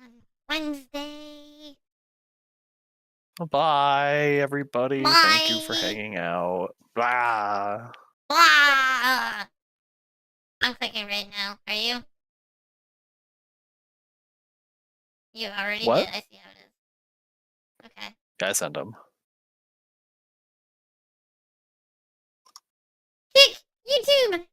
On Wednesday. Bye, everybody. Thank you for Bye. hanging out. Bye. Blah. I'm clicking right now. Are you? You already What? did. I see how it is. Okay. I sent them. Kick! YouTube!